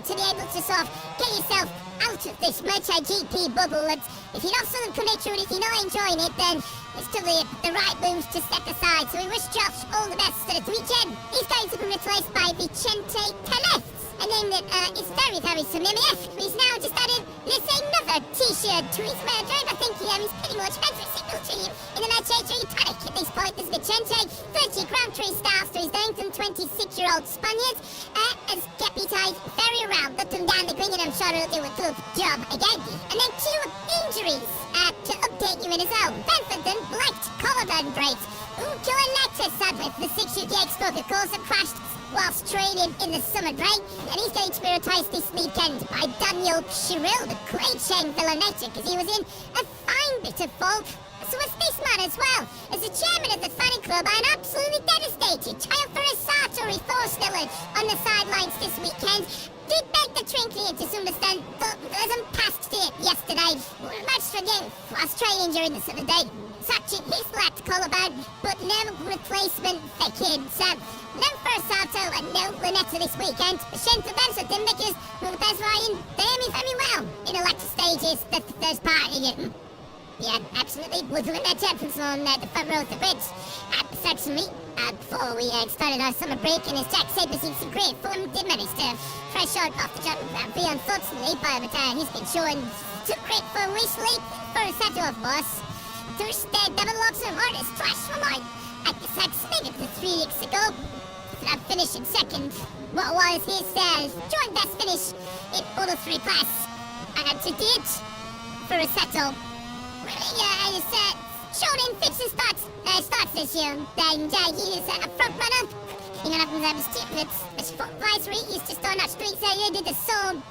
to be able to sort of get yourself out of this MotoGP bubble. And if you're not feeling committed, if you're not enjoying it, then it's totally the right move to step aside. So we wish Josh all the best for the weekend. He's going to be replaced by Vicente Perez, a name that is very, very familiar. He's now just added this another t-shirt to his wardrobe. I think he's pretty much every single team in the MotoGP paddock at this point. There's Vicente, 30 Grand Prix stars to his name from 26-year-old Spaniard, has deputised very around up and down the green, and I'm sure he'll do a good job again. And then 2 injuries to update you in his own. Benford blanked collarbone breaks. Ucchio sad with the 6 Expo, of course, that crashed whilst training in the summer break, and he's going to be replaced this weekend by Daniel Chiril, the great Shane Villaneta, because he was in a fine bit of fault. So was this man as well. As the chairman of the fan club, I'm absolutely devastated. Child for a Sartori Forstiller on the sidelines this weekend. Did beg the Trinkley into Silverstone, but wasn't passed it yesterday. Match again whilst training during the summer day. Touching his left collarbone, but no replacement for him. So no Forsato and no Lunetta this weekend. A shame for them, so because well, the best Ryan, they hear me very well in the latter stages, the first part of it. Yeah, absolutely. With Lunetta on the front row of the bridge. Secondly, before we started our summer break, and his Jack Sabre's in some great form, did manage to fresh out off the jump Grand Prix, unfortunately, but he's been showing some great form recently. Forsato, of course. First double lobster artist trash for mine at the Saxon 3 weeks ago. I finished in second. What was his joint best finish in Moto 3 class. And to did for a settle. Really shown in fits and starts this year. And he is a front runner. You know, nothing stupid. His foot advisory is just on that street, so he did the song.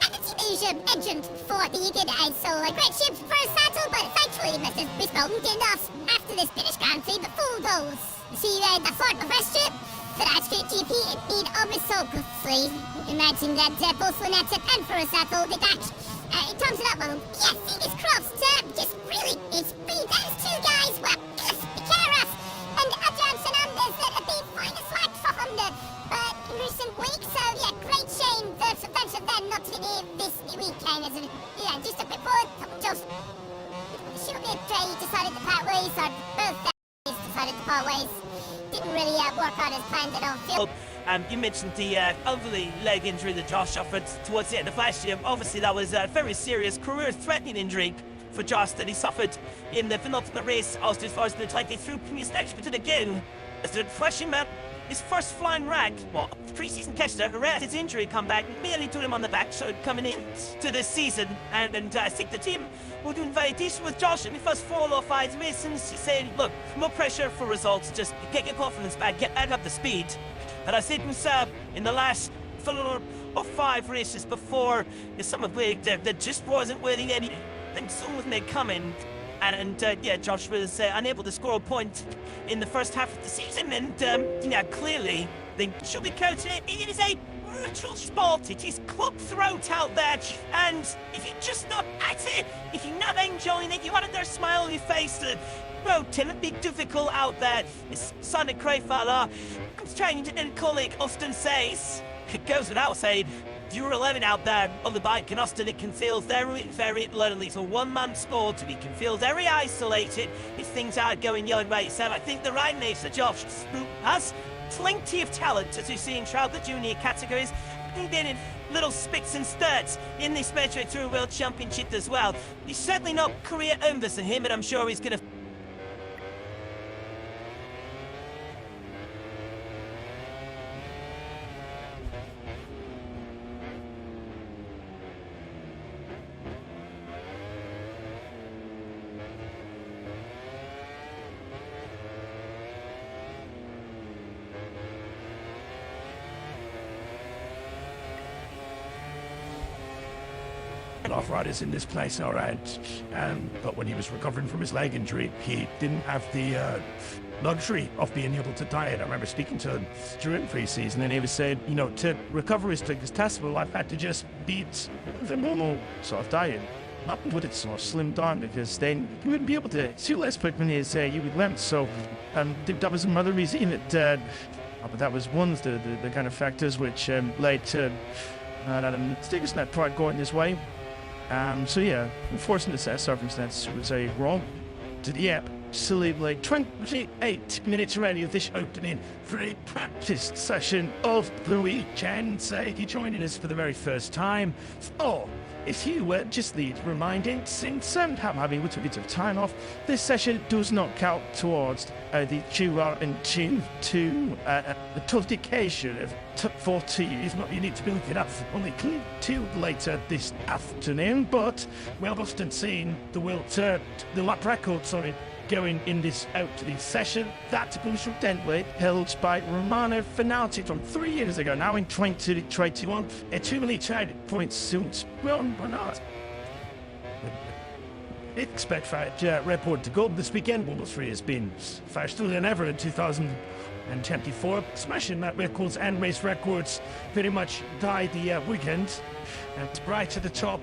And it's Asia engine for the Egan, so a great ship for a saddle, but thankfully Mr. Bisbone did off after this British Grand Prix, but full goals. See, the Ford first trip for that street GP, it beat obviously. Imagine that both Lunetta and for a saddle did that. It comes it up, well, yes, fingers crossed, just really, it's beat those 2 guys, well, yes, be careful. And Adrian Fernandez that have been flying a slack for Honda in recent weeks, so yeah, great shame for both of them not to be here this weekend. As just a quick word, just should be a day decided to part ways, or both days decided to part ways. Didn't really work out as planned at all. You mentioned the elderly leg injury that Josh suffered towards the end of last year. Obviously, that was a very serious, career-threatening injury for Josh that he suffered in the penultimate race, Austria 2020 through previous expert to the game. As the flashing map, his first flying rag, pre-season catcher, arrested his injury comeback, merely to him on the back, so coming in to this season, and I think the team were doing very decent with Josh in the first 4 or 5 races. He said, look, more pressure for results, just get your confidence back, get back up the speed. And I said himself in the last 4 or 5 races before the summer break, there just wasn't really any, and soon was they coming. And yeah, Josh was unable to score a point in the first half of the season, and yeah, clearly they should be coaching it. It is a brutal sport. It is cutthroat out there, and if you're just not at it, if you're not enjoying it, you want a smile on your face. Well, Tim, it'd be difficult out there. This Sonic Crayfather, I'm trying to and colleague often says, it goes without saying, if you're 11 out there on the bike in Austin, it can feel very, very lonely. It's a one-man sport, we can feel very isolated if things aren't going your way. So I think the right nature, Josh, has plenty of talent, as we see in the junior categories, and then in little spits and starts in this Metro Tour World Championship as well. He's certainly not career over for him, but I'm sure he's going to... Off-riders in this place, all right. But when he was recovering from his leg injury, he didn't have the luxury of being able to diet. I remember speaking to him during pre-season, and he was saying, you know, to recover as quick as possible, I've had to just beat the normal sort of diet. Not with it sort of slimmed down, because then you wouldn't be able to see less quick when you would length. So I think that was another reason that, but that was one of the kind of factors which led to and Stickers net pride going this way. So yeah, unfortunately, circumstance was a wrong to the app. Absolutely 28 minutes ready of this opening for a practice session of the weekend. So if you're joining us for the very first time, or if you were just reminding, since I'm having a little bit of time off, this session does not count towards the QR and tune to the publication of top 40. If not, you need to be looking up only till later this afternoon. But we've often seen the lap record, going in this session. That was evidently held by Romano Fenati from 3 years ago, now in 2021. A 2 minute trade points soon. Well, not. Expect for report to go this weekend. World 3 has been faster than ever in 2024, smashing that records and race records. Very much died the weekend. And right to the top,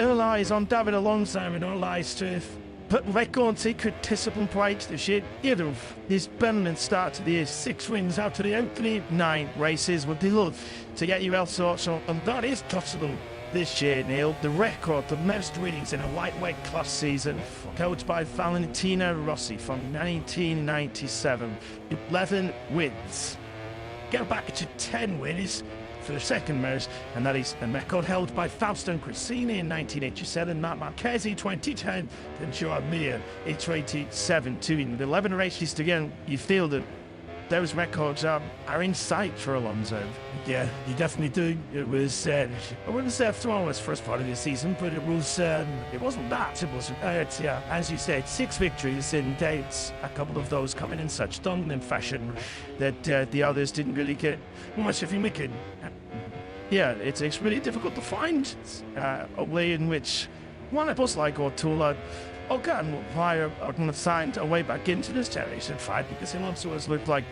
all eyes on David Alonso and all eyes to. But records he could discipline pride the shit. Either of his brilliant start to the year, 6 wins out of the opening 9 races would be love to get you all sorts of, and that is possible this year, Neil. The record for most winnings in a lightweight class season, coached by Valentino Rossi from 1997. 11 wins. Go back to 10 wins for the second most, and that is a record held by Fausto Cressini in 1987, Matt Marchesi 2010, and Joan Mir in 2017. With 11 races to go, you feel that those records are in sight for Alonso. Yeah, you definitely do. It was, I wouldn't say a flawless first part of the season, but it wasn't that. It wasn't. As you said, 6 victories, and it's a couple of those coming in such dominant fashion that the others didn't really get much of a wicket. Yeah, it's really difficult to find a way in which one of us like Ortula Ogan via on signed a way back into this generation fight, because Alonso has looked like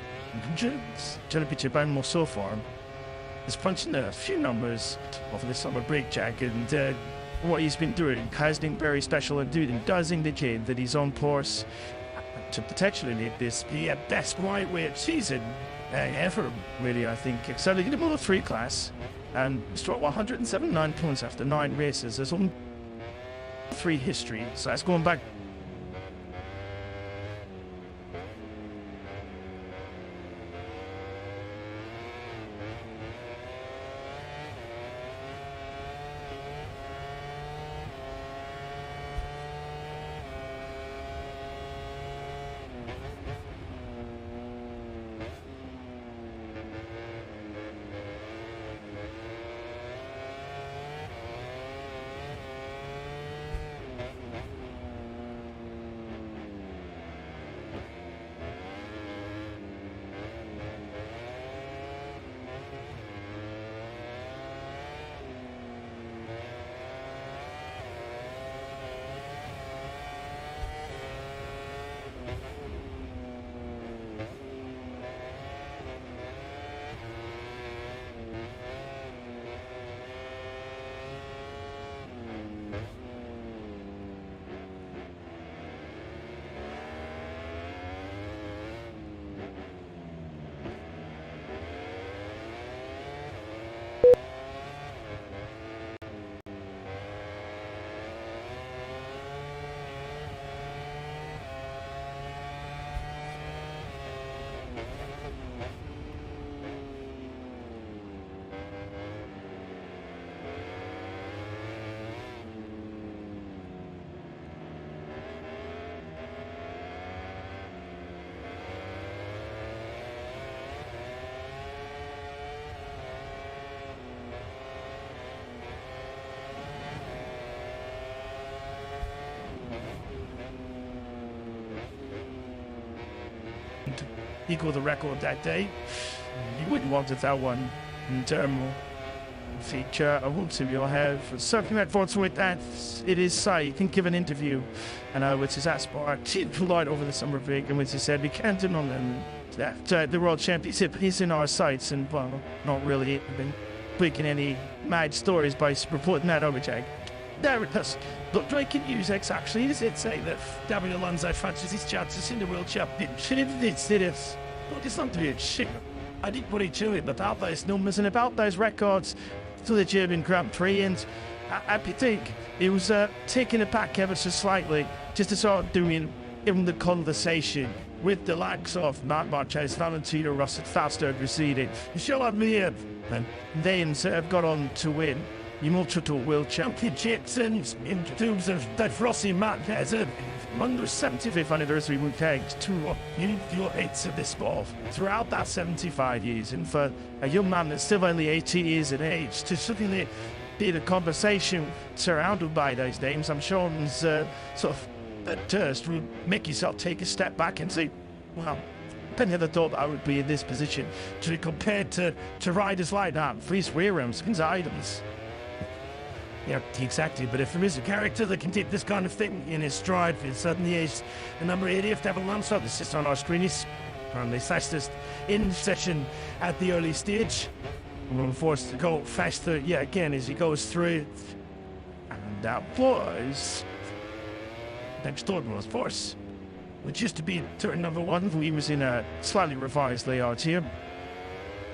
championship and more so far. He's punching a few numbers over the summer break, Jack, and what he's been doing has been very special, and does indicate that he's on course to potentially lead this the best lightweight season ever, really, I think. Certainly in the Moto 3 class, and struck 179 points after 9 races. There's only 3 history, so that's going back. Equal the record that day. You wouldn't want it that one in terminal feature. I won't see you'll have certainly that forward with that. It is you can give an interview, and which is asked by light over the summer break, in which he said we can't do on them that the world championship is in our sights, and well, not really been breaking any mad stories by reporting that over, Jack. There it is. But breaking news, actually, does it say that David Alonso fancies his chances in the World Championship? It is. But it's not to be a shit. I didn't put it to it, but about those numbers and about those records, to the German Grand Prix, and I think he was taking it back ever so slightly, just to sort of doing in the conversation with the likes of Marc Marquez, Valentino Rossi, Fausto Gresini, Charlotte Mir, and they have got on to win the multiple world championships, and in terms of that Rossi Marquez, on the 75th anniversary we tagged two influences of this sport throughout that 75 years, and for a young man that's still only 18 years of age to suddenly be in a conversation surrounded by those names, I'm sure it's sort of at first will make yourself take a step back and say, well, I never thought I would be in this position to be compared to riders like that, Fleece Weirams, Vince Idams. Yeah, exactly, but if there is a character that can take this kind of thing in his stride, it certainly is the number 80th Alonso. This is on our screen. He's the fastest in session at the early stage. We're forced to go faster, yeah, again, as he goes through. And that was next door was force, which used to be turn number 1. He was in a slightly revised layout here.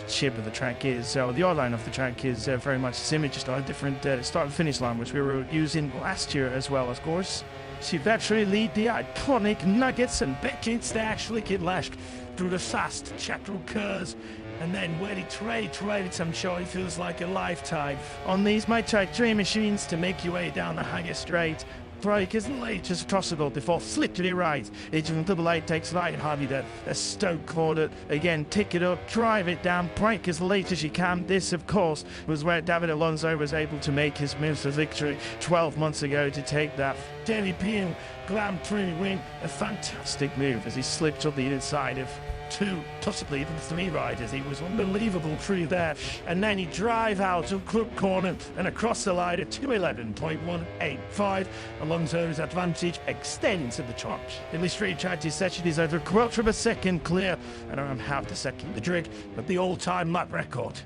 The shape of the track is, so the outline of the track is very much the same, just on a different start and finish line, which we were using last year as well, of course. Silverstone lead the iconic Nuggets, and Beckett's they actually get lashed through the fast chapter curves. And then when he traded some show, it feels like a lifetime on these MotoGP machines to make your way down the highest straight. Brake as late as possible before flip to the right. It's from double eight takes right hardly there. A Stoke corner again, tick it up, drive it down, brake as late as you can. This, of course, was where David Alonso was able to make his move for victory 12 months ago to take that Danny Peel Grand Prix win. A fantastic move as he slipped up the inside of 2, possibly even 3 riders. He was unbelievable through there, and then he drive out of Crook Corner and across the line at 2:11.185. Alonso's advantage extends to the charge. In this straight track, his session is over a quarter of a second clear and around half the second the drag, but the all-time lap record.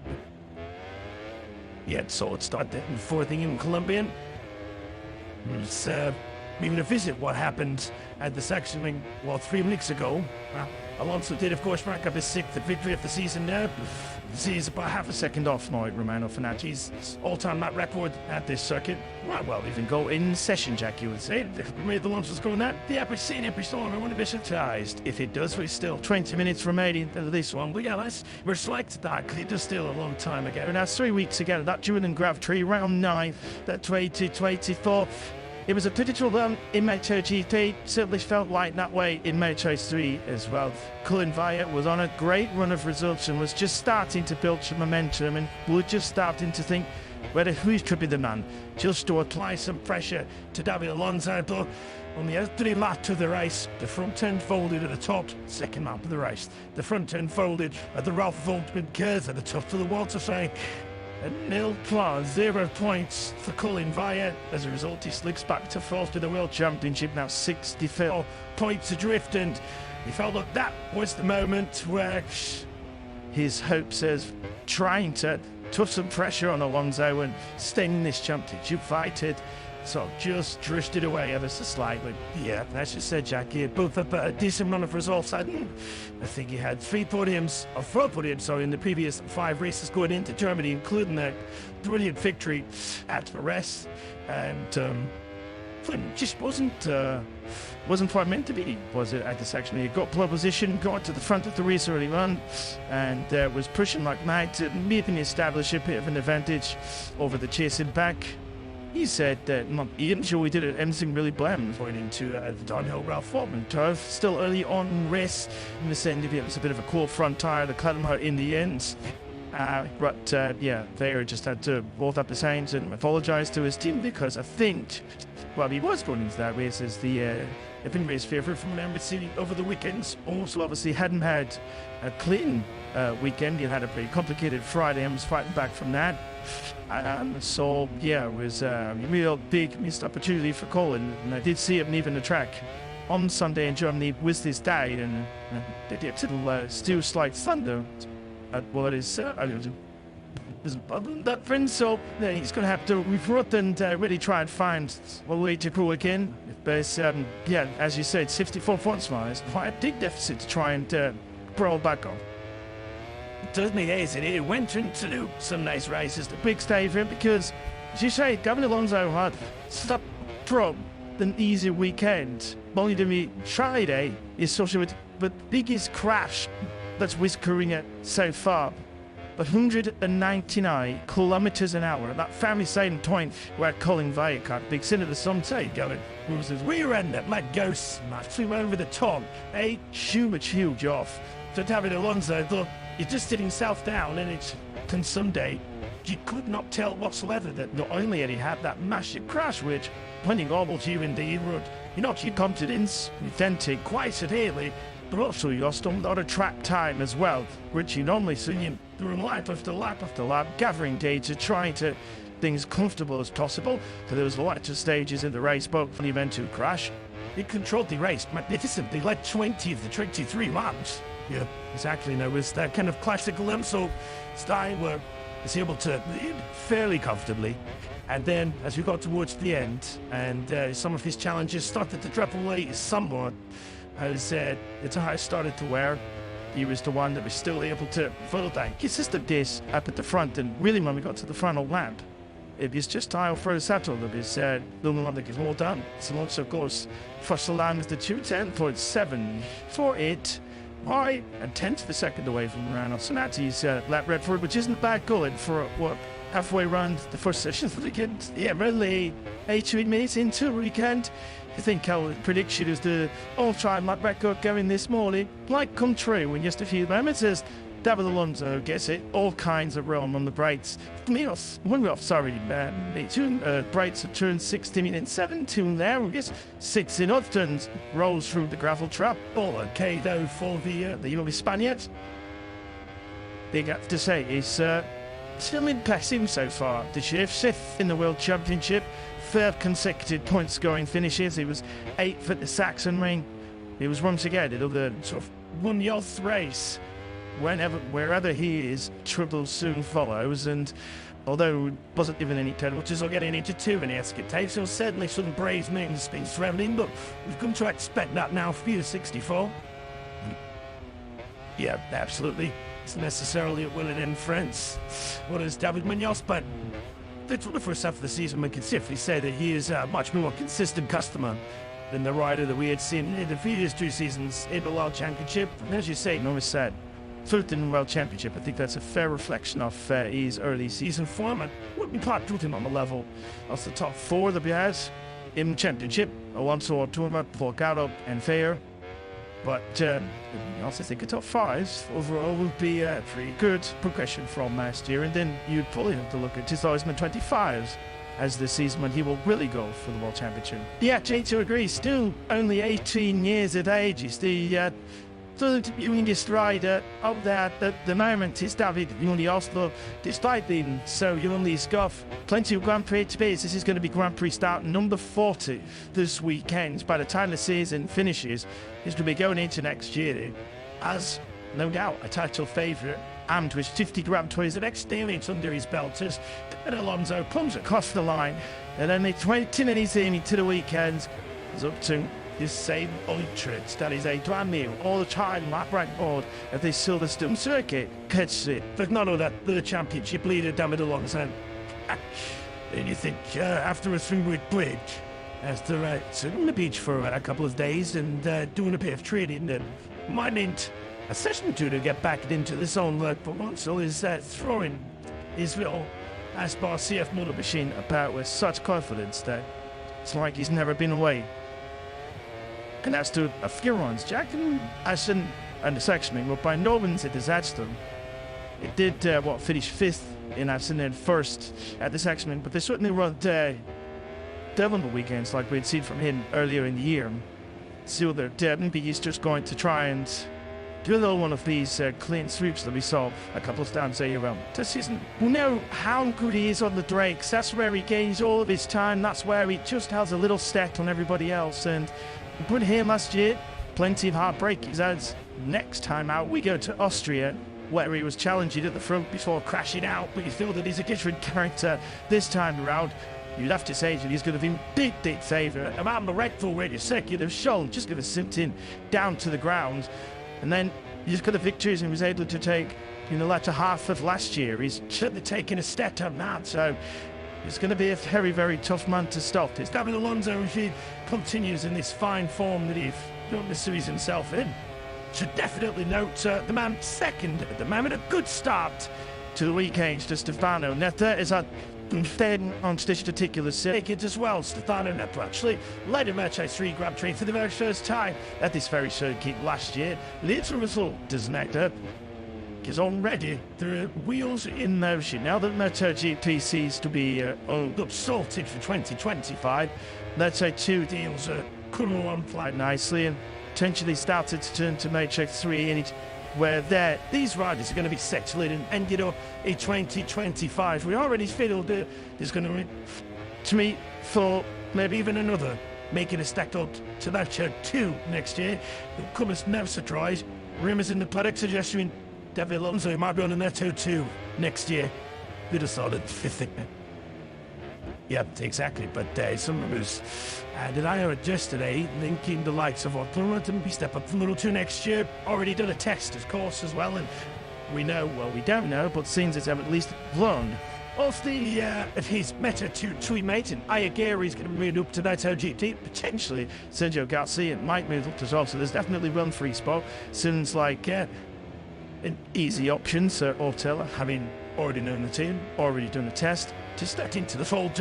Yet so it started in 4th in Colombian. It's even to visit what happened at the section, well, 3 weeks ago. Alonso did, of course, rack up his 6th victory of the season there. He's about half a second off now, Romano Fenati's all-time lap record at this circuit. Well, even go in session, Jack, you would say. Made Alonso's going that. The average scene every storm, I wouldn't be surprised if it does. We're still 20 minutes remaining to this one. But yeah, we're selected that because it does still a long time ago. And that's 3 weeks ago, that German Grand Prix, round 9, that 2024. It was a pivotal run in MotoGP, certainly felt like that way in Moto3 as well. Cullen Vaya was on a great run of results and was just starting to build some momentum, and we're just starting to think whether who could be the man just to apply some pressure to David Alonso. But on the opening lap of the race, the front end folded at the top, second lap of the race. The front end folded at the Ralph Vaultman curves at the top of the water, saying nil plus 0 points for Cullen Vaya. As a result, he slips back to 4th in the World Championship, now 64 points adrift, and he felt like that was the moment where his hopes of trying to put some pressure on Alonso and staying in this championship fight had so just drifted away ever so slightly. Yeah, as you said, Jack, he had both up a decent run of results. I think he had 4 podiums, in the previous 5 races going into Germany, including a brilliant victory at Perez. And just wasn't quite meant to be, was it, at the section? He got pole position, got to the front of the race early on, and was pushing like mad to maybe establish a bit of an advantage over the chasing back. He said that he enjoyed it, anything really bland, pointing to the downhill Ralph Vaultman turf. Still early on in the race, in the second, it was a bit of a cold front tyre that cut him out in the end. Vaya just had to hold up his hands and apologise to his team, because I think, well, he was going into that race as the been race favourite from Lamberth City over the weekends. Also, obviously, hadn't had a clean weekend. He had a pretty complicated Friday and was fighting back from that. It was a real big missed opportunity for Colin. And I did see him leaving the track on Sunday in Germany with his dad, and they did still slight thunder. It is there's a problem with that, friend, so he's going to have to regroup and really try and find a way to pull again. But as you said, 64 points now is quite a big deficit to try and brawl back on. certainly is. It went into some nice races. The big stage for him because, as you say, Gavin Alonso had stopped from an easy weekend. Only to me, Friday is associated with the biggest crash that's whiskering it so far. 199 kilometers an hour at that family side point where Colin Viacat, big sin of the Sunday, going, was his rear end that let go smash, flew over the top, a huge off. So David Alonso, though, you're just sitting himself down, and it's on Sunday, you could not tell whatsoever that not only had he had that massive crash, which, pointing all to you indeed, would, your confidence, authentic, quite severely, but also you lost a lot of track time as well, which you normally see him doing lap after lap after lap, gathering data, trying to things comfortable as possible. So there was lots of stages in the race, but when he went to crash, he controlled the race magnificently, led 20 of the 23 laps. Yeah, exactly. Now, it was that kind of classic Alonso style where he's able to lead fairly comfortably. And then, as we got towards the end, and some of his challenges started to drop away somewhat, as the tires started to wear, he was the one that was still able to follow that consistent pace up at the front. And really, when we got to the final lap, it was just tire for the settle that was the only one that was all done. So Alonso, of course, first line was the 2:10.748. Why? And 10th of a second away from Rano. So that's his lap Redford, which isn't bad going for what, halfway around the first session of the weekend. Yeah, really 18 minutes into the weekend. I think our prediction is the all-time lap record going this morning might come true in just a few moments as David Alonso gets it all kinds of wrong on the brakes. Brakes at turn 16 and 17 there. Just 16 odd turns, rolls through the gravel trap. All okay though for the young Spaniard. Big have to say is still impressive so far this year. 5th in the World Championship, 3rd consecutive point-scoring finishes. He was 8th at the Sachsenring. He was once again another sort of one-year-old race. Wherever he is, trouble soon follows, and although he wasn't given any penalties or getting into too many escapades, so certainly some brave moves been surrounding, but we've come to expect that now for the 64. Yeah, absolutely. It's necessarily at Willen in France. What is David Munoz, but for the first half of the season, we can safely say that he is a much more consistent customer than the rider that we had seen in the previous 2 seasons in the World Championship. And as you say, no was said. 3rd in the World Championship. I think that's a fair reflection of his early season form, and wouldn't be quite put him on the level of the top 4 that we had in the Championship. Alonso, Tourma, Volcado, and Fair. But I also think a top 5 overall would be a pretty good progression from last year, and then you'd probably have to look at 2025 as the season when he will really go for the World Championship. Yeah, J2 agrees. Still only 18 years of age. He's the youngest rider out there at the moment is David Munoz, despite being so young. He's got plenty of Grand Prix to pace. This is going to be Grand Prix start number 40 this weekend. By the time the season finishes, he's going to be going into next year as, no doubt, a title favourite, and with 50 Grand Tours of experience under his belt as Alonso comes across the line, and then the 20 minutes into the weekend is up to this same ultras that is a brand new all-time lap record of this Silverstone circuit. Catch it. But none of that, the championship leader, David Alonso. And you think, after a 3-week break, after sitting on the beach for a couple of days and doing a bit of training, and might need a session or two to get back into the zone, but Alonso is throwing his little Aspar CF motor machine about with such confidence that it's like he's never been away. And that's to a few runs. Jack and Aston and the sectioning were by no means a disaster. It did finish 5th in Aston and 1st at the sectioning, but they certainly run devil weekends like we'd seen from him earlier in the year. So maybe he's just going to try and do another one of these clean sweeps that we saw a couple of times around this season. We know how good he is on the brakes. That's where he gains all of his time. That's where he just has a little step on everybody else. And put here last year, plenty of heartbreak. He says next time out we go to Austria, where he was challenging at the front before crashing out. But you feel that he's a different character this time around. You'd have to say that he's going to be big favourite. Among the rectal radio circuit have shown just going to sit in down to the ground. And then he just got the victories and was able to take in the latter half of last year. He's certainly taken a step up now, so it's going to be a very, very tough man to stop. It's David Alonso, if he continues in this fine form that he's got the series himself in. Should definitely note the man second at the moment, a good start to the weekend to Stefano Netta is at then on this particular circuit as well. Stefano Netta actually led a Moto3 Grand Prix for the very first time at this very circuit last year. Little result does Netta, because already there are wheels in motion. Now that MotoGP seems to be sorted for 2025, let's say 2 deals are coming on quite nicely and potentially started to turn to Moto3 in it, where these riders are going to be settling and ended up in 2025. We already feel that there's going to meet for maybe even another, making a step up to that 2 next year. It'll come as no surprise. Rumours in the paddock suggesting David Alonso might be on the Netto 2 next year. Bit of solid fifth. Yep, exactly. But some rumours that I heard yesterday linking the likes of Whatley to maybe step up from Little 2 next year. Already done a test, of course, as well. And we know, well, we don't know, but seems as have at least learned of his Meta 2 teammate, and Ayagiri's going to move up to that OGT. Potentially Sergio Garcia might move up as well. So there's definitely run for his spot. Sounds like an easy option. So Ortella, having already known the team, already done a test, to step into the fold.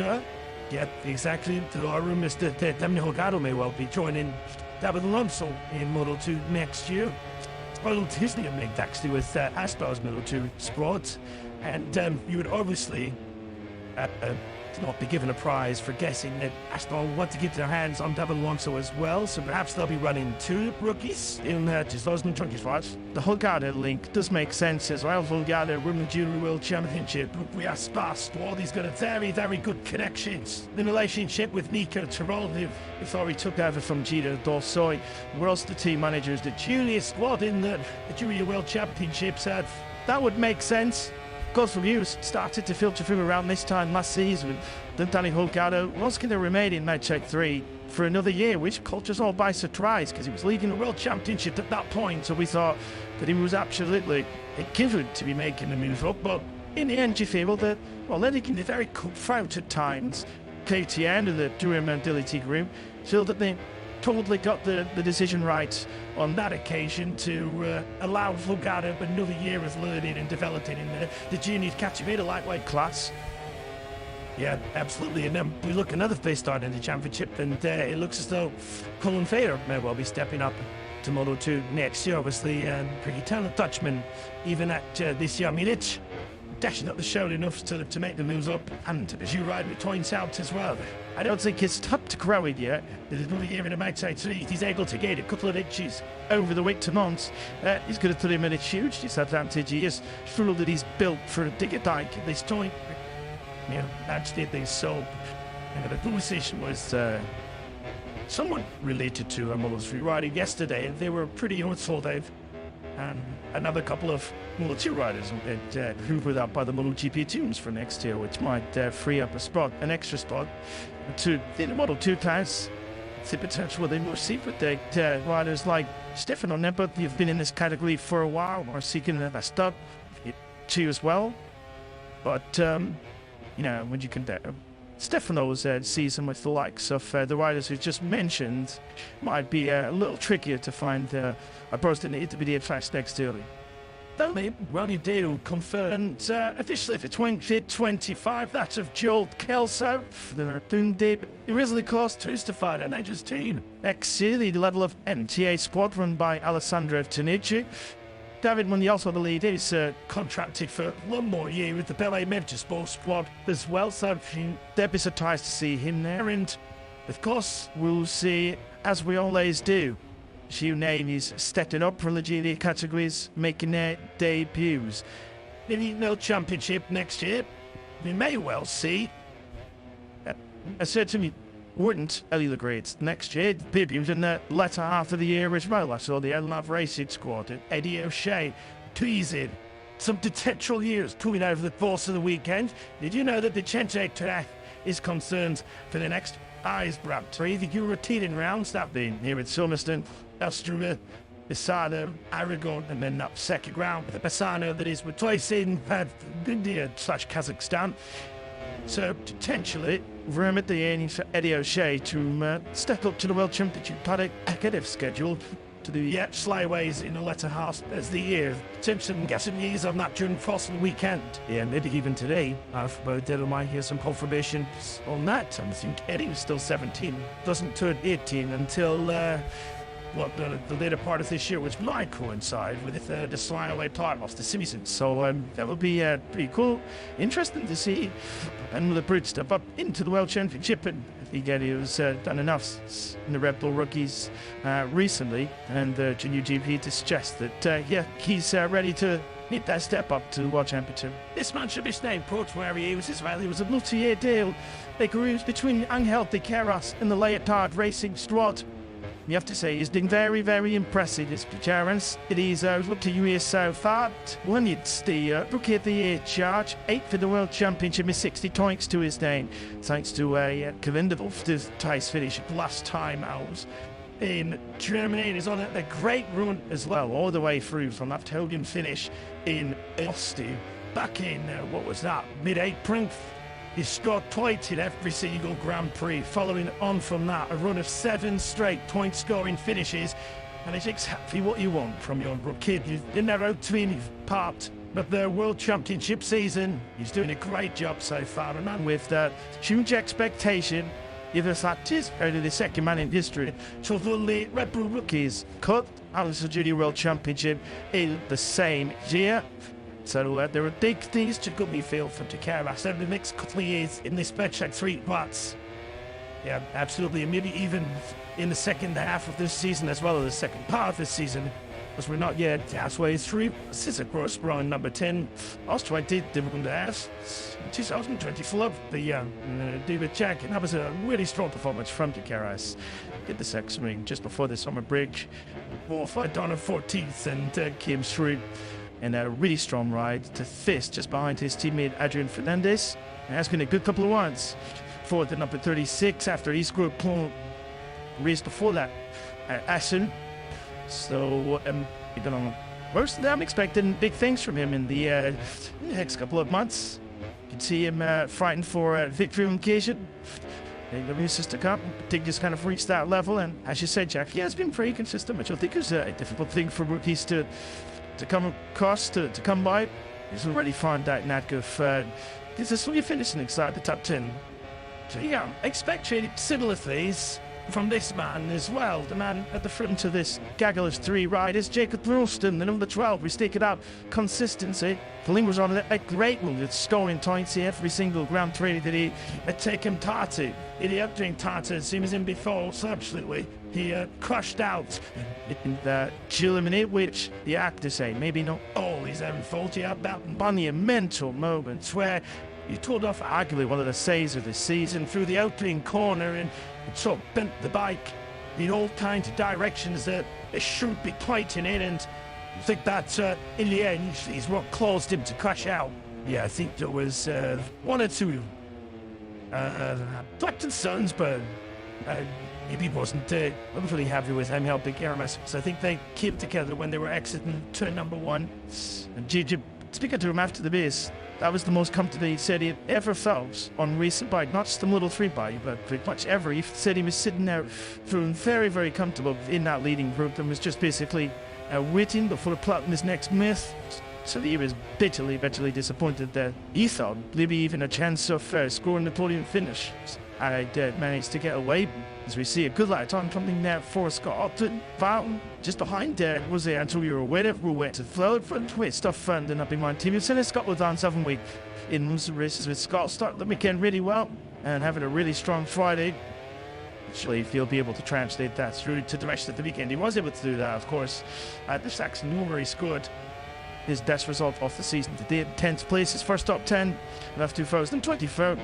Yep, exactly. There are rumours that Daniel Holgado may well be joining David Alonso in Moto 2 next year. Well, Disney are linked actually with Aspar's Moto 2 squad, and you would obviously not be given a prize for guessing that Aspar will want to get their hands on David Alonso as well, so perhaps they'll be running 2 rookies in 2025. The Holgado link does make sense as well. Holgado won the Junior World Championship with Aspar squad. He's got a very, very good connections. The relationship with Nico Tirol, who before he took over from Giro Dorsoy, were also the team managers, the junior squad in the Junior World Championships. That would make sense. Gulf Reviews started to filter through around this time last season. Then Danny Holgado was going to remain in Moto3 for another year, which caught us all by surprise because he was leading the World Championship at that point. So we thought that he was absolutely a given to be making the move up. But in the end, you feel that, well, then he can be very cutthroat at times. KTN and the Touring Mobility Group feel that they totally got the decision right on that occasion to allow Holgado another year of learning and developing in the junior category, the lightweight class. Yeah, absolutely. And then we look at another face start in the championship, and it looks as though Colin Fader may well be stepping up to Moto 2 next year. Obviously, pretty talented Dutchman, even at this young age, dashing up the show enough to make the moves up, and as you ride with points out as well. I don't think he's stopped growing yet. There's another year in the Moto3. He's able to gain a couple of inches over the winter months. He's going to put him at a huge disadvantage. He is thrilled that he's built for a digger dike at this time. You know, actually, they so. The conversation was someone related to a Moto3 riding yesterday, and they were pretty unsold out. And another couple of Moto2 riders who were out by the MotoGP teams for next year, which might free up an extra spot to the Moto2 class. The potential where they more secret riders like Stefano Netta, you've been in this category for a while, are seeking a start too as well. But when you can Stefano's season with the likes of the riders who just mentioned might be a little trickier to find a person that need to be fast next to him. Though Ronnie Deal confirmed officially for 2025 that of Joel Kelso. They're doing deep. It really cost to Stefano and Edge's team. Ex-Sealy, the level of MTA squad run by Alessandro Tonici. David Munoz, I believe, is contracted for 1 more year with the Belay Motorsport squad as well, so they'd be surprised to see him there. And of course, we'll see, as we always do, a few names stepping up from the junior categories, making their debuts. In the World Championship next year, we may well see. I certainly wouldn't Ellie the Great next year. Debuts in the latter half of the year as well. I saw the Love Racing squad and Eddie O'Shea teasing some potential years coming over the course of the weekend. Did you know that the Chente track is concerned for the next Eyes Grand Prix, the European rounds, that being here at Silverstone, Austria, Bassano, Aragon, and then up second round with a Bassano that is replacing India/Kazakhstan. So potentially, room at the end for Eddie O'Shea to step up to the World Championship paddock ahead of schedule to the slyaways in the latter half as the year. Simpson got some news on that during Fossil weekend. Yeah, maybe even today. There might hear some confirmations on that. I think Eddie was still 17, doesn't turn 18 until the later part of this year, which might coincide with the flyaway time off the Simpsons. So that will be pretty cool, interesting to see. And the Brute step up into the World Championship, and again, he was done enough in the Red Bull rookies recently, and the Junior GP to suggest that he's ready to need that step up to the World Championship. This man should be named Portuary was Israel. It was a multi-year deal. They grew between Angel de Queiroz and the Leotard Racing squad. You have to say, he's been very, very impressive, this Clarence. It is up to you here so far. Won it's the Rookie of the Year charge, 8th for the World Championship with 60 points to his name. Thanks to a commendable ties finish last time out in Germany. It is on a great run as well, all the way through from that podium finish in Austin back in, mid-April. He scored points in every single Grand Prix, following on from that, a run of 7 straight point-scoring finishes, and it's exactly what you want from your rookie. You've never out to any part of the World Championship season. He's doing a great job so far, and with that huge expectation, if it's that is only the second man in history to the Red Bull Rookies Cup, Alonso Junior World Championship in the same year. So there are big things to go field for Queiroz over the next couple of years in this Betcheck 3 parts. Yeah, absolutely. And maybe even in the second half of this season as well as the second part of this season, because we're not yet halfway through. This is a gross round number 10. Also, I did the half 2024. The David Jack, and that was a really strong performance from Queiroz. Did the sex ring just before the summer break. Fight on 14th and came through. And a really strong ride to fifth just behind his teammate Adrian Fernandez. And that's been a good couple of ones for the number 36 after his group race before that at Assen. So I'm expecting big things from him in the next couple of months. You can see him fighting for victory on occasion. The races to come, Tig just kind of reached that level, and as you said, Jack, he has been pretty consistent, which I think is a difficult thing for rookies to come across, to come by. He's already found that knack of this is where you're finishing inside the top 10. So yeah, expecting similar things from this man as well. The man at the front of this gaggle of 3 riders, Jacob Ralston, the number 12. We stick it out consistency. Fling was on a great one with scoring points in every single Grand Prix that he had taken part in. In the opening Tartar, as he was in before, so absolutely. He crushed out in the Germany, which the actors say maybe not all his own fault. He had that monumental moment where he pulled off arguably one of the saves of the season through the opening corner and sort of bent the bike in all kinds of directions that it shouldn't be pointing in, and I think that in the end is what caused him to crash out. Yeah, I think there was 1 or 2 Blackton Sons, but maybe wasn't really happy with him helping Queiroz. So I think they came together when they were exiting turn number 1. And Gigi, speaking to him after the race, that was the most comfortable he said he had ever felt on recent bike, not just the Model 3 bike, but pretty much ever. He said he was sitting there feeling very, very comfortable in that leading group and was just basically waiting before plotting his next myth. So he was bitterly disappointed that he thought maybe even a chance of scoring the podium finish. I managed to get away, as we see a good light on something there for Scott Upton. Fountain just behind there was there until you were aware that we went to third front twist stuff ending up in my team. You've seen Scott was on 7 week in races with Scott. Started the weekend really well and having a really strong Friday. Actually, if he'll be able to translate that through to the rest of the weekend. He was able to do that, of course, at the Saxon where he scored his best result of the season today. 10th place, his first top 10 of 2024.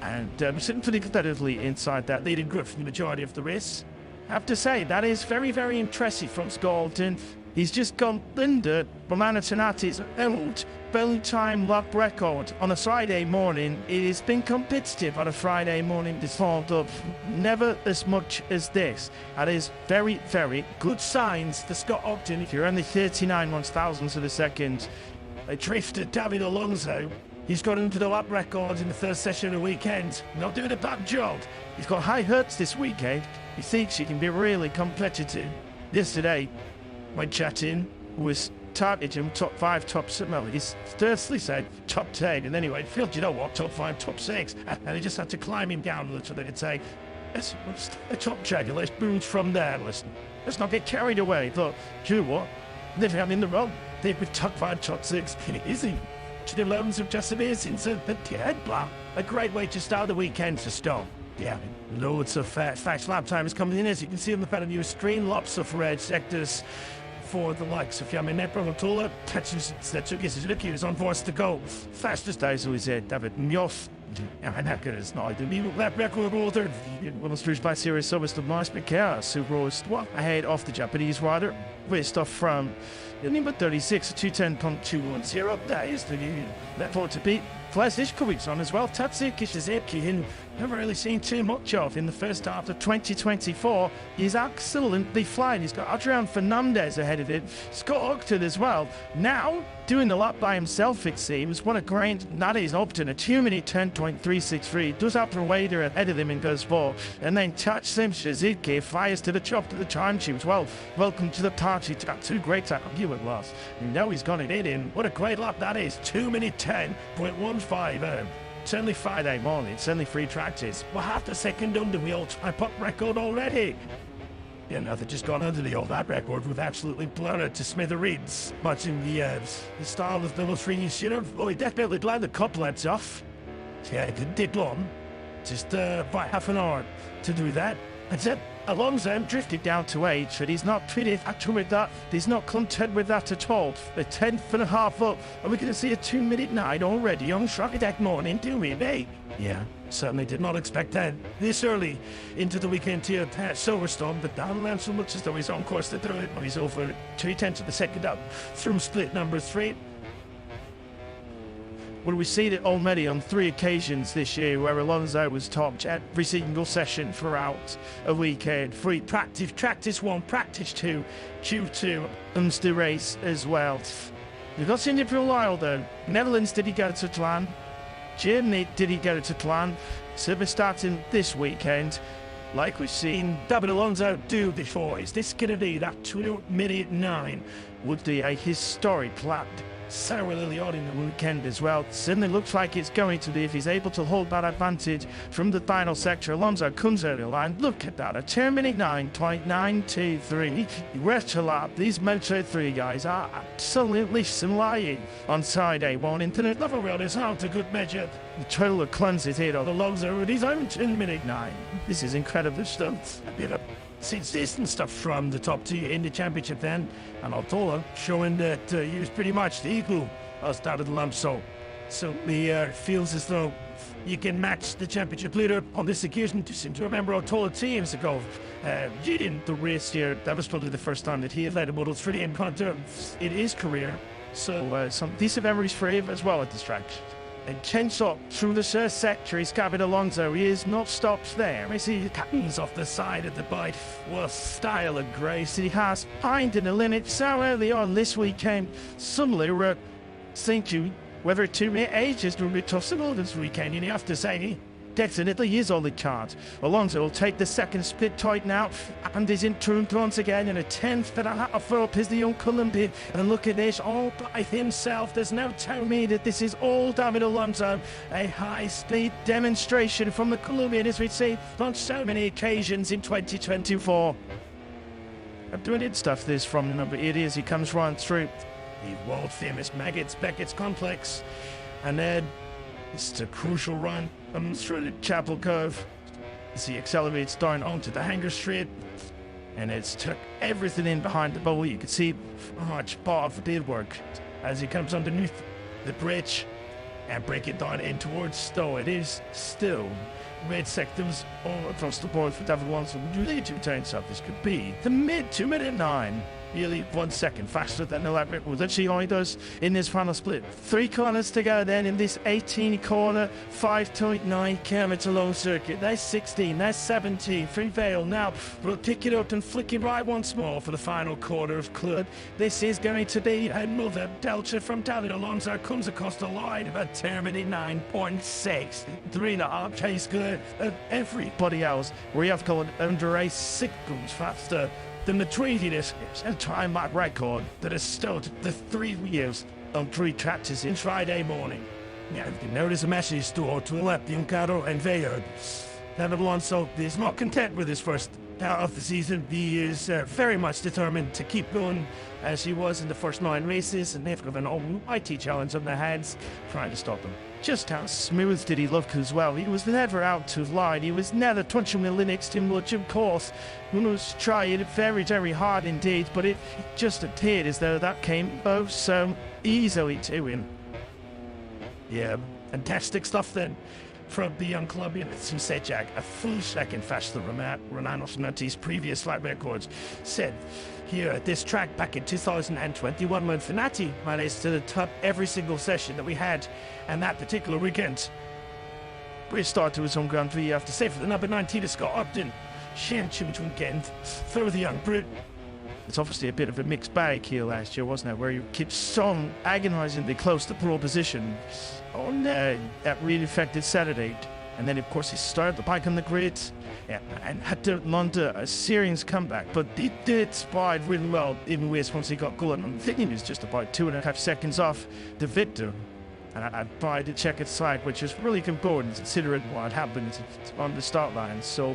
And sitting pretty competitively inside that leading group for the majority of the race. I have to say, that is very, very impressive from Scotland. He's just gone under Romano Tonati's old full-time lap record on a Friday morning. It has been competitive on a Friday morning this followed up. Never as much as this. That is very, very good signs for Scott Ogden. If you're only 39 1,000ths of a second, they drifted David Alonso. He's got into the lap record in the first session of the weekend. Not doing a bad job. He's got high hopes this weekend. He thinks he can be really competitive. Yesterday, when chatting, was targeting top 5, top 7. Well, he firstly said top 10, and then he went, Phil, do you know what? Top 5, top 6. And he just had to climb him down a little bit and say, let's a top 10, let's move from there. Let's not get carried away. But, do you know what? I'm in the wrong. They've been top 5, top 6. It isn't. The 11s have just amazing. So, but yeah, blah. A great way to start the weekend to start. Yeah, loads of fast lap times coming in, as you can see on the better news screen. Lots of red sectors for the likes of Yamine Protola, Tetsuki Suzuki is on force to go. Fastest days was David Mjof. And that good is not. The new lap record holder was produced by Series Silverstone Mars who rose ahead of the Japanese rider. With stuff from number 36 to 210.210. That is the new lap forward to beat. Flesic weeks on as well. Tatsuki Shizuki, who never really seen too much of in the first half of 2024. He's excellently flying. He's got Adrian Fernandez ahead of him. Scott Ogden as well. Now, doing the lap by himself, it seems. What a great, that is Ogden. A 2-minute 10.363. Does have Wader ahead of him and goes 4. And then Tatsuki Shizuki fires to the top of the time tubes. Well, welcome to the party. Got 2 great times. You at last. You know he's got it in. What a great lap that is. 2-minute 10.15. Certainly Friday morning, certainly free practice. We're half a second under the old tripod record already. You know, they've just gone under the old lap record with absolutely blown it to smithereens. Watching the style of the Lothrinian, you know, oh, he definitely blew the couplets off. Yeah, it didn't take long. Just about half an hour to do that. That's it. Alonso drifted down to 8, but he's not pretty happy with that. He's not content with that at all. A 10.5 up, and we're going to see a 2-minute 9 already on Friday morning, do we, mate? Yeah, certainly did not expect that this early into the weekend here at Silverstone, but down land so much as though he's on course to throw it. He's over 3/10 of the second up through split number 3. Well, we see it already on 3 occasions this year where Alonso was topped every single session throughout a weekend. Free practice 1, practice 2, Q2, and the race as well. We've not seen it for a while though. Netherlands, did he go to plan? Germany, did he go to plan? So we're starting this weekend, like we've seen David Alonso do before. Is this going to be that 2-minute 9? Would be a historic lap so early on in the weekend as well. Certainly looks like it's going to be if he's able to hold that advantage from the final sector. Alonso comes over the line. Look at that, a 2-minute 9.923. Rest a lap. These Moto3 guys are absolutely flying on Friday morning. To the level road is out a good measure. The total of cleanses here on Alonso with his own 2-minute 9. This is incredible stuff. A bit of consistent stuff from the top 2 in the championship then, and Altola showing that he was pretty much the equal as David Alonso. So he feels as though you can match the championship leader on this occasion. You seem to remember Altola 2 years ago leading the race here. That was probably the first time that he had led a Moto3 encounter in his career. So some decent memories for him as well at this track. And changed up through the first sector. He's David Alonso. He is not stopped there. We see he comes off the side of the bike with style and grace. He has pined in the limit so early on this weekend. Suddenly we're thinking whether to make ages will be possible this weekend. And you have to say, definitely is on the card. Alonso will take the second split tighten out and is in tuned once again in a 10.5 up is the young Colombian. And look at this all by himself. There's no telling me that this is all David Alonso. A high-speed demonstration from the Colombian as we've seen on so many occasions in 2024. I'm doing it stuff this from number 8 as he comes right through the world-famous Beckett's complex. And then it's a crucial run through the Chapel Cove as he accelerates down onto the Hanger Straight, and it's took everything in behind the bowl. You can see how much part of the did work as he comes underneath the bridge and break it down in towards Stowe. It is still red sectors all across the board for David Alonso. Would you really do turns up? This could be the mid 2-minute 9. nearly 1 second faster than the lap record that she only does in this final split. 3 corners to go then in this 18 corner, 5.9 kilometer long circuit. There's 16, there's 17, Free Vale now. We'll pick it up and flick it right once more for the final quarter of Clud. This is going to be another delta from David Alonso. Comes across the line of a terminating 9.6. 3.5 pace good of everybody else. We have gone under a 6 seconds faster than the treatiness and time lap record that has stood the 3 years on 3 tractors in Friday morning. Now, you can notice a message stored to the left, the Uncado and Veyard. David Alonso is not content with his first out of the season. He is very much determined to keep going as he was in the first 9 races, and they've got an almighty challenge on their hands trying to stop him. Just how smooth did he look as well? He was never out to line. He was never touching the next to much, of course. He was trying very, very hard indeed, but it just appeared as though that came both so easily to him. Yeah, fantastic stuff then from the young Colombian Sejak, a full second faster than Ronaldo Fernandez's previous lap records. Said here at this track back in 2021 when Fenati managed to the top every single session that we had, and that particular weekend. We started with some Grand Prix, I have to say, for the number 19 of Scott Upton. Championship weekend for the young Brit. It's obviously a bit of a mixed bag here last year, wasn't it? Where you kept so agonizingly close to pole position on that really affected Saturday. And then, of course, he started the bike on the grid and had to mount a serious comeback. But he did spide really well, even worse once he got going. I'm thinking he was just about 2.5 seconds off the victor. And I tried to check its side, which is really important considering what happened on the start line. So,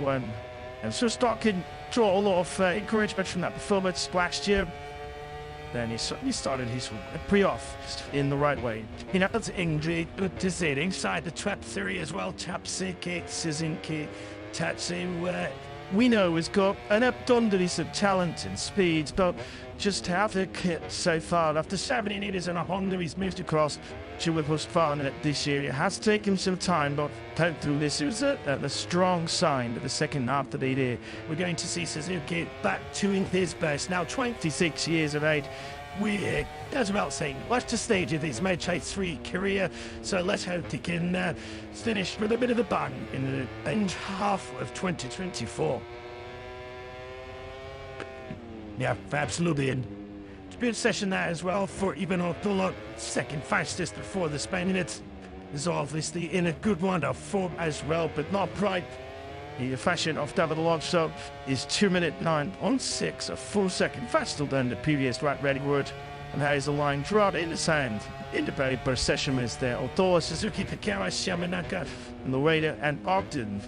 and so Stock can draw a lot of encouragement from that performance last year. Then he started his pre-off in the right way. You know, that's Ingrid, good to see it inside the trap theory as well. Tapsiki, Sizinki, Tatsu, we know has got an abundance of talent and speed, but just how the kit so far. After 17 years in a Honda, he's moved across to with Husqvarna this year. It has taken some time, but through this, it was a strong sign of the second half of the year. We're going to see Suzuki back to his best, now 26 years of age. We, as well saying, watch the stage of his MotoGP career, so let's hope he can finish with a bit of a bang in the end half of 2024. Yeah, absolutely. And it's a good session that as well for Ibn Abdullah, second fastest before the Spaniards. Is obviously in a good one of form as well, but not bright. The fashion of David Alonso is 2:09.6, a full second faster than the previous right record, and that is a line drawn in the sand in the very first session is there. Although Suzuki, Takara, Shamanaka, Loreda, and Ogden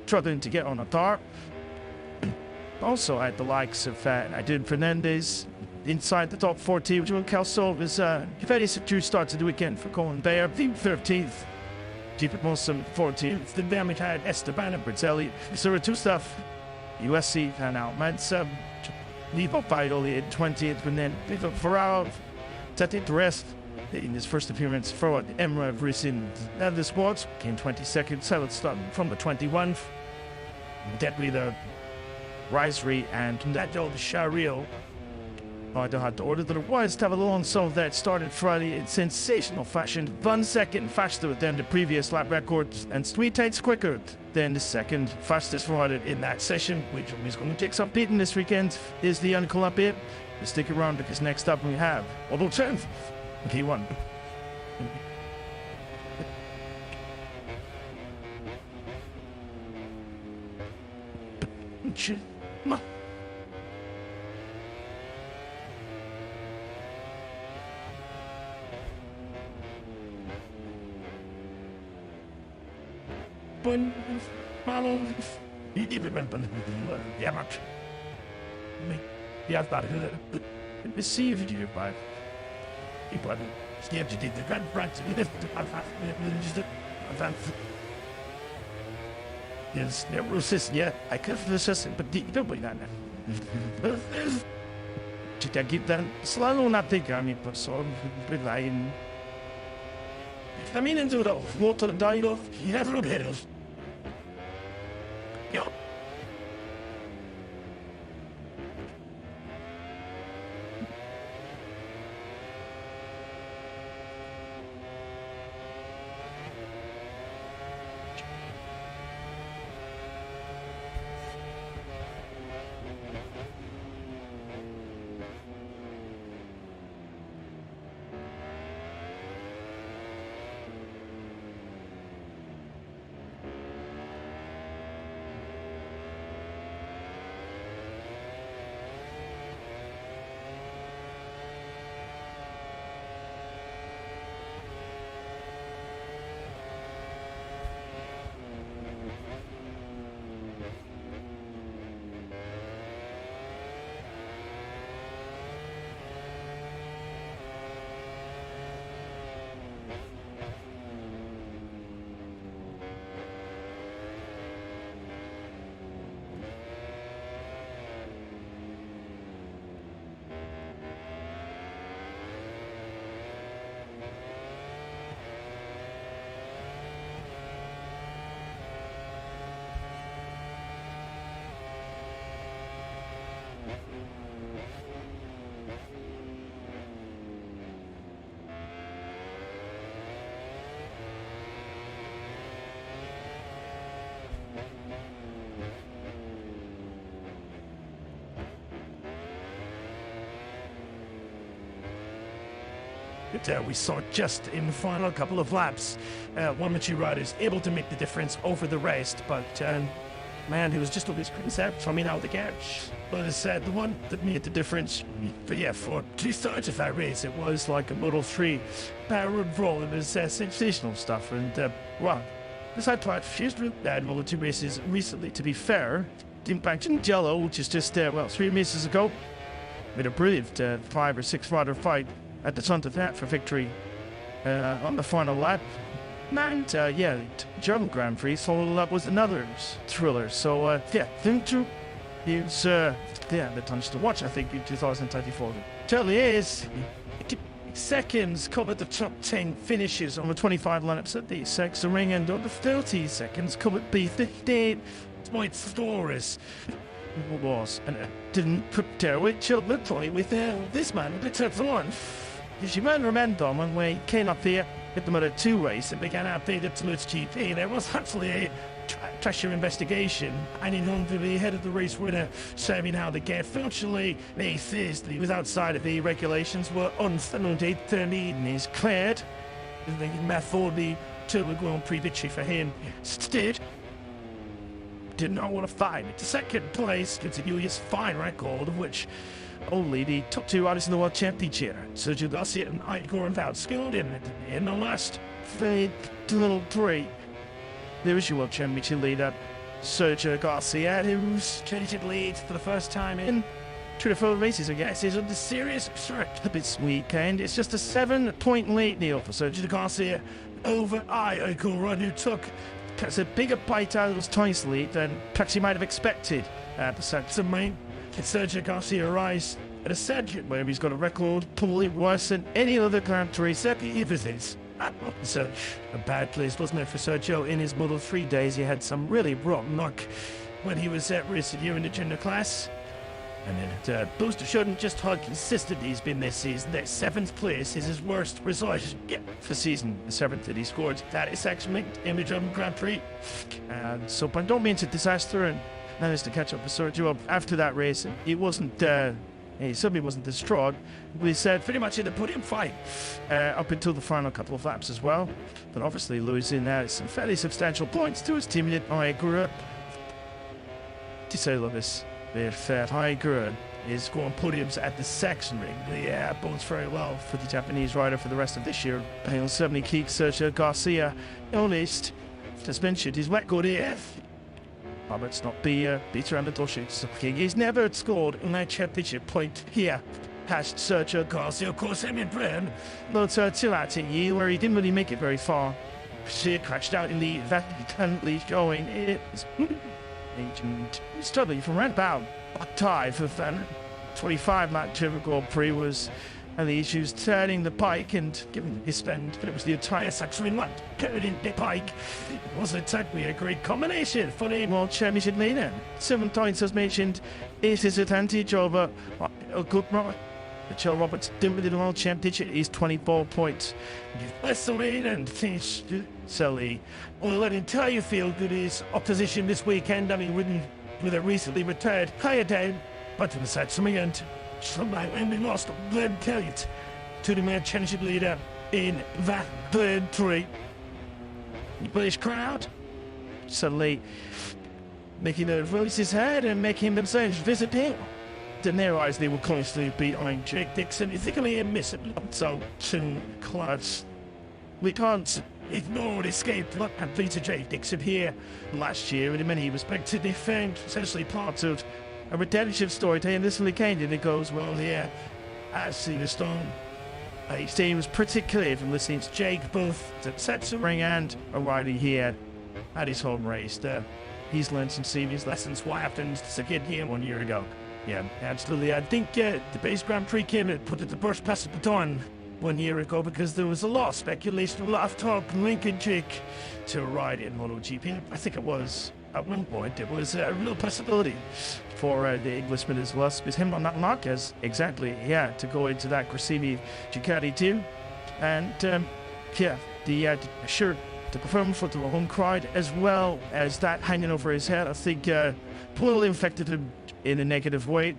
struggling to get on a tar. Also had the likes of Adin Fernandez inside the top 40, which will Kelso was a very subdued start to the weekend for Colin Bayer, the 13th. Jeep Wilson 14th. The damage had Esteban and Brazzelli. So were two stuff. USC and Almanza. Levo Vital in 20th, and then Vivo Ferraro setting the rest in his first appearance for Emra Vrisin. And the squads came 22nd. So let's start from the 21th. Deadly the Risery and that old Shario. I don't have to order that it was David Alonso that started Friday in sensational fashion. 1 second faster than the previous lap record and 3 tenths quicker than the second fastest rider in that session, which is going to take some beating this weekend, is the young Colombian. Stick around because next up we have Auto 10. P1. Received you by people. Scared you did the grand branch. Yes, there was yeah, I could have resisted, but don't believe that. Did I get that? Selalu nanti kami person berlain. Kami into the water died off. You have no heroes. that we saw just in the final couple of laps. One or two riders able to make the difference over the rest, but man, he was just always concept coming out of the gate. But as I said, the one that made the difference, but yeah, for 2/3 of that race, it was like a Model 3 power and roll. It was sensational stuff, and well, this I thought fused with that Model 2 races recently, to be fair. Impact in Jello, which is just, well, 3 races ago, made a brilliant 5 or 6 rider fight at the front of that for victory on the final lap. And yeah, German Grand Prix followed up with another thriller. So yeah, Winter is yeah, the tons to watch, I think, in 2024. Totally is. Seconds covered the top 10 finishes on the 25 lineups at the sex ring, and on the 30 seconds covered B15 point stories. Was and didn't prepare with children play with this man the turns on. As you might remember, when we came up here at the Moto 2 race and began our bid at MotoGP, there was actually a treasure investigation, and in order to be ahead of the race winner, serving how the gate virtually they Thursday was outside of the regulations were unfounded. The lead is cleared. The method the Turbo Grand Prix victory for him. Instead, did not want to fight. To second place, continuous fine record, of which only the top 2 riders in the World Championship, Sergio Garcia and Igor, outscored in the last little 3. There is your World Championship leader, Sergio Garcia, who's changed lead for the first time in 3 or 4 races, I guess. Is under serious threat this weekend. It's just a 7-point lead, Neil, for Sergio Garcia over Igor, who took perhaps a bigger bite out of his twice lead than perhaps he might have expected at the second main. Sergio Garcia arrives at a second where he's got a record probably worse than any other Grand Prix circuit he visits. So a bad place, wasn't it, for Sergio? In his Model 3 days, he had some really rotten luck when he was racing here in the junior class. And then it goes to show just how consistent he's been this season. That 7th place is his worst result for the season. The 7th that he scored. That is actually in the German Grand Prix. And so by no means a disaster, and managed to catch up with Sergio after that race. He wasn't, he certainly wasn't distraught. We said pretty much in the podium fight up until the final couple of laps as well. But obviously losing some fairly substantial points to his teammate Igor. To say this, if Igor is going podiums at the section ring, yeah, bodes very well for the Japanese rider for the rest of this year. He'll certainly keep Sergio Garcia honest. Just mentioned his record here. Let's not be beat around the bushes. He's never scored in a championship point here past Sergio Garcia. Of course, him in Britain, but 2 out of year where he didn't really make it very far. She crashed out in the currently going. It is agent struggling from right about a tie for the 25 lap German Grand Prix was. And the issues turning the bike and giving his spend, but it was the entire section in one. Turning the bike. It wasn't exactly a great combination for the World Championship leader. 7 points as mentioned is his advantage over a good ride. Joe Roberts didn't win the World Championship. He's 24 points. That's the lead and finish Sully. Well, let him tell you feel good his opposition this weekend. I mean, with a recently retired higher down, but to the side from the end. Somebody when we lost, let me tell you, to the World Championship leader in that third 3. The British crowd suddenly making them raise his head and making themselves visit him. In their eyes, they were constantly behind Jake Dixon. Is they going to miss it? So, soon, class. We can't ignore the escape and Peter Jake Dixon here last year, and in many respects, they found essentially part of a redemption story telling this weekend, and it goes well here at Silverstone. Each team was particularly from listening to Jake both to set ring and O'Reilly here at his home race. He's learned some serious lessons. What happened to get here 1 year ago? Yeah, absolutely. I think the base Grand Prix came and put it the burst past the baton 1 year ago because there was a lot of speculation, a lot of talk, linking Jake to ride in MotoGP. I think it was. At one point, it was a real possibility for the Englishman as well, with him on that Marquez, exactly, yeah, to go into that Grassini Ducati too. And, yeah, the performance for the home crowd, as well as that hanging over his head, I think, probably infected him in a negative way.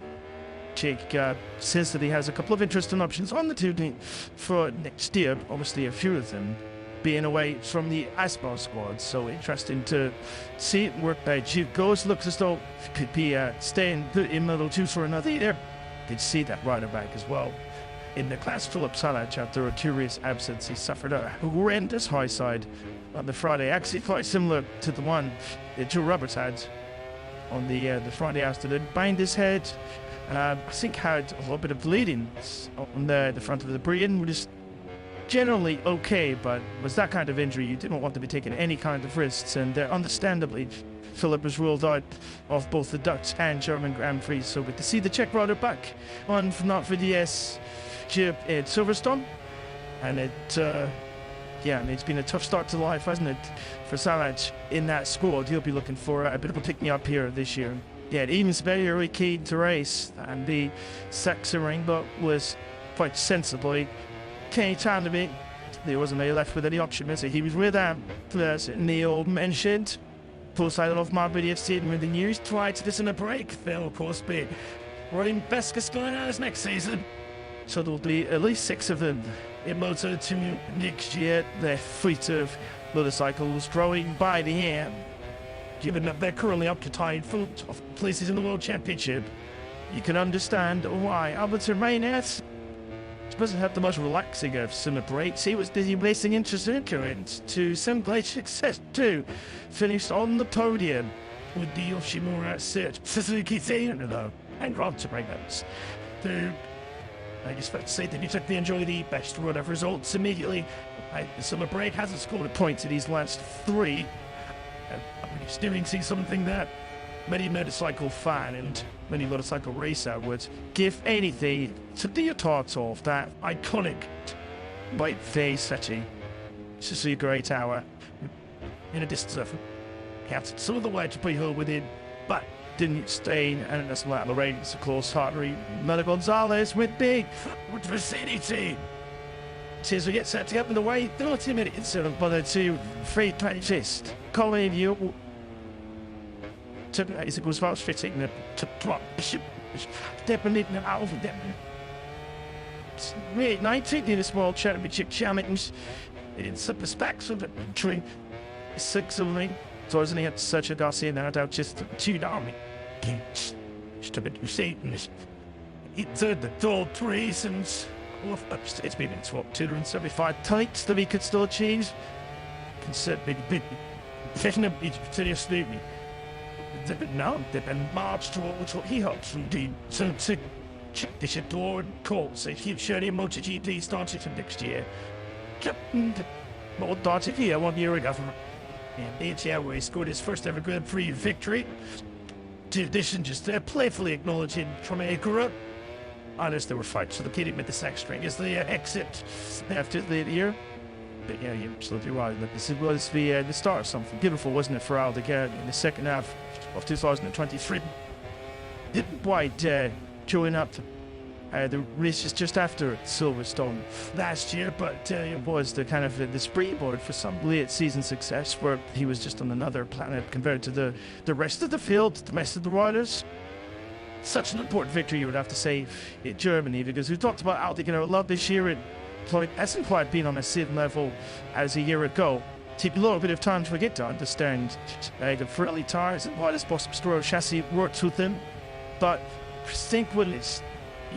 Jake says that he has a couple of interesting options on the team for next year. Obviously, a few of them being away from the Asbar squad. So interesting to see it work by Duke goes. Looks as though it could be staying in middle two for another year. Did see that rider back as well. In the class, Philip Salach, after a curious absence, he suffered a horrendous high side on the Friday. Actually, quite similar to the one that Joe Roberts had on the Friday afternoon. Banged his head. I think had a little bit of bleeding on the front of the brain, which is generally okay, but was that kind of injury you didn't want to be taking any kind of risks, and understandably Philip was ruled out of both the Dutch and German Grand Prix. So good to see the Czech rider back on not for the Jib at Silverstone, and it's been a tough start to life, hasn't it, for Salach in that squad. He'll be looking for a bit of a pick-me-up here this year. Yeah, Eames very keen to race, and the Saxon Rainbow was quite sensibly Kenny Tandemi. There wasn't any left with any option, was he? He was with as Neil mentioned. Post-side of my video seen with the news, tried to listen a break. They'll of course be running Bescus going out next season. So there'll be at least 6 of them in Moto2 next year. Their fleet of motorcycles growing by the hand. Given that they're currently up to tied for places in the World Championship, you can understand why Alberto Maynard doesn't have the most relaxing of summer breaks. He was busy racing interesting currents to some great success too. Finished on the podium with the Yoshimura Search Suzuki Theatre though, and Rob to bring those. I just have to say that you took the enjoy the best run of results immediately. The summer break hasn't scored a point in his last 3. I'm experiencing something that many motorcycle fan and many motorcycle racer would give anything to be a part of that iconic white face fetching Suzuki Grey Tower in a distance of counted some of the way to be held within, but didn't stain, and that's like Lorraine's of course Hartley Miller Gonzalez with big vicinity. As we get set to get in the way, 30 minutes by the 2 free 25th. Colin, you as it goes fast fitting the drop definitely out of them. Really 19 in a small championship challenge in super specs of the tree 6 of me. So isn't he had such a Garcia and out just 2 down me. Just a bit of Satan. It's the tall trees and it's been in swap 275 tights that we could still achieve. Can certainly be fitting a bit seriously. Now they've been marched towards what he hopes from the so to check this adored course. If you surely MotoGP started from next year. More started here 1 year ago. And ATL scored his first ever Grand Prix victory. In addition, just playfully acknowledging from Akura. Honest, there were fights, so the kid with the sex string is the exit after the year. But yeah, you're absolutely right. Look, this was the start of something beautiful, wasn't it, for Al again in the second half of 2023. Didn't quite join up the races just after Silverstone last year, but it was the kind of the springboard for some late season success where he was just on another planet compared to the rest of the field, the rest of the riders. Such an important victory, you would have to say, in Germany, because we talked about Al taking a lot this year. It hasn't quite been on the same level as a year ago. Take a little bit of time to get to understand the friendly tires and why this possible chassis works with him, but I think when it's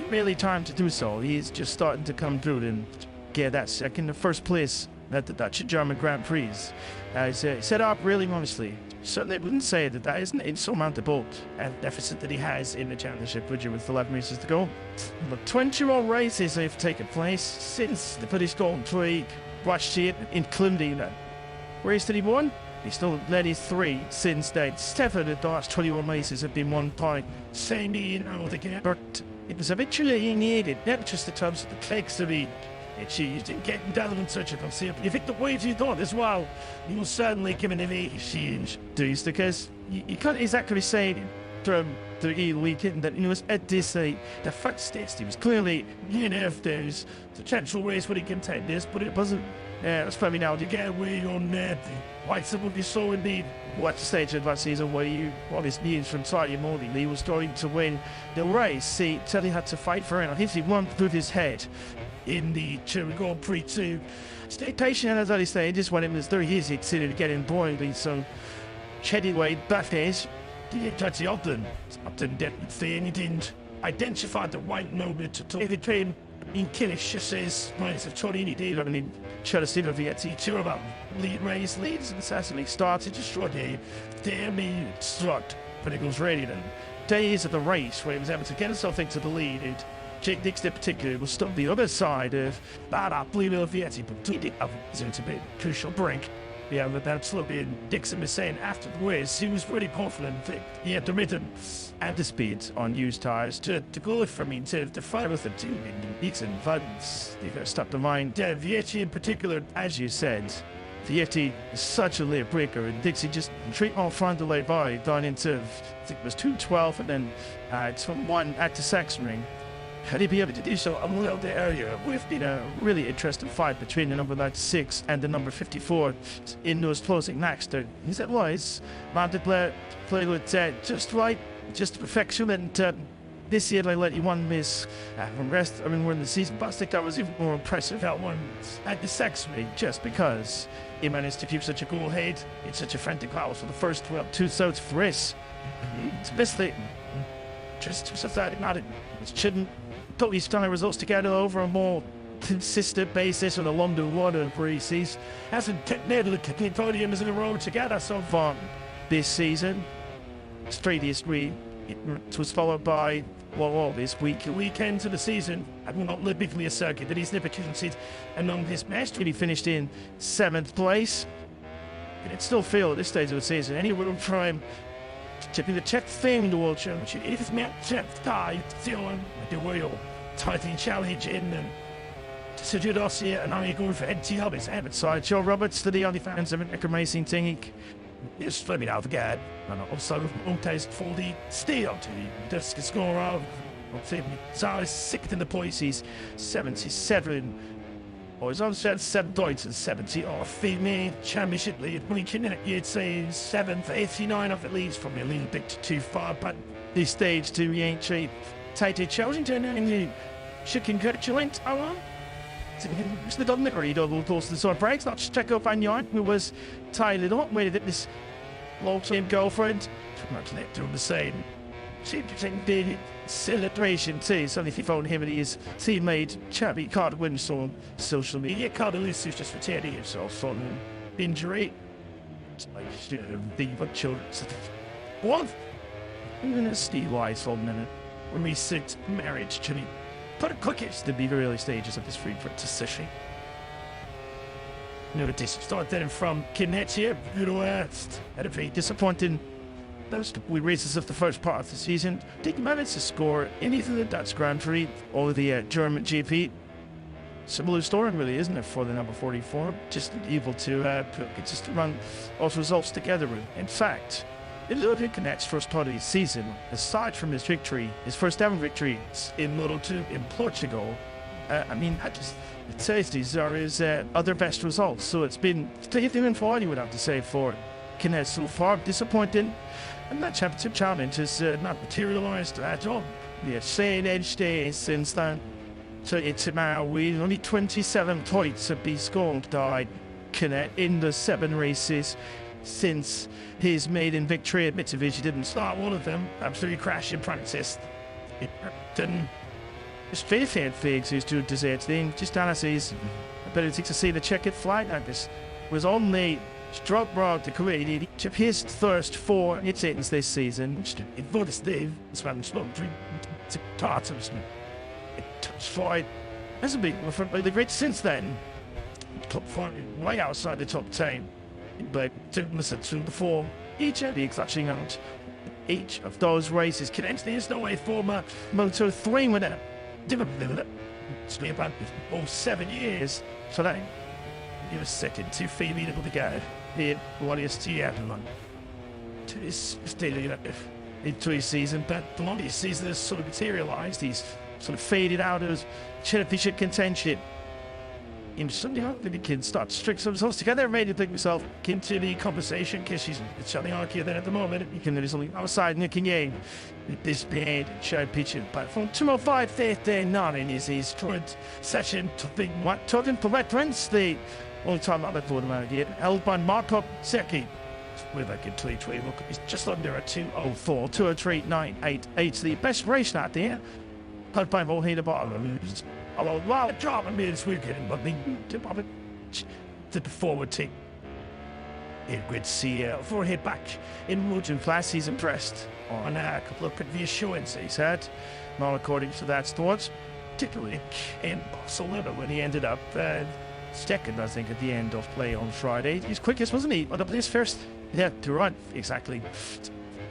really time to do so, he's just starting to come through and get that second, the first place at the Dutch German Grand Prix. Set up really honestly. Certainly wouldn't say that isn't insurmountable deficit that he has in the championship, would you, with 11 races to go. The 21 races have taken place since the British Grand Prix rushed it, including that race that he won. He still led his 3 since then. 7 of the last 21 races have been won by Sammy and Aldegan. But it was eventually he needed, not just in terms of the flexibility achieved in getting down and such a concept. If it the way you thought as well, you will certainly give an change to this, because you can't exactly say after the weekend that he was at this the first test. He was clearly if there's potential race where he can take this, but it wasn't. It's probably now to get away on that. Why would be so indeed. What stage of that season where you all his needs from Saudi Modi, he was going to win the race. He said he had to fight for it. I think he won through his head in the Grand Prix to stay patient, as I say, just when it was very easy to get in boiling. So anyway, that is that's Upton didn't say he didn't identify the right moment to if it came in Kilish says minus of Torini did. I mean, should have seen the VT two about leads and certainly started to struggle. Damn struck, but it goes ready then. Days of the race where he was able to get himself into the lead, and Jake Dixon in particular was stuck the other side of that I believe the VT, but he did have a bit crucial break. Yeah, but that's what Dixon was saying after the race. He was pretty confident that he had the rhythm and the speed on used tyres to go for me to fight with the two. And Dixon Vance, they got to stop the mind. Vietti in particular, as you said, Vietti is such a late breaker, and Dixie just straight on front of late by down into, I think it was 212, and then it's one at the section ring. Had he be able to do so around the area, we've been a really interesting fight between the number 96 and the number 54 in those closing laps. He said, "Was man to play with just right, just perfection." And this year, they let you one miss from rest. I mean, we're in the season, but I think that was even more impressive. That one at the section, just because he managed to keep such a cool head in such a frantic house for the first 2 souls for race. It's basically just society, not it shouldn't. Totally stunning results together over a more consistent basis on the London Water Breezes. Hasn't technically the podiums in a row together so far this season. Previously, it was followed by this weekend of the season, and not literally a circuit that he's never conceded among his match. He finished in 7th place. And it still feel at this stage of the season, anyone will try and tipping the check thing in the World Championship. It is meant to die, still the wheel, tightening challenge in and to do this here, and now you're going for NT Hubbies. And side Joe Roberts to the only fans of an racing thing. Just let me know, forget. And also, taste for the steel to the disc score of. So he's sick in the points. He's 77. Or he's on 7 points and 70 off female championship lead. Blinking you'd say 7th, 89 off at least, probably a little bit too far, but this stage to the ancient tighter Chelsington, and you should congratulate Alan. It's the Dudley or he double close to the side breaks, not check up on Yarn, who was tied it up, waited at this long-term girlfriend. Not let them the same. The celebration too. Suddenly he found him and his teammate Chubby Carter wins on social media. Carter Lewis is just retaining himself from an injury. It's like the children. What? Even a Steve Wise for a minute. When we sit marriage, Jimmy. Put a cookies to be the early stages of this free for decision. No, this start then from Kinnett here. Good West. Had a very disappointing. Those races of the first part of the season didn't manage to score anything in Dutch Grand Prix or the German GP. Similar story, really, isn't it, for the number 44? Just able to just run all results together. In fact, in Kinnett's first part of the season, aside from his victory, his first ever victory in Moto2 in Portugal, it says these are his other best results. So it's been taking in for you would have to say for Kinnett so far. Disappointing. And that championship challenge has not materialised at all. The same edge days since then. So it's now with only 27 points have been scored by Kinnett in the 7 races since his maiden victory at Mitsubishi. Didn't start one of them. Absolutely crashed in practice. It didn't. It's very fair figs who's doing dessert thing. Just analysis. I better take to see the checkered flag like this. Was only struck broad to create to his thirst for its ends this season. It voted Dave, this man spoke to Tartars. It touched for it. Hasn't been the great since then. Top 5, way outside the top 10. But to listen to before each of the clutching out each of those races. There's no way former Moto3 winner. It's been about 7 years. So that he was second to female to go. Here, what is to everyone? To this stadium. into his season, but the longer his season has sort of materialised, he's sort of faded out of championship contention. I'm certainly hoping he can start to string some results together and maybe pick himself into the conversation, because he's certainly argue that at the moment he can there's only outside Nick Yang with this band championship platform. 205.39 is his current session to think what talking for veterans, the only time I've ever thought about it yet, held by Marco Secchi. With a good tweet, look, he's just under a 204, 203.988, the best race out there. Held by Volheda Bottom. Although, well, job on me this weekend, but the forward team. Good to see for a hit back in Woodland class. He's impressed on a couple of previous showings he's had, not according to that thoughts, particularly in Barcelona when he ended up second, I think, at the end of play on Friday. He's quickest, wasn't he? But his first, yeah, to run, exactly.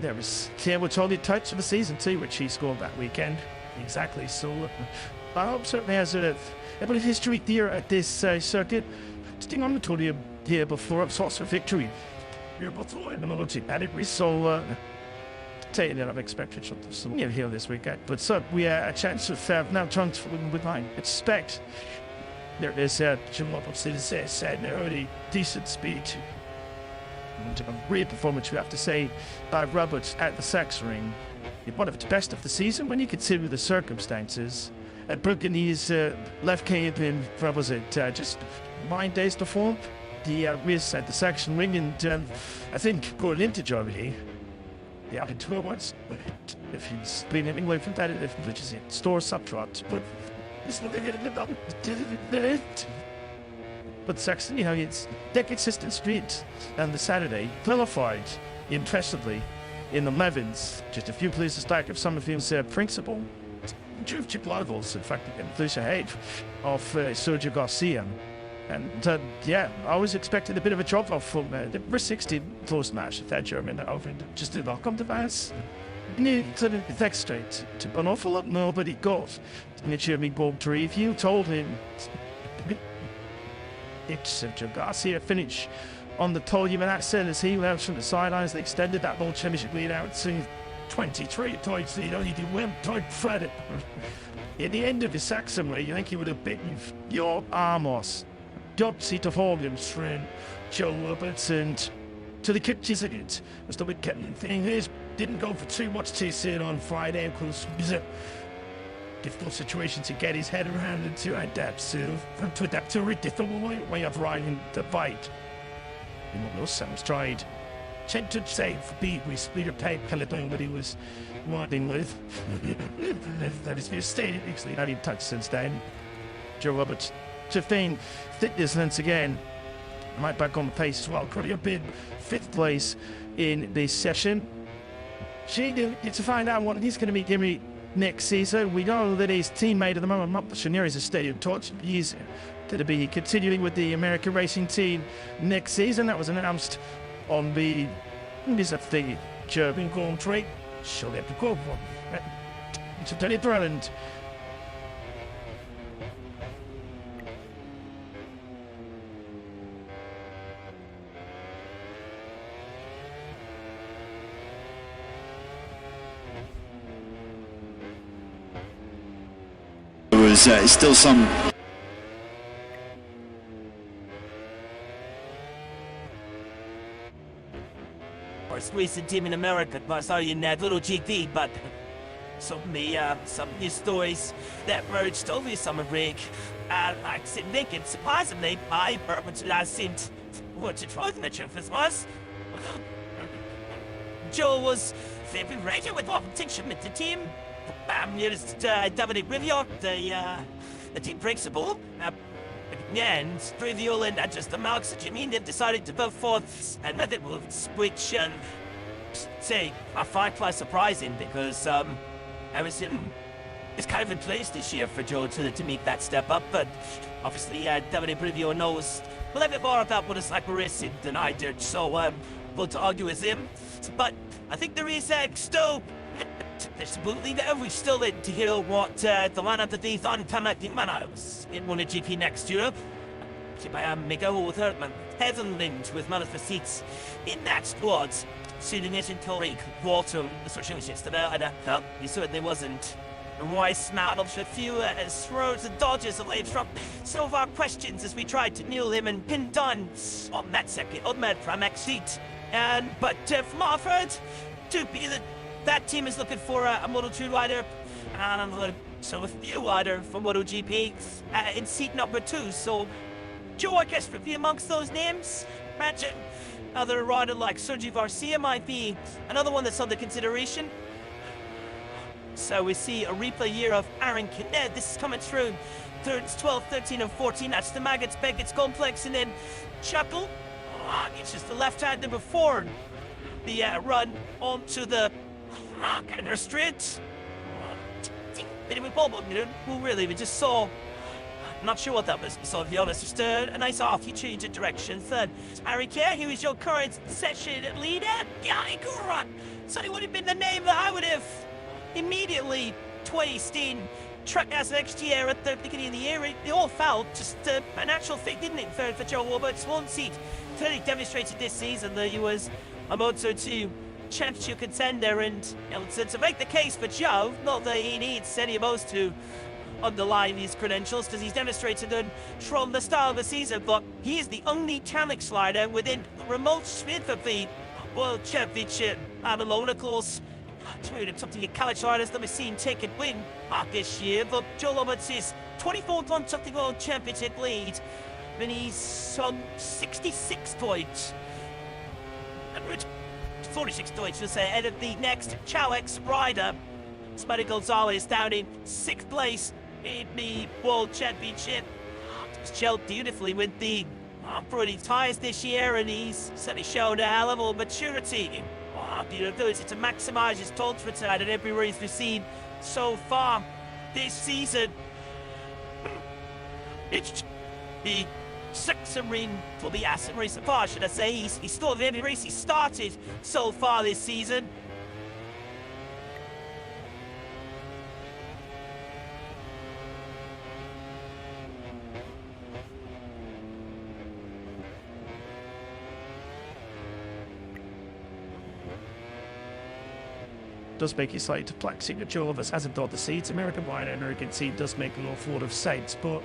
There was We're only touch of the season too, which he scored that weekend. Exactly, so I hope certainly has a bit of history there at this circuit. Sitting on the podium here before a source of victory. Here before in the MotoGP category, so saying that I've expected something here this weekend. But so we have a chance of now transferring with mine. Expect there is Jim Lopez said early decent speed. And a great performance, we have to say, by Roberts at the Sex Ring. One of its best of the season when you consider the circumstances. At Burgundy's left came in, what was it, just 9 days before the race at the section ring, and I think going into Germany, the up in 2 months, if he's been anyway from that, which is it, store subtrot, but it's not but Saxon, it's their consistent street, and the Saturday qualified impressively in the 11s, just a few places back of some of his principal. Chip rivals, in fact, close ahead of Sergio Garcia. And yeah, I was expecting a bit of a drop off from the first 16 close match of that German over just did not come to pass. New to the next straight to an awful lot more, but he got in the German Bob to review, told him it's Sergio Garcia finish on the podium, and that said as he went from the sidelines, they extended that World Championship lead out to 23 points. He only did well, tried Fred. At the end of the Saxon race, you think he would have beaten your Amos, Dopsy to Hogan's friend, Joe Roberts, and to the kitchens again. As the wicket thing is, didn't go for too much too soon on Friday. Of course, it was a difficult situation to get his head around and to adapt to a very difficult way of riding the fight. In one of those sounds tried. Attempted save for beat with leader type Peloton, but he was wanting with. That is stated, actually not even touched since then. Joe Roberts to feign fitness once again. Right back on the pace as well. Currently up in 5th place in this session. She gets to find out what he's going to be giving next season. We know that his teammate at the moment, Mark Chenier, is a stadium torch. He's going to be continuing with the American racing team next season. That was announced on the German Grand Prix. She'll have to go for it. It's a totally brilliant. There was still some. First recent team in America, sorry, in that little GT, but some news stories that merged over the summer break. Like thinking, surprisingly, my purpose seemed what to try the truth was. Joe was favoring radio with competition with the team. Nearest Dominic Riviere, the team principal. And Riviere and just the marks that you mean they've decided to go forth and method moves, which say I find quite surprising because it's kind of in place this year for Joe to make that step up, but obviously Dominic Riviere knows a little bit more about what it's like racing than I did, so we'll to argue with him. But I think there is still absolutely we're still in to hear what the lineup that they thought in Manos in MotoGP next year. By Miguel Herman Heatherland with one of the seats in that squad. shooting it until Rick Walter słyszałeś yesterday. No, he certainly wasn't. Royce smiled up a few throws and dodges away from some of our questions as we tried to kneel him and pin Dunn on that second unmet from seat. But from our third, that team is looking for a Moto2 rider and so a few rider for MotoGP in seat number 2. So, Joe, I guess for amongst those names, imagine another rider like Sergio Garcia might be another one that's under consideration. So we see a replay here of Aaron Canet. This is coming through turns 12, 13, and 14. That's the Maggots Beggots complex. And then Chuckle. It's just the left-hander before the run onto the Kenner Street. Bit of a bubble, who really we just saw. Not sure what that was. So if you honest, just a nice off. You change of direction. Third, Harry Kerr, who is your current session leader. Yanni Guran. So it would have been the name that I would have immediately 2016 truck as next year at the beginning of the year. They all felt just a natural fit, didn't it? Third for Joe Roberts, one seat. Clearly demonstrated this season that he was a Moto2 championship contender, and to make the case for Joe, not that he needs any of those to underline his credentials, because he's demonstrated them from the start of the season, but he is the only challenge slider within remote sweep of the World Championship. And alone, of course, something your college riders that we've seen take and win this year, but Joe Roberts is 24th on something World Championship lead, and he's on 66 points. And 46 points, we'll say, ahead of the next Chowex rider. Smeddy Gonzalez down in 6th place in the World Championship. He's gelled beautifully with the Brody tyres this year, and he's certainly shown a level of maturity. The ability to maximise his tolerance at every race we've seen so far this season. It's the sixth ring for the Aston race so far, should I say. He's still in every race he started so far this season. Does make you slight perplexing that Joe of us hasn't thought the seats. American wide and American seat does make an awful lot of sense, but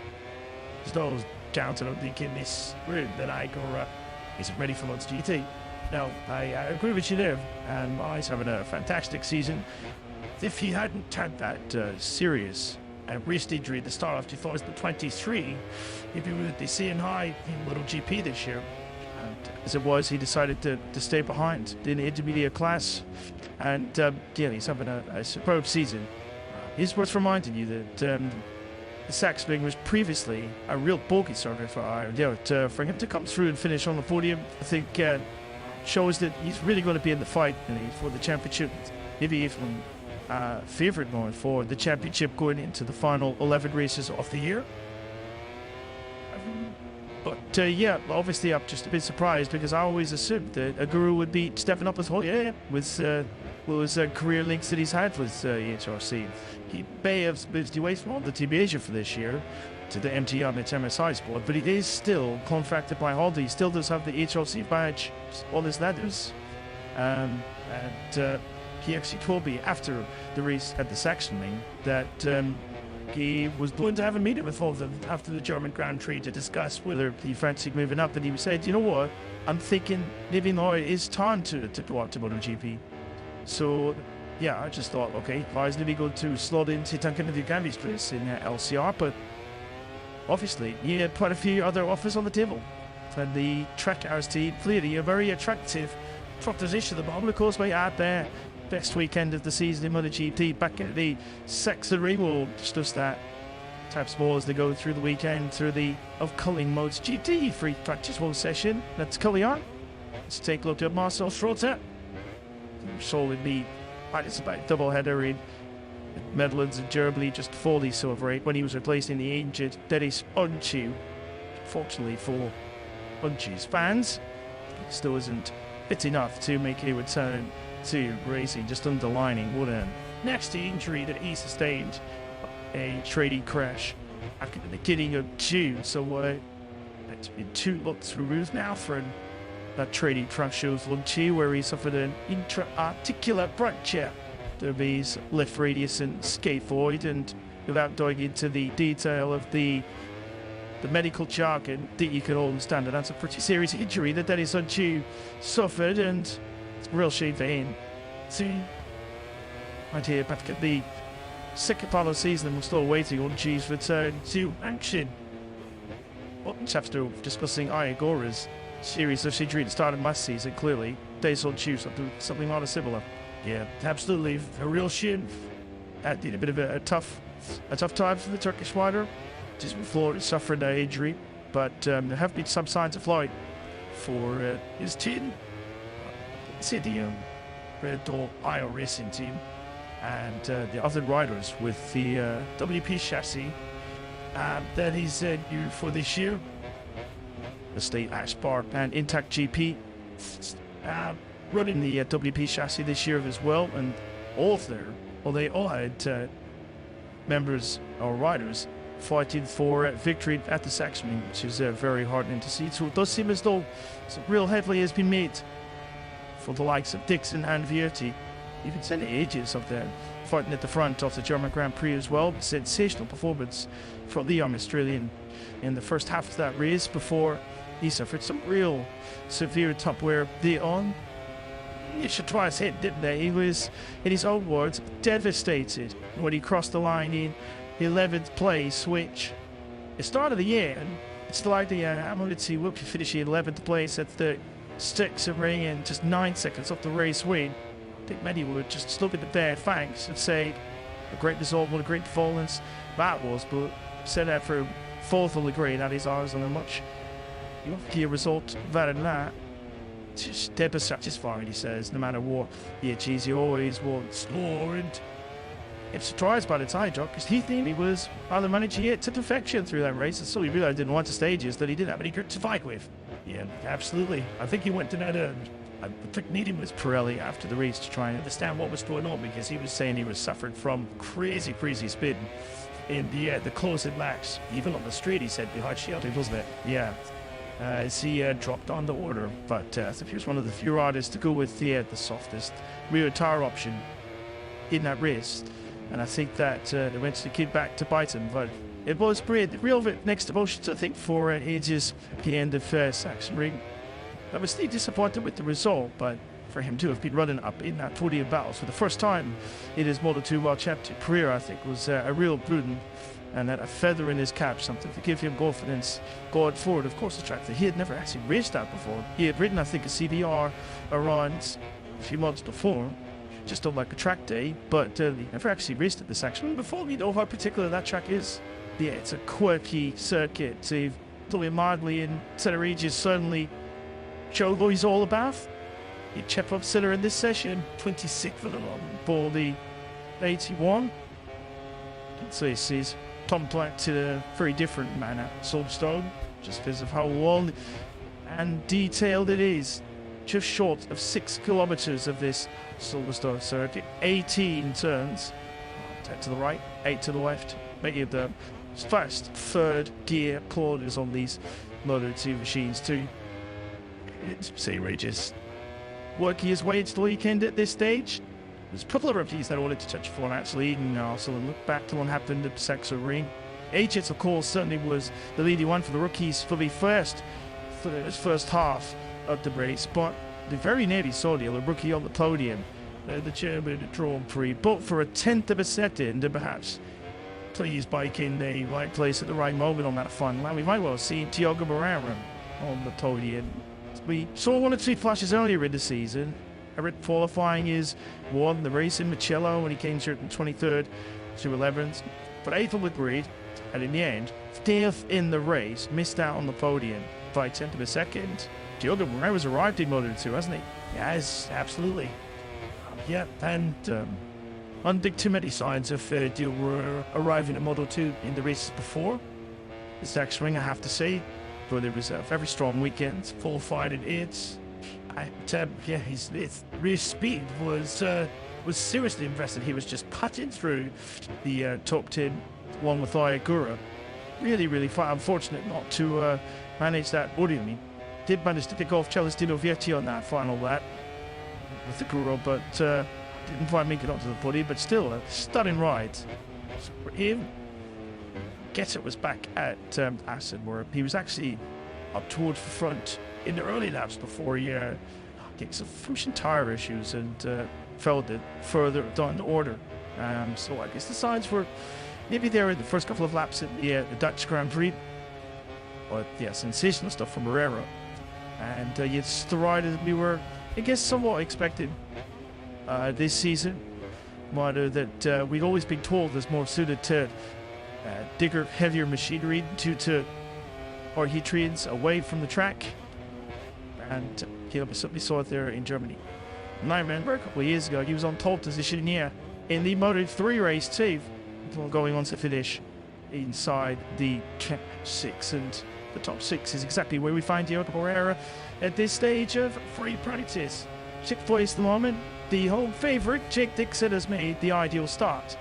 there's no doubt I don't think in this room that Igor isn't ready for MotoGP. No, I agree with you there, and he's having a fantastic season. If he hadn't had that serious wrist injury at the start of 2023, he'd be with the CNI in MotoGP this year. And as it was, he decided to stay behind in the intermediate class. And yeah, he's having a superb season. It's worth reminding you that the Saxby was previously a real bogey starter for Ireland. For him to come through and finish on the podium, I think shows that he's really going to be in the fight for the championship. Maybe even favourite going forward, the championship going into the final 11 races of the year. But yeah, obviously I'm just a bit surprised because I always assumed that a Guru would be stepping up his whole with those career links that he's had with HRC. He may have moved away from the Team Asia for this year to the MT on its MSI sport, but he is still contracted by Honda. He still does have the HRC badge on his leathers. And he actually told me after the race at the Saxon Ring that he was going to have a meeting with all of them after the German Grand Prix to discuss whether he fancied moving up, and he said, you know what, I'm thinking maybe now it is time to go up to MotoGP. So yeah, I just thought, okay, why isn't he going to slot into Duncan Richigamme's place in LCR? But obviously he had quite a few other offers on the table, and the Trek Hours team clearly a very attractive proposition at the moment. Of course, we had their best weekend of the season in MotoGP back at the Saxon Ring. We'll discuss that perhaps more as they go through the weekend through the upcoming MotoGP free practice one session. Let's carry on. Let's take a look at Marcel Schrotter. So with me, participate doubleheader in Netherlands and Germany just before the Silver 8 when he was replacing the injured Dennis Unchu. Fortunately for Unchu's fans, he still isn't fit enough to make a return to racing, just underlining what a nasty injury that he sustained, a trading crash back at the beginning of June. So it's been 2 months removed now from that training track shows Lunchi, where he suffered an intra-articular fracture of his left radius and scaphoid, and without going into the detail of the medical jargon that you can all understand, and that's a pretty serious injury that Dennis Lunchi suffered, and it's a real shame for him. See, right here, back at the second part of the season, and we're still waiting on Lunchi's return to action. Well, after discussing Ayagora's series of injury at the start of last season, clearly, Dennis Lunchi something rather similar. Yeah, absolutely, a real shame. That did a bit of a tough time for the Turkish rider, just before suffering an injury, but there have been some signs of light for his team. See the Red Bull IO Racing team and the other riders with the WP chassis that he's new for this year. The State Ashbar and Intact GP running the WP chassis this year as well, and they all had members or riders fighting for victory at the Sachsenring, which is very heartening to see. So it does seem as though some real headway has been made for the likes of Dixon and Vierty, even Senna Ages of them fighting at the front of the German Grand Prix as well. Sensational performance from the young Australian in the first half of that race before he suffered some real severe top wear on. You should try his head, didn't they? He was, in his own words, devastated when he crossed the line in 11th place, which it started the year, and it's like the Hamilton will be finishing 11th place at the Sachsenring and just 9 seconds off the race win. I think many would just look at the bare facts and say, a great result, what a great performance that was, but said that for fourth on the grade, that is ours, and a much luckier result better than that. Just dead but satisfying, he says, no matter what. Yeah, geez, he always wants more, and I'm surprised by the tie job, because he thought he was either managing it to perfection through that race, and so he realised in one of the stages that he didn't have any grip to fight with. Yeah, absolutely. I think he went to that I took meeting with Pirelli after the race to try and understand what was going on, because he was saying he was suffering from crazy spin in the closing laps, even on the straight, he said, behind Shelby, wasn't it? Yeah. As he dropped on the order, but I think he was one of the few riders to go with the softest rear tyre option in that race, and I think that eventually came back to bite him, but it was great. The real next emotions, I think, for ages at the end of Sachsenring. I was still disappointed with the result, but for him to have been running up in that podium battle for the first time in his Moto2 World Championship career, I think was a real prudent and a feather in his cap, something to give him confidence going forward. Of course, the track that he had never actually raced at before. He had ridden, I think, a CBR around a few months before, just on like a track day, but he never actually raced at this actually before. We know how particular that track is. Yeah, it's a quirky circuit. So William Mardley and Senna Regis certainly showed what he's all about. He checked up Senna in this session, 26th for the 81. So he sees Tom Platt in a very different manner, Silverstone, just because of how long and detailed it is. Just short of 6 kilometers of this Silverstone circuit, 18 turns, 10 to the right, 8 to the left, making the first third gear corners on these Moto2 machines too. See Regis working his way into the weekend at this stage. There's a couple of rookies that I wanted to touch upon actually, and also look back to what happened at Sachsenring. Agents, of course, certainly was the leading one for the rookies for the first half of the race, but they very nearly saw the rookie on the podium, the German Grand Prix, but for a tenth of a second, and perhaps pleased biking the right place at the right moment on that fun lap. We might well see Thiago Moreira on the podium. We saw one or two flashes earlier in the season. Eric qualifying is won the race in Mugello when he came through in 23rd to 11th, but 8th on the grid, and in the end, 5th in the race, missed out on the podium by 10th of a second. Diogo Moreira's arrived in Moto2, hasn't he? Yes, absolutely. Yeah, and I don't think too many signs of Diogo arriving at Moto2 in the races before. This next ring, I have to say, but it was a very strong weekend, full fight in it. His race speed was seriously impressive. He was just cutting through the top 10 along with Ayagura. Really, really unfortunate not to manage that podium. did manage to pick off Celestino Vietti on that final lap with the Guru, but didn't quite make it onto the podium. But still, a stunning ride for him. Getter was back at Assen, where he was actually up towards the front in the early laps before he getting some friction tire issues and fell a bit further down the order. So I guess the signs were maybe there in the first couple of laps at the Dutch Grand Prix. But yeah, sensational stuff from Herrera. And it's the ride that we were, I guess, somewhat expected this season. Rather that we'd always been told is more suited to bigger, heavier machinery due to our heat trains away from the track. And we certainly saw it there in Germany. And I remember a couple of years ago, he was on top position here in the Moto3 race too, going on to finish inside the top 6. And the top 6 is exactly where we find Diogo Herrera at this stage of free practice. 6th place at the moment. The home favourite, Jake Dixon, has made the ideal start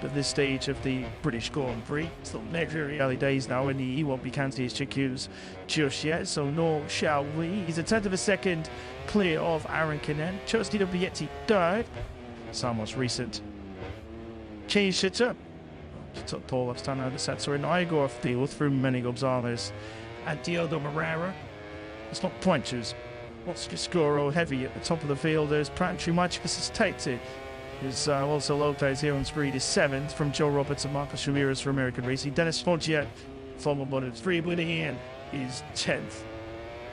at this stage of the British Grand Prix. Still very early days now, and he won't be counting his chickens just yet, so nor shall we. He's a tenth of a second clear of Aaron Canet. Celestino Vietti third. Some most recent change sits up. Tall left stand out the sets are in Igor field through Manny Gonzalez and Diogo Herrera. It's not pointers. Oscar Scoro heavy at the top of the field. There's Prantry Magicus Tate. There's also Lopez here on speed is 7th from Joe Roberts and Marcos Ramirez for American Racing. Dennis Foggia from Moto3 winning in is 10th.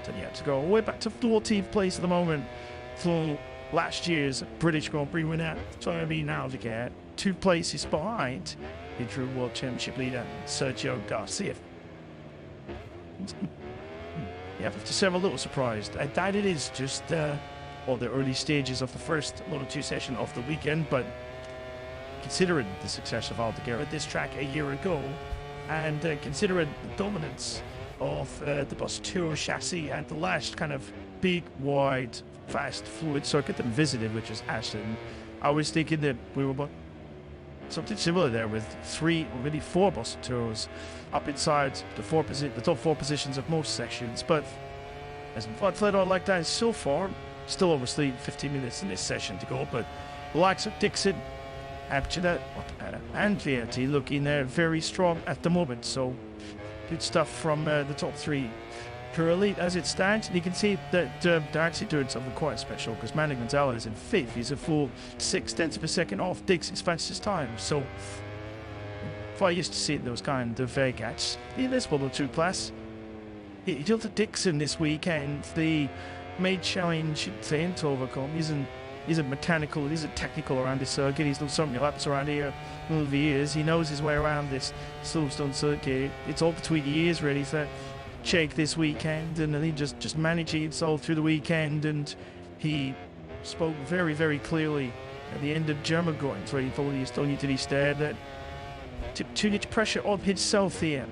So yeah, to go all the way back to 14th place at the moment for last year's British Grand Prix winner. So I mean now to get 2 places behind the True World Championship leader Sergio Garcia. Yeah, I have to say I'm a little surprised. That it is just all the early stages of the first Moto2 session of the weekend, but considering the success of Aldeguer at this track a year ago, and considering the dominance of the Bus Tour chassis and the last kind of big, wide, fast, fluid circuit that we visited, which is Assen, I was thinking that we were something similar there with 3 or maybe 4 Bus Tours up inside the top 4 positions of most sections, but as I've played on like that so far, still obviously 15 minutes in this session to go, but the likes of Dixon, Abchina, and Vietti looking very strong at the moment, so good stuff from the top 3 per elite as it stands. And you can see that they're actually doing something quite special, because Manny Gonzalez is in 5th. He's a full 6/10 of a second off Dixon's fastest time, so if I used to see those kind of gaps in this Moto2 class, he dealt to Dixon this weekend. The main challenge thing to overcome isn't mechanical, it isn't technical around this circuit. He's done so many laps around here over the years. He knows his way around this Silverstone circuit. It's all between the ears really for Jake this weekend, and he just managing himself through the weekend. And he spoke very, very clearly at the end of German Grand Prix for the Estonian to stare that too much pressure on himself here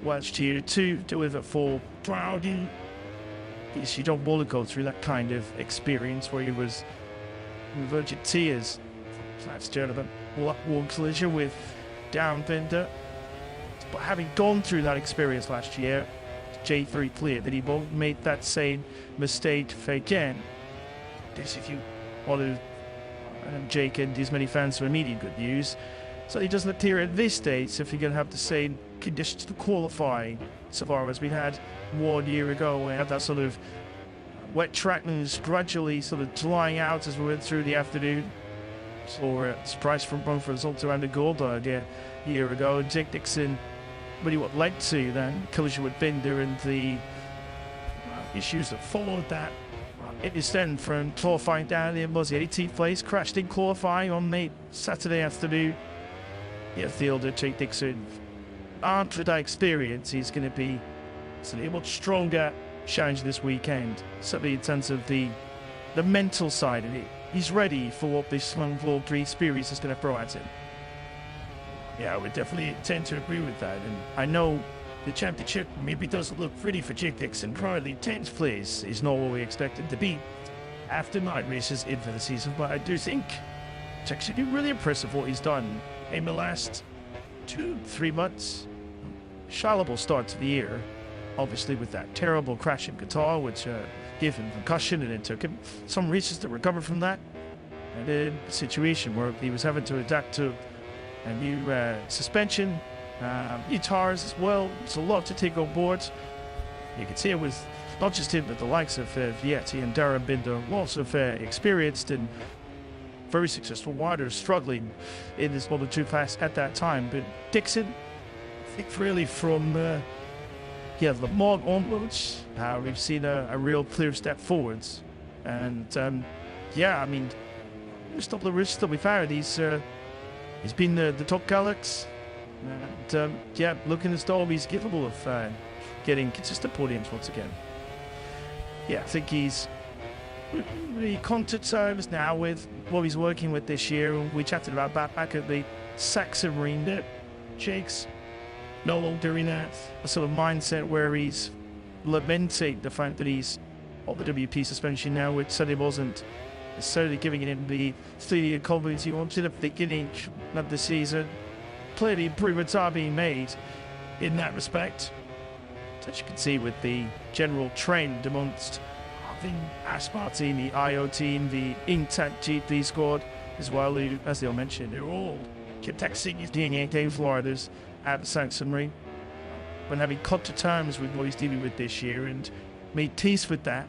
last year to deliver for Browdy. You don't want to go through that kind of experience where he was in virgin tears last year of a one collision with Downbender. But having gone through that experience last year, J3 clear that he won't make that same mistake again. This, if you want to, Jake and his many fans for immediate good news. So he doesn't appear at this stage if you're going to have the same conditions to qualify so far as we had 1 year ago. We had that sort of wet trackness gradually sort of drying out as we went through the afternoon. So surprise from run for results around the Goldberg a year ago. And Jake Dixon really what led to then collision with Binder and the issues that followed that. It is then from qualifying down in was the 18th place, crashed in qualifying on the Saturday afternoon. Yeah, fielder Jake Dixon, after that experience, he's going to be a much stronger challenge this weekend. Certainly in terms of the mental side of it, he's ready for what this long 3 experience is going to throw at him. Yeah, I would definitely tend to agree with that. And I know the championship maybe doesn't look pretty for Jake Dixon. Currently 10th place is not what we expected to be after 9 races in for the season, but I do think it's actually really impressive what he's done in the last 2-3 months. Shallow start to the year, obviously with that terrible crash in Qatar, which gave him concussion, and it took him some races to recover from that. And in a situation where he was having to adapt to a new suspension, new tires as well. It's a lot to take on board. You can see it was not just him, but the likes of Vietti and Darren Binder, lots of experienced and very successful riders struggling in this Moto2 class at that time. But Dixon, I think really from Le Mans onwards, we've seen a real clear step forwards. And I mean, just up the risks that we've had, he's been the top Galax, and looking as though he's capable of getting consistent podiums once again. I think he's really come to terms now with what he's working with this year. We chatted about that back at the Saxon Ring. That Jake's no longer in that sort of mindset where he's lamenting the fact that he's on the WP suspension now, which said he wasn't necessarily giving him the studio confidence he wanted at the beginning of the season. Clearly improvements are being made in that respect, as you can see with the general trend amongst the Aspar team, the IO team, the Intact GP squad as well, who, as they all mentioned, they're all kept texting his DNA Florida's at the Saxon Ring, when having come to terms with what he's dealing with this year and made peace with that.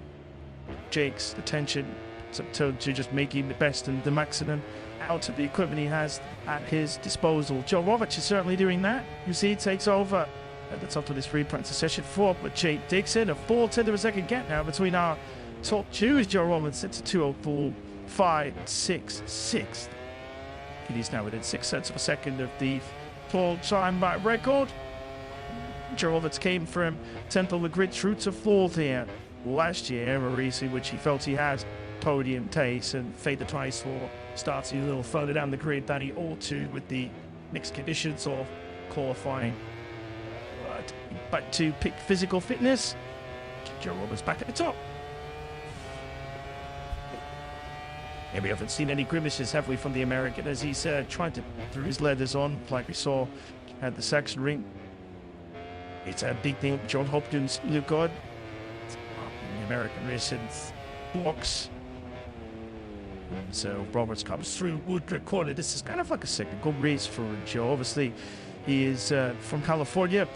Jake's attention to just making the best and the maximum out of the equipment he has at his disposal. Joe Roberts is certainly doing that. You see, he takes over at the top of this free practice session 4, but Jake Dixon, a 4/10 of a second gap now between our top two as Joe Roberts sits at 2:04.56.6. He's now within 6 cents of a second of the full time back record. Joe Roberts came from 10th on the grid through to 4th here last year, a race in which he felt he had podium taste and paid the price for starting a little further down the grid than he ought to with the mixed conditions of qualifying. But to pick physical fitness, Joe Roberts back at the top. And we haven't seen any grimaces, have we, from the American as he's trying to throw his leathers on, like we saw at the Saxon Ring. It's a big thing. John Hopkins, Luke God, the American racing blocks. So Roberts comes through, would record it. This is kind of like a second good race for Joe. Obviously, he is from California.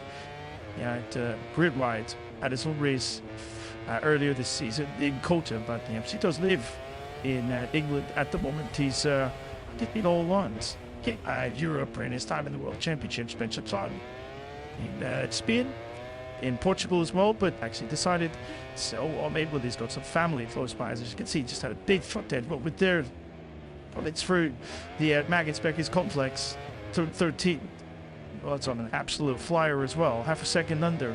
He had grid ride at his own race earlier this season in Kota, but he does live in England at the moment. He's in all lines. Europe and his time in the World Championship, spent some time in Spain, in Portugal as well, but actually decided maybe he's got some family close by. As you can see, he just had a big front end, but with their it's through the Mag Inspectors complex to 13. Well, it's on an absolute flyer as well. Half a second under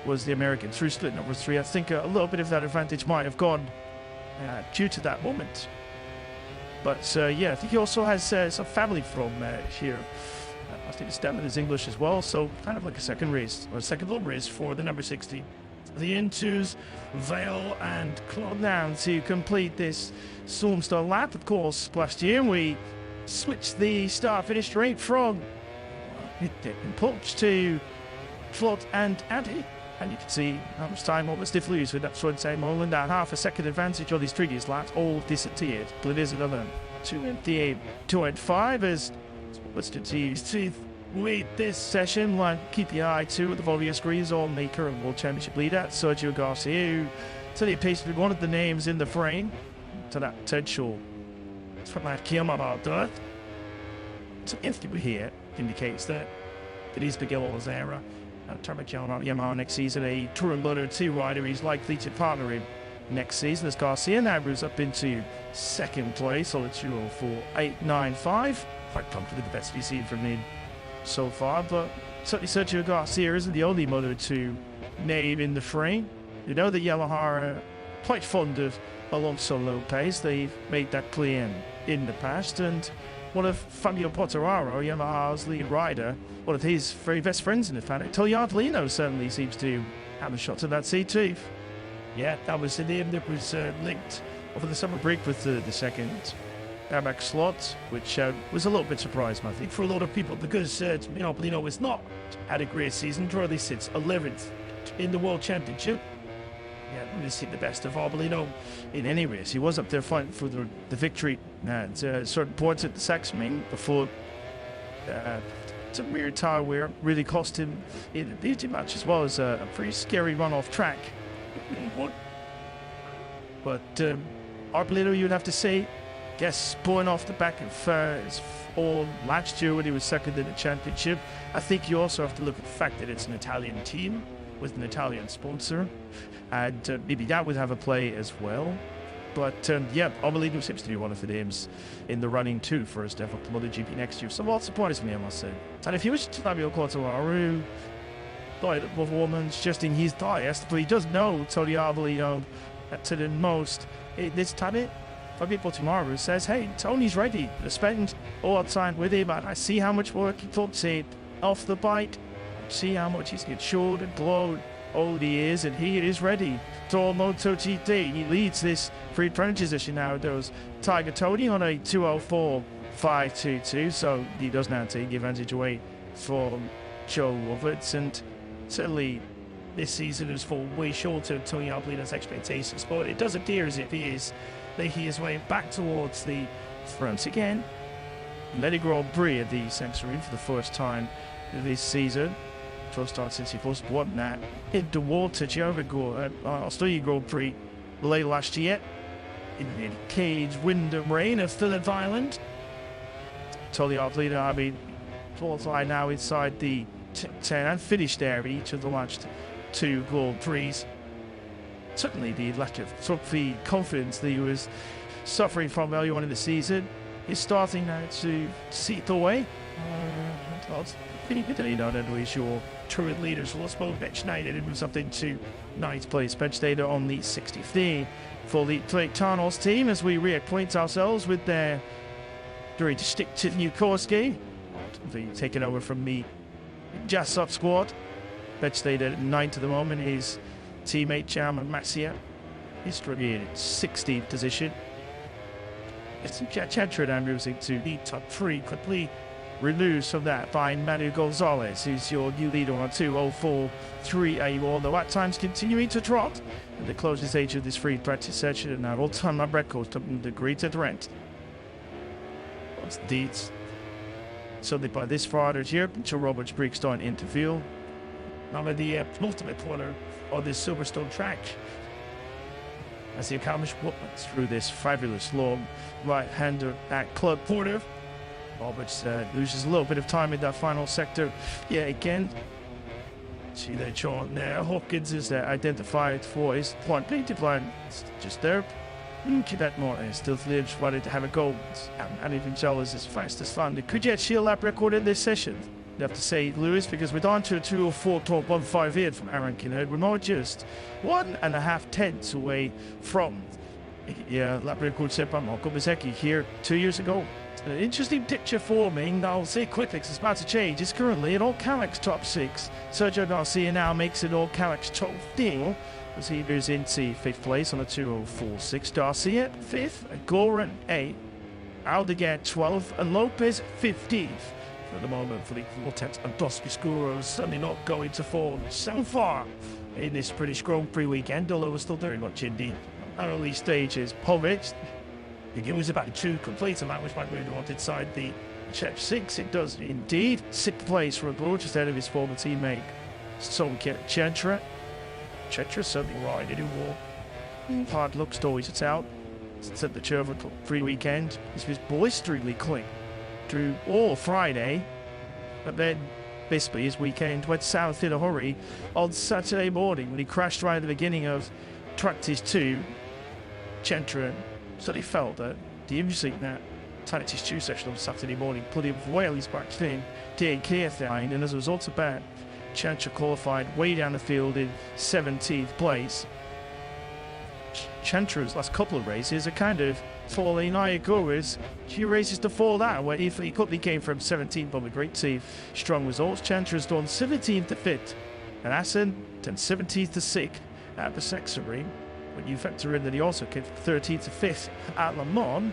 was the American through split number 3. I think a little bit of that advantage might have gone due to that moment. But I think he also has some family from here. I think his dad is English as well, so kind of like a second race, or a second little race for the number 60. The N2s, Vale and Claude now to complete this Stormstar lap. Of course, last year we switched the start-finish straight from Pulch to Claude and Addy. And you can see how much time Robert stiff lose with that short time. More than that, half a second advantage on these previous laps, all disappeared. But it is another 2.5 as let's continue to wait this session. Like, keep your eye too at the volume screens on maker and World Championship leader Sergio Garcia, who said he pasted one of the names in the frame to that potential from that Kiyama dirt. So if we here indicates that he's Miguel era. Yamaha next season, a Touring Moto 2 rider he's likely to partner in next season as Garcia now moves up into second place on a 2:04.895. Quite comfortably the best we've seen from him so far, but certainly Sergio Garcia isn't the only Moto 2 name in the frame. You know that Yamaha are quite fond of Alonso Lopez. They've made that clear in the past, and one of Fabio Potteraro, Yamaha's lead rider, one of his very best friends in the family, Togliatellino, certainly seems to have a shot at that seat too. Yeah, that was the name that was linked over the summer break with the second airbag slot, which was a little bit surprising, I think, for a lot of people, because Togliatellino has not had a great season. Currently sits 11th in the World Championship. Yeah, we've seen the best of Arbolino in any race. He was up there fighting for the victory at certain points at the Saxon before it's a weird tire wear really cost him in the beauty match, as well as a pretty scary run off track. But Arbolino, you'd have to say, guess pulling off the back of his all last year when he was second in the championship. I think you also have to look at the fact that it's an Italian team with an Italian sponsor, and maybe that would have a play as well. But yeah, Arbolino seems to be one of the names in the running too for us to have a MotoGP next year. So what surprised me, I must say. And if he was to Fabio Quartararo, died of performance just in his diet, but he does know Tony Arbolino to the most. This time Fabio Quartararo says, hey, Tony's ready to spend all the time with him, and I see how much work he puts in off the bike, see how much he's get showed and glowed all the years, and he is ready to MotoGP. He leads this free apprentice position now, does Tiger Tony on a 2:04.522, so he does now take advantage away from Joe Roberts, and certainly this season has fallen way short of Tony Arbolino's expectations, but it does appear as if he is making his way back towards the front again. Letting Grand Prix at the Saxon for the first time this season. First start since he first won that. Hit the water Australian Grand Prix late last year. In the cage, wind and rain of Phillip Island. Tony Arbolino, I mean, qualified now inside the 10 and finished there each of the last two Grand Prix. Certainly the lack of trophy confidence that he was suffering from early on in the season is starting now to seep away. You know, that was your current leaders. Let's both bench United and move something to ninth place. Bench data on the 60th day for the Blake Tarnos team as we reacquaint ourselves with their very distinctive new course game. Taken over from the Jassop squad. Bench data at 9th at the moment. His teammate Jaume Masia is in 16th position. It's Chantra now moving to the top 3 quickly. Removes from that by Manu Gonzalez, who's your new leader on 2:04.381. The lap times continuing to drop at the closest age of this free practice session, and now all-time lap record to the greater threat. What's the deeds? Something by this Friday here, until Roberts Brigstone interview. Now at the penultimate corner of this Silverstone track, as the accomplished through this fabulous long right-hander at Club Porter. Roberts loses a little bit of time in that final sector. Yeah, again, see that John Hawkins is identified for his point. Painted line just there. Cadet Morton still lives, wanted to have a go. And even Jealous is fast as fun. Could yet shield lap record in this session. You have to say, Lewis, because we're down to a 2:04.158 from Aaron Kinnaird. We're not just 1.5 tenths away from lap record set by Marco Bezzecchi here 2 years ago. An interesting picture forming, I'll say quickly because it's about to change. It's currently an all-Calyx top 6. Sergio Garcia now makes an all-Calyx top 4 as he moves into 5th place on a 2:04.6. Garcia 5th, Goran 8th, Aldeguer 12th, and Lopez 15th. For the moment for the Vortex and Toscascuro certainly not going to fall so far in this British Grand Prix weekend, although we're still very much in the early stages. Povich, it was about 2 complete on that, which might move on inside the Chep 6. It does indeed. 6th place for Abroad, just ahead of his former teammate Sonke Chantra. Chantra certainly right in war. Hard looks always it's out. It's at the Chervin free weekend. This was boisterously quick through all Friday, but then basically his weekend went south in a hurry on Saturday morning when he crashed right at the beginning of Tractis 2. Chantra certainly felt that the interesting that Tractis 2 session on Saturday morning put him well his back in to clear line, and as a result of that, Chantra qualified way down the field in 17th place. Chantra's last couple of races are kind of falling Iagora's few races to fall down, where he quickly came from 17th on the great team. Strong results. Chantra's done 17th to 5th and Assen, then 17th to 6th at the Saxony. When you factor in that he also came from 13th to 5th at Le Mans,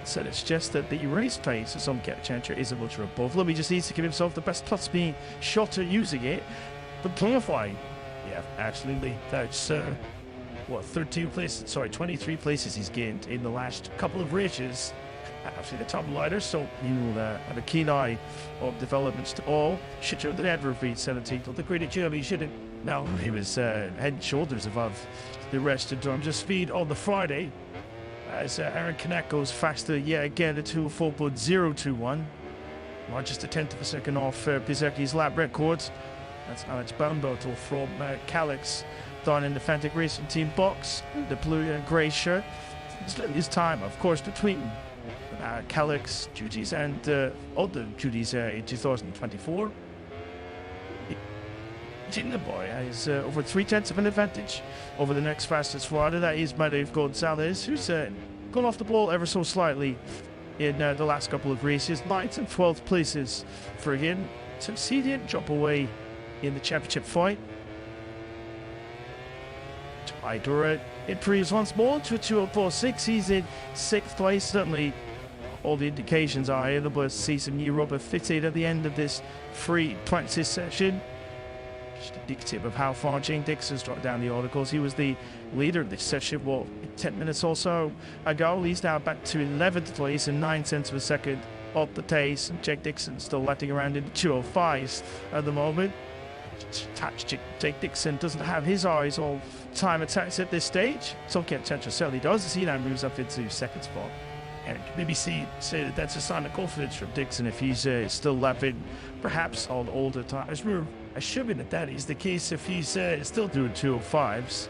so it suggests that the race pace of some Chantra is a much above. He just needs to give himself the best plus speed shot at using it, but qualifying Yeah, absolutely. That's, 23 places he's gained in the last couple of races. Actually, the top lighter, so you'll have a keen eye of developments to all. Should show that ever beat 17th of the Great Germany, shouldn't. No, he was head and shoulders above the rest in terms of speed on the Friday. As Aaron Canet goes faster yet again at 2:04.021. Well, just a tenth of a second off Piasecki's lap record. That's Alex Baumgartel from Calix down in the Fantic Racing Team box. The blue and grey shirt. His time, of course, between Calix duties and other duties in 2024. The boy has over 3/10 of an advantage over the next fastest rider. That is Madave Gonzalez, who's gone off the ball ever so slightly in the last couple of races. 9th and 12th places for him. So he didn't drop away in the championship fight. Idora improves once more to a 2:04.6. He's in 6th place. Certainly all the indications are here. We'll see some new rubber fitted at the end of this free practice session. Just indicative of how far Jane Dixon's dropped down the articles. He was the leader of this session, 10 minutes or so ago. He's now back to 11th place and 9 cents of a second off the pace. And Jake Dixon still letting around in the 2:05s at the moment. Jake Dixon doesn't have his eyes on time attacks at this stage. Sonket Tetra certainly does, as he now moves up into 2nd spot. And maybe say that that's a sign of confidence from Dixon if he's still lapping perhaps on older tires. We're assuming that is the case if he's still doing 2:05s.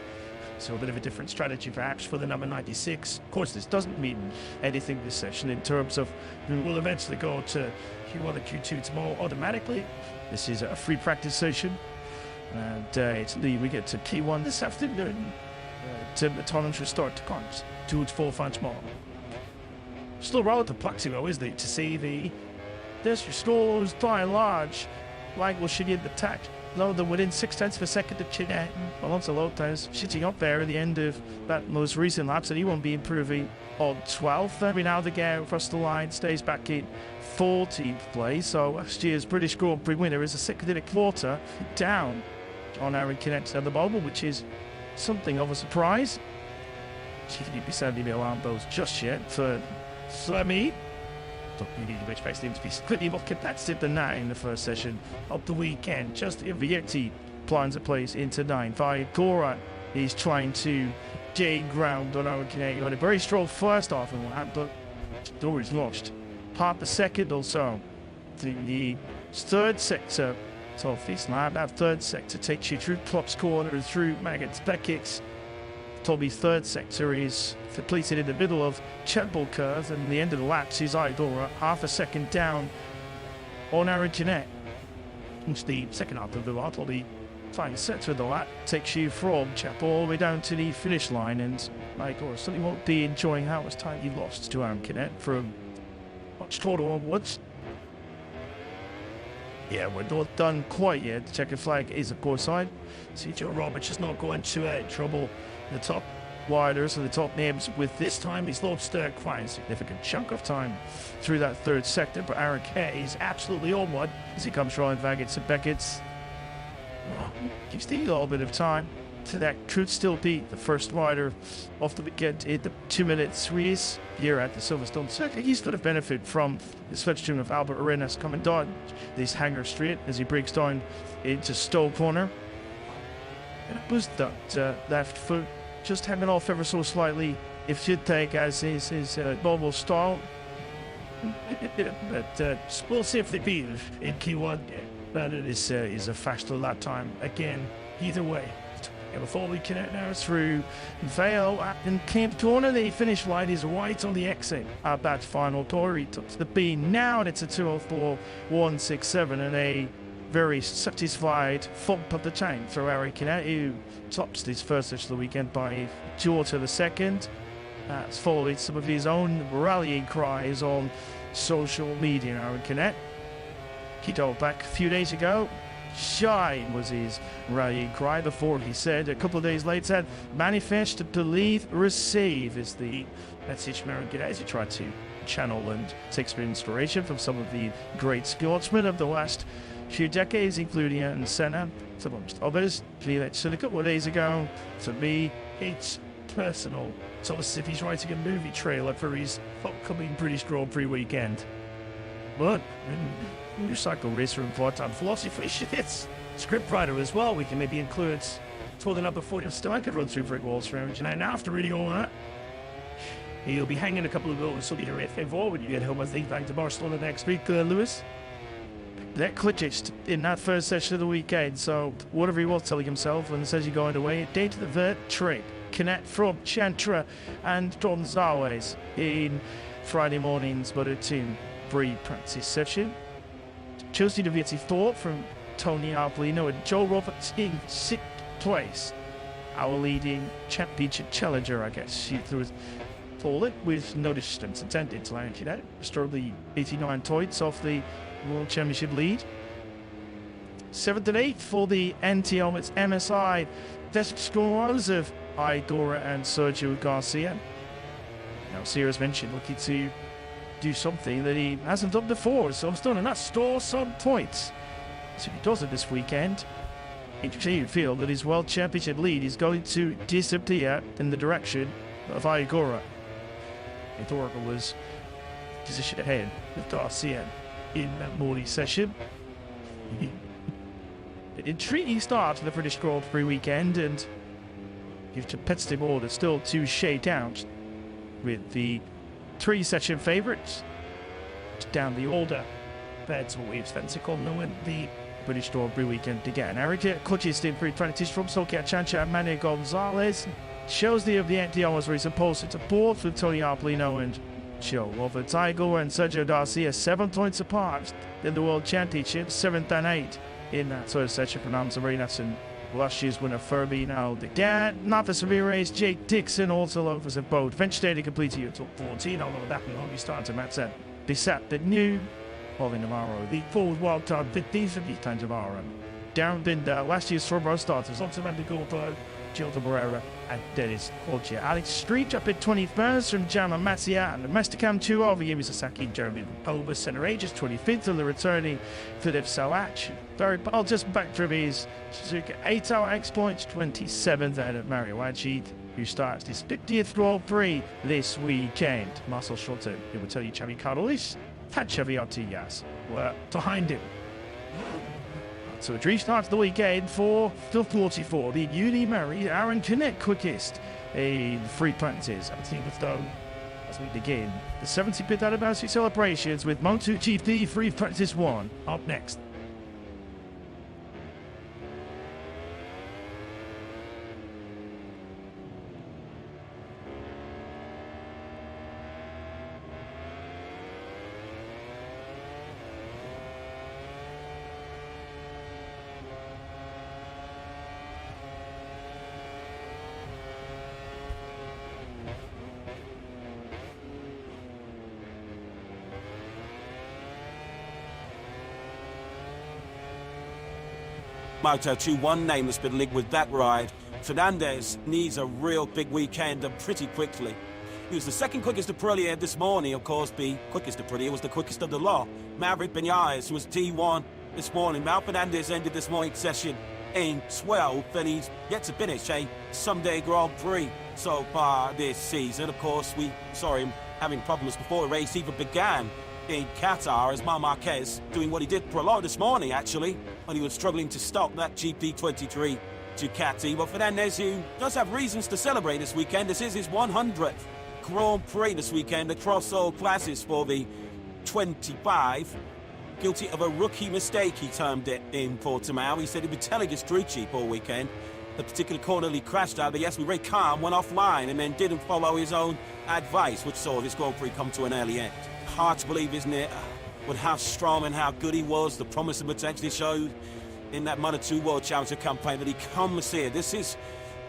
So a bit of a different strategy perhaps for the number 96. Of course, this doesn't mean anything this session in terms of who will eventually go to Q1 and Q2 tomorrow automatically. This is a free practice session. And we get to Q1 this afternoon. The tournament should start to come to its full fun tomorrow. Still rather perplexing though, isn't it, to see there's your scores by and large. Langwell should get the attack. Lower than within 6/10 of a second of Chinet. Alonso Lopez sitting up there at the end of that most recent laps, and he won't be improving on 12th. Every now and again across the line, stays back in 14th place. So last year's British Grand Prix winner is a 2.25 down on Aaron Canet at the moment, which is something of a surprise. She didn't be sounding the alarm bells just yet for Slammy. You need to expect him to be slightly more competitive than that in the first session of the weekend. Just Vietti plans a place into 9-5. Gora is trying to gain ground on Aaron Canet. He had a very strong first half of the lap, but Dora is lost half a second or so. The third sector of this lap, that third sector takes you through Klopp's corner, through Maggot's Beckett's. Toby's third sector is completed in the middle of Chadwell curve, and the end of the lap sees Idora half a second down on Aaron Canet. It's the second half of the lap, or the final sector of the lap, takes you from Chapel all the way down to the finish line, and Idora certainly won't be enjoying how much time he lost to Aaron Canet from much total onwards. Yeah, we're not done quite yet. The checkered flag is of course side. See Joe Roberts is not going to trouble the top riders and the top names with this time. He's lost quite a significant chunk of time through that third sector, but Aaron K is absolutely on one as he comes from Vaggets and Beckett's. Gives the a little bit of time. So that could still be the first rider of the weekend in the 2 minutes race here at the Silverstone circuit. He's going to benefit from the switch of Albert Arenas coming down this hanger straight as he breaks down into Stowe corner. And it was that left foot just hanging off ever so slightly if you'd take as his normal style. But we'll see if they beat in Q1. But it is a faster lap time again, either way. And before we connect now through Vale and Camp Corner, the finish line is right on the exit of that final tour. He touched the beam now, and it's a 2:04.167 and a very satisfied thump of the tank for Aaron Canet, who tops this first session of the weekend by 2:02. That's following some of his own rallying cries on social media. Aaron Canet, he told back a few days ago, shine was his rallying cry before he said a couple of days later, manifest, believe, receive is the message from Aaron Canet as he tried to channel and take some inspiration from some of the great Scotsmen of the last few decades, including and Senna, amongst others. So a couple of days ago, to me, it's personal. So as if he's writing a movie trailer for his upcoming British Grand Prix weekend. But motorcycle racer and part-time philosophy, it's scriptwriter as well. We can maybe include told another 40 still I could run through brick walls for him. And after reading all that, he'll be hanging a couple of goals so either FF4 when you get home, I think, back to Barcelona next week, Lewis. That glitched in that first session of the weekend, so whatever he was telling himself when he says you're going away, day to the vert trip. Connect from Chantra and Gonzalez in Friday morning's Moto2 pre-practice session. Tuesday the 4th from Tony Arbolino and Joe Roberts in 6th place. Our leading championship challenger, I guess you would call it, with no distance intended to land you know. Restore the 89 points off the World Championship lead. 7th and 8th for the NT Helmets MSI. Best scorers of Igora and Sergio Garcia. Garcia, as mentioned, looking to do something that he hasn't done before, so I'm still in that store some points. So if he does it this weekend, you feel that his World Championship lead is going to disappear in the direction of Igora. Igora was positioned ahead with Garcia in that morning session. An intriguing start to the British Grand Prix weekend, and your competitive order still to shade out with the 3-session favourites down the order compared to what we've spent to call knowing the British Grand Prix weekend again. Eric clutches in pre-practice from Sokia Chancha and Manny Gonzalez. Shows the hours where he's opposed to both with Tony Arbolino and Joe Roberts. Igor and Sergio Garcia 7 points apart in the World Championship, 7th and 8th in that third session for Nams Arenas and last year's winner Furby now the dad. Not for severe race, Jake Dixon also offers a boat. Venture Day to complete your top 14, although that will only start to Matt said. Beset the new Pauline Navarro, the forward wild card 15th of these times of our down in last year's front row starters, Octavio Gordo, Gilda Barrera and Dennis Colchier. Alex Street up in 21st from Jama Mattia and the Mastercam 2 over Yamisasaki Jeremy Over Center Ages 25th and the returning Philip Salach. Very Paul just back from his Suzuka 8-hour exploits 27th out of Mario Wajid, who starts his 50th Grand Prix this weekend. Marcel Schotter, who will tell you Xavi Carlos had Xavi Artigas were behind him. So a dream start to the weekend for the 44. The Uni Murray Aaron Connect quickest in free practice at Silverstone as we begin the 75th anniversary celebrations with MotoGP free practice 1 up next. Moto2, one name that's been linked with that ride. Fernandez needs a real big weekend and pretty quickly. He was the second quickest Aprilia this morning. Of course, the quickest Aprilia was the quickest of the lot. Maverick Vinales, who was T1 this morning. Mal Fernandez ended this morning's session in 12th, and he's yet to finish a Sunday Grand Prix so far this season. Of course, we saw him having problems before the race even began in Qatar, as Marc Marquez doing what he did for a lot this morning, actually, when he was struggling to stop that GP23 Ducati. But Fernandez, who does have reasons to celebrate this weekend, this is his 100th Grand Prix this weekend across all classes for the 25. Guilty of a rookie mistake, he termed it in Portimao. He said he'd been telling his crew chief all weekend. The particular corner he crashed out, but yes, we very calm, went offline and then didn't follow his own advice, which saw this Grand Prix come to an early end. Hard to believe, isn't it, with how strong and how good he was, the promise and potential he showed in that Moto2 World Championship campaign, that he comes here. This is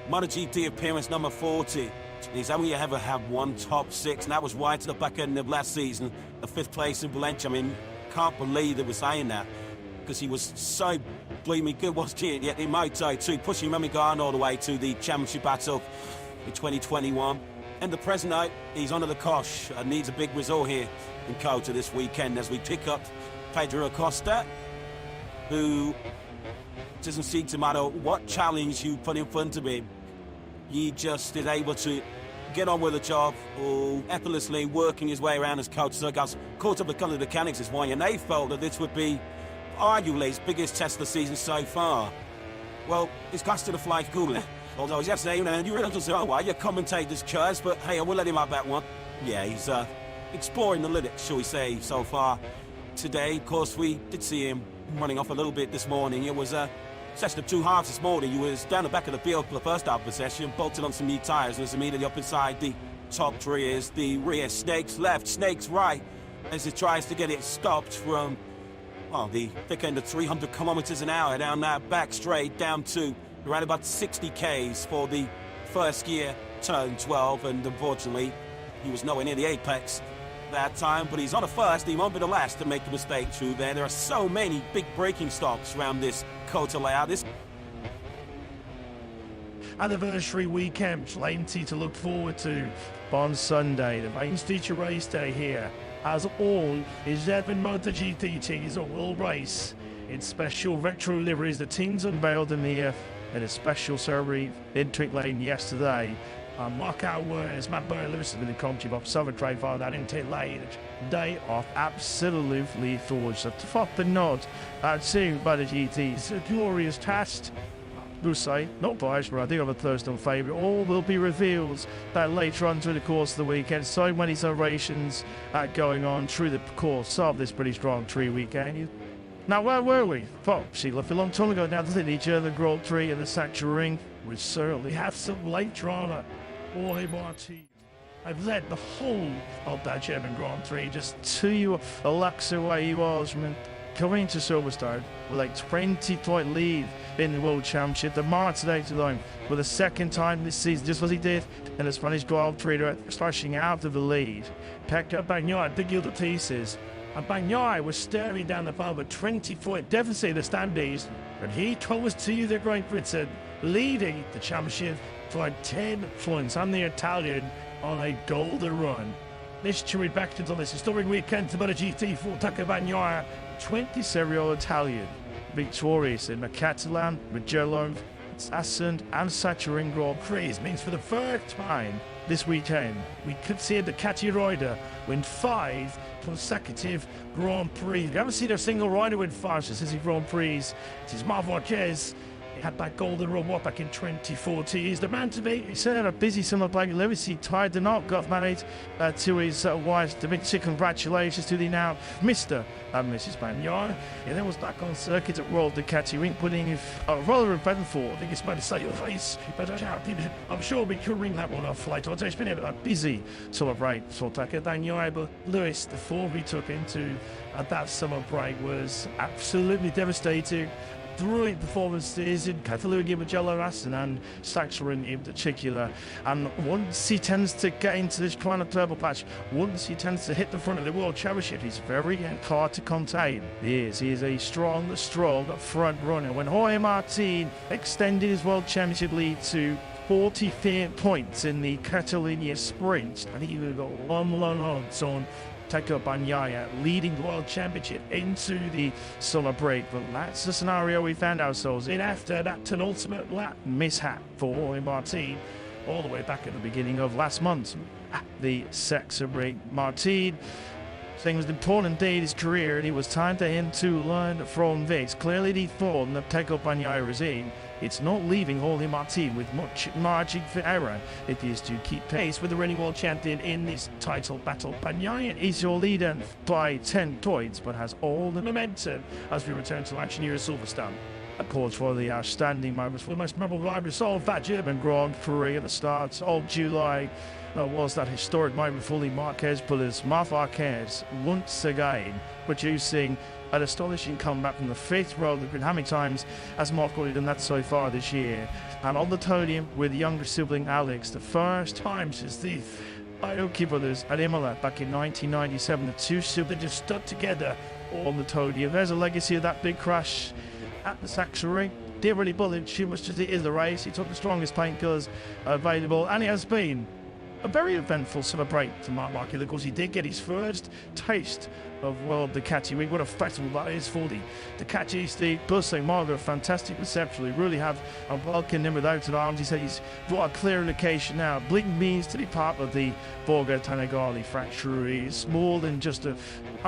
MotoGP appearance number 40. He's only ever had one top 6, and that was right to the back end of last season, the 5th place in Valencia. I mean, can't believe that we're saying that, because he was so blooming good, wasn't he? Yet in Moto2, pushing Remy Gardner all the way to the championship battle in 2021. And the present night, he's under the cosh and needs a big result here in Kota this weekend as we pick up Pedro Acosta. who doesn't seem to matter what challenge you put in front of him. He just is able to get on with the job, or effortlessly working his way around his coach circles. Caught up with the mechanics this morning, and they felt that this would be arguably his biggest test of the season so far. Well, it's costed a flight cooler. Although yesterday, you really don't say, oh, why you commentate this choice, but hey, I will let him have that one. Yeah, he's exploring the limit, shall we say, so far. Today, of course, we did see him running off a little bit this morning. It was a session of two halves this morning. He was down the back of the field for the first half of the session, bolted on some new tyres, and was immediately up inside the top three as the rear snakes left, snakes right, as he tries to get it stopped from, well, the thick end of 300 kilometers an hour down that back straight down to around about 60 Ks for the first gear, turn 12, and unfortunately, he was nowhere near the apex that time, but he's on a first. He won't be the last to make the mistake through there. There are so many big braking stops around this Kota layout. This anniversary weekend, plenty to look forward to on Sunday. The main feature race day here, as all is Edmund MotoGP teams, a world race in special retro liveries. The teams unveiled in the in a special ceremony in Trick Lane yesterday. Mark our words, Matt Burr Lewis has been the country of Southern Trade for that in Trick Lane. Day off absolutely thought so to fuck the nod to by the GT's a glorious test. We'll say, not biased, but I think I'm a Thursday favourite. All will be revealed that later on through the course of the weekend. So many celebrations going on through the course of this British Grand Prix weekend. Now, where were we? Well, see, a long time ago now, to each other, Grand Prix and the Sanctuary Ring. We certainly have some late drama. Boy, Marty, I've led the whole of that German Grand Prix just 2 laps away he was from coming to Silverstone with a 20-point lead in the World Championship. The Martin alone for the second time this season, just as he did in the Spanish Grand Prix, slashing out of the lead. Picked up Bagnaia, dig you to pieces. And Bagnaia was staring down the bar with 20-point deficit in the standings, and he told us to you the Great Britain leading the championship for 10 points. And the Italian on a golden run. This chewing back into this historic weekend to MotoGP for Taka Bagnaia, 20-year-old Italian, victorious in the Catalan, Mugello, Assen and Sachsenring Grand Prix. Means for the first time this weekend, we could see the Ducati rider win 5 consecutive Grand Prix. We haven't seen a single rider win 5 successive Grand Prix. It is Marc Marquez. He had that golden run back in 2014. He's the man to beat. He said had a busy summer playing Lewis. He tied the knot, got married to his wife. The big congratulations to the now Mr. and Mrs. Bagnaia. He then was back on circuit at Royal Ducati Ring, putting rather eventful. I think it's better to say your face. But I'm sure we could ring that one off later. It's been a busy celebrate for Taka Bagnaia, but Lewis, the form he took into that summer break was absolutely devastating. Brilliant performances in Catalonia, Mugello, Assen and Sachsenring in particular. And once he tends to get into this kind of turbo patch, once he tends to hit the front of the World Championship, he's very hard to contain. He is a strong front runner. When Jorge Martin extended his World Championship lead to 44 points in the Catalonia Sprint, and he got one odds on Taka Bagnaia leading the World Championship into the summer break. But that's the scenario we found ourselves in after that penultimate lap mishap for Jorge Martin all the way back at the beginning of last month at the Sachsenring. Martin saying it was important indeed his career, and it was time for him to learn from this. Clearly the form that Taka Bagnaia is in, it's not leaving Jorge Martin with much margin for error. It is to keep pace with the reigning world champion in this title battle. Bagnaia is your leader by 10 points, but has all the momentum as we return to action here at Silverstone. Of course, for the outstanding moments, for the most memorable moments of that German Grand Prix at the start of July, was that historic moment for the Marquez pullers. Marc Marquez once again producing an astonishing comeback from the 5th row of the How many times has Marc already done that so far this year? And on the podium with younger sibling Alex, the first time since the Aoki brothers at Imola back in 1997, the two siblings just stuck together on the podium. There's a legacy of that big crash at the Sachsenring. Didn't really bullet too much as it is the race. He took the strongest painkillers available, and it has been a very eventful celebrate for Mark Marquez. Of course, he did get his first taste of World Ducati Week. What a festival that is for the Ducati. The bustling Margaret, fantastic reception. They really have welcomed him with open arms. He said he's got a clear indication now. Blinking means to be part of the Borgo Tanagali factory. It's more than just a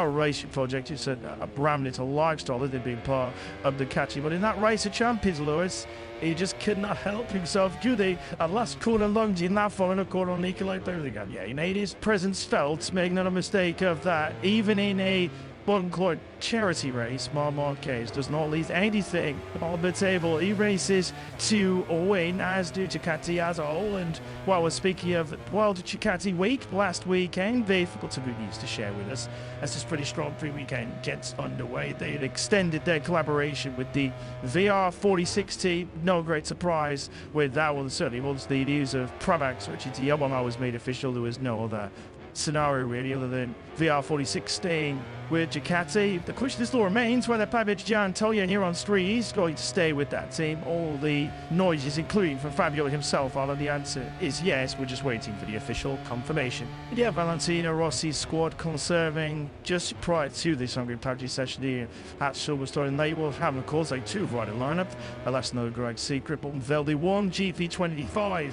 racing project. It's a brand, it's a lifestyle that they've been part of Ducati. But in that race of champions, Lewis, he just could not help himself. Judy, at last corner Longi, in that following a corner on Nicolai Berligan. Yeah, he made his presence felt, making no mistake of that. Even in a quote-unquote charity race, Marc Marquez does not leave anything on the table. He races to win, as do Ducati as a whole. And while we're speaking of World Ducati Week, last weekend, they've got some good news to share with us as this pretty strong pre-weekend gets underway. They had extended their collaboration with the VR46 team. No great surprise with that one. Certainly was the news of Pramac, which is the Yamaha was made official. There was no other scenario really other than VR46 staying with Ducati. The question still remains whether Pavic Gianantonio here on street is going to stay with that team. All the noises, including from Fabio himself, are the answer is yes. We're just waiting for the official confirmation. Yeah, Valentino Rossi's squad conserving just prior to this Hungary Pavic session here at Silverstone, and they will have, of course, a two-rider lineup. That's no great secret, but they'll be one GP25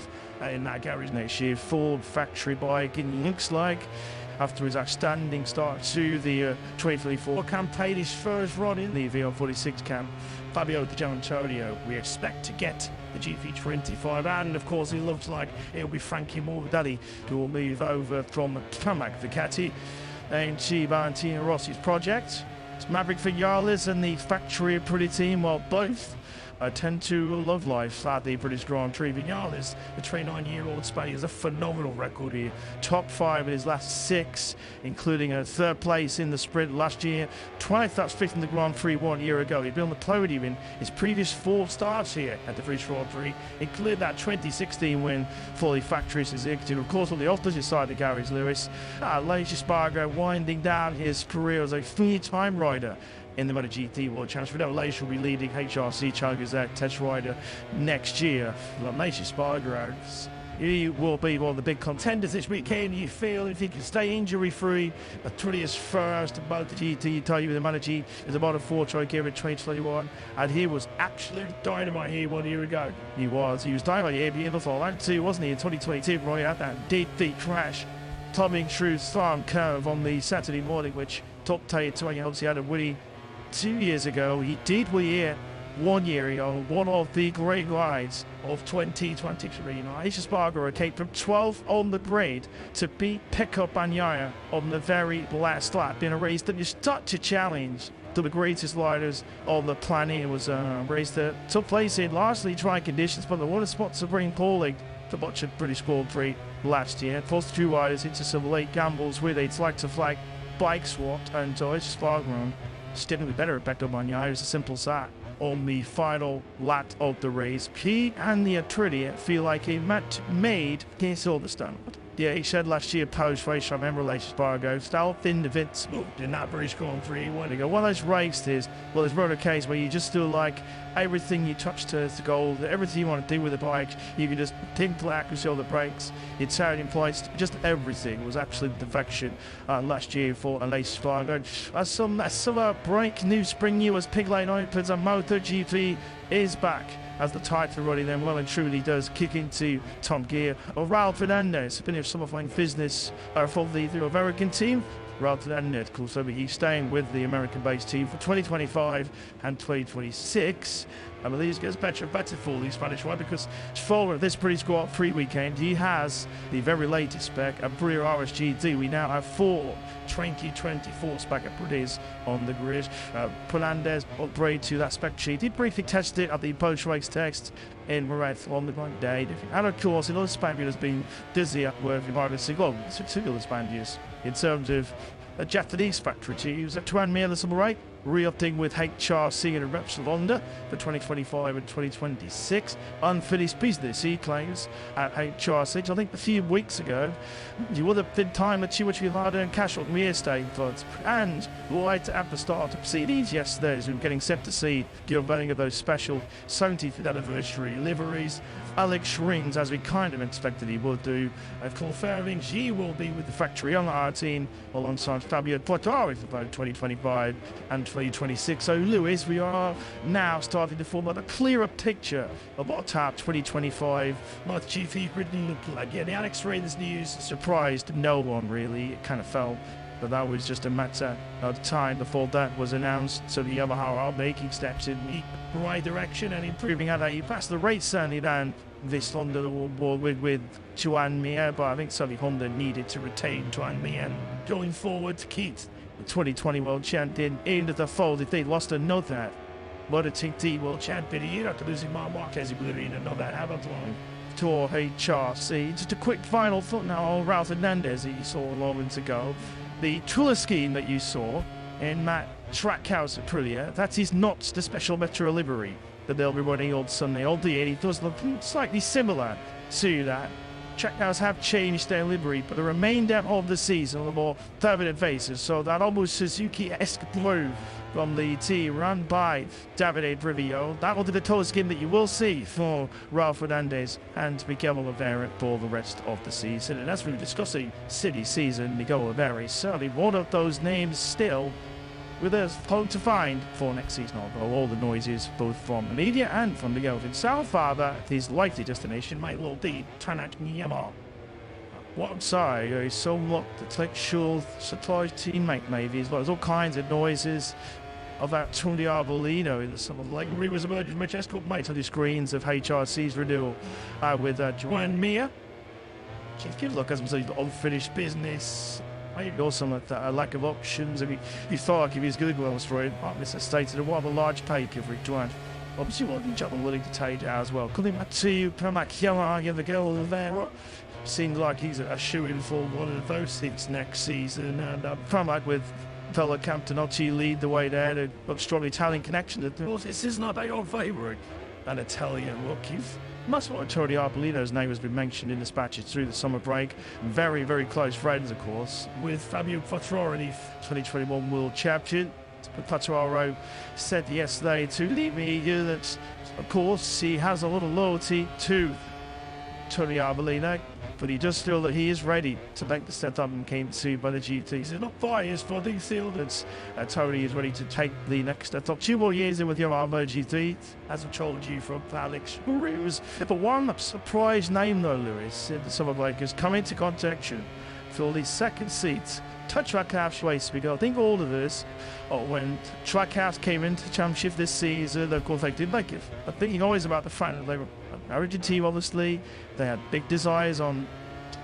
in that garage next year. Ford factory bike, and it looks like after his outstanding start to the 2024 campaign, his first run in the VR46 camp, Fabio Di Gianantonio, we expect to get the GP25, and of course it looks like it'll be Frankie Morbidelli who will move over from Pramac Ducati into Valentino Rossi's project. It's Maverick Vinales and the factory pretty team, while both tend to love life at the British Grand Prix. Vinales, the 29-year-old Spaniard, has a phenomenal record here. Top 5 in his last 6, including a 3rd place in the sprint last year. 20th, that's 5th in the Grand Prix 1 year ago. He'd been on the podium in his previous 4 starts here at the British Grand Prix, including that 2016 win for the factory Suzuki. Of course, on the opposite side of Gary's Lewis, Aleix Espargaro winding down his career as a 3-time rider in the MotoGP World Championship. We know Aleix will be leading HRC Challenger's test rider next year. Aleix Espargaro, he will be one of the big contenders this weekend. You feel if he can stay injury-free, truly his first MotoGP title with the MotoGP is a Moto4 try here in 2021, and he was absolute dynamite here 1 year ago. He was dynamite here before that too, wasn't he, in 2022, right at that deep crash, tumbling through Farm Curve on the Saturday morning, which top tied to obviously had a winning 2 years ago. He did win here 1 year ago, one of the great rides of 2023. Aleix Espargaro came from 12th on the grid to beat Pecco Bagnaia on the very last lap in a race that is such a challenge to the greatest riders on the planet. It was a race that took place in largely dry conditions, but there were spots of rain falling to watch a British Grand Prix last year. Forced 2 riders into some late gambles with a flag-to-flag bike swap, and Aleix Espargaro still better at Pecco Bagnaia. It's a simple sat on the final lap of the race. He and the Aprilia feel like a match made in Silverstone. Yeah, he said last year post-race, I remember Aleix Espargaro, stealth invincible in that British Grand Prix 1 ago. One of those races, well, there's one case where you just feel like everything you touch turns to gold, everything you want to do with the bike, you can just think the accuracy of the brakes, it's how it implies, just everything was absolute perfection last year for Aleix Espargaro. As some break news spring you as Pig Lane opens and MotoGP is back as the title running then well and truly does kick into top gear. Raul Fernandez, been here some of my business for the American team. Raul Fernandez, of course, he's staying with the American-based team for 2025 and 2026. I believe it gets better and better for the Spanish one, because following this pretty squad free weekend, he has the very latest spec, a Brea RSGT. We now have 4 2024 spec Aprilias on the grid. Fernandez upgrade to that spec sheet. He briefly tested it at the post-race test in Moret on the right day. And of course, another Spaniard has been dizzy at work in Ireland. Two other Spaniards in terms of a Japanese factory to use. Tuan Mir some right. Re-upping with HRC and a Repsol Honda for 2025 and 2026. Unfinished business, he claims, at HRC. I think a few weeks ago, you would have been time that you would harder and cash on real estate funds. And right at the start of proceedings yesterday, as we were getting set to see the unveiling of those special 70th anniversary liveries. Alex Rins, as we kind of expected he would do, confirming he will be with the factory on our team alongside Fabio Quartararo for both 2025 and 2026. So, Lewis, we are now starting to form a clearer picture of what our 2025 MotoGP really looked like. Yeah, the Alex Rins news surprised no one, really. It kind of felt that was just a matter of time before that was announced. So the Yamaha are making steps in the right direction and improving how they pass the race certainly down this Honda wall with Joan Mir, but I think certainly Honda needed to retain Joan Mir going forward to keep the 2020 world champion into the fold. If they lost another MotoGP world champion a year after losing Marc Marquez, he would have been another Hamilton Tour HRC. Just a quick final thought now on Ralph Hernandez that you saw a moment ago. The Triller scheme that you saw in Matt Trackhouse Aprilia, that is not the special Metro livery that they'll be running on Sunday, albeit it does look slightly similar to that. Trackhouse have changed their livery, but the remainder of the season on a more permanent basis, so that almost Suzuki-esque blue from the team run by Davide Brivio. That will be the colour scheme that you will see for Ralph Hernandez and Miguel Oliveira for the rest of the season. And as we were discussing city season, Miguel Oliveira is certainly one of those names still with a hope to find for next season, although all the noises both from the media and from Miguel himself are that his likely destination might well be Tanat Miyama. One side is somewhat intellectual supply teammate maybe, as well as all kinds of noises about Tunde Arbolino, someone like rumors emerging from Francesco Mate on the screens of HRC's renewal with Joan Mir. Give a look at some unfinished business. Maybe also like that, a lack of options. If you thought like if he's good ones for it, Mr. stated what a large pay give for Joan. Obviously, wasn't John willing to take it as well. Coming back to you, the girl there. Seems like he's a shoe-in for one of those seats next season, and Pramac with fellow Camptonocci lead the way there. They've got strong Italian connection. This is not a old favourite. An Italian look. Must want Tony Arbolino's name has been mentioned in dispatches through the summer break. Very, very close friends, of course, with Fabio Quartararo, the 2021 world champion. But Quartararo said yesterday to the media that, of course, he has a lot of loyalty to Tony Arbolino, but he does feel that he is ready to make the step up and came to by the GT. He's not biased for these fields. Tony is ready to take the next step up. 2 more years in with your MotoGP, as I told you from Alex Rins. But one surprise name though, Lewis, in the summer break has come into contention for the second seat. Trackhouse race because I think all of this, when Trackhouse came into the championship this season, of course they did make it. I'm thinking always about the fact that they were an Origin team, obviously. They had big desires on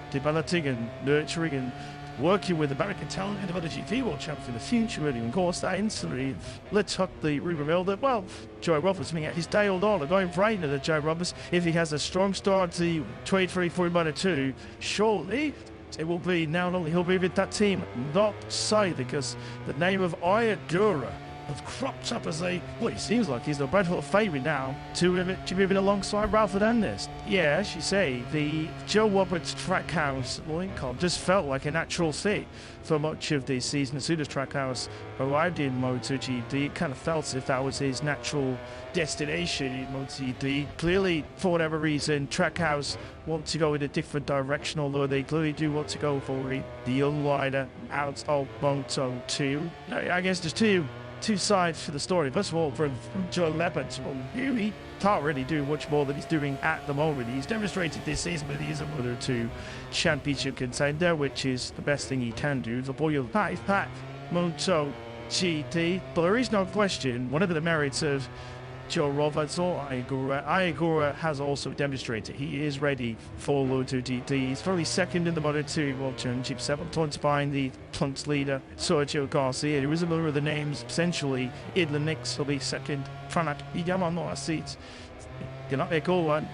developing and nurturing and working with American talent in the MotoGP World Champions in the future, really. And of course, that instantly lit up the rumour mill that, well, Joe Roberts, his day old on, going right into Joe Roberts. If he has a strong start to 2024 Moto2, surely it will be not only he'll be with that team, not say, because the name of Ayagura has cropped up as he seems like he's the Red Hot favourite now to be moving alongside Ralph Hernandez. Yeah, as you say, the Joe Roberts Trackhouse link-up just felt like a natural fit for much of the season. As soon as Trackhouse arrived in MotoGP, it kind of felt as if that was his natural destination in MotoGP. Clearly, for whatever reason, Trackhouse want to go in a different direction, although they clearly do want to go for the young rider out of Moto2. I guess there's two sides to the story. First of all, from Joe Leppert, he can't really do much more than he's doing at the moment. He's demonstrated this season that he is a Moto2 championship contender, which is the best thing he can do. The boy of Pat MotoGP. But there is no question, one of the merits of Joe Roberts or Ayagura has also demonstrated he is ready for MotoGP. He's probably second in the Moto2 World Championship, 7 points behind the Punts leader Sergio Garcia. There is a number of the names essentially in the mix. He'll be second. Pranat Yamaha no seats. Cannot make all one.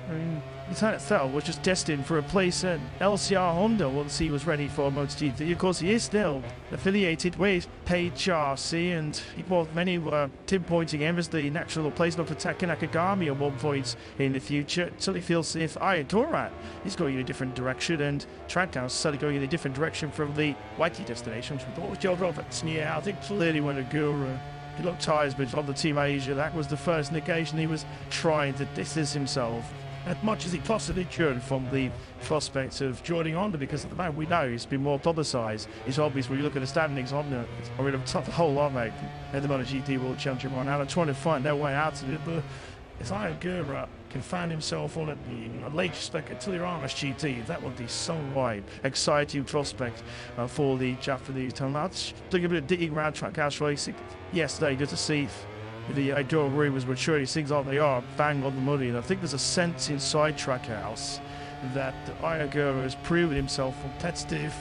I mean, Lieutenant Fell was just destined for a place at LCR Honda once he was ready for MotoGP. Of course, he is still affiliated with HRC, and many were pinpointing him as the natural replacement for Taka Nakagami at one point in the future. It certainly feels as if Ayagura is going in a different direction, and Trackhouse is certainly going in a different direction from the Whatley destination, which we thought was Joe Roberts. Yeah, I think clearly when Ayagura he looked tired, but on the Team Asia, that was the first indication he was trying to distance himself as much as he possibly could from the prospect of joining on, because at the moment we know he's been more publicised. It's obvious when you look at the standings on the top a whole lot, mate. At the MotoGP World Championship right now, they're trying to find their way out of it, but if Ayagura can find himself on the late spec at Tilliramas GT, that would be so exciting prospect for the Japanese team. Let's take a bit of digging around trackhouse racing yesterday just to see if the outdoor rumors were true. Things like they are bang on the money, and I think there's a sense inside trackhouse that Ayagura has proven himself competitive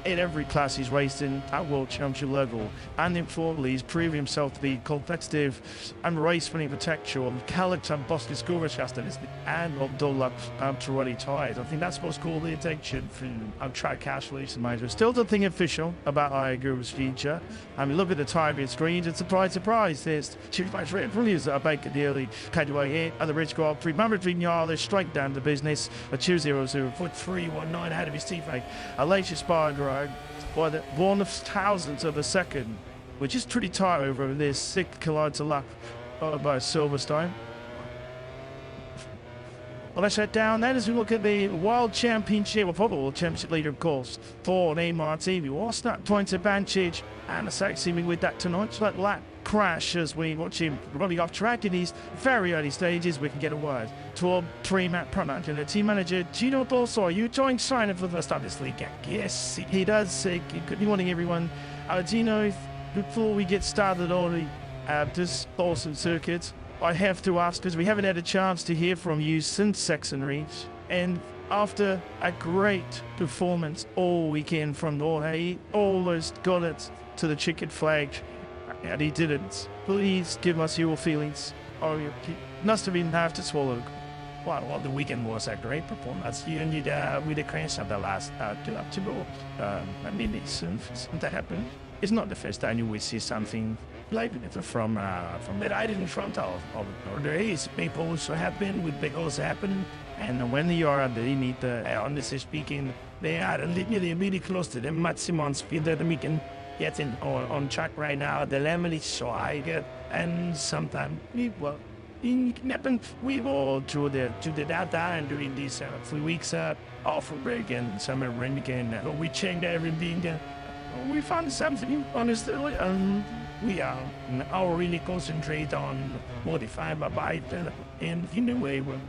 in every class he's raced in at World Championship level, and importantly he's proven himself to be competitive and race-winning potential on Calix and Boston Schoolmasters and Abdullah Torelli ties. I think that's what's called the attention from trackhouse racing managers. Still nothing official about Ayagura's future. I mean, look at the timing screens, and surprise, there's two match rate reviews that are making nearly Cadway here at the Rich Grand Prix. Remember, they're straight down to business, a 2:00.319 ahead of his teammate Alonso Spargo by the 1,000th of a second, which is pretty tight over this 6 kilometre lap followed by Silverstone. Well, let's head down then as we look at the World Championship, or probably World Championship leader, of course, for Neymar TV. Lost that point advantage, and the seeming with that tonight. So that lap crash as we watch him running off track in these very early stages. We can get a word to our pre-match product and the team manager, Gino Bolso. Are you joining sign for the first time this weekend? Yes, he does. Good morning, everyone. Gino, before we get started on this awesome circuit, I have to ask, because we haven't had a chance to hear from you since Saxon Reach, and after a great performance all weekend from Norway, he almost got it to the checkered flag, and he didn't. Please give us your feelings. Oh, you must have been hard to swallow. Well, the weekend was a great performance. You need with the crash of the last to go. I mean, it's that happened. It's not the first time we see something like it from the right in front of the race. People also happen with because happen, and when you are at the limit, honestly speaking, they are really close to the maximum speed that we can get in on track right now. The limit is so high, and sometimes it can happen. We go to the data, and during these 3 weeks off break and summer break, and we changed everything. We found something honestly, we are now really concentrate on modifying my bike, and in a way we're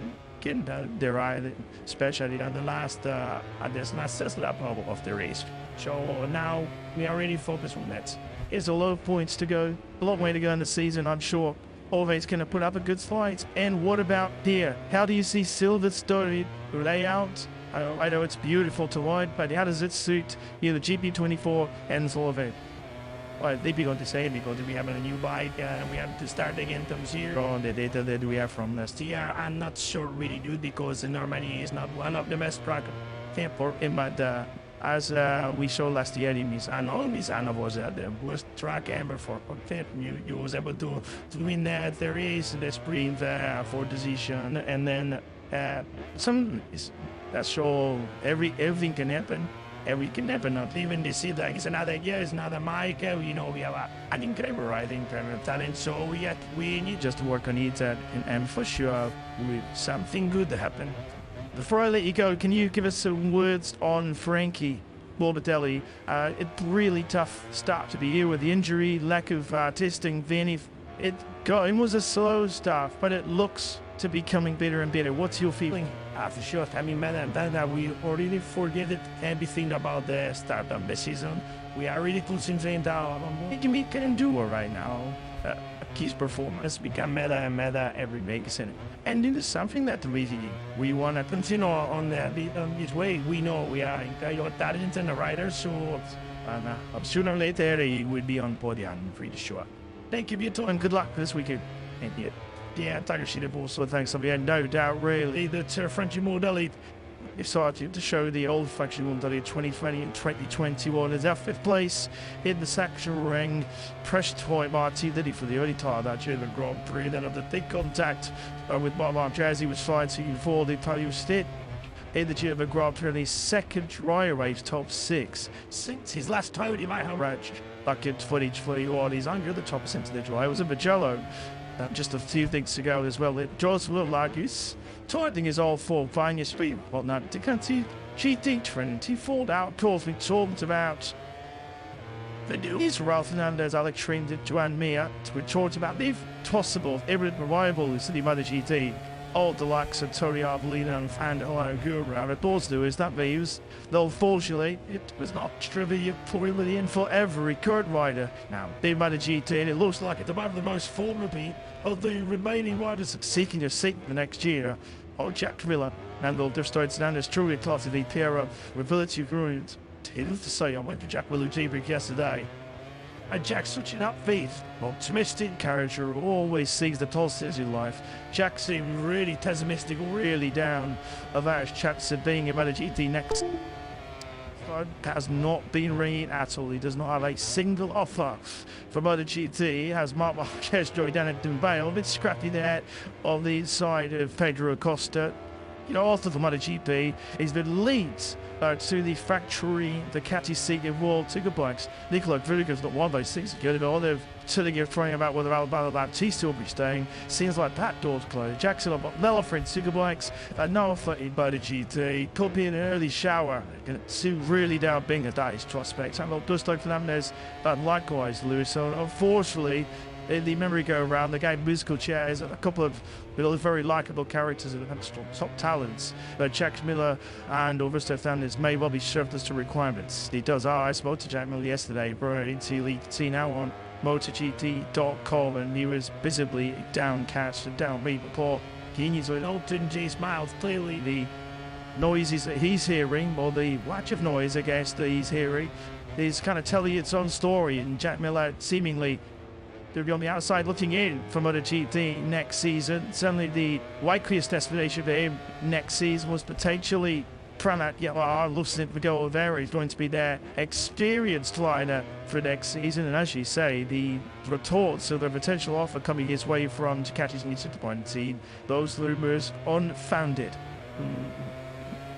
getting the ride, especially at the last lap of the race. So now we are really focused on that. It's a lot of points to go, a long way to go in the season, I'm sure. Always going to put up a good fight. And what about here? How do you see Silverstone layout? I know it's beautiful to ride, but how does it suit the GP24 and Solvay? Well, they'd be going to say because we have a new bike, we have to start again this year. On the data that we have from last year, I'm not sure really do because Normandy is not one of the best track for him, but as we saw last year in Misano was the worst track ever for content. You was able to win the race, the sprint for decision, and then some that show everything can happen. We can never not even this seed like it's another year, it's another Mike. We have an incredible riding talent, so we need just to work on it, and for sure something good to happen. Before I let you go, can you give us some words on Frankie Morbidelli? A really tough start to the year with the injury, lack of testing. Then it was a slow start, but it looks to be coming better and better. What's your feeling? For sure. I mean, we already forget everything about the start of the season. We are really concentrating on what we can do right now. His performance become better and better every week. And it is something that we want to continue on this way. We know we are incredible talent and riders, so sooner or later he will be on podium, I'm pretty sure. Thank you, Vito, and good luck this weekend. Thank you. Yeah, Tiger Sheet also thanks. We had no doubt really that French Morbidelli excited to show the old French Morbidelli 2020 and 2021 is our 5th place in the section ring. Pressed point Marty Liddy for the early tire that year, the Grand Prix. Then of the thick contact with Mark Jazzy was fighting for the Italian state in the German Grand Prix in his second dry race, top 6 since his last time he might have like it's footage for you all. He's under the top percent of the dry. It was a Magello. just a few things ago as well. Jaws will argue, tightening is all for finding your speed, whatnot. To continue GT 24 outdoors, we talked about the news Ralph Fernandez, Alex Schrein, Joan Mir. We talked about the possible, irreliable City MotoGP. All the likes of Tori Arbolino and Gura. What those do is that means, though unfortunately, it was not trivia poorly in for every current rider. Now, the MotoGP, and it looks like it's about the most formidable of the remaining riders seeking a seat the next year. Jack Miller and the Stoid Fernandez truly a class of the pair of ability ruined. Needless to say, I went to Jack Miller G-Brick yesterday. And Jack's such an upbeat, optimistic character who always sees the positives in life. Jack seemed really pessimistic, really down about his chance of being a MotoGP next. Has not been ringing at all. He does not have a single offer for MotoGP. Has Marc Marquez joined down at Dumbale, a bit scrappy there on the side of Pedro Acosta. You know, after the MotoGP, he's been leads to the factory, the Catty seat in World Superbikes. Nicola Grüdiger's not one of those things good at all. They're telling you, trying about whether Alabama Baptiste will be staying. Seems like that door's closed. Jackson on Botella for Superbikes. No offer in MotoGP. Could be an early shower. Soon really down being a day's prospects. And Augusto Fernandez, likewise, Lewis. So unfortunately, in the memory go around, they gave musical chairs a couple of very likeable characters and top talents. But Jack Miller and Augusto Fernandez may well be shirtless to requirements. He does. I spoke to Jack Miller yesterday, brought into League T now on MotoGP.com, and he was visibly downcast and downbeat before he needs an Alton G's mouth. Clearly, the noises that he's hearing, or the watch of noise, I guess, that he's hearing, is kind of telling its own story, and Jack Miller seemingly to be on the outside looking in for MotoGP next season. Certainly the likeliest destination for him next season was potentially Pranat Yamaha. Looks like Miguel Oliveira is going to be their experienced rider for next season. And as you say, the retorts of the potential offer coming his way from Ducati's new Superbike team, those rumours unfounded.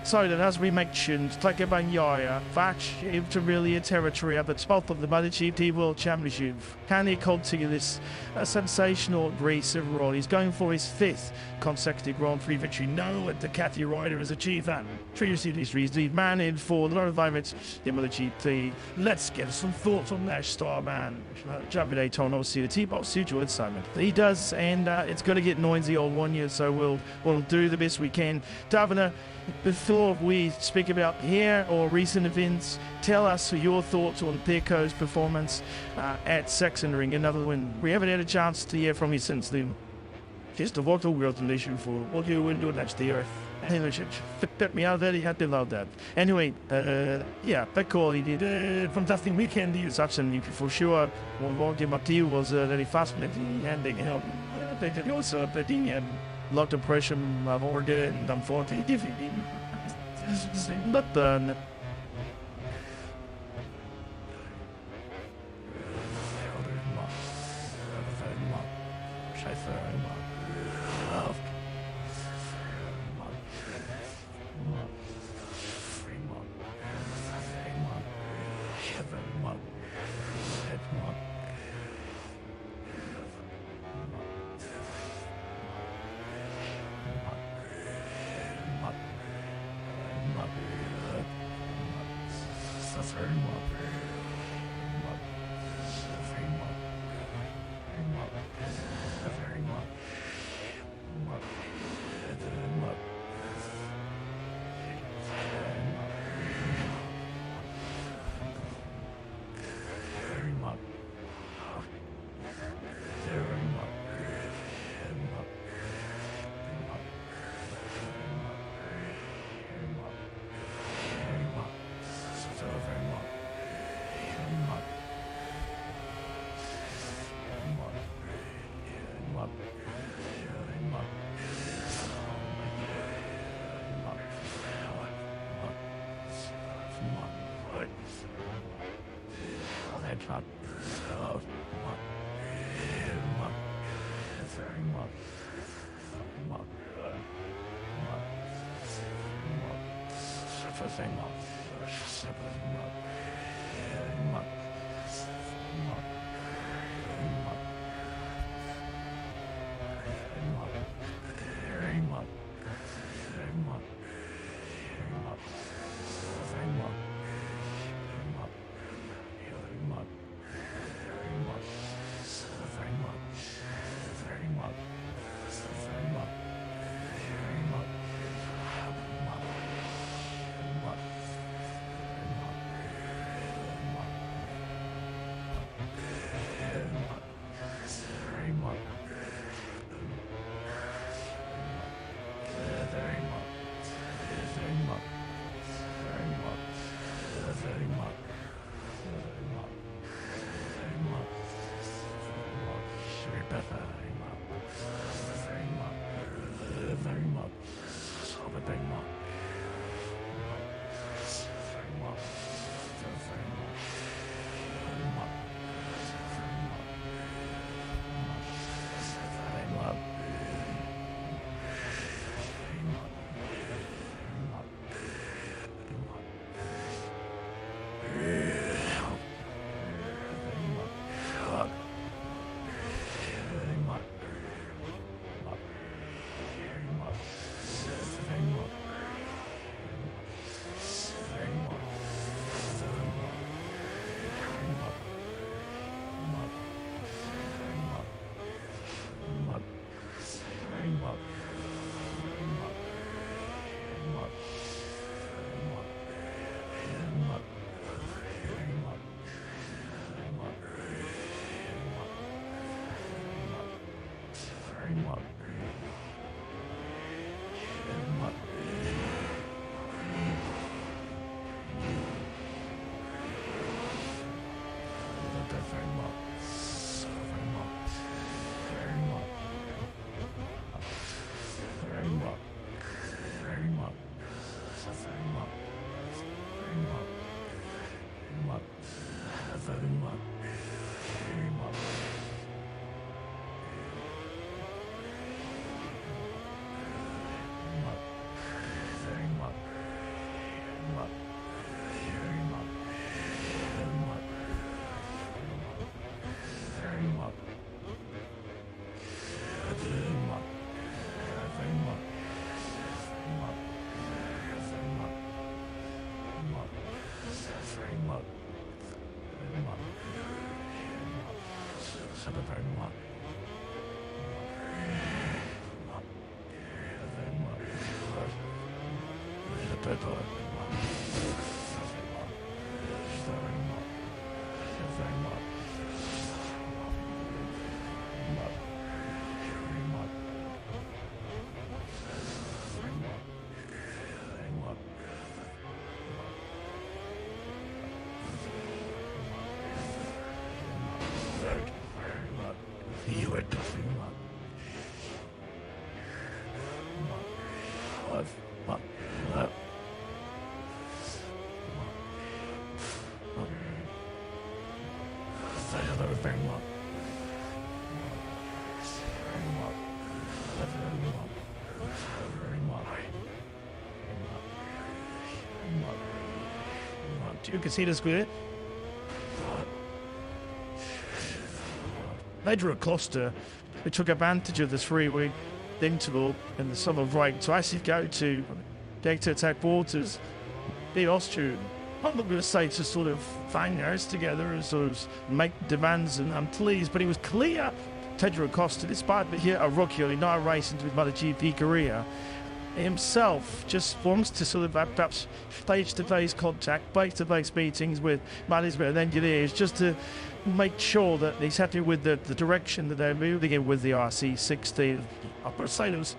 So then, as we mentioned, Teke Bagnaia back into really a territory at the top of the MotoGP World Championship. Can he continue this sensational race overall? He's going for his 5th consecutive Grand Prix victory. No Ducati rider has achieved that. Previously, this reason he's man in for the lot of environments in MotoGP. Let's get some thoughts on that star man. Davide Tonossi, the T-Box Sujo Simon. He does, and it's going to get noisy all 1 year, so we'll do the best we can. Davina, before we speak about here or recent events, tell us your thoughts on Pirco's performance at Sachsenring. Another one. We haven't had a chance to hear from you since then. Just a vocal world nation for what you will do next year. Anyway, fit me out there, he had to love that. Anyway, yeah, Pirco, he did a fantastic weekend in Sachsenring for sure. What Mathieu was very fascinating and they helped. They also, but he had a lot of pressure over there and unfortunately, but You can see this good. They drew a cluster. They took advantage of the 3-week interval in the summer break to actually go to attack waters. The Austrian, I'm not going to say to sort of find theirs together and sort of make demands and pleas, but it was clear Pedro Acosta, despite being a rookie, only not racing into his MotoGP career, himself just wants to sort of have perhaps face-to-face contact, face-to-face meetings with management and engineers just to make sure that he's happy with the direction that they're moving in with the RC16. Upper Sailors,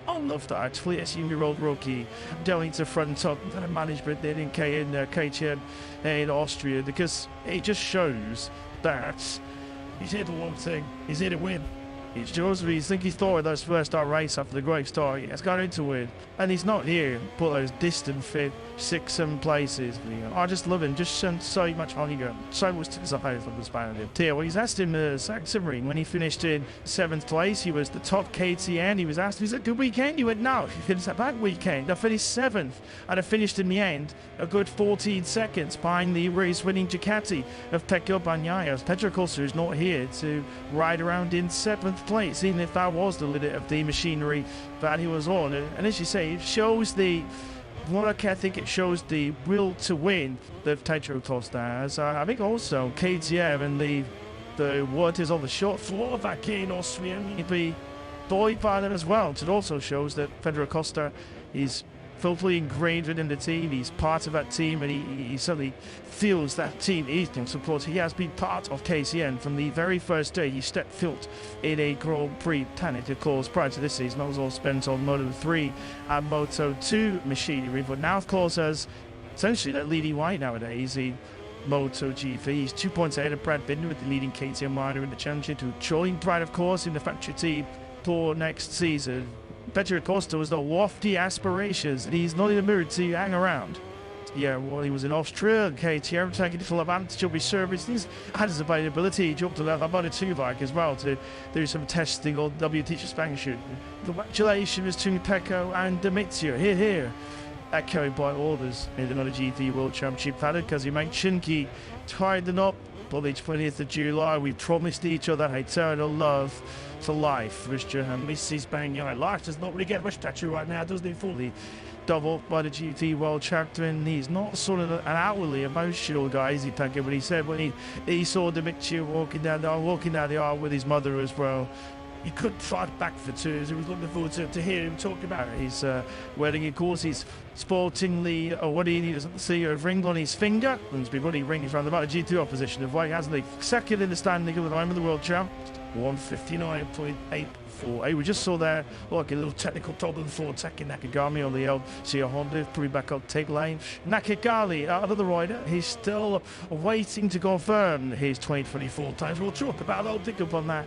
I love that actually, a 18-year-old rookie going to front up management then in KTM in Austria, because it just shows that he's here for one thing, he's here to win. It shows me, he thought of those first start race after the great start, he has got into win. And he's not here, put those distant 5th, 6th, 7th places. I just love him, just so much hunger, so much to desire from this band of him. Well, he's asked him, Simmering, when he finished in 7th place, he was the top KTM, he was asked, he said, good weekend? He went, no, he finished a bad weekend. I finished 7th, and I finished in the end a good 14 seconds behind the race-winning Ducati of Pecco Bagnaia. Pedro Acosta is not here to ride around in 7th place, even if that was the limit of the machinery that he was on. And as you say, it shows the work ethic, it shows the will to win that Pedro Acosta has. I think also KTM and the what is on the short floor back in Austria will be buoyed by that as well. It also shows that Pedro Acosta is fully ingrained within the team. He's part of that team, and he certainly feels that team is in support. He has been part of KTM from the very first day he stepped foot in a Grand Prix planet. Of course, prior to this season, I was all spent on Moto3 and Moto2 machinery, but now, of course, as essentially that leading white nowadays in MotoGP. He's 2 points ahead of Brad Binder with the leading KTM rider in the championship, to join Brad, of course, in the factory team for next season. Pedro Acosta was the lofty aspirations, and he's not in the mood to hang around. Yeah, well, he was in Austria, KTM taking full advantage of his service. He's had his availability. He jumped on a Moto2 bike as well to do some testing on WTC suspension. Congratulations to Pecco and Demetrio. Here. Echoing by orders in the MotoGP World Championship paddock, because he mentioned he tied them up on the 20th of July. We promised each other eternal love for life. Mr. and Mrs. Bagnaia. Life does not really get much better right now, does it? For the double MotoGP World Champion. He's not sort of an outwardly emotional guy, is he, Pecco? But he said when he saw Demetrio walking down the aisle with his mother as well, he couldn't fight back for two. He was looking forward to hear him talk about his wedding. Of course, he's sportingly, what he doesn't see a ring on his finger. And he's been running rings around the MotoGP opposition of weight, hasn't he? Second in the standing at the moment, the world champ, 159.84. before. Hey, we just saw that, like a little technical trouble before attacking Nakagami on the LCR Honda, through back up tape lane. Nakagami, out of the rider, he's still waiting to confirm his 2024 times. We'll talk about, I'll pick up on that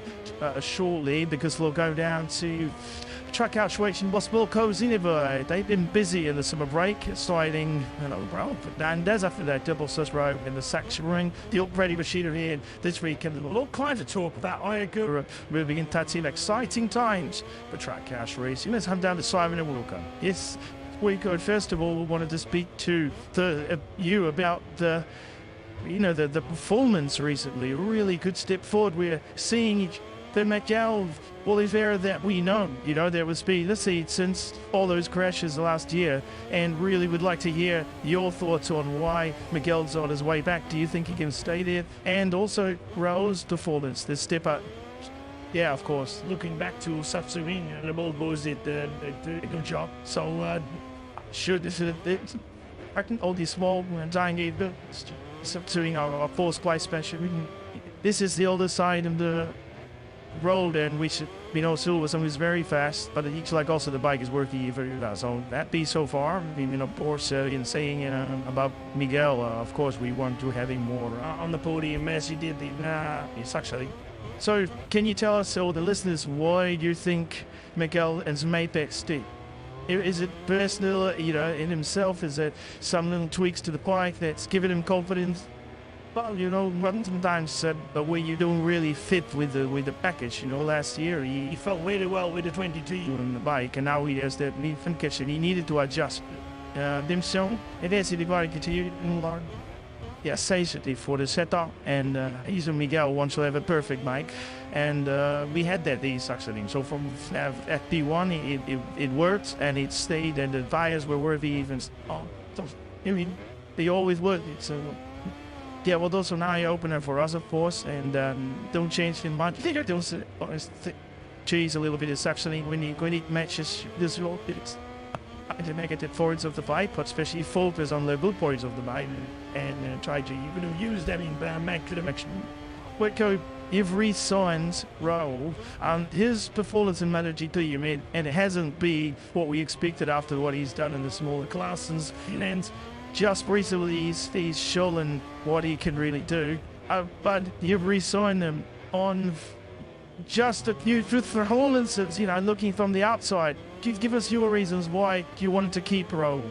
shortly, because we'll go down to track actuation was Wilco Zineva. They've been busy in the summer break, sliding, Fernandez after that double sus row in the section ring. The upgraded machinery this weekend. All kinds of talk about Ayagura moving into that team. Exciting times for track cash racing. Let's have down to Simon and Wilco. Yes, Wilco, first of all, we wanted to speak to you about the performance recently. A really good step forward. We're seeing the Miguel Oliveira that we know, there was been the seed since all those crashes last year, and really would like to hear your thoughts on why Miguel's on his way back. Do you think he can stay there? And also Raul's performance, the step up. Yeah, of course. Looking back to Satsumi, the both boys did a good job. So, I can all these small dying eight Satsumi our fourth place special. This is the other side of the road, and we should Silva, someone who's very fast, but each like also the bike is working very well. So that be so far. Of course, in saying about Miguel, of course we want to have him more on the podium as he did. It's actually. So can you tell us, the listeners, why do you think Miguel has made that step? Is it personal, in himself? Is it some little tweaks to the bike that's given him confidence? Well, sometimes the way you don't really fit with the package. Last year he felt really well with the 22 on the bike, and now he has that new package, and he needed to adjust himself. It is the bike to safety for the setup, and he's Miguel wants to have a perfect bike, and we had that these actually. So from FP1 it worked, and it stayed, and the tires were worthy even. They always work. So. Yeah, well, those are now opener for us, of course, and don't change too much. Don't change a little bit, actually when you matches this role. It's the negative points of the bike, but especially focus on the good points of the bike and try to use them in back to the action. Wilco, you've re-signed Raul, and his performance in MotoGP, and it hasn't been what we expected after what he's done in the smaller classes. And just recently he's shown what he can really do, but you've re-signed him on just a few performances, looking from the outside. Give us your reasons why you wanted to keep Raul.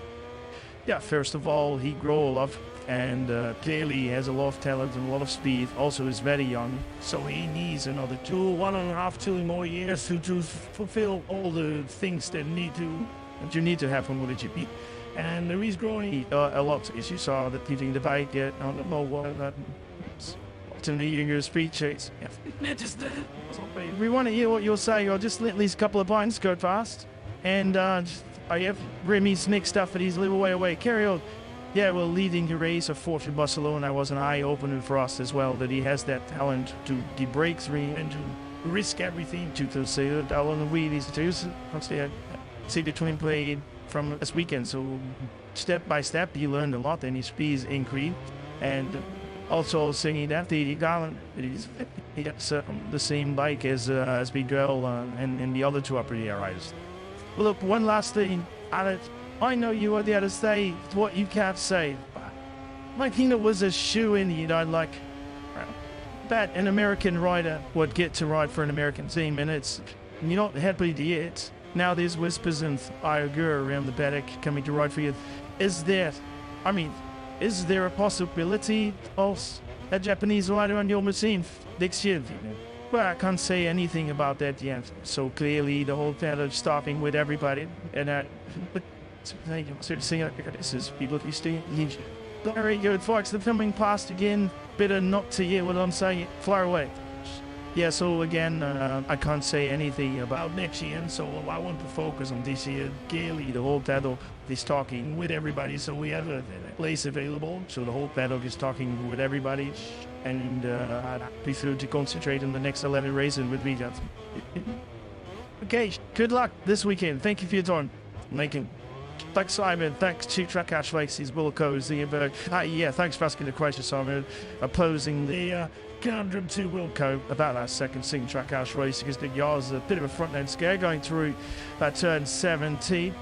Yeah, first of all, he grew a lot, and clearly he has a lot of talent and a lot of speed. Also, he's very young, so he needs another 1.5, 2 more years to fulfill all the things that you need to have from MotoGP. And he's growing a lot, as you saw, that leaving the bike on the mobile, to leading your speed chase. We want to hear what you'll say. I'll just let these couple of points go fast. And I have Remy's next stuff, but he's a little way away. Carry on. Yeah, well, leading the race of fourth in Barcelona was an eye-opener for us as well, that he has that talent to the break three and to risk everything to say that on the wheelies too. See the twin play from this weekend, so step by step he learned a lot, and his speed increased. And also singing that the Garland, he has the same bike as Vidrell and the other two upper air riders. Well, look, one last thing, I know you are there to say what you can't say. Martina was a shoe-in, like that an American rider would get to ride for an American team, and it's not happened yet. Now there's whispers and Ayagura around the paddock coming to ride for you. Is there a possibility of a Japanese rider on your machine next year? Well, I can't say anything about that yet. So clearly the whole paddock stopping with everybody, and this is people who stay. Very good, folks. The filming past again. Better not to hear what I'm saying. Fly away. Yeah, so again, I can't say anything about next year, so I want to focus on this year. Clearly, the whole paddock is talking with everybody, so we have a place available. So the whole paddock is talking with everybody, and I prefer to concentrate on the next 11 races with me. Okay, good luck this weekend. Thank you for your time. Thank you. Thanks, Simon. Thanks to Trackhouse Races, Wilco's, the yeah, thanks for asking the question, Simon. Opposing the conundrum to Wilco about that second single Trackhouse Race, because the Yar's a bit of a front end scare going through that turn 17.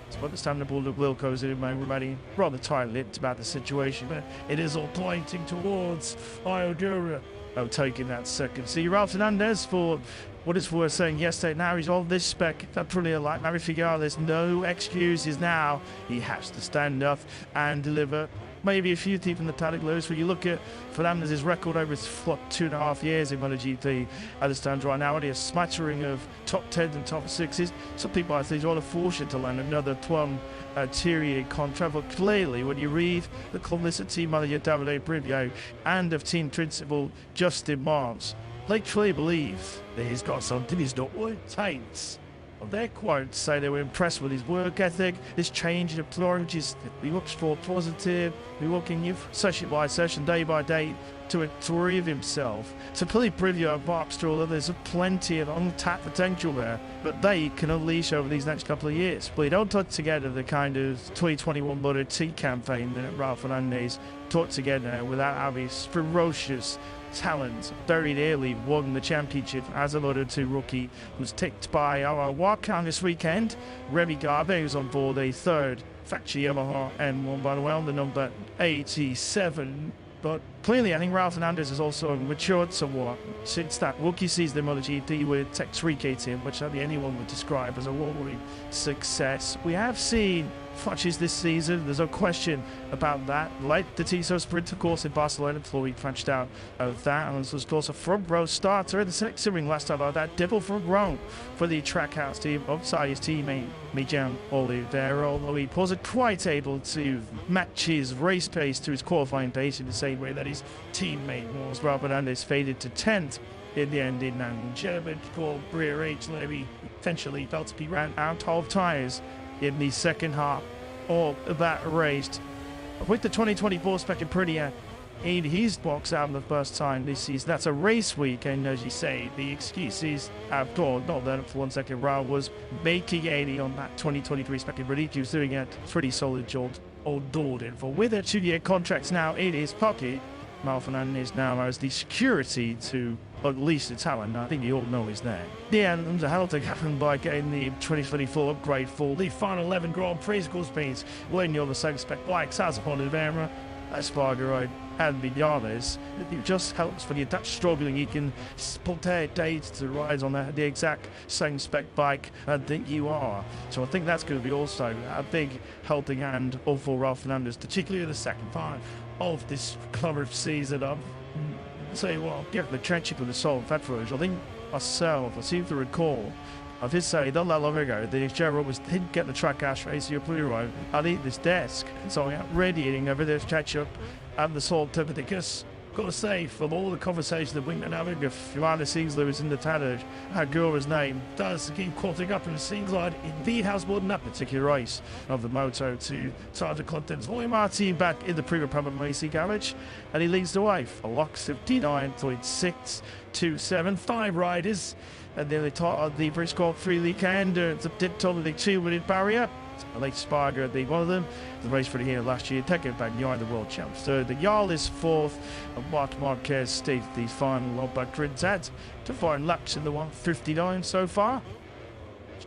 It's understandable that Wilco's remaining rather tight-lipped about the situation, but it is all pointing towards Iodura taking that second. See, Ralph Hernandez, for what it's worth saying yesterday, now he's all this spec. That probably like Mary Figueroa, there's no excuses now. He has to stand up and deliver. Maybe a few teeth in the tactic lows. When you look at Fernandez's record over his 2.5 years in MotoGP, as it stands right now, only a smattering of top 10s and top 6s. Some people, I think, he's rather fortunate to land another Tuan Thierry contract. But clearly, when you read the comments of team manager Davide Brivio and of team principal Justin Marks, they truly believe that he's got something he's not taints. Their quotes say they were impressed with his work ethic, this change in approach, he looks for positive, he working session by session, day by day, to improve himself. To play Brivio and Barkstroller, there's plenty of untapped potential there, but they can unleash over these next couple of years. But you don't put together the kind of 2021 Moto T campaign that Ralph Fernandez put together without having ferocious talent. Very nearly won the championship as a Moto 2 rookie, was ticked by our Wakan this weekend. Richigamme, who's on board a third factory Yamaha M1 by the way, on the number 87. But clearly, I think Ralph Hernandez has also matured somewhat since that rookie season in MotoGP with Tech 3K team, which I think anyone would describe as a roaring success. We have seen flashes this season, there's no question about that. Like the Tissot Sprint, of course, in Barcelona, before he branched out of that. And this was, of course, a front row starter in the sixth ring last time out. That double front row for the Trackhouse team, outside his teammate, Mijan Oliveira, although he wasn't quite able to match his race pace to his qualifying pace in the same way that his teammate was. Ralph Hernandez faded to 10th in the end in German called rear H. Levy eventually felt to be ran out of tyres in the second half of that race. With the 2024 spec in Aprilia in his box out for the first time this season, that's a race week, and as you say, the excuses have gone. Not that for 1 second, Raul was making 80 on that 2023 spec in Aprilia. He was doing a pretty solid job on Dorden. For with a 2-year contract now in his pocket, Ralph Fernandez now has the security to unleash the talent. I think you all know he's there. Yeah, and the Hamilton happened by getting the 2024 upgrade for the final 11 Grand Prix means when you're the same spec bikes as Oliveira, Espargaro and Vinales. It just helps when you're that struggling, you can put their dates to ride on the exact same spec bike and think you are. So I think that's going to be also a big helping hand for Ralph Fernandez, particularly in the second part of this current season. Say, well, get the trenching with the Solid Fat Footage. I think myself, I seem to recall, I did say not that long ago, the Gerald didn't get the track ash race your blue road. I'd eat this desk. So I'm radiating over this catch up and the salt temperature. Because got to say, from all the conversations that we've been having, if Johanna Singsler is in the Tanner, Agura's name does keep caught up, and it seems like indeed has more than that particular race of the Moto to Sergeant Clinton's Roy Martin back in the pre-Republic Racing Garage, and he leads the way for locks of 59.627. 5 riders, and then they taught the British Grand Prix weekend, the totally 2-minute barrier. Late Sparger, the one of them, the race for the year last year, taking back behind the world champs. So the Jarl is 4th, and Marc Marquez stayed the final of that grid set to 4 laps in the 159 so far.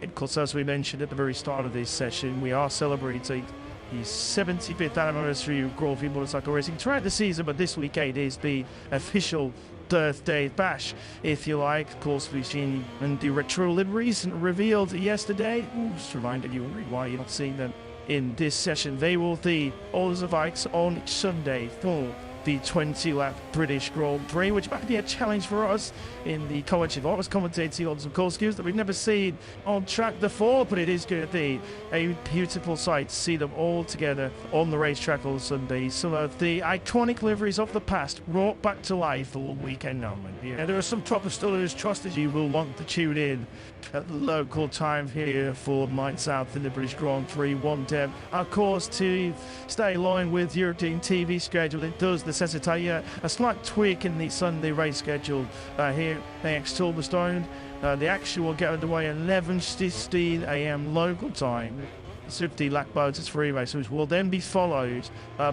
Of course, as we mentioned at the very start of this session, we are celebrating the 75th anniversary of Grand Prix motorcycle racing throughout the season, but this weekend is the official birthday bash, if you like. Of course, we've seen the retro liveries revealed yesterday. Just reminding you why you're not seeing them in this session. They will be all the bikes on Sunday for the 20-lap British Grand Prix, which might be a challenge for us in the coverage. I was commentating on some course cues that we've never seen on track before, but it is going to be a beautiful sight to see them all together on the racetrack on Sunday. Some of the iconic liveries of the past brought back to life all weekend long. Yeah, there are some proper studios trusted you will want to tune in at the local time here for Mine South in the British Grand Prix 110. Of course, to stay in line with European TV schedule, it does necessitate a slight tweak in the Sunday race schedule here next Silverstone. The action will get underway at 11:15 a.m. local time. 50 lap motor 3 race, which will then be followed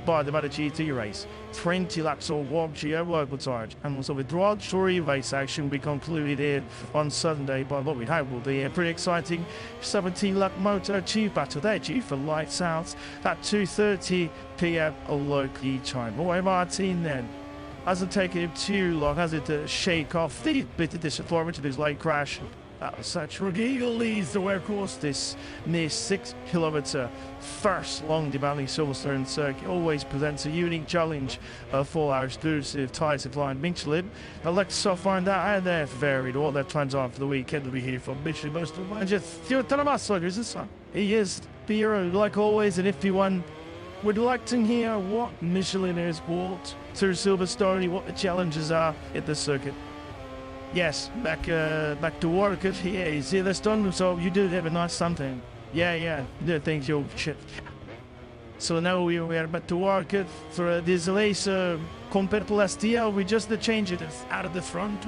by the MotoGP race. 20 laps of warm geo local time. And so with Drag 3 race action, we concluded here on Sunday by what we hope will be a pretty exciting 17 lap MotoGP battle. They're due for lights out at 2:30 p.m. local time. Boy, Martin then. Hasn't taken him too long, has it, to shake off the bit of disappointment of his late crash. Such Richigamme leads the way course this near 6 kilometre first long demanding Silverstone circuit always presents a unique challenge for our exclusive tyre supply Michelin. Let's find out how they're varied, what their plans are for the weekend. Will be here from Michelin most of the just is the son. He is the hero like always, and if anyone would like to hear what Michelin has brought to Silverstone, what the challenges are at the circuit. Yes, back to work here. You see this done, so you do have a nice something. Yeah, the things you shit. So now we are back to work for this race compared to last year. We just changed it out of the front.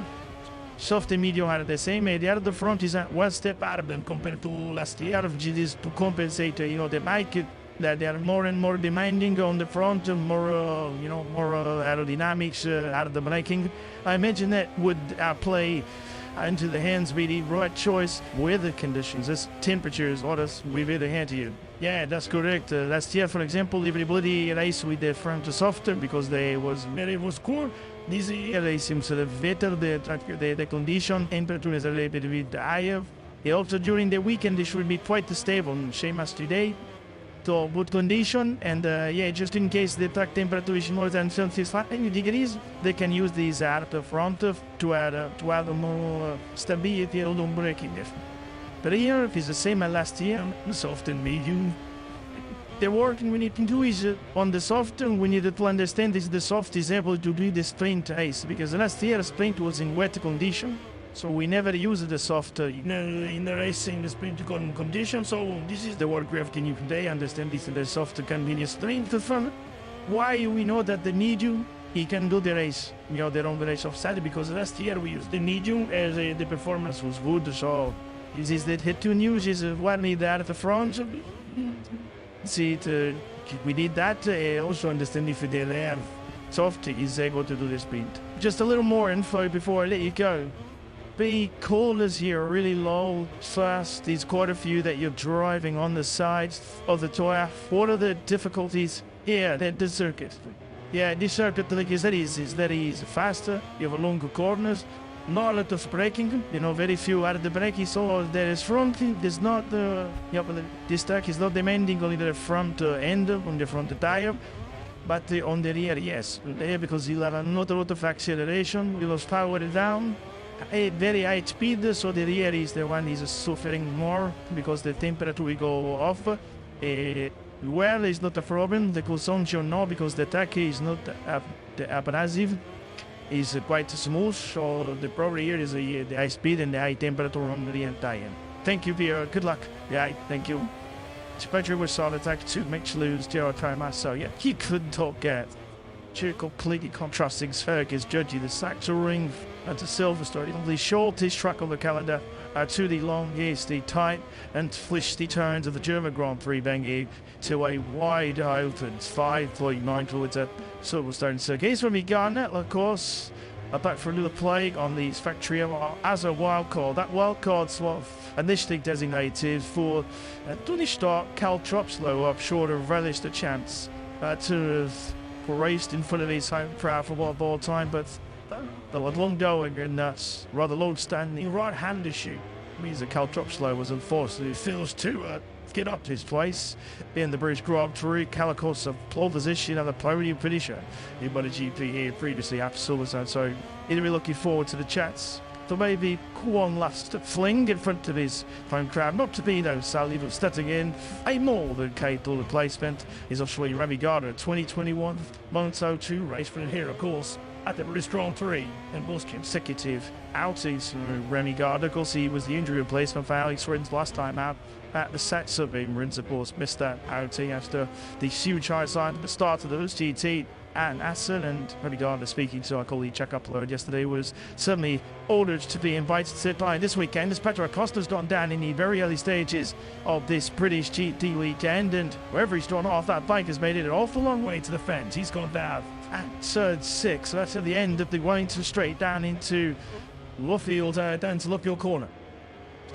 Soft and medium are the same. The out of the front is at one step out of them compared to last year. This to compensate, the bike. That they are more and more demanding on the front, more aerodynamics out of the braking. I imagine that would play into the hands be the right choice. Weather conditions, as temperatures, orders, we really hand to you. Yeah, that's correct. Last year, for example, everybody raced with the front softer because it was cool. This year, it seems better. The condition temperature is a little bit higher. Also, during the weekend, it should be quite stable, same as today. So good condition, and just in case the track temperature is more than 75 degrees, they can use these at the front to add more stability on braking. But here it's the same as last year, soft and medium. The work we need to do is on the soft, and we need to understand is the soft is able to do the sprint race, because last year the sprint was in wet condition. So we never used the soft in the racing, the sprint condition. So this is the work we have to do today. Understand this is the soft convenience sprint fun. Why we know that the medium he can do the race, their own race offside, because last year we used the medium as the performance was good. So this is the head to news is Whatley there at the front. See we did that. Also understand if they have soft is able to do the sprint. Just a little more info before I let you go. The corners here are really low, fast. There's quite a few that you're driving on the sides of the tire. What are the difficulties? Yeah, the circuit. Yeah, this circuit is that is faster. You have longer corners, not a lot of braking. Very few out of the braking. So there is front. There's not this track is not demanding only the front end on the front tire. But on the rear, yes, because you'll have not a lot of acceleration. You'll power it down. A very high speed, so the rear is the one is suffering more because the temperature will go off. Well, it's not a problem. The consumption no, because the track is not abrasive. It's quite smooth, so the problem here is the high speed and the high temperature on the rear tire. Thank you, Pierre. Good luck. Yeah, thank you. Especially with solid track to make lose Gerald Trimas. So yeah, he couldn't talk yet. Completely contrasting circuits, judging the Saxon ring and to Silverstone, the shortest track on the calendar to the longest, the tight and twisty turns of the German Grand Prix, banging to a wide open 5.9 towards a Silverstone circuit. Here's from Richigamme, of course, back for another play on the factory as a wild card. That wild card's initially designated for Tony Stark, Cal Tropslow up short of relished the chance to have raced in front of his home crowd for one ball time, but the long going and rather long standing right-hander shoot means that Cal Tropslow was enforced. He fails to get up to his place in the British Grand Prix. Cal, of course, a pole position on the podium finisher in MotoGP here previously after Silverstone, so he'll be looking forward to the chats to maybe one last fling in front of his home crowd. Not to be sadly, but stepping in a more than capable replacement is obviously Richigamme, 2021 Moto2 race for him here, of course, at the British Grand Prix and most consecutive outings for Richigamme. Of course, he was the injury replacement for Alex Rins last time out at the Saxon. Rins, of course, missed that outing after the huge high sign at the start of the GT and Assen, and regardless, speaking to our colleague Jack Upload yesterday, was certainly ordered to be invited to sit by this weekend, as Pedro Acosta's gone down in the very early stages of this British GT weekend, and wherever he's drawn off, that bike has made it an awful long way to the fence. He's gone down at third 6, so that's at the end of the Wellington Straight down into Luffield, down to Luffield Corner.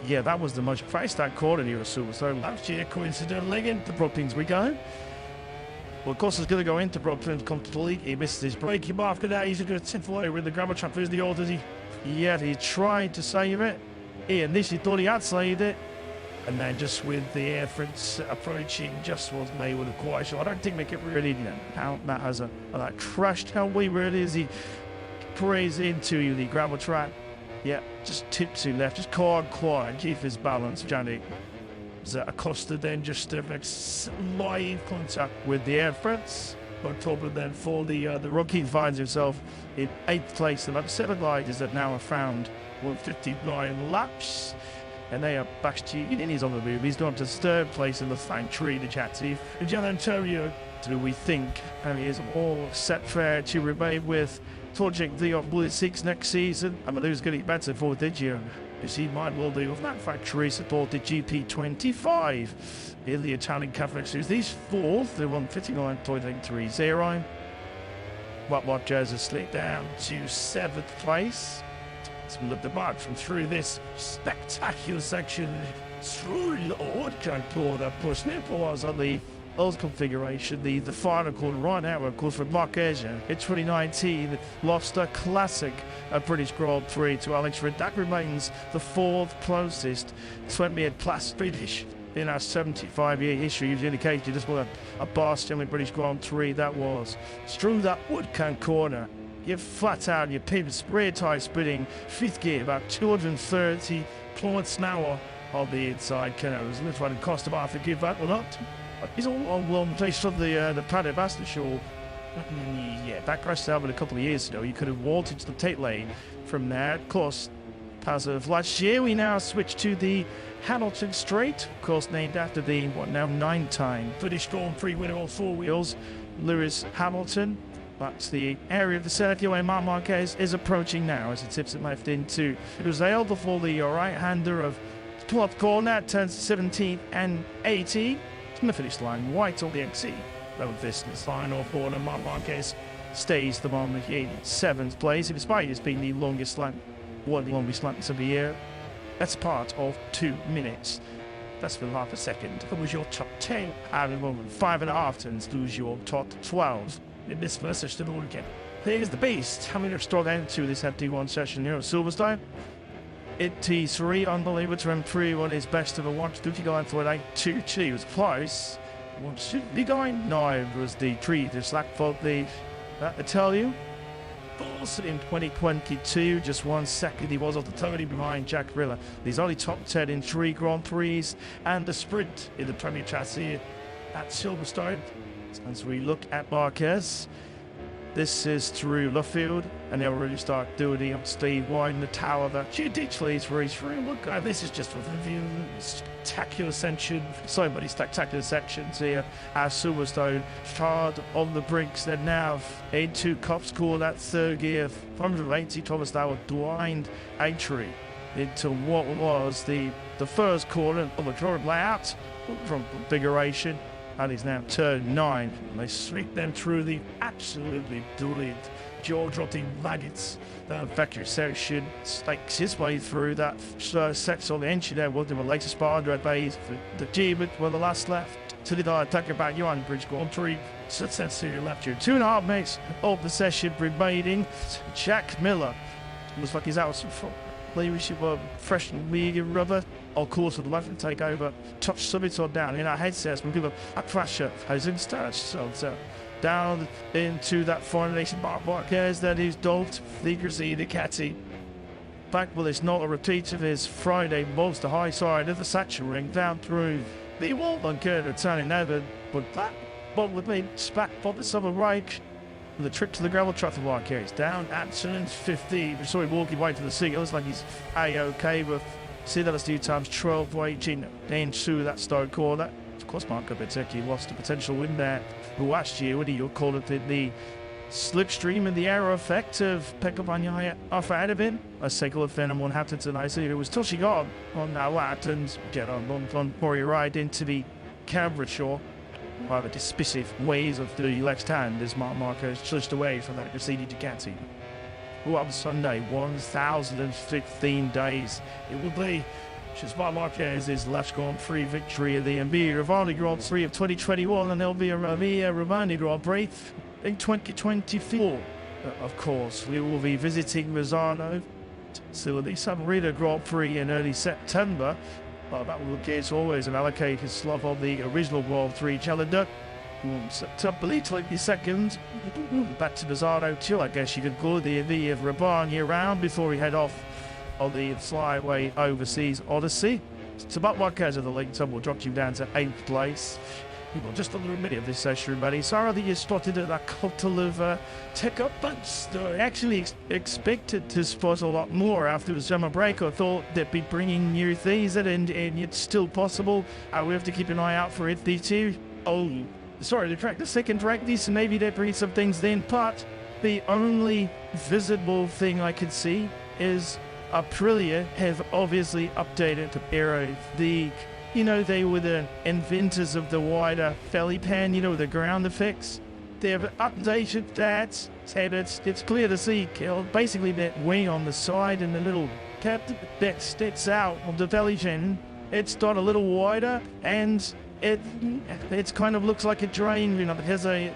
Yeah, that was the most priced that corner here at Silverstone last year, coincidentally, into Brookings we go. Well, of course, he's going to go into Brookings completely. He missed his break. Him after that, he's going to tip away with the gravel trap. There's the order. Yet he tried to save it. He initially thought he had saved it. And then just with the air fronts approaching, just wasn't able to quite sure. I don't think make it really count that as that crashed. How we really is he crazy into the gravel trap. Yeah, just tip to left, just quite keep his balance, Johnny. Acosta then just makes live contact with the air fronts. On top of then for the rookie finds himself in 8th place. And like 7 gliders that now are found 159 laps. And they are back to in his on the move. He's gone to 3rd place in the factory, the Chatty. And Gian Antonio, do we think, he is all set fair to remain with Project the Bullet 6 next season? I mean, who's going to get better for this year? As he might well do with that factory supported GP25 in the Italian Catholic Series. He's 4th, they're on 59.30. What Jazz has slipped down to 7th place. Let's look the mark from through this spectacular section. Through Lord can pull that push nipple was on the old configuration, the final corner right now, of course, for Marquez in 2019, lost a classic British Grand Prix to Alex Ridd. That remains the 4th closest 20th plus finish in our 75-year history. You've indicated just what a bastion British Grand Prix that was. Through that woodcan corner, you're flat out, your pins rear tire spinning, 5th gear, about 230 kilometers an hour on the inside. Keno's literally cost him half to give that one up. He's all on place of the paddock Bastard Show. Yeah, that crashed out a couple of years ago. You could have walked into the tape lane from there. Of course, as of last year, we now switch to the Hamilton Straight, of course, named after the 9-time British Grand Prix winner on 4 wheels, Lewis Hamilton. That's the area of the circuit where Marc Marquez is approaching now as he tips it left into Brazil before the right-hander of 12th corner, turns 17 and 18. From the finish line, white on the XE. Though this is final corner, Marc Marquez stays the moment in 7th place, despite this being the longest lap, one of the longest laps of the year. That's part of 2 minutes. That's for half a second. That was your top 10. And in 5.5 turns, lose your top 12. In this first session of all again. Here's the beast. Having a strong end to this FD1 session here at Silverstone. T3 unbelievable to improve on his best of a 1-2 going for an 8-2. He was close. What should be going? No, it was the tree. The slack fault. I tell you. Also in 2022, just 1 second he was off the Tony behind Jack Rilla. He's only top 10 in 3 Grand Prix and the sprint in the Premier Chassis at Silverstone. As we look at Marquez, this is through Luffield, and they'll really start doing the Steve widen the tower that she ditchleys for each room. Look, this is just for the view. Spectacular section, so many spectacular sections here. Our Silverstone hard on the brinks. They're now into Cops Call that 3rd gear, 180 Thomas Tower blind entry into what was the first corner of the current layout from configuration. And he's now turn 9. And they sweep them through the absolutely brilliant jaw-dropping maggots. The factory section stakes his way through that section on the engine there. One of the latest bar under base for the achievement were the last left. To the attack about you on Bridge Grand Prix. Success to your left here. 2.5 minutes of the session remaining. Jack Miller looks like he's out from leadership of fresh medium rubber. Of course, with the left and take over, touch summit or down in our headsets. We give a pressure as in starts. So down into that formation Marc Marquez that is Dolt, the Catty. Back, well, it's not a repeat of his Friday monster high side of the Satchel ring down through the wall on Kerner turning over, but that bottle with me back on the summer right. The trip to the gravel trap for Marquez down at turn 15. We saw him walking way to the sea. It looks like he's A-OK, but see that a few times 12 waiting into that start corner. Of course, Marco Bezzecchi lost a potential win there last year when he called it the slipstream and the aero effect of Pekka Bagnaia off out of him. A cycle of Venom one happened tonight, so it was touching on that and get on for your ride into the Cambridgeshire by the despicable ways of the left hand as Marc Marquez just away from that Mercedes Ducati. Who on Sunday, 1,015 days it will be. Just Marc Marquez's last Grand Prix victory of the Rivaldi Grand Prix of 2021, and there'll be a Romani Grand Prix in 2024. Of course, we will be visiting Rosano, so the San Marino Grand Prix in early September. Well, that will, as always, an allocated slot on the original Grand Prix calendar. September 22nd, back to Rosano too, I guess you could call it the of Raban year round before we head off on the flyway overseas odyssey. So Marc Marquez of the league table will drop you down to 8th place. Well, just under a minute of this session, buddy. Sorry that you spotted that couple of tick-up bumps. I actually expected to spot a lot more after the summer break. I thought they'd be bringing new things in, and it's still possible. We have to keep an eye out for it. These two. Oh, sorry, the second track, these maybe they bring some things then, but the only visible thing I could see is Aprilia have obviously updated the aero. They were the inventors of the wider belly pan, the ground effects. They've updated that, and it's clear to see, basically that wing on the side and the little cap that sticks out of the belly pan. It's got a little wider, and it kind of looks like a drain, it has a,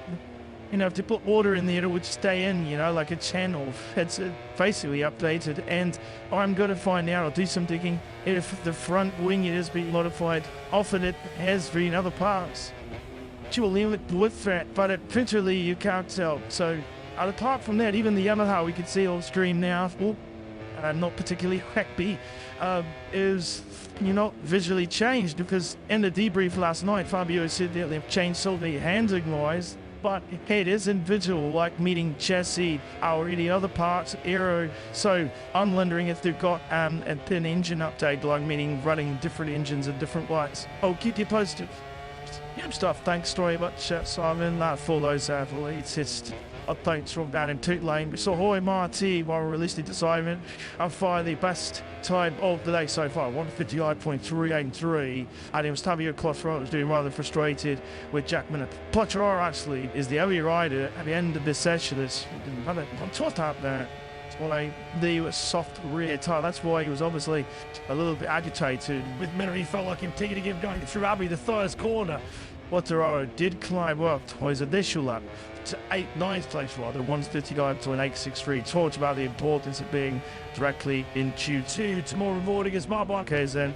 if you put water in there, it would stay in, like a channel. It's basically updated, and I'm going to find out, I'll do some digging, if the front wing has been modified. Often it has been other parts. Dual limit with that, but at printerly you can't tell. So, apart from that, even the Yamaha we can see on screen now, not particularly happy, is visually changed, because in the debrief last night, Fabio said that they've changed so the handling-wise, but it isn't visual, like meeting chassis or any other parts, aero. So I'm wondering if they've got a pin engine update, like meaning running different engines in different lights. I'll keep you posted. Yep, stuff. Thanks very much, Simon. For those latest updates from down in Toot Lane. We saw Hoy Marti while we released the assignment. I find the best time of the day so far, 1:59.383. And it was Fabio Quartararo was doing rather frustrated with Jack Miller. Quartararo actually is the only rider at the end of this session that's on top up there. That's why the soft rear tire. That's why he was obviously a little bit agitated. With Miller, he felt like him taking him going through Abbey, the first corner. Quartararo did climb up to his initial lap to 9th place, rather, 1:59 to an 8:63. Talked about the importance of being directly in Q2. To more rewarding as Marc Marquez then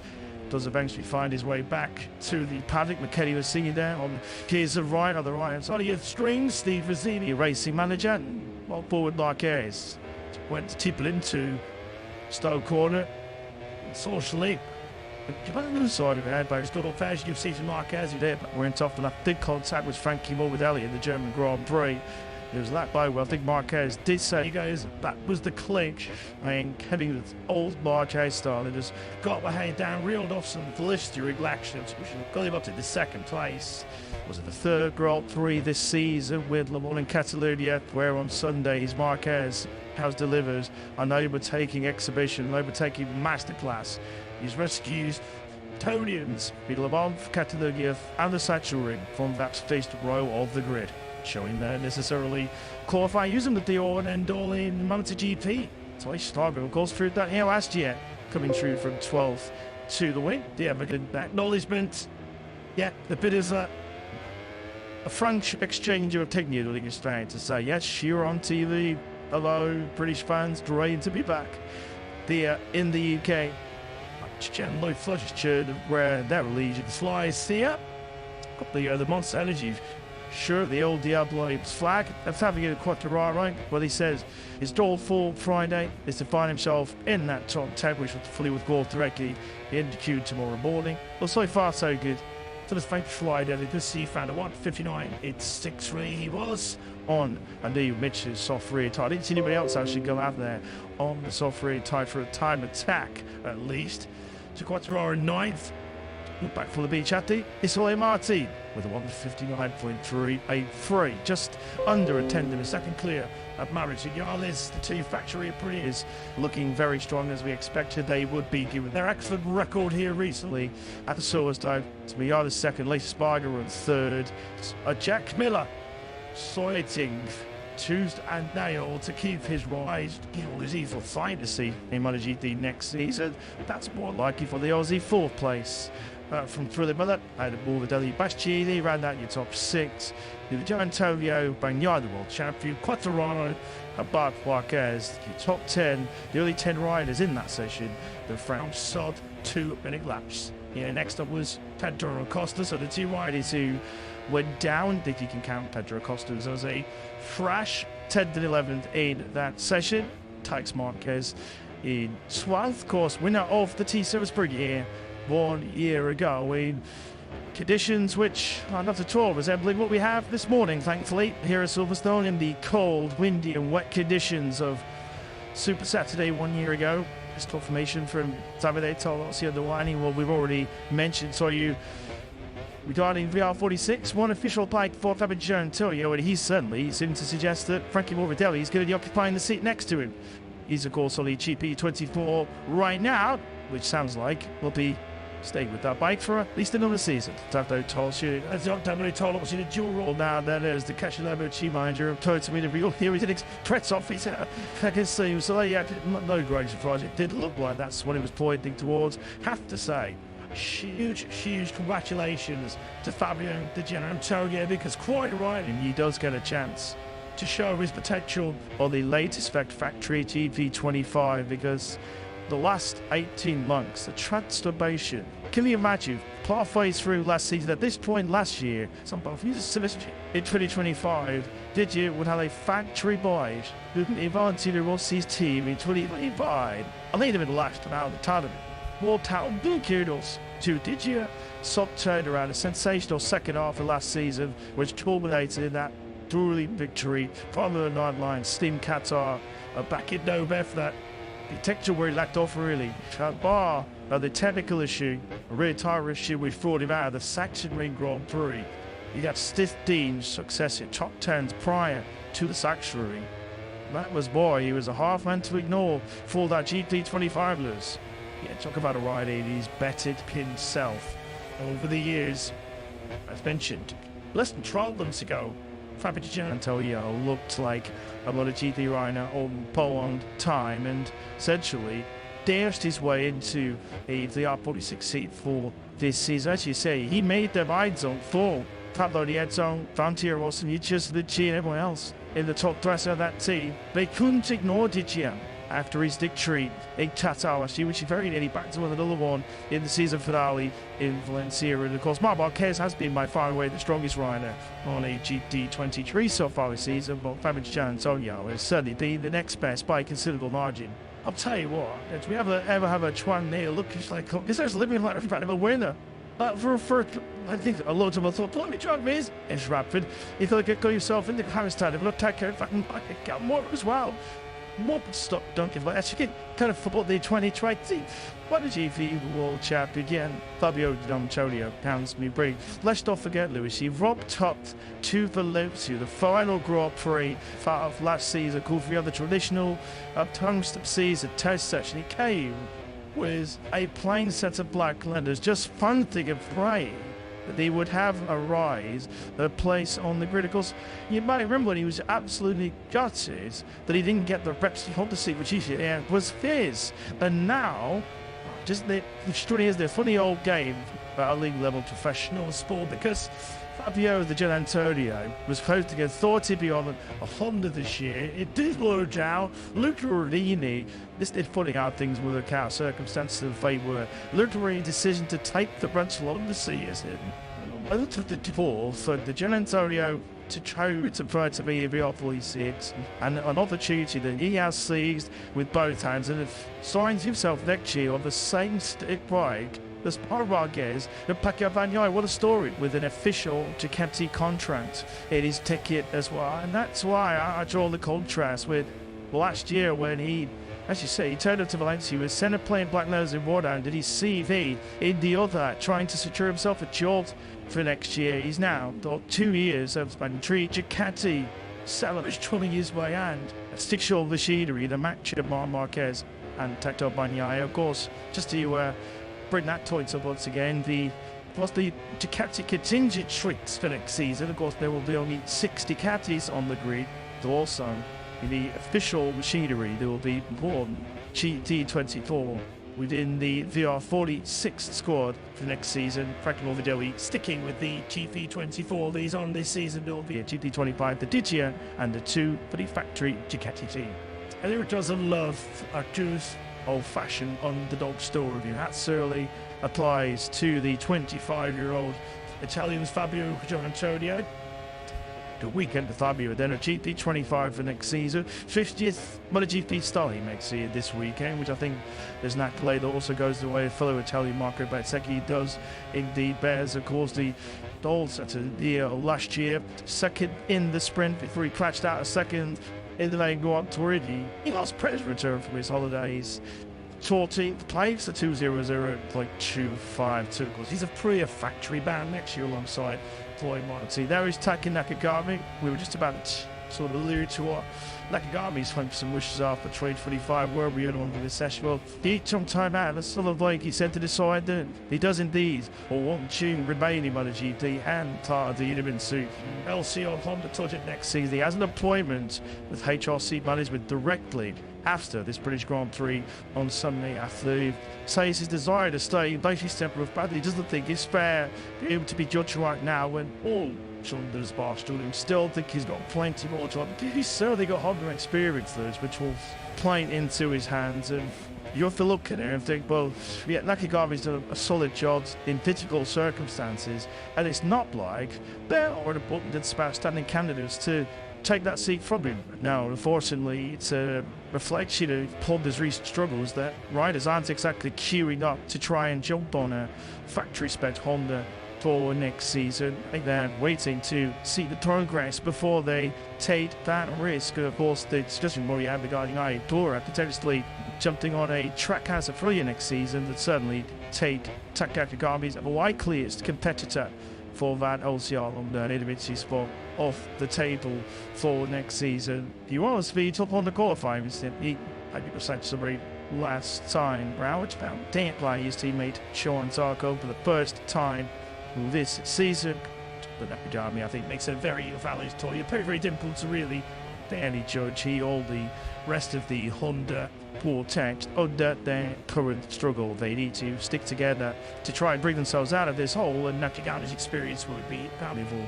does eventually find his way back to the paddock. McKenny was singing there on his right on the right hand side of the screen. Steve Rizzini, racing manager, well forward Marquez went to tip it into Stowe corner. Socially, on the other side of it, but it's good old fashioned. You've seen Marquez there, but went off, and I think contact was Frankie Morbidelli in the German Grand Prix. It was that by well, I think Marquez did say, he goes, that was the clinch. Heading with old Marquez style, and just got behind down, reeled off some blistering actions, which got him up to the 2nd place. Was it the 3rd Grand Prix this season with Le Mans in Catalonia, where on Sundays Marquez has delivered an overtaking exhibition, an overtaking masterclass. He's rescued Tonians, Le Mans, Catalonia, and the Satchel Ring from that first row of the grid, showing that necessarily qualify, using the deal and end all in MotoGP. So I started, of course, through that here last year, coming through from 12th to the win. The evident acknowledgement. Yeah, the bit is a frank exchange of opinion, I think it's trying to say. Yes, you're on TV. Hello, British fans, great to be back. In the UK. Low flushes where that religion flies here. Got the Monster Energy. Sure, the old Diablo flag. That's having a Quartararo. Well, he says his goal for Friday is to find himself in that top 10, which will fully with goal directly in the queue tomorrow morning. Well, so far, so good. So this fake Friday, they just see found a 1:59.83 he was on. And the Mitch's soft rear tire. I didn't see anybody else actually go out there on the soft rear tire for a time attack, at least. So Quartararo 9th. Back for the beach at the Isole Martin with a 1:59.383, just under a tenth of a second clear of Richigamme. The two factory Aprilis looking very strong as we expected they would be, given their excellent record here recently at the Silverstone. Miata second, Lee Spiger on third, Jack Miller fighting tooth and nail to keep his rise. All his evil fantasy in MotoGP next season. That's more likely for the Aussie fourth place. From Thriller Miller, had a Morbidelli Bastianini, round out your top six. The Joe Antonio Bagnaia, the world champion, Quattararo, and Bart Marquez, your top 10, the early 10 riders in that session, the Frown Sod 2-minute laps. Next up was Pedro Acosta, so the two riders who went down. I think you can count Pedro Acosta as a fresh 10th and 11th in that session. Tykes Marquez in 12th, of course, winner of the T-Silverstone year 1 year ago in conditions which are not at all resembling what we have this morning, thankfully, here at Silverstone in the cold, windy and wet conditions of Super Saturday 1 year ago. Just confirmation from Davide Tolossi Adewani, well, we've already mentioned, so you regarding VR46, one official bike for Fabio Antonio, and he certainly seemed to suggest that Frankie Morbidelli is going to be occupying the seat next to him. He's of course on the GP24 right now, which sounds like will be staying with that bike for at least another season. Davide Tolossi, as Davide Tolossi, the dual role now, then there's the Casciano chief manager of Toyota Real here. He did press off his I can see, so yeah, no great surprise. It did look like that's what it was pointing towards. Have to say, huge congratulations to Fabio Di Gianantonio, because quite right, and he does get a chance to show his potential on the latest factory GP25, because the last 18 months, the transformation. Can you imagine halfway through last season, at this point last year, some both in 2025, did you would have a factory boy who advanced to Rossi's team in 2025, and they'd have been last out of the tournament. More town big kudos to Digia. Sop turned around a sensational second half of last season, which culminated in that thrilling victory from the 9 line. Steam Qatar are back in Nobel for that detector where he left off really. Bar the technical issue, a rear tyre issue, we thought him out of the Sachsenring Grand Prix. He got Stiff Dean's success in top 10s prior to the Sachsenring. That was boy, he was a half man to ignore for that GP25ers. Yeah, talk about a rider he's betted himself over the years. As mentioned, less than 12 months ago, Fabio Antonio looked like a MotoGP rider on prolonged time and essentially dashed his way into the R46 seat for this season. As you say, he made the ride zone for Pablo Nieto, Valentino Rossi, just Ricci and everyone else in the top dresser of that team. They couldn't ignore Digia after his victory in Qatar, which he very nearly backed to another one in the season finale in Valencia. And of course, Marc Marquez has been by far away the strongest rider on a GT23 so far this season, but Fabio Antonio has certainly been the next best by a considerable margin. I'll tell you what, if we ever have a Chuan Neil look like this, there's living like a winner. For I think a lot of them thought, let me try this. It's rapid. If you get yourself into Paris time, if you take care of that more as well. More stop, don't give up. Actually, kind of football the 2020. What did GP World Champion again? Fabio Antonio pounds me bring. Let's not forget, Lewis, he robbed up to Valencia, the final Grand Prix of last season, called for the other traditional tungsten season test session. He came with a plain set of black letters, just fun thing of praying that they would have a rise, a place on the grid. Of course, you might remember when he was absolutely gutted that he didn't get the reps to hold the seat, which he was his. And now, just the funny old game about a league level professional sport, because Fabio the Gian Antonio was supposed to get thought to be on a Honda this year. It did blow down. Luca Rodini, this did putting out things with the car circumstances of fate were. Luca Rodini's decision to take the rental on the season. I looked at the fourth, so the Gian Antonio to show to try to be a VR46 and an opportunity that he has seized with both hands, and if signs himself next year on the same stick bike as Marquez and Pacquiao Bagnaia. What a story, with an official Ducati contract in his ticket as well. And that's why I draw the contrast with last year when he as you say, he turned up to Valencia with centre playing black nose in one hand and his CV in the other, trying to secure himself a job for next year. He's now got 2 years of Richigamme salvage trolling his way and a stick-shoulder machinery, the match of Marquez and Tacto Bagnaia. Of course, just to bring that point up once again, the Ducati contingent shrinks for next season. Of course, there will be only 6 Ducatis on the grid. Also, in the official machinery, there will be one GT24 within the VR46 squad for next season. Frankie Morbidelli sticking with the GT24. These on this season, there will be a GT25, the Digia, and the 2 for the factory Ducati team. And there does a love Artur's old-fashioned underdog story. That certainly applies to the 25-year-old Italian Fabio Gianantonio. The weekend with Fabio, then a GT25 for next season. 50th MotoGP style he makes here this weekend, which I think is an accolade that also goes the way of fellow Italian Marco Bezzecchi does indeed bears, of course, the old set of the year last year. Second in the sprint before he crashed out a second in the lane Grand Tour. He lost Perez return from his holidays. 14th place, the 2:00.252. Of course, he's a Priya factory bound next year alongside Floyd Monty. There is Taki Nakagami. We were just about to sort of allude to what Nakagami's hopes and wishes are for 2025. Where we are on this session. Well, he each some time out. That's sort of like he said to decide that he does indeed, or one tune remaining on the GT and part of the Inman suit. LCO Honda touch it next season. He has an appointment with HRC management directly after this British Grand Prix on Sunday afternoon. Says his desire to stay in Daisy Temple of Bradley doesn't think it's fair for him to be judged right now when all shoulders bar stood him. Still think he's got plenty more time. He's certainly got Honda experience, those, which will play into his hands. And you have to look at it and think, well, yeah, Nakagami's done a solid job in difficult circumstances, and it's not like there are abundant standing candidates to take that seat from him. Now, unfortunately, it's a reflection of Honda's recent struggles that riders aren't exactly queuing up to try and jump on a factory-spec Honda for next season. I think they're waiting to see the progress before they take that risk. Of course, the discussion more you have regarding Aitora potentially jumping on a track as a Aprilia next season that certainly take Nakagami's likeliest competitor for that LCR on the individual spot off the table for next season. He was the top on the qualifying instead. He had to century last time round, which found didn't play his teammate Sean Zarco for the first time this season. But Nakagami, I think, makes a very valid toy. Very, very difficult to really barely judge. He, all the rest of the Honda quartet, under their current struggle, they need to stick together to try and bring themselves out of this hole, and Nakagami's experience would be valuable.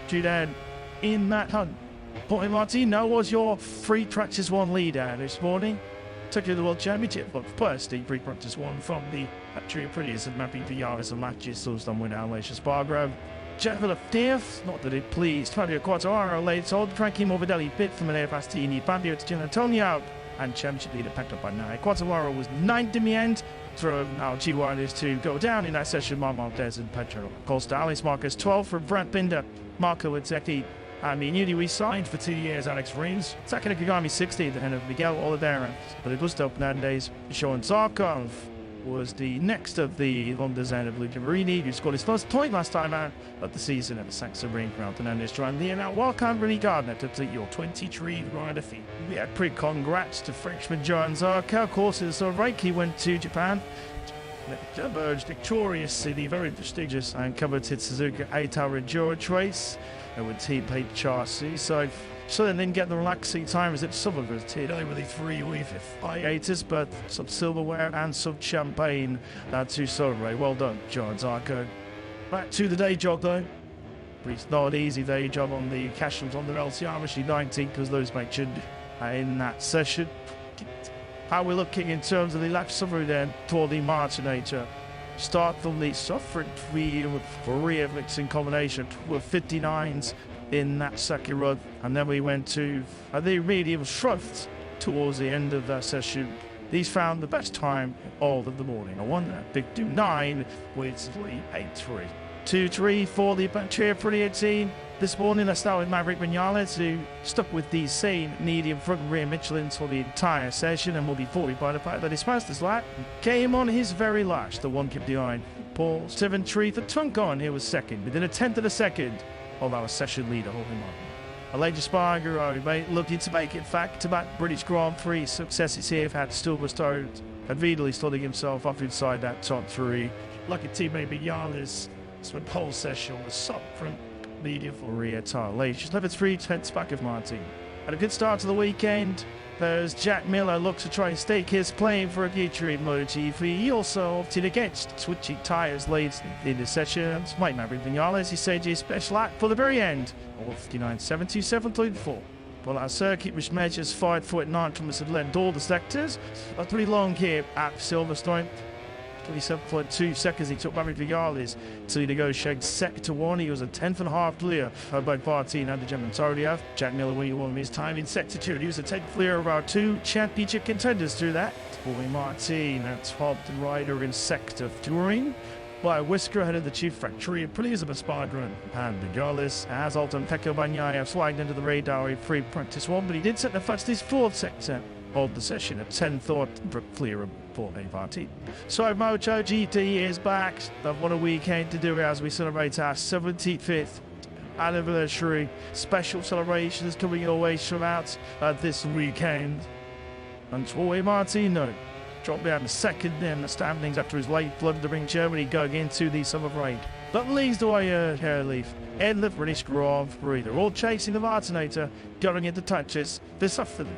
Judan, in that hunt, Porty Martino was your free practice one leader this morning. Took you to the World Championship, but first the free practice one from the factory of Prettiest and Mapping for Yaris and matches, so done with Alonso Spargrove. Jekyll of Death, not that it pleased Fabio Quartararo late old Frankie Morbidelli bit from an Air Fastini, Fabio Gianantonio, and championship leader packed up by 9. Quartararo was 9th in the end, through our G1 to go down in that session. Marquez and Pedro Costa. Alex Marquez 12 for Brad Binder, Marco Bezzecchi. Newly re-signed for 2 years, Alex Rins. Taki Nakagami 16th ahead of Miguel Oliveira. But it was dope nowadays. Sean Zarkov was the next of the Honda's end of Luca Marini, who scored his first point last time out of the season at the Saxon Ring Ground. And then this trying Leon out wildcard Rennie Gardner to take your 23 rider feet. Yeah, pretty congrats to Frenchman John Zarkov. Of course, it's all right. He went to Japan. Emerged victorious in the very prestigious and coveted Suzuka 8-hour endurance race with team HRC. So they didn't get the relaxing time as it some of us did over the 3 weeks hiatus, but some silverware and some champagne to celebrate. Well done, John Zarko. Back to the day job though. It's not an easy day job on the Cashels on the LCR machine 19 because those mentioned in that session. How we're looking in terms of the lap summary then for the Martinator. Start from the suffering with Korea mixing combination with 59s in that second run, and then we went to the medium shrugged towards the end of that session. These found the best time all of the morning. I won that big 2-9 with 3.83. 2-3 for the Aprilia team. This morning, let's start with Maverick Vinales, who stuck with the same medium front and rear Michelins for the entire session and will be 40 by the fact that his fastest lap came on his very last, the one kept behind. Paul 7-3 for Tuncon, he was second, within a tenth of a second of our session leader, holding on. Elijah Spargaro, mate, looking to make it back-to-back British Grand Prix successes here, had Silverstone and Vidal starting himself up inside that top three. Lucky teammate Vinales, it's when pole session was up front. Medium for rear tire late. Just left 3/10 back of Martin. Had a good start to the weekend. There's Jack Miller looks to try and stake his claim for a future in MotoGP. He also opted against switching tyres late in the session. Mike Maverick Vinales, he said his special act for the very end. 59.77.4. Well, our circuit, which measures 5.9 kilometers of length, all the sectors, are pretty long here at Silverstone. 27.2 seconds he took Maverick Vinales to negotiate sector one. He was a tenth and a half clear by Martin and the German Antonio. Jack Miller winning one of his time in sector two. He was a tenth clear of our two championship contenders through that. Boy Martin, that's Hobbs and Ryder in sector three. By a whisker ahead of the chief factory, Elizabeth Spargaro and Vinales as Alton Pecco Bagnaia flagged into the radar in free practice one, but he did set the fastest fourth sector of the session at 10th or clear for a party. So MotoGP is back. What a weekend to do as we celebrate our 75th anniversary. Special celebrations coming your way throughout this weekend. And Troy Martino dropped down to second in the standings after his late blood to bring Germany going into the summer break. But leads the way Hairleaf in the British Grand Prix. They're all chasing the Martinator, going into touches this afternoon.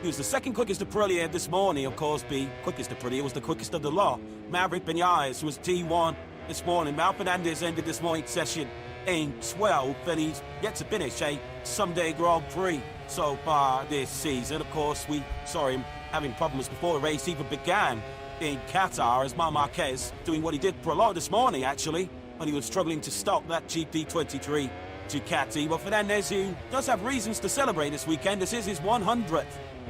He was the second quickest Aprilia this morning, of course. The quickest Aprilia was the quickest of the lot. Maverick Vinales was T1 this morning. Mal Fernandez ended this morning's session in 12th, and he's yet to finish a someday Grand Prix so far this season. Of course, we saw him having problems before the race even began in Qatar, as Marc Marquez doing what he did for a lot this morning, actually, when he was struggling to stop that GP23 Ducati. But Fernandez, who does have reasons to celebrate this weekend, this is his 100th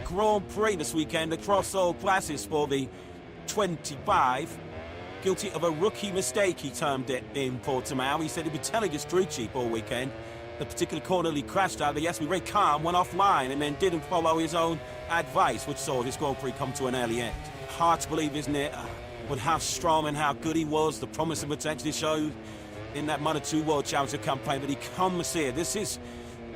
Grand Prix this weekend across all classes for the 25. Guilty of a rookie mistake, he termed it in Portimao. He said he'd been telling his crew chief all weekend. The particular corner he crashed out, the Richigamme went offline and then didn't follow his own advice, which saw his Grand Prix come to an early end. Hard to believe, isn't it? But how strong and how good he was, the promise and potential he showed in that Moto2 World Championship campaign. But he comes here. This is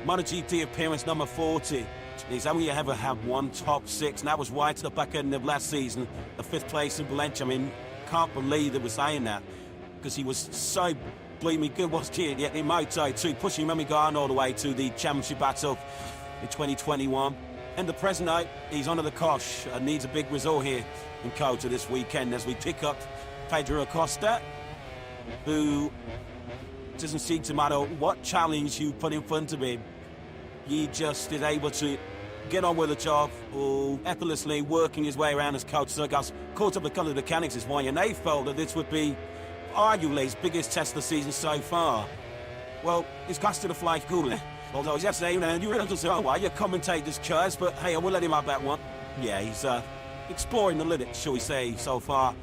MotoGP appearance number 40. He's only ever had one top six, and that was right to the back end of last season. The 5th place in Valencia. I mean, can't believe that we're saying that, because he was so bleeding good, wasn't he? Yet in Moto2, pushing Remy Gardner all the way to the championship battle in 2021. And the present night, he's under the cosh. Needs a big result here in Kota this weekend as we pick up Pedro Acosta, who doesn't seem to matter what challenge you put in front of him. He just is able to get on with the job, or effortlessly working his way around his coach. So guys, caught up with the mechanics this morning, and they felt that this would be arguably his biggest test of the season so far. Well, it's costing the fly cool. Although yesterday, you really don't say, oh, why you commentate this choice, but hey, I will let him have that one. Yeah, he's exploring the limit, shall we say, so far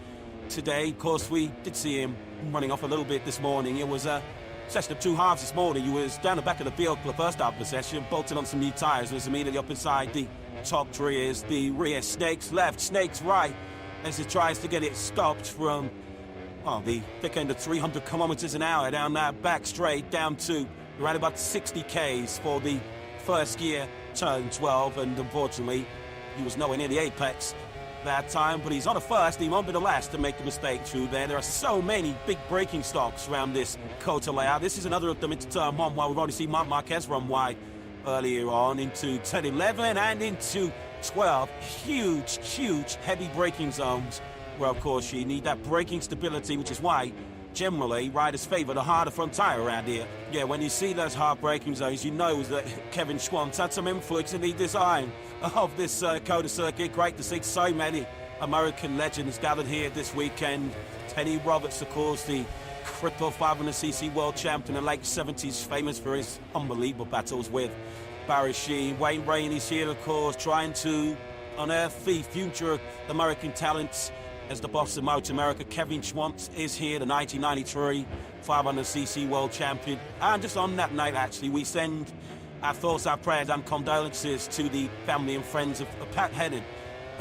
today. Of course, we did see him running off a little bit this morning. It was a session of 2 halves this morning. He was down the back of the field for the first half of the session, bolted on some new tyres, and was immediately up inside the top three as the rear snakes left, snakes right, as he tries to get it stopped from the thick end of 300 kilometers an hour down that back straight down to around about 60 Ks for the first gear, turn 12, and unfortunately he was nowhere near the apex that time, but he's on a first, he won't be the last to make a mistake through there. There are so many big braking stops around this Kota layout. This is another of them into turn 1, while we've already seen Marc Marquez run wide earlier on into turn 11 and into 12 huge heavy braking zones, where of course you need that braking stability, which is why generally riders favour the harder front tyre around here. Yeah, when you see those hard braking zones, you know that Kevin Schwantz had some influence in the design of this Coda circuit. Great to see so many American legends gathered here this weekend. Teddy Roberts, of course, the cripple 500cc world champ in the late 70s, famous for his unbelievable battles with Barry Sheene. Wayne Rainey's here, of course, trying to unearth the future American talents as the boss of Motor America. Kevin Schwantz is here, the 1993 500cc world champion. And just on that night, actually, we send our thoughts, our prayers and condolences to the family and friends of Pat Hennon,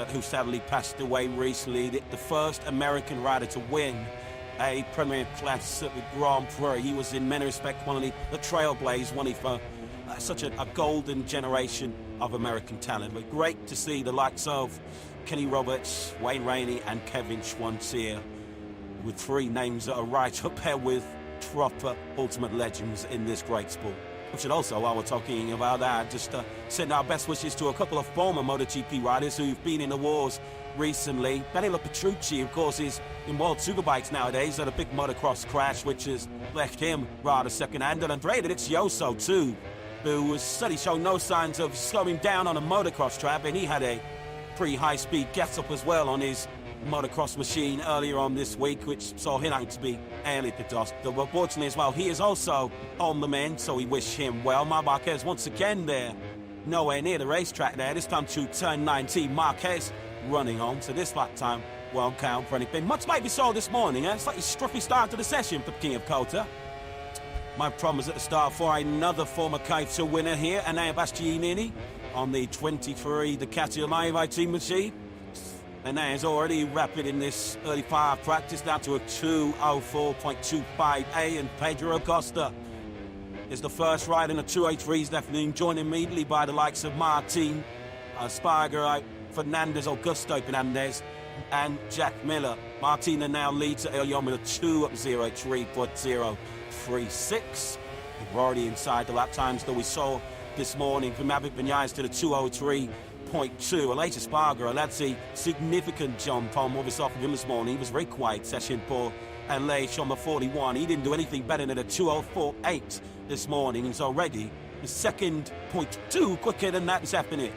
who sadly passed away recently. The first American rider to win a Premier Class Grand Prix. He was in many respects one of the trailblazers, one of such a golden generation of American talent. But great to see the likes of Kenny Roberts, Wayne Rainey and Kevin Schwantz here, with three names that are right up there with proper ultimate legends in this great sport. We should also, while we're talking about that, just send our best wishes to a couple of former MotoGP riders who've been in the wars recently. Danilo Petrucci, of course, is in World Superbikes nowadays, had a big motocross crash which has left him rather second-handed. Andrea Dovizioso too, who said he showed no signs of slowing down on a motocross track, and he had a pretty high-speed get-up as well on his motocross machine earlier on this week, which saw him out to be early to dust. But unfortunately as well, he is also on the mend, so we wish him well. Marc Marquez once again there, nowhere near the racetrack there, this time to turn 19. Marquez running on, so this lap time won't count for anything. Much like we saw this morning, a slightly scruffy start to the session for King of Kota. My promise at the start for another former Kota winner here, Enea Bastianini, on the 23 Ducati Live team machine. And that is already rapid in this early fire practice, down to a 2:04.28, and Pedro Acosta is the first rider in the 203s, definitely joined immediately by the likes of Martin, Sparger, Fernandez, Augusto Fernandez, and Jack Miller. Martina now leads at El with a 2:03.036. We're already inside the lap times that we saw this morning from Maverick Vinales to the 2:03.2. Aleix Espargaro, that's a significant jump on what we saw from him this morning. He was very quiet session for Aleix on the 41. He didn't do anything better than a 2:04.8 this morning. He's already the second 0.2 quicker than that this afternoon.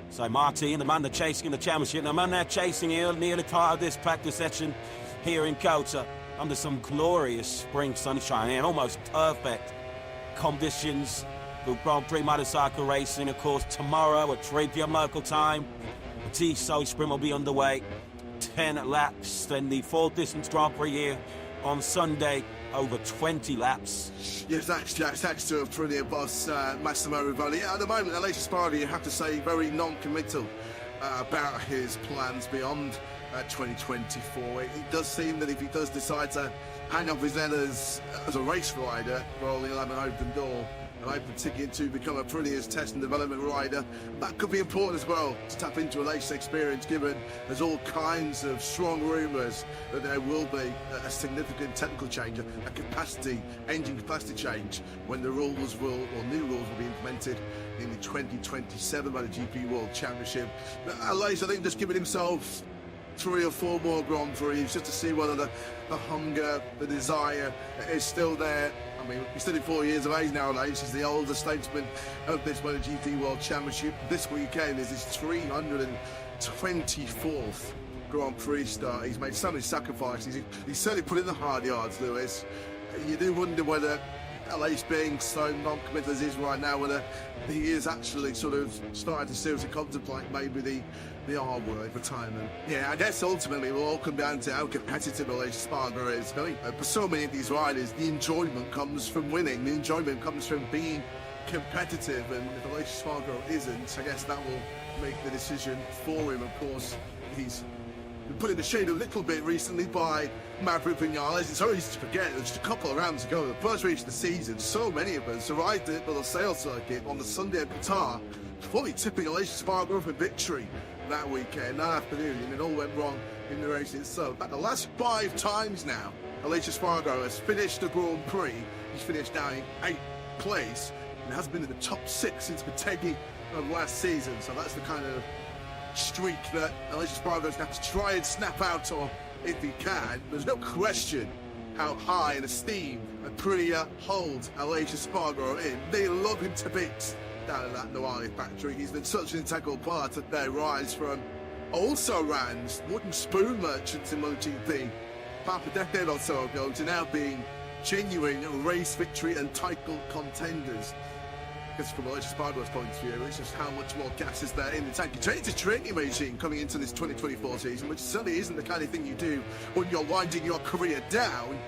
So Martin, the man they're chasing in the championship, the man they're chasing here near the part of this practice session here in Kota, under some glorious spring sunshine and almost perfect conditions for Grand Prix motorcycle racing. Of course, tomorrow at 3 p.m. local time, the Tissot sprint will be underway. 10 laps, then the full distance Grand Prix here on Sunday, over 20 laps. Yes, that's to a brilliant boss, Massimo Rivoli. At the moment, Aleix Espargaro, you have to say, very non-committal about his plans beyond 2024. It does seem that if he does decide to hang up his head as a race rider, well, he'll have an open door, an open ticket to become a brilliant test and development rider. That could be important as well, to tap into Aleix's experience, given there's all kinds of strong rumours that there will be a significant technical change, a engine capacity change, when the rules will, or new rules will be implemented in the 2027 MotoGP World Championship. Aleix, I think, just giving himself 3 or 4 more Grand Prix just to see whether the hunger, the desire is still there. I mean, he's 34 years of age now, Aleix. He's the oldest statesman of this MotoGP World Championship. This weekend is his 324th Grand Prix start. He's made so many sacrifices. He's certainly put in the hard yards, Lewis. You do wonder whether Aleix, being so non-committed as he is right now, whether he is actually sort of starting to seriously contemplate maybe the R word, retirement. Yeah, I guess ultimately it will all come down to how competitive Aleix Espargaro is. For so many of these riders, the enjoyment comes from winning. The enjoyment comes from being competitive, and if Aleix Espargaro isn't, I guess that will make the decision for him. Of course, he's been put in the shade a little bit recently by Maverick Vinales. It's so easy to forget, there's just a couple of rounds ago, the first race of the season, so many of us arrived at the Losail circuit on the Sunday of Qatar, fully tipping Aleix Espargaro for victory that weekend, that afternoon, and it all went wrong in the race itself. In fact, the last 5 times now, Aleix Espargaro has finished the Grand Prix. He's finished now in 8th place, and has been in the top 6 since Motegi of last season. So that's the kind of streak that Aleix Espargaro's going to have to try and snap out of if he can. There's no question how high and esteem Aprilia holds Aleix Espargaro in. They love him to bits down at that Noale factory. He's been such an integral part of their rise from also ran wooden spoon merchants in MotoGP half a decade or so ago to now being genuine race victory and title contenders. Because from Aleix Espargaro's point of view, it's just how much more gas is there in the tank. It's a training regime coming into this 2024 season, which certainly isn't the kind of thing you do when you're winding your career down.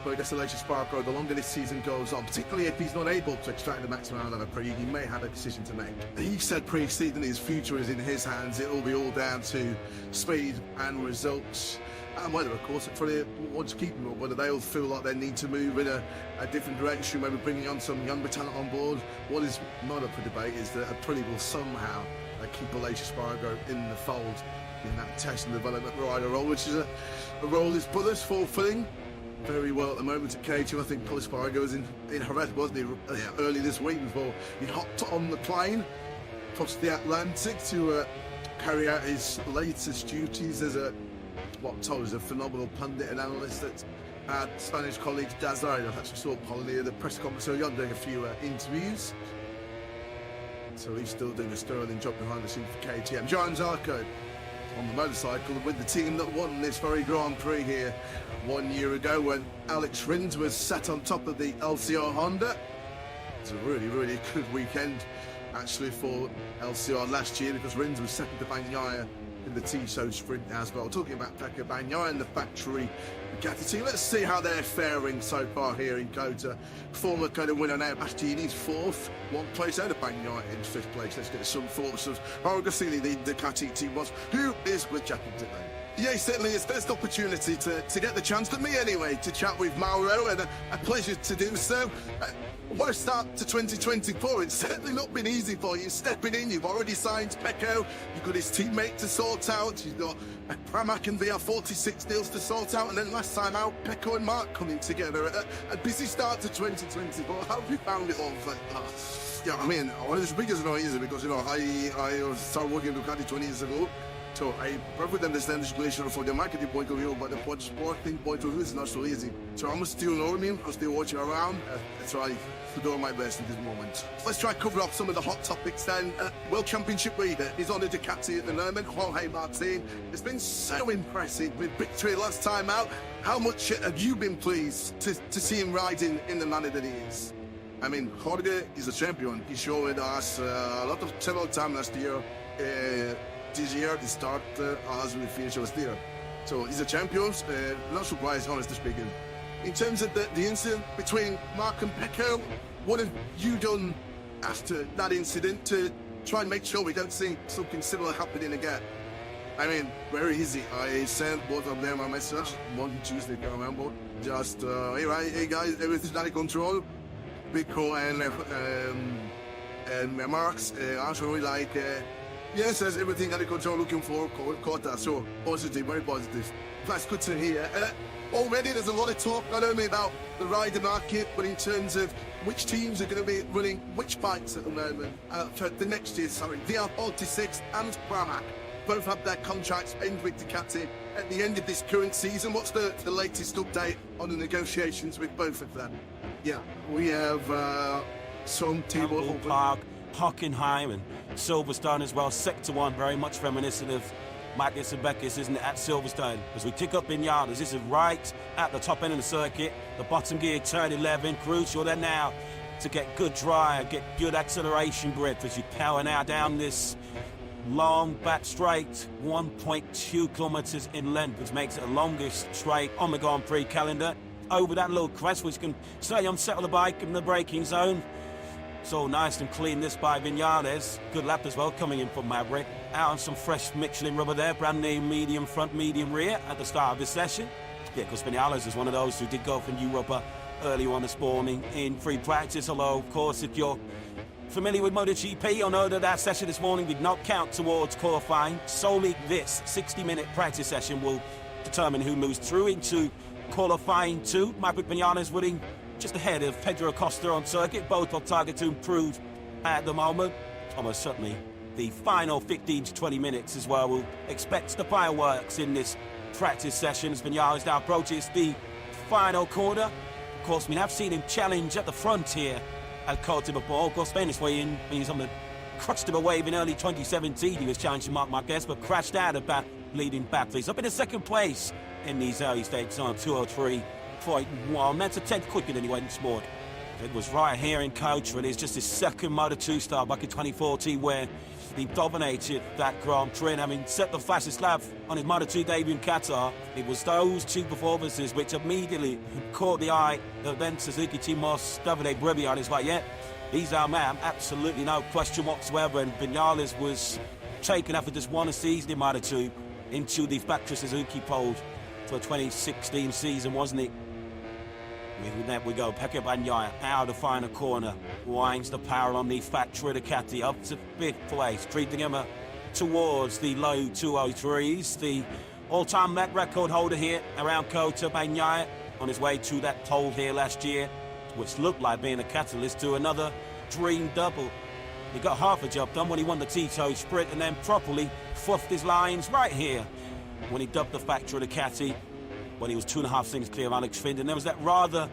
But I guess Aleix Espargaro, the longer this season goes on, particularly if he's not able to extract the maximum out of a Prix, he may have a decision to make. He said pre-season his future is in his hands. It will be all down to speed and results. And whether, of course, Aprilia wants to keep him, or whether they'll feel like they need to move in a different direction, maybe bringing on some younger talent on board. What is not up for debate is that Aprilia will somehow keep Aleix Espargaro in the fold in that test and development rider role, which is a role his brother's fulfilling very well at the moment at K2. I think Aleix Espargaro was in Jerez, wasn't he, early this week before he hopped on the plane across the Atlantic to carry out his latest duties as what I'm told is a phenomenal pundit and analyst at Spanish colleague Dazar. I actually saw Paul near the press conference earlier on doing a few interviews. So he's still doing a sterling job behind the scenes for KTM. Joan Zarco on the motorcycle with the team that won this very Grand Prix here 1 year ago when Alex Rins was sat on top of the LCR Honda. It's a really, really good weekend actually for LCR last year because Rins was second to Bagnaia in the Tissot sprint as well. Talking about Pecco Bagnaia and the factory Ducati team, let's see how they're faring so far here in Kota. Former kind of winner now, Bastiani's fourth, one place out of Bagnaia in fifth place. Let's get some thoughts of Mauro Gassini, the Ducati team was, who is with Jacob today. Yeah, certainly his first opportunity to get the chance, for me anyway, to chat with Mauro, and a pleasure to do so. What a start to 2024. It's certainly not been easy for you. Stepping in, you've already signed Pecco, you've got his teammate to sort out, you've got Pramac and VR46 deals to sort out, and then last time out, Pecco and Mark coming together. A busy start to 2024. How have you found it all? Yeah, I mean, one of the biggest annoyances because, I started working at Ducati 20 years ago. So I perfectly understand the situation from the marketing point of view, but the sporting point of view is not so easy. So I'm still learning, I'm still watching around. I try to do my best at this moment. Let's try and cover up some of the hot topics then. World Championship leader is on the Ducati at the moment, Jorge Martin. It's been so impressive with victory last time out. How much have you been pleased to see him riding in the manner that he is? I mean, Jorge is a champion. He showed us a lot of several times last year. This year, the start as we finish last year. So he's a champion, not surprised, honestly speaking. In terms of the incident between Mark and Pecco, what have you done after that incident to try and make sure we don't see something similar happening again? I mean, very easy. I sent both of them a message one Tuesday, I remember. Just, hey guys, everything's under control. Pecco and Mark's actually like, yes, there's everything under control, looking for Kota, so positive, very positive. That's good to hear. Already there's a lot of talk, not only about the rider market, but in terms of which teams are going to be running which bikes at the moment for the next year, VR46 and Pramac. Both have their contracts end with Ducati at the end of this current season. What's the latest update on the negotiations with both of them? Yeah, we have some Timo Park, Hockenheim and Silverstone as well. Sector 1, very much reminiscent of Magnus and Beckis, isn't it, at Silverstone? As we tick up Vinales, this is right at the top end of the circuit. The bottom gear, turn 11, crucial there now to get good drive, get good acceleration grip as you power now down this long back straight, 1.2 kilometers in length, which makes it the longest straight on the Grand Prix calendar. Over that little crest, which can stay unsettle the bike in the braking zone. So nice and clean this by Vinales. Good lap as well coming in from Maverick. Out on some fresh Michelin rubber there. Brand new medium front, medium rear at the start of this session. Yeah, because Vinales is one of those who did go for new rubber earlier on this morning in free practice. Although, of course, if you're familiar with MotoGP, you'll know that session this morning did not count towards qualifying. Solely this 60-minute practice session will determine who moves through into qualifying 2. Maverick Vinales running just ahead of Pedro Acosta on circuit. Both on target to improve at the moment. almost certainly the final 15 to 20 minutes as well. We'll expect the fireworks in this practice session as Vinales now approaches the final corner. Of course, we have seen him challenge at the front here at Cota before. Of course, Spanish way in, he's on the crutched of a wave in early 2017. He was challenging Marc Marquez, but crashed out about leading back. He's up in the second place in these early stages on 203.1. That's a tenth quicker than he went and scored. It was right here in Coach, and it's just his second Moto2 start back in 2014 where he dominated that Grand Prix, having set the fastest lap on his Moto2 debut in Qatar. It was those two performances which immediately caught the eye of then Suzuki team boss Davide Bribbion. It's like, yeah, he's our man, absolutely no question whatsoever. And Vinales was taken after just one season in Moto2 into the factory Suzuki fold for the 2016 season, wasn't it? And there we go, Pecco Bagnaia out of the final corner, winds the power on the factory Ducati up to 5th place, treating him towards the low 203s. The all-time net record holder here around Cota, Bagnaia, on his way to that pole here last year, which looked like being a catalyst to another dream double. He got half a job done when he won the Tito Sprint and then properly fluffed his lines right here when he dubbed the factory Ducati when he was 2.5 seconds clear of Alex Finn. And there was that rather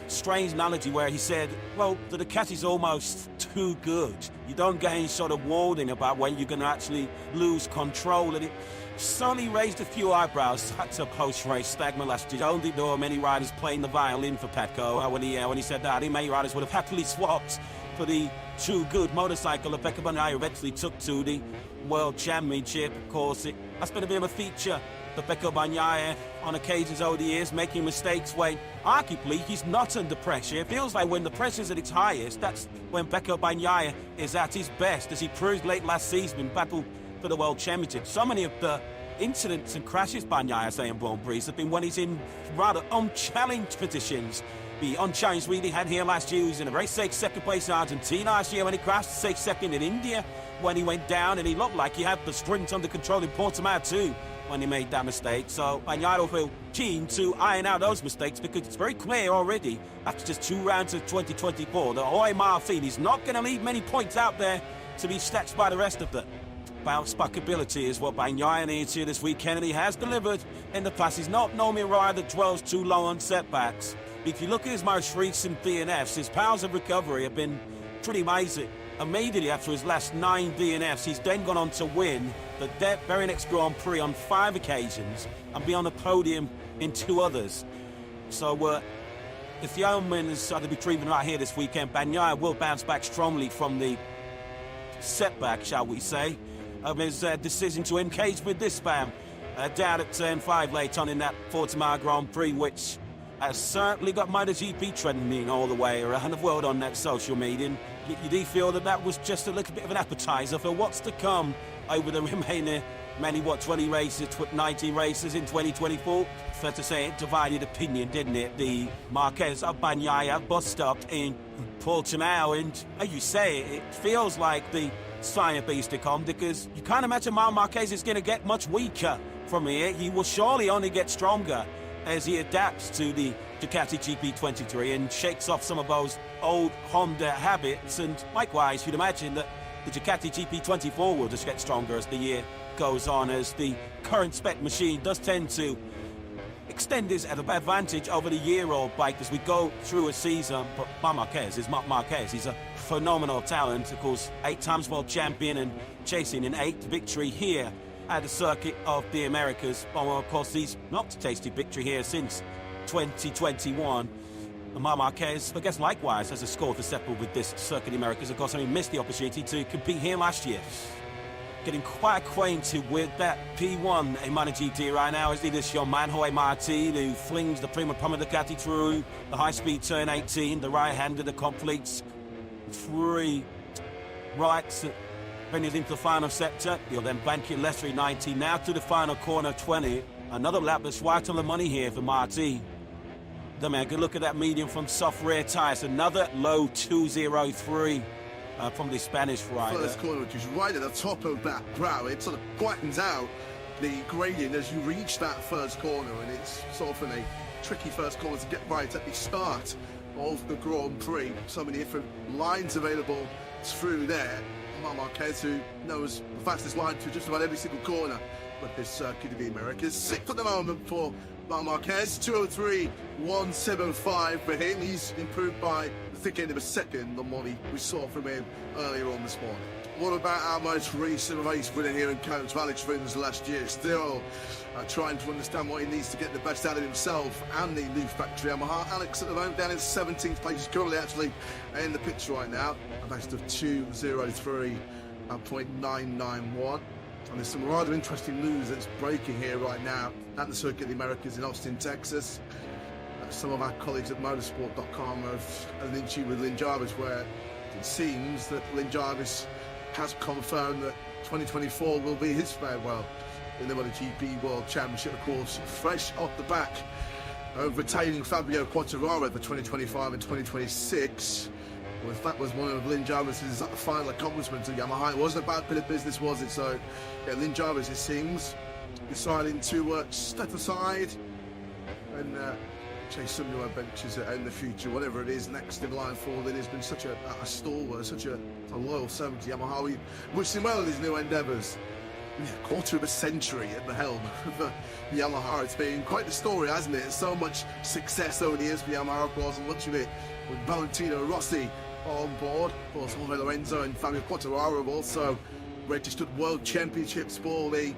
strange analogy where he said, well, the Ducati's almost too good. You don't get any sort of warning about when you're going to actually lose control. And it certainly raised a few eyebrows. That's a post-race statement last year. I don't think there were many riders playing the violin for Pecco. When he said that, I think many riders would have happily swapped for the too good motorcycle that Pecco Bagnaia eventually took to the World Championship. Of course, that's been a bit of a feature for Pecco Bagnaia on occasions over the years, making mistakes when arguably he's not under pressure. It feels like when the pressure's at its highest, that's when Pecco Bagnaia is at his best, as he proved late last season in battle for the World Championship. So many of the incidents and crashes Bagnaia say in Grand Prix have been when he's in rather unchallenged positions. The unchallenged lead he had here last year, he was in a very safe second place in Argentina last year when he crashed, safe second in India when he went down, and he looked like he had the sprint under control in Portimao too when he made that mistake. So Bagnaia will feel keen to iron out those mistakes, because it's very clear already after just 2 rounds of 2024 that Jorge Martin is not going to leave many points out there to be snatched by the rest of them. Bounce back ability is what Bagnaia needs here this weekend, and he has delivered in the past. He's not normally a rider that dwells too long on setbacks. If you look at his most recent DNFs, his powers of recovery have been pretty amazing. Immediately after his last 9 DNFs, he's then gone on to win the very next Grand Prix on 5 occasions and be on the podium in 2 others. So if the omens are to be proven right here this weekend, Bagnaia will bounce back strongly from the setback, shall we say, of his decision to engage with this spam down at turn 5 late on in that Portimao Grand Prix, which has certainly got MotoGP trending all the way around the world on that social media. You do feel that that was just a little bit of an appetizer for what's to come over the remaining many, 20 races, 19 races in 2024? Fair to say, it divided opinion, didn't it? The Marquez of Bagnaia bust up in Portimao, and as you say, it feels like the sign beast to come, because you can't imagine Marquez is going to get much weaker from here. He will surely only get stronger as he adapts to the Ducati GP23 and shakes off some of those old Honda habits. And likewise, you'd imagine that the Ducati GP24 will just get stronger as the year goes on, as the current spec machine does tend to extend his advantage over the year-old bike as we go through a season. But Marquez is Marquez. He's a phenomenal talent, of course, 8 times world champion and chasing an 8th victory here at the Circuit of the Americas. Well, of course, he's not tasted victory here since 2021. And Marquez, I guess, likewise, has a score to settle with this Circuit of the Americas. Of course, he missed the opportunity to compete here last year. Getting quite acquainted with that P1 in MotoGP right now is this young man, Jorge Martin, who flings the Prima Prima Ducati through the high-speed turn 18, the right-hander that completes 3 rights, brings into the final sector. He'll then bank it left 390 now to the final corner 20. Another lap that's right on the money here for Martin. The man, good look at that medium from soft rear tyres. Another low 203 from the Spanish rider. First corner, which is right at the top of that brow. It sort of flattens out the gradient as you reach that first corner, and it's sort of a tricky first corner to get right at the start of the Grand Prix. So many different lines available through there. Marc Marquez, who knows the fastest line through just about every single corner with this Circuit of the Americas. 6th at the moment for Marc Marquez, 2:03.175 for him. He's improved by the thick end of a second on what we saw from him earlier on this morning. What about our most recent race winner here in coach, Alex Rins, last year? Still trying to understand what he needs to get the best out of himself and the new factory Yamaha. Alex at the moment down in 17th place. He's currently actually in the pits right now. A best of 2:03.991. And there's some rather interesting news that's breaking here right now at the Circuit of the Americas in Austin, Texas. Some of our colleagues at motorsport.com have an interview with Lynn Jarvis where it seems that Lynn Jarvis has confirmed that 2024 will be his farewell in the MotoGP World Championship, of course, fresh off the back of retaining Fabio Quartararo for 2025 and 2026. Well, that was one of Lynn Jarvis's final accomplishments at Yamaha. It wasn't a bad bit of business, was it? So, yeah, Lynn Jarvis, it seems, deciding to step aside and chase some new adventures in the future, whatever it is next in line for Lynn. Has been such a stalwart, such a loyal servant to Yamaha. We wish him well in his new endeavours. Yeah, quarter of a century at the helm of Yamaha. It's been quite the story, hasn't it? So much success over the years for Yamaha, of course, and much of it with Valentino Rossi on board. Of course, Jorge Lorenzo and Fabio Quartararo have also registered world championships for the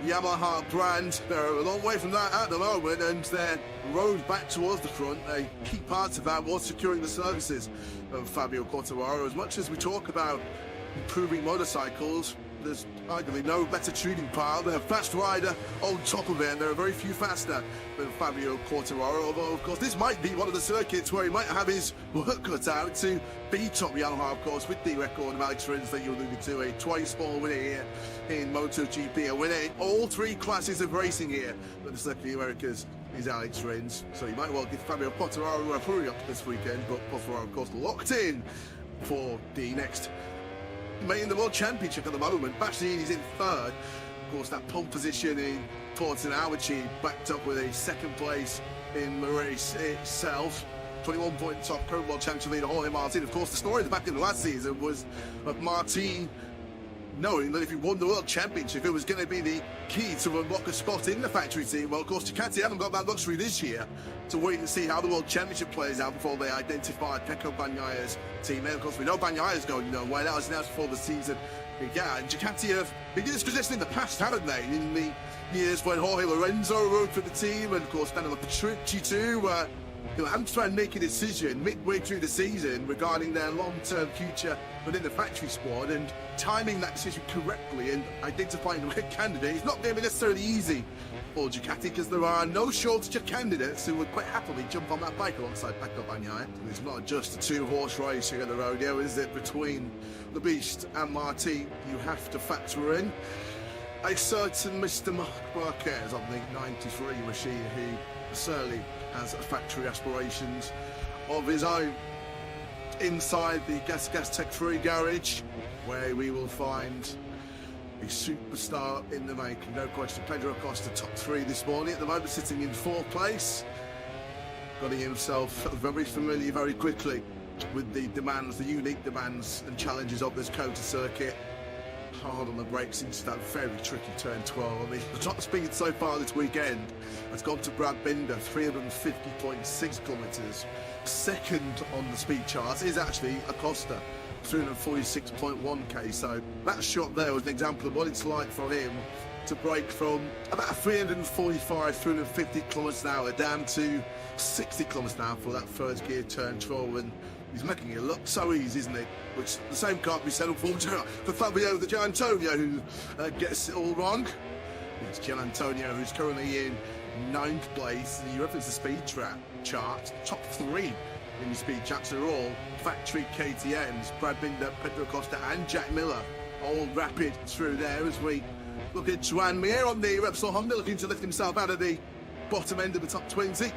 Yamaha brand. They're a long way from that at the moment, and their road back towards the front, a key part of that was securing the services of Fabio Quartararo. As much as we talk about improving motorcycles, there's arguably no better tuning pile. They're a fast rider on top of it, and there are very few faster than Fabio Quartararo. Although, of course, this might be one of the circuits where he might have his work cut out to be top Yamaha, of course, with the record of Alex Rins that you alluded to. A twice-ball winner here in MotoGP, a winner in all three classes of racing here at the Circuit of the Americas is Alex Rins. So you might well give Fabio Quartararo a hurry up this weekend, but Quartararo, of course, locked in for the next in the World Championship at the moment. Bastianini's in third. Of course, that pole position in Portimao, which he backed up with a second place in the race itself. 21 points off current World Championship leader Jorge Martin. Of course, the story at the back end of last season was of Martin knowing that if he won the World Championship, it was going to be the key to unlock a spot in the factory team. Well, of course, Ducati haven't got that luxury this year to wait and see how the World Championship plays out before they identify Pecco Bagnaglia's team. And of course, we know Bagnaglia's going nowhere. That was announced before the season began. Ducati have been in this position in the past, haven't they? In the years when Jorge Lorenzo rode for the team, and of course, Daniel Petrucci too. I'm trying to make a decision midway through the season regarding their long-term future within the factory squad, and timing that decision correctly and identifying the right candidate is not going to be necessarily easy for Ducati, because there are no shortage of candidates who would quite happily jump on that bike alongside Pecco Bagnaia. It's not just a two-horse race here at the rodeo, is it? Between the Beast and Martin, you have to factor in a certain Mr. Marquez on the 93 machine, who certainly has factory aspirations of his own inside the Gas Tech 3 garage, where we will find a superstar in the making, no question. Pedro Acosta top three this morning, at the moment sitting in fourth place, getting himself very familiar very quickly with the demands, the unique demands and challenges of this COTA circuit. Hard on the brakes into that very tricky turn 12. I mean, the top speed so far this weekend has gone to Brad Binder, 350.6 kilometres. Second on the speed charts is actually Acosta, 346.1k. So that shot there was an example of what it's like for him to break from about 345, 350 kilometres an hour down to 60 kilometres an hour for that first gear turn 12. And he's making it look so easy, isn't it? Which the same can't be said, unfortunately, for Fabio the Gianantonio, who gets it all wrong. It's Gianantonio, who's currently in 9th place. You reference the speed chart, top three in the speed charts are all factory KTMs. Brad Binder, Pedro Acosta and Jack Miller all rapid through there, as we look at Joan Mir on the Repsol Honda, looking to lift himself out of the bottom end of the top 20.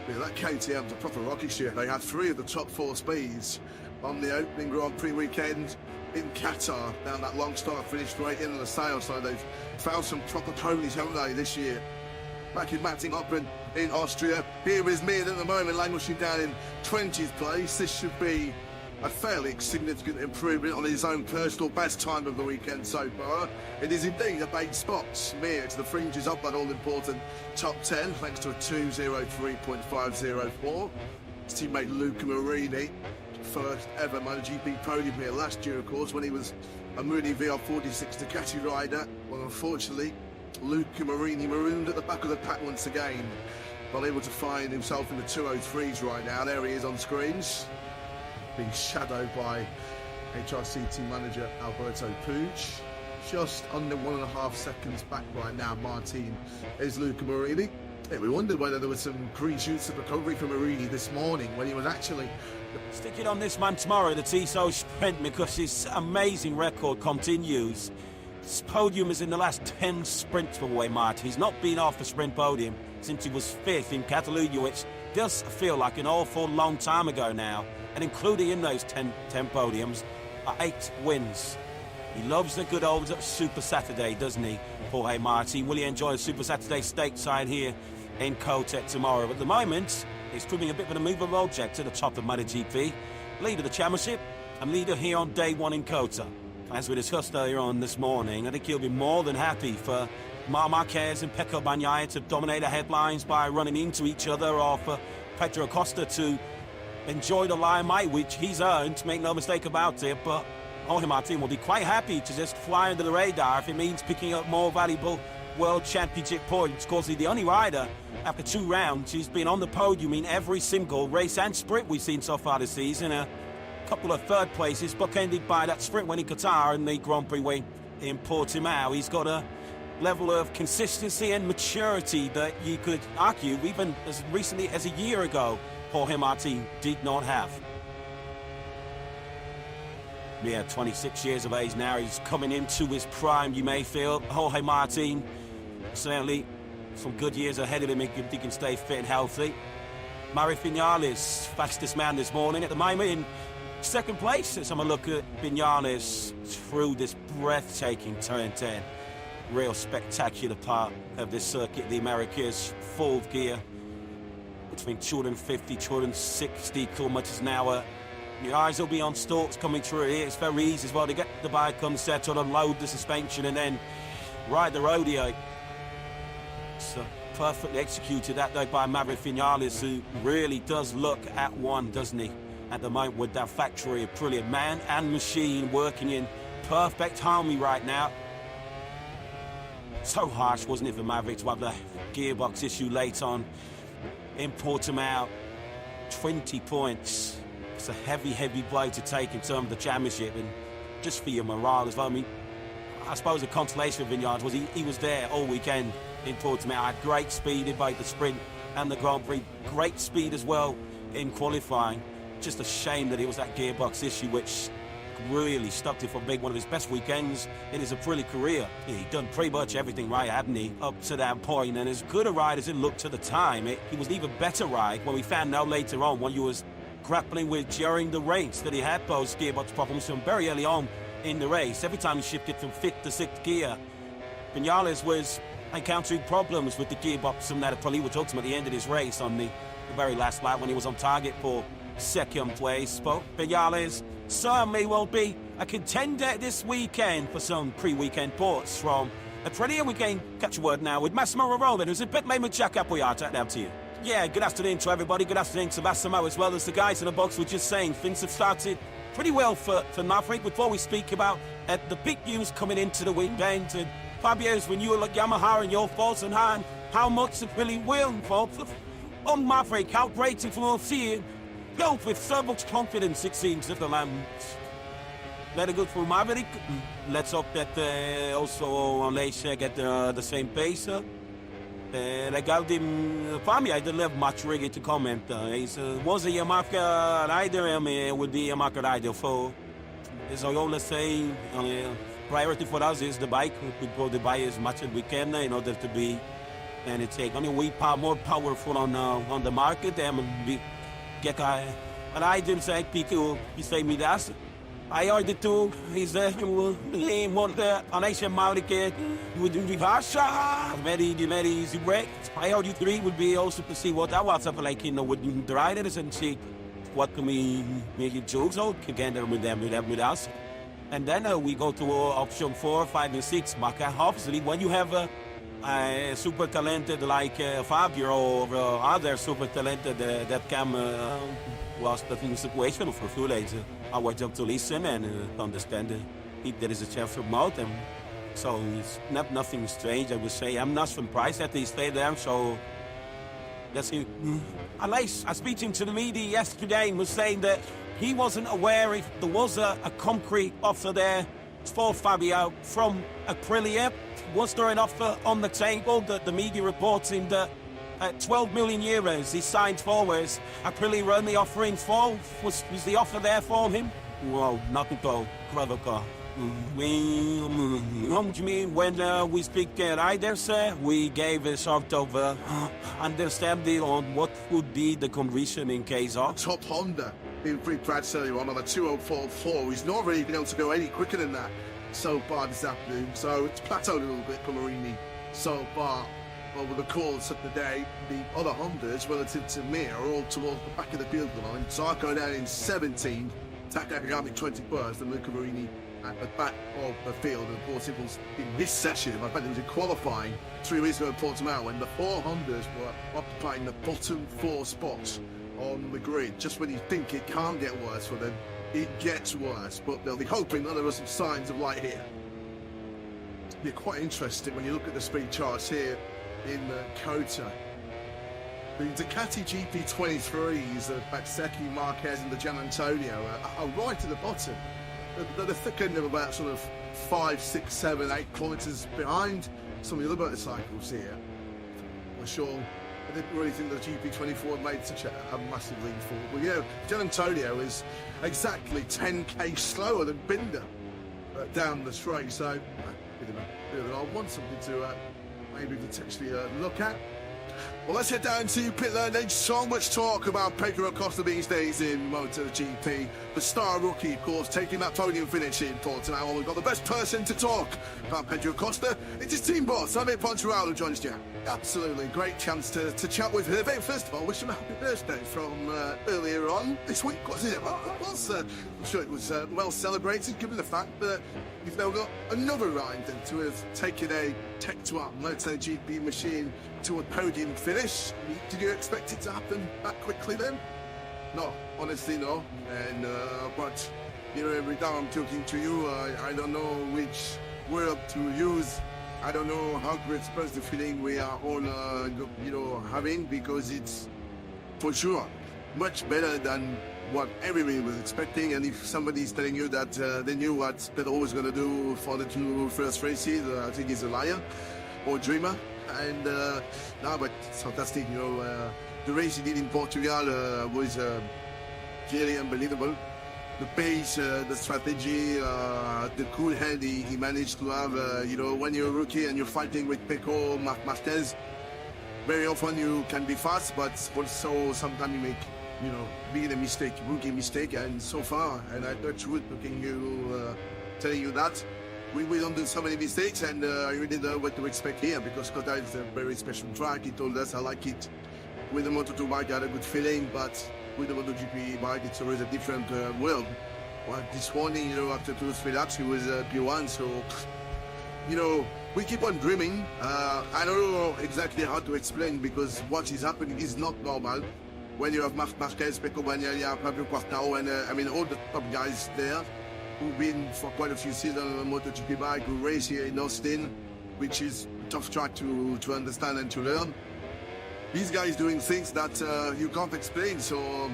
Yeah, that KTM's a proper rocket ship. They had three of the top four speeds on the opening Grand Prix weekend in Qatar, down that long start finish straight into the sale. So they've found some proper ponies, haven't they, this year? Back in Mattinghoppen in Austria. Here is Mir at the moment, languishing down in 20th place. This should be a fairly significant improvement on his own personal best time of the weekend so far. It is indeed a 8 spots, mere to the fringes of that all-important top 10, thanks to a 2:03.504. His teammate Luca Marini, first ever MotoGP podium here last year, of course, when he was a Mooney VR46 Ducati rider. Well, unfortunately, Luca Marini marooned at the back of the pack once again, but able to find himself in the 203s right now. There he is on screens, being shadowed by HRC team manager Alberto Puig. Just under 1.5 seconds back right now, Martin is Luca Marini. Yeah, we wondered whether there was some green shoots of recovery for Marini this morning when he was actually... Stick it on this man tomorrow, the Tissot Sprint, because his amazing record continues. His podium is in the last 10 sprints for Jorge Martin. He's not been off the sprint podium since he was 5th in Catalunya, which does feel like an awful long time ago now. And including in those 10 podiums are 8 wins. He loves the good old Super Saturday, doesn't he, Jorge Martin? Will he enjoy a Super Saturday stateside here in Kotek tomorrow? At the moment, he's proving a bit of a movable object to the top of MotoGP. Leader of the championship and leader here on day 1 in Kota. As we discussed earlier on this morning, I think he'll be more than happy for Marc Marquez and Pecco Bagnaia to dominate the headlines by running into each other, or for Pedro Acosta to enjoy the limelight, which he's earned, make no mistake about it. But Jorge Martin will be quite happy to just fly under the radar if it means picking up more valuable World Championship points. Of course, he's the only rider after 2 rounds who's been on the podium in every single race and sprint we've seen so far this season. A couple of 3rd places, bookended by that sprint win in Qatar and the Grand Prix win in Portimao. He's got a level of consistency and maturity that you could argue even as recently as a year ago Jorge Martin did not have. Yeah, 26 years of age now. He's coming into his prime, you may feel. Jorge Martin, certainly some good years ahead of him if he can stay fit and healthy. Maverick Vinales, fastest man this morning at the moment in 2nd place. Let's have a look at Vinales through this breathtaking turn 10. Real spectacular part of this circuit, the Americas. Full gear between 250, 260 kilometers an hour. Your eyes will be on stalks coming through here. It's very easy as well to get the bike unsettled, unload the suspension, and then ride the rodeo. So perfectly executed that though by Maverick Vinales, who really does look at one, doesn't he? At the moment with that factory of brilliant man and machine working in perfect harmony right now. So harsh, wasn't it, for Maverick to have the gearbox issue late on in Portimao. 20 points. It's a heavy blow to take in terms of the championship, and just for your morale as well. I mean, I suppose the consolation for Vinales was he was there all weekend in Portimao. Had great speed in both the sprint and the Grand Prix. Great speed as well in qualifying. Just a shame that it was that gearbox issue which really stopped it from being one of his best weekends in his Aprilia career. He'd done pretty much everything right, hadn't he, up to that point, and as good a ride as it looked at the time, he was an even better ride when we found out later on when he was grappling with during the race that he had those gearbox problems from very early on in the race. Every time he shifted from 5th to 6th gear, Vinales was encountering problems with the gearbox from that Aprilia. We talked about the end of his race on the very last lap when he was on target for 2nd place. But Vinales certainly will be a contender this weekend for some pre-weekend ports from Aprilia. We can catch a word now with Massimo Roland, who's a pit lane with Jack Appleyard. Now to you. Yeah, good afternoon to everybody. Good afternoon to Massimo as well as the guys in the box. We're just saying things have started pretty well for Maverick. Before we speak about the big news coming into the weekend, and Fabio's renewal at Yamaha and your thoughts on how much it really will involve on Maverick. How great it will see it go with so much confidence, it seems, at the land. Very good for Maverick. Let's hope that also Malaysia get the same pace. Regarding Fabio, I don't have much really to comment. He was a Yamaha rider, and would be a Yamaha rider. So, as I always say, priority for us is the bike. We probably buy as much as we can in order to be and take. I mean, we are more powerful on the market, and we get a rider say people he say me that. I ordered two. He's one an Asian Maverick with the very easy break. I ordered 3 would be also to see what that was up like, with the riders and see what can we make it choose together with them, with us. And then we go to option 4, 5, and 6. But obviously, when you have a super talented like Fabio or other super talented that can was the situation for few days, our job to listen and understand if there is a chance to promote them. So it's nothing strange, I would say. I'm not surprised that they stay there. So that's it. Aleix, speaking to the media yesterday, was saying that he wasn't aware if there was a concrete offer there for Fabio from Aprilia. Was there an offer on the table? The media reporting that 12 million euros he signed for, whereas Aprilia were only offering 4. Was the offer there for him? Well, not at all. When we speak riders, we gave a sort of understanding on what would be the condition in case of. Top Honda being pretty proud earlier on a 204.4. He's not really been able to go any quicker than that so far this afternoon. So it's plateaued a little bit for Marini so far over the course of the day. The other Hondas relative to me are all towards the back of the field line. Zarco down in 17th, Richigamme 21st, and Luca Marini at the back of the field. And of course, it was in this session, I bet it was in qualifying 3 weeks ago in Portimao, when the 4 Hondas were occupying the bottom 4 spots on the grid. Just when you think it can't get worse for them, it gets worse. But they'll be hoping that there are some signs of light here. It'll be quite interesting when you look at the speed charts here in Kota. The Ducati GP23s, the Batsecchi, Marquez and the Gian Antonio are right at the bottom. They're the thick end of about sort of 5, 6, 7, 8 kilometres behind some of the other motorcycles here. For sure, I didn't really think the GP24 made such a massive leap forward. But yeah, Gian Antonio is exactly 10k slower than Binder down the straight. So, bit of an odd one, something to maybe potentially look at. Well, let's head down to pit lane. There's so much talk about Pedro Acosta these days in MotoGP. The star rookie, of course, taking that podium finish in Portimao. Well, we've got the best person to talk about Pedro Acosta. It's his team boss, Javier Poncharal, who joins you. Absolutely, great chance to chat with her. First of all, wish him a happy birthday from earlier on this week, wasn't it? Well, I'm sure it was well celebrated, given the fact that you've now got another rider to have taken a Tech-to-up MotoGP machine to a podium finish. Did you expect it to happen that quickly then? No, honestly no. And but you know, every time I'm talking to you, I don't know which word to use. I don't know how to express the feeling we are all having, because it's for sure much better than what everybody was expecting. And if somebody's telling you that they knew what Pedro was going to do for the 2 first races, I think he's a liar or dreamer. And no, but it's fantastic. You know, the race he did in Portugal was clearly unbelievable. The pace, the strategy, the cool head he managed to have. When you're a rookie and you're fighting with Pecco, Marquez, very often you can be fast, but also sometimes you make, being a mistake, rookie mistake. And so far, and I touch wood looking telling you that, we don't do so many mistakes, and I really know what to expect here, because Kota is a very special track. He told us, I like it with the Moto2 bike, I had a good feeling, but with the MotoGP bike, it's always a different world. Well, this morning, after 2 or 3 laps, he was P1, so, we keep on dreaming. I don't know exactly how to explain, because what is happening is not normal. When you have Marquez, Pecco Bagnaia, Fabio Quartararo, and all the top guys there, who've been for quite a few seasons on a MotoGP bike, who race here in Austin, which is a tough track to understand and to learn. These guys doing things that you can't explain, so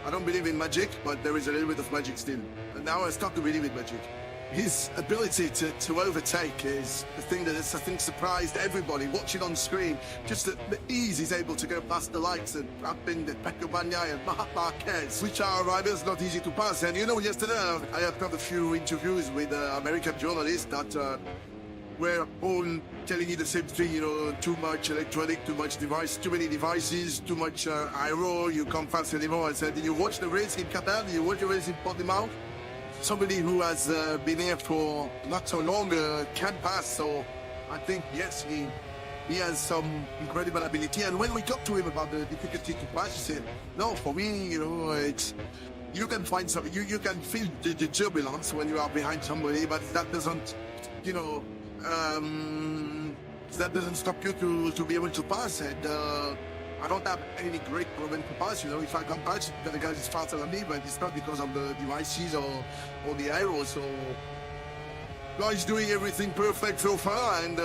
I don't believe in magic, but there is a little bit of magic still. And now I start to believe in magic. His ability to overtake is the thing that has, I think, surprised everybody watching on screen. Just the ease he's able to go past the likes of Binder, Pecco Bagnaia and Marquez, which are riders not easy to pass. And yesterday I have had a few interviews with American journalists that were all telling you the same thing, too much electronic, too much device, too many devices, too much aero, you can't fast anymore. I said, did you watch the race in Qatar? Did you watch the race in Portimao? Somebody who has been here for not so long can pass, so I think, yes, he he has some incredible ability. And when we talked to him about the difficulty to pass, he said, no, for me, you know, it's, you can find some, you can feel the turbulence when you are behind somebody, but that doesn't, you know, that doesn't stop you to be able to pass. And I don't have any great problem to pass. You know, if I can pass, the guy is faster than me, but it's not because of the devices or the arrows. So, guys doing everything perfect so far, and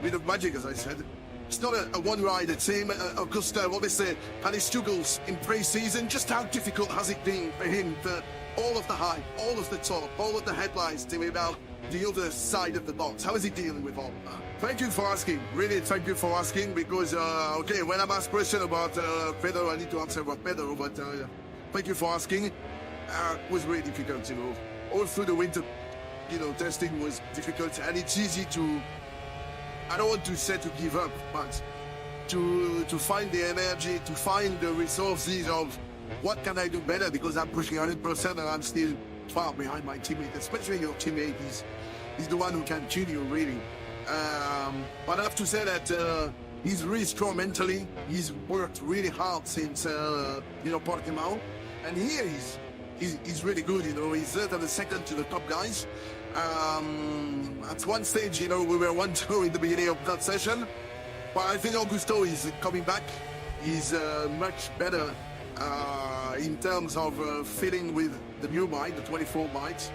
bit of magic, as I said. It's not a one ride, it's him. Augusto obviously had his struggles in pre-season. Just how difficult has it been for him for all of the hype, all of the talk, all of the headlines to be about the other side of the box? How is he dealing with all of that? Thank you for asking. Really, thank you for asking, because, okay, when I'm asked question about Pedro, I need to answer about Pedro, but thank you for asking. It was really difficult, you know. All through the winter, you know, testing was difficult, and it's easy to, I don't want to say to give up, but to find the energy, to find the resources of what can I do better, because I'm pushing 100% and I'm still far behind my teammate, especially your teammate. He's the one who can kill you, really. But I have to say that he's really strong mentally. He's worked really hard since, you know, Portimao. And here he's really good, you know. He's certainly second to the top guys. At one stage, you know, we were 1-2 in the beginning of that session, but I think Augusto is coming back. He's much better in terms of fitting with the new bike, the 24 bikes.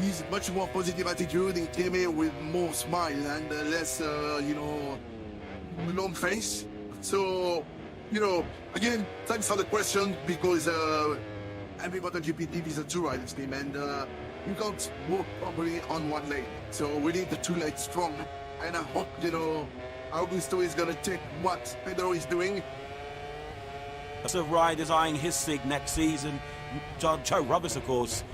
He's much more positive attitude. He came here with more smile and less, you know, long face. So, you know, again, thanks for the question, because every MotoGP team is a two-riders team, and you can't work properly on one lane. So we need the two legs strong. And I hope, you know, Augusto is going to take what Pedro is doing. So riders eyeing his sig next season. Joe Roberts, of course,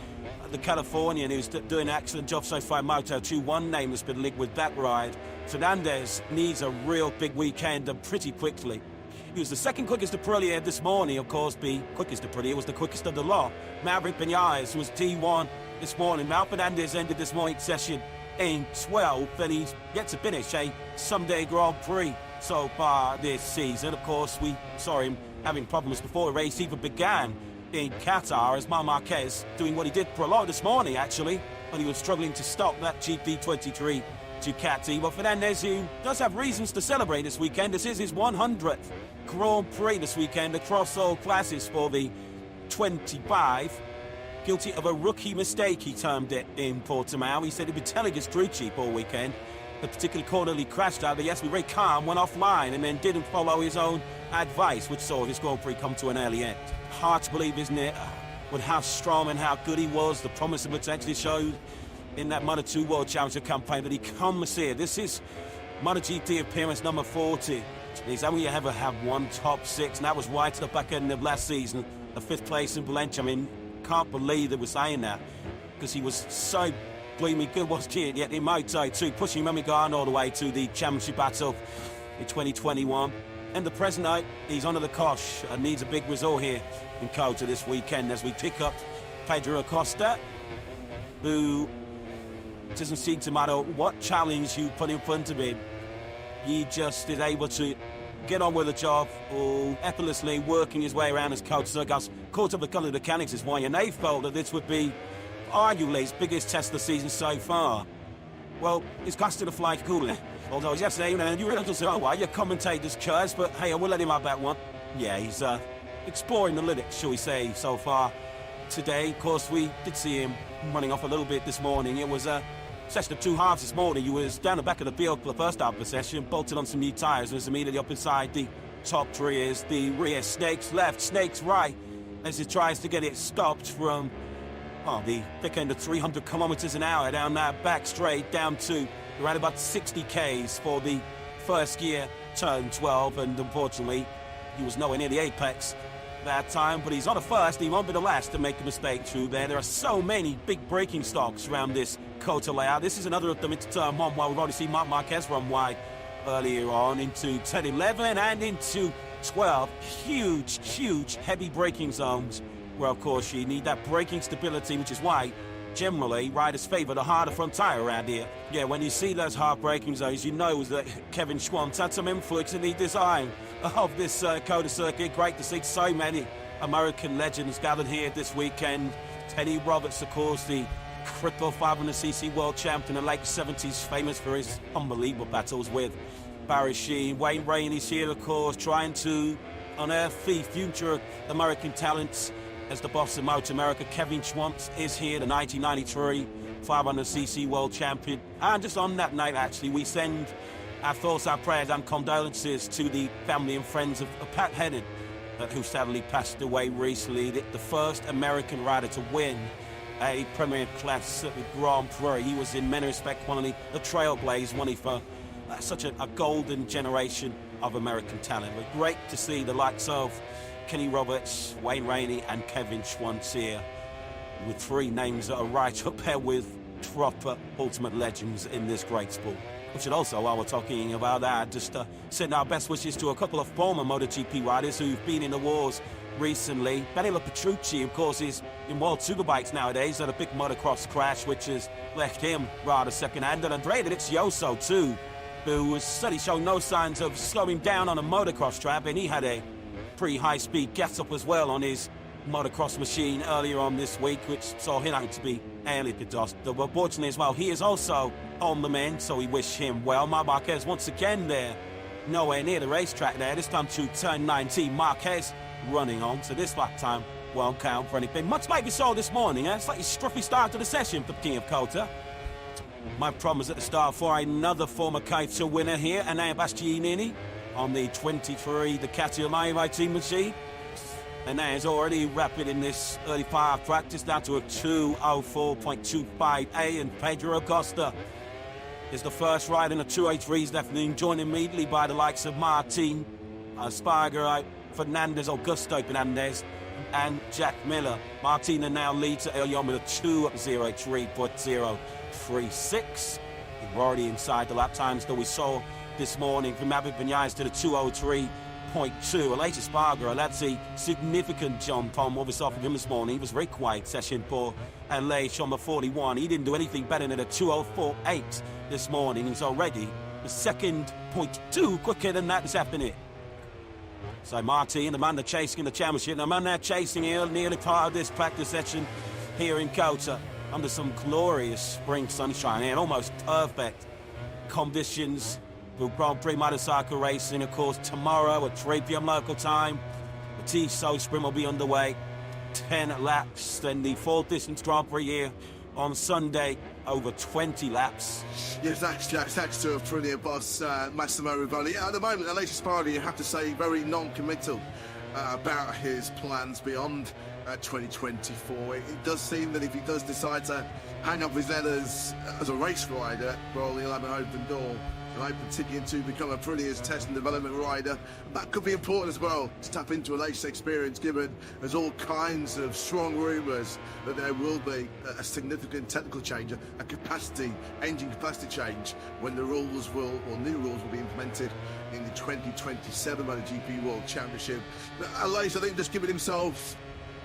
the Californian, who's doing an excellent job so far in Moto2. One name that's been linked with that ride. Fernandez needs a real big weekend, and pretty quickly. He was the second quickest Aprilia this morning, of course. The quickest Aprilia was the quickest of the lot. Maverick Vinales was T1 this morning. Mal Fernandez ended this morning's session in 12th, and he's yet to finish a Sunday Grand Prix so far this season. Of course, we saw him having problems before the race even began in Qatar, as Marc Marquez doing what he did for a lot this morning, actually, when he was struggling to stop that GP23 Ducati. But Fernandez, who does have reasons to celebrate this weekend, this is his 100th Grand Prix this weekend across all classes for the 25. Guilty of a rookie mistake, he termed it in Portimao. He said he'd been telling his crew chief all weekend. The particular corner he crashed out, but yes, be very calm, went offline, and then didn't follow his own advice, which saw his Grand Prix come to an early end. Hard to believe, isn't it, with how strong and how good he was, the promise of potentially showed in that Moto2 World Championship campaign, that he comes here. This is MotoGP appearance number 40. He's only ever had one top 6, and that was right at the back end of last season, the 5th place in Valencia. I mean, can't believe that we're saying that, because he was so gleaming good, wasn't he? Yet in Moto2, pushing Mamigan all the way to the championship battle in 2021. And the present night, he's under the cosh and needs a big result here in Kota this weekend as we pick up Pedro Acosta, who doesn't seem to matter what challenge you put in front of him. He just is able to get on with the job, or effortlessly working his way around his coach. So got caught up with the colour of the mechanics is why, and they felt that this would be arguably his biggest test of the season so far. Well, it's costing a fly cooler. Although yesterday, you know, you really don't say, oh, well, your commentator's curse, but hey, I will let him have that one. Yeah, he's exploring the limits, shall we say, so far today. Of course, we did see him running off a little bit this morning. It was a session of 2 halves this morning. He was down the back of the field for the first half of the session, bolted on some new tyres, and was immediately up inside the top 3 as the rear snakes left, snakes right, as he tries to get it stopped from the thick end of 300 kilometers an hour down that back straight down to around about 60 Ks for the first gear, turn 12, and unfortunately he was nowhere near the apex that time, but he's not the first, he won't be the last to make a mistake through there. There are so many big braking stops around this Kota layout. This is another of them into turn 1, while we've already seen Marc Marquez run wide earlier on into turn 11 and into 12. Huge heavy braking zones where, of course, you need that braking stability, which is why generally, riders favour the harder front tyre around here. Yeah, when you see those hard-braking zones, you know that Kevin Schwantz had some influence in the design of this COTA circuit. Great to see so many American legends gathered here this weekend. Teddy Roberts, of course, the cripple 500cc world champion in the late 70s, famous for his unbelievable battles with Barry Sheene. Wayne Rainey's here, of course, trying to unearth the future American talents as the boss of Moto America. Kevin Schwantz is here, the 1993 500cc world champion. And just on that night, actually, we send our thoughts, our prayers and condolences to the family and friends of Pat Hennon, who sadly passed away recently. The first American rider to win a Premier Class Grand Prix. He was in many respects one of the trailblazers, one for such a golden generation of American talent. But great to see the likes of Kenny Roberts, Wayne Rainey and Kevin Schwantz here, with three names that are right up there with proper ultimate legends in this great sport. We should also, while we're talking about that, just send our best wishes to a couple of former MotoGP riders who've been in the wars recently. Danilo Petrucci, of course, is in World Superbikes nowadays, had a big motocross crash which has left him rather second-hand. And Andrea Dovizioso too, who has certainly shown no signs of slowing down on a motocross track, and he had a pretty high-speed gas-up as well on his motocross machine earlier on this week, which saw him out to be early kadost. But fortunately as well, he is also on the mend, so we wish him well. Marc Marquez once again there, nowhere near the racetrack there, this time to turn 19. Marquez running on, so this lap time won't count for anything. Much like we saw this morning, a slightly scruffy start to the session for the King of COTA. My promise at the start for another former COTA winner here, Enea Bastianini, on the 23 Ducati Live team machine. And that is already rapid in this early part of practice, down to a 2:04.25A, and Pedro Acosta is the first rider in the 283s left, and joined immediately by the likes of Martin, Sparger, Fernandez, Augusto Fernandez, and Jack Miller. Martina now leads at Lyon with a 2:03.036. We're already inside the lap times that we saw this morning from Maverick Vinales to the 2:03.2. Aleix Espargaro, that's a significant jump on what we saw from him this morning. He was very quiet session for Aleix on the 41. He didn't do anything better than a 2:04.8 this morning. He's already the second 0.2 quicker than that this afternoon. So Martin, the man that's chasing the championship, the man they're chasing here, nearly part of this practice session here in COTA, under some glorious spring sunshine and almost perfect conditions for Grand Prix motorcycle racing. Of course, tomorrow at 3 p.m. local time, the Tissot Sprint will be underway. 10 laps, then the full distance Grand Prix here on Sunday, over 20 laps. Yes, thanks to brilliant boss, Massimo Rivoli. At the moment, Aleix Espargaro, you have to say, very non-committal about his plans beyond 2024. It does seem that if he does decide to hang up his letters as a race rider, well, he'll have an open door, an open ticket to become a brilliant test and development rider. That could be important as well, to tap into Aleix's experience, given there's all kinds of strong rumours that there will be a significant technical change, a engine capacity change, when the rules will, or new rules will be implemented in the 2027 MotoGP World Championship. Aleix, I think, just giving himself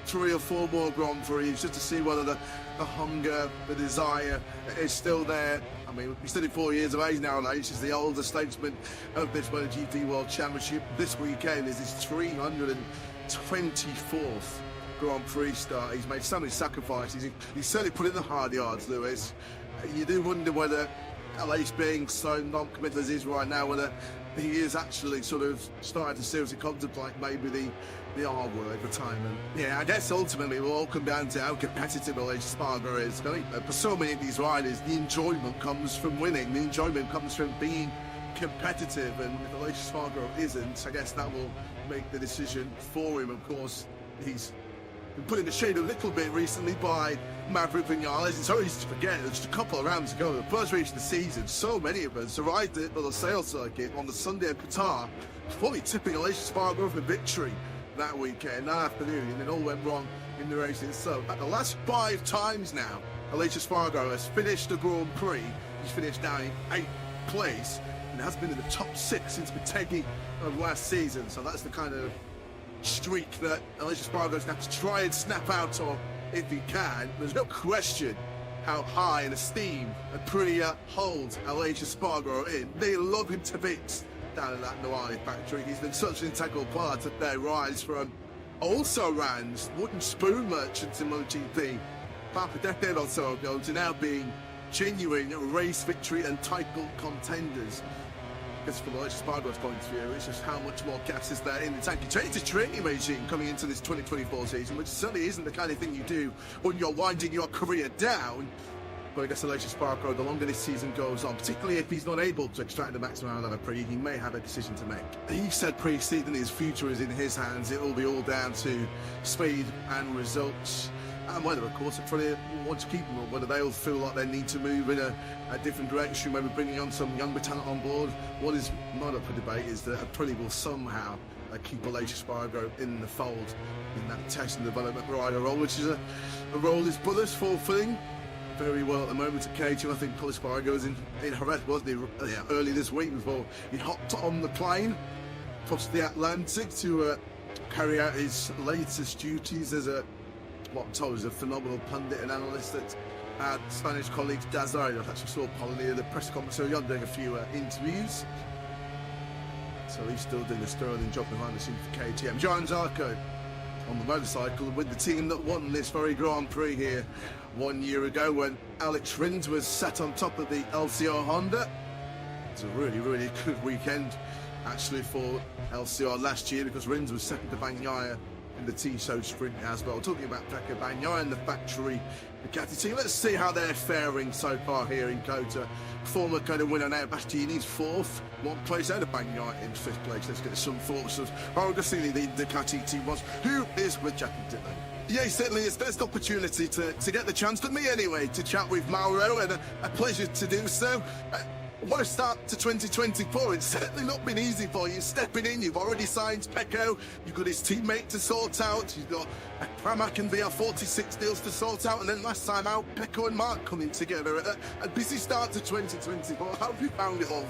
3 or 4 more Grand Prix just to see whether the hunger, the desire is still there. I mean, he's 34 years of age now, Aleix. He's the oldest statesman of this MotoGP World Championship. This weekend is his 324th Grand Prix start. He's made so many sacrifices. He's certainly put in the hard yards, Lewis. You do wonder whether Aleix, being so non-committal as he is right now, whether he is actually sort of starting to seriously contemplate maybe the R word, retirement. Yeah, I guess ultimately it will all come down to how competitive Aleix Espargaro is. For so many of these riders, the enjoyment comes from winning. The enjoyment comes from being competitive, and if Aleix Espargaro isn't, I guess that will make the decision for him. Of course, he's been put in the shade a little bit recently by Maverick Vinales. It's so easy to forget, just a couple of rounds ago, the first race of the season, so many of us arrived at the sales circuit on the Sunday at Qatar, fully tipping Aleix Espargaro for victory that weekend, that afternoon, and it all went wrong in the racing. So, at the last 5 times now, Aleix Espargaro has finished the Grand Prix. He's finished down in 8th place, and has been in the top 6 since Motegi of last season. So that's the kind of streak that Aleix Espargaro's going to have to try and snap out of if he can. There's no question how high in esteem Aprilia holds Aleix Espargaro in. They love him to bits down in that Noir factory. He's been such an integral part of their rise from also rans, wooden spoon merchants in MotoGP half a decade or so ago to now being genuine race victory and title contenders. Because from Aleix Espargaro's point of view, it's just how much more gas is there in the tank. You change the training regime coming into this 2024 season, which certainly isn't the kind of thing you do when you're winding your career down. But I guess Aleix Espargaro, the longer this season goes on, particularly if he's not able to extract the maximum out of Aprilia, he may have a decision to make. He said pre-season his future is in his hands. It will be all down to speed and results. And whether, of course, Aprilia want to keep him or whether they'll feel like they need to move in a different direction, maybe bringing on some younger talent on board. What is not up for debate is that Aprilia will somehow keep Aleix Espargaro in the fold in that test and development rider role, which is a role his brother's fulfilling very well at the moment at K2. I think Paul Espargaro was in Jerez, wasn't he, early this week before he hopped on the plane across the Atlantic to carry out his latest duties as what I'm told is a phenomenal pundit and analyst at Spanish colleagues Dazar. I actually saw Paul near the press conference, so I'm doing a few interviews. So he's still doing a sterling job behind the scenes for KTM. Johan Zarco on the motorcycle with the team that won this very Grand Prix here 1 year ago when Alex Rins was sat on top of the LCR Honda. It's a really, really good weekend actually for LCR last year because Rins was second to Bagnaia in the Tissot sprint as well. Talking about Pecco Bagnaia and the factory Ducati team, let's see how they're faring so far here in Kota. Former kind of winner now, Bastianini's fourth, one place out of Bagnaia in fifth place. Let's get some thoughts of how Rogassini, the Ducati team was. Who is with Jackie Dillon? Yeah, certainly his first opportunity to get the chance, for me anyway, to chat with Mauro, and a pleasure to do so. What a start to 2024. It's certainly not been easy for you stepping in. You've already signed Pecco. You've got his teammate to sort out. You've got Pramac and VR46 deals to sort out. And then last time out, Pecco and Mark coming together. A busy start to 2024. How have you found it all?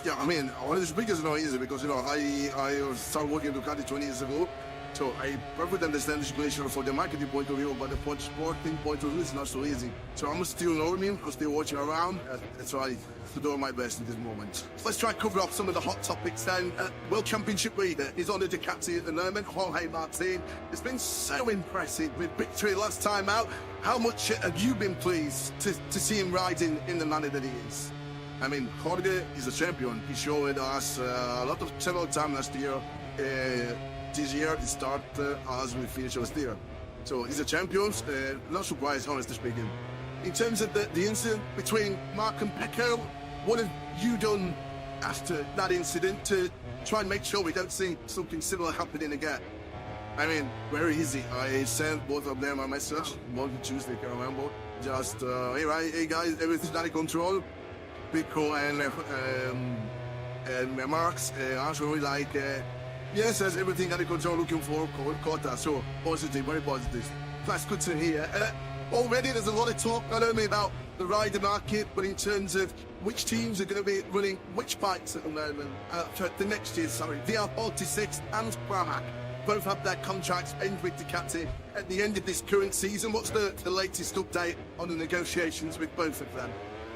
Yeah, I mean, one of the biggest annoyances because, you know, I started working in Ducati 20 years ago. So I perfectly understand the situation from the marketing point of view, but the sporting point of view is not so easy. So I'm still learning, I'm still watching around. That's why to do my best in this moment. So let's try and cover off some of the hot topics then. World Championship leader is on the Ducati at the moment, Jorge Martin. It's been so impressive with victory last time out. How much have you been pleased to see him riding in the manner that he is? I mean, Jorge is a champion. He showed us several times last year. This year, it started as we finished last year. So he's a champion, not surprised, honestly speaking. In terms of the incident between Mark and Pecco, what have you done after that incident to try and make sure we don't see something similar happening again? I mean, where is he? I sent both of them a message, Monday, Tuesday, I can't remember. Just, hey guys, everything's under control. Pecco and Mark's answer like, yes, there's everything under control, looking for Kota. So positive, very positive. That's good to hear. Already there's a lot of talk, not only about the rider market, but in terms of which teams are going to be running which bikes at the moment for the next year. VR46 and Pramac both have their contracts end with Ducati at the end of this current season. What's the latest update on the negotiations with both of them?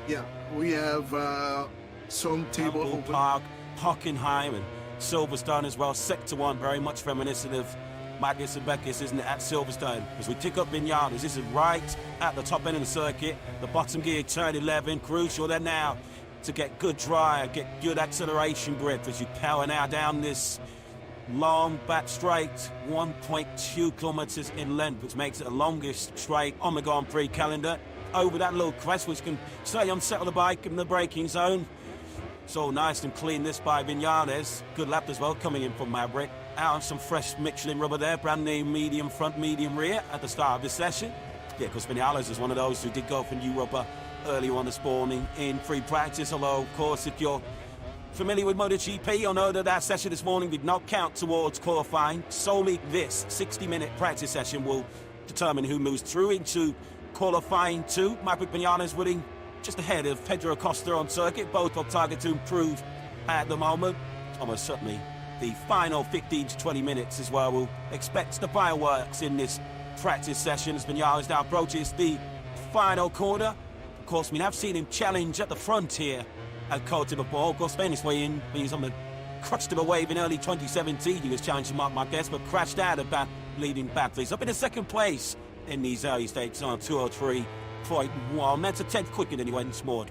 Yeah, we have some table Park, Hockenheim and Silverstone as well. Sector 1, very much reminiscent of Magnus and Beckis, isn't it, at Silverstone? As we tick up Vinales, this is right at the top end of the circuit. The bottom gear, turn 11, crucial then now to get good drive, get good acceleration grip as you power now down this long back straight, 1.2 kilometers in length, which makes it the longest straight on the Grand Prix calendar. Over that little crest, which can slightly unsettle the bike in the braking zone. So nice and clean this by Vinales. Good lap as well coming in from Maverick. Out on some fresh Michelin rubber there. Brand new medium front, medium rear at the start of this session. Yeah, because Vinales is one of those who did go for new rubber earlier on this morning in free practice. Although, of course, if you're familiar with MotoGP, you'll know that session this morning did not count towards qualifying. Solely this 60-minute practice session will determine who moves through into qualifying 2. Maverick Vinales winning just ahead of Pedro Acosta on circuit. Both on target to improve at the moment. Almost certainly the final 15 to 20 minutes is where we'll expect the fireworks in this practice session as Vinales now approaches the final corner. Of course, we have seen him challenge at the front here at Côte d'Ivoire. Of course, Spanish way in, he's on the crutch of a wave in early 2017. He was challenging Marc Marquez, but crashed out of that leading battle. He's up in the second place in these early stages on 203.1. That's a tenth quicker than he went scored.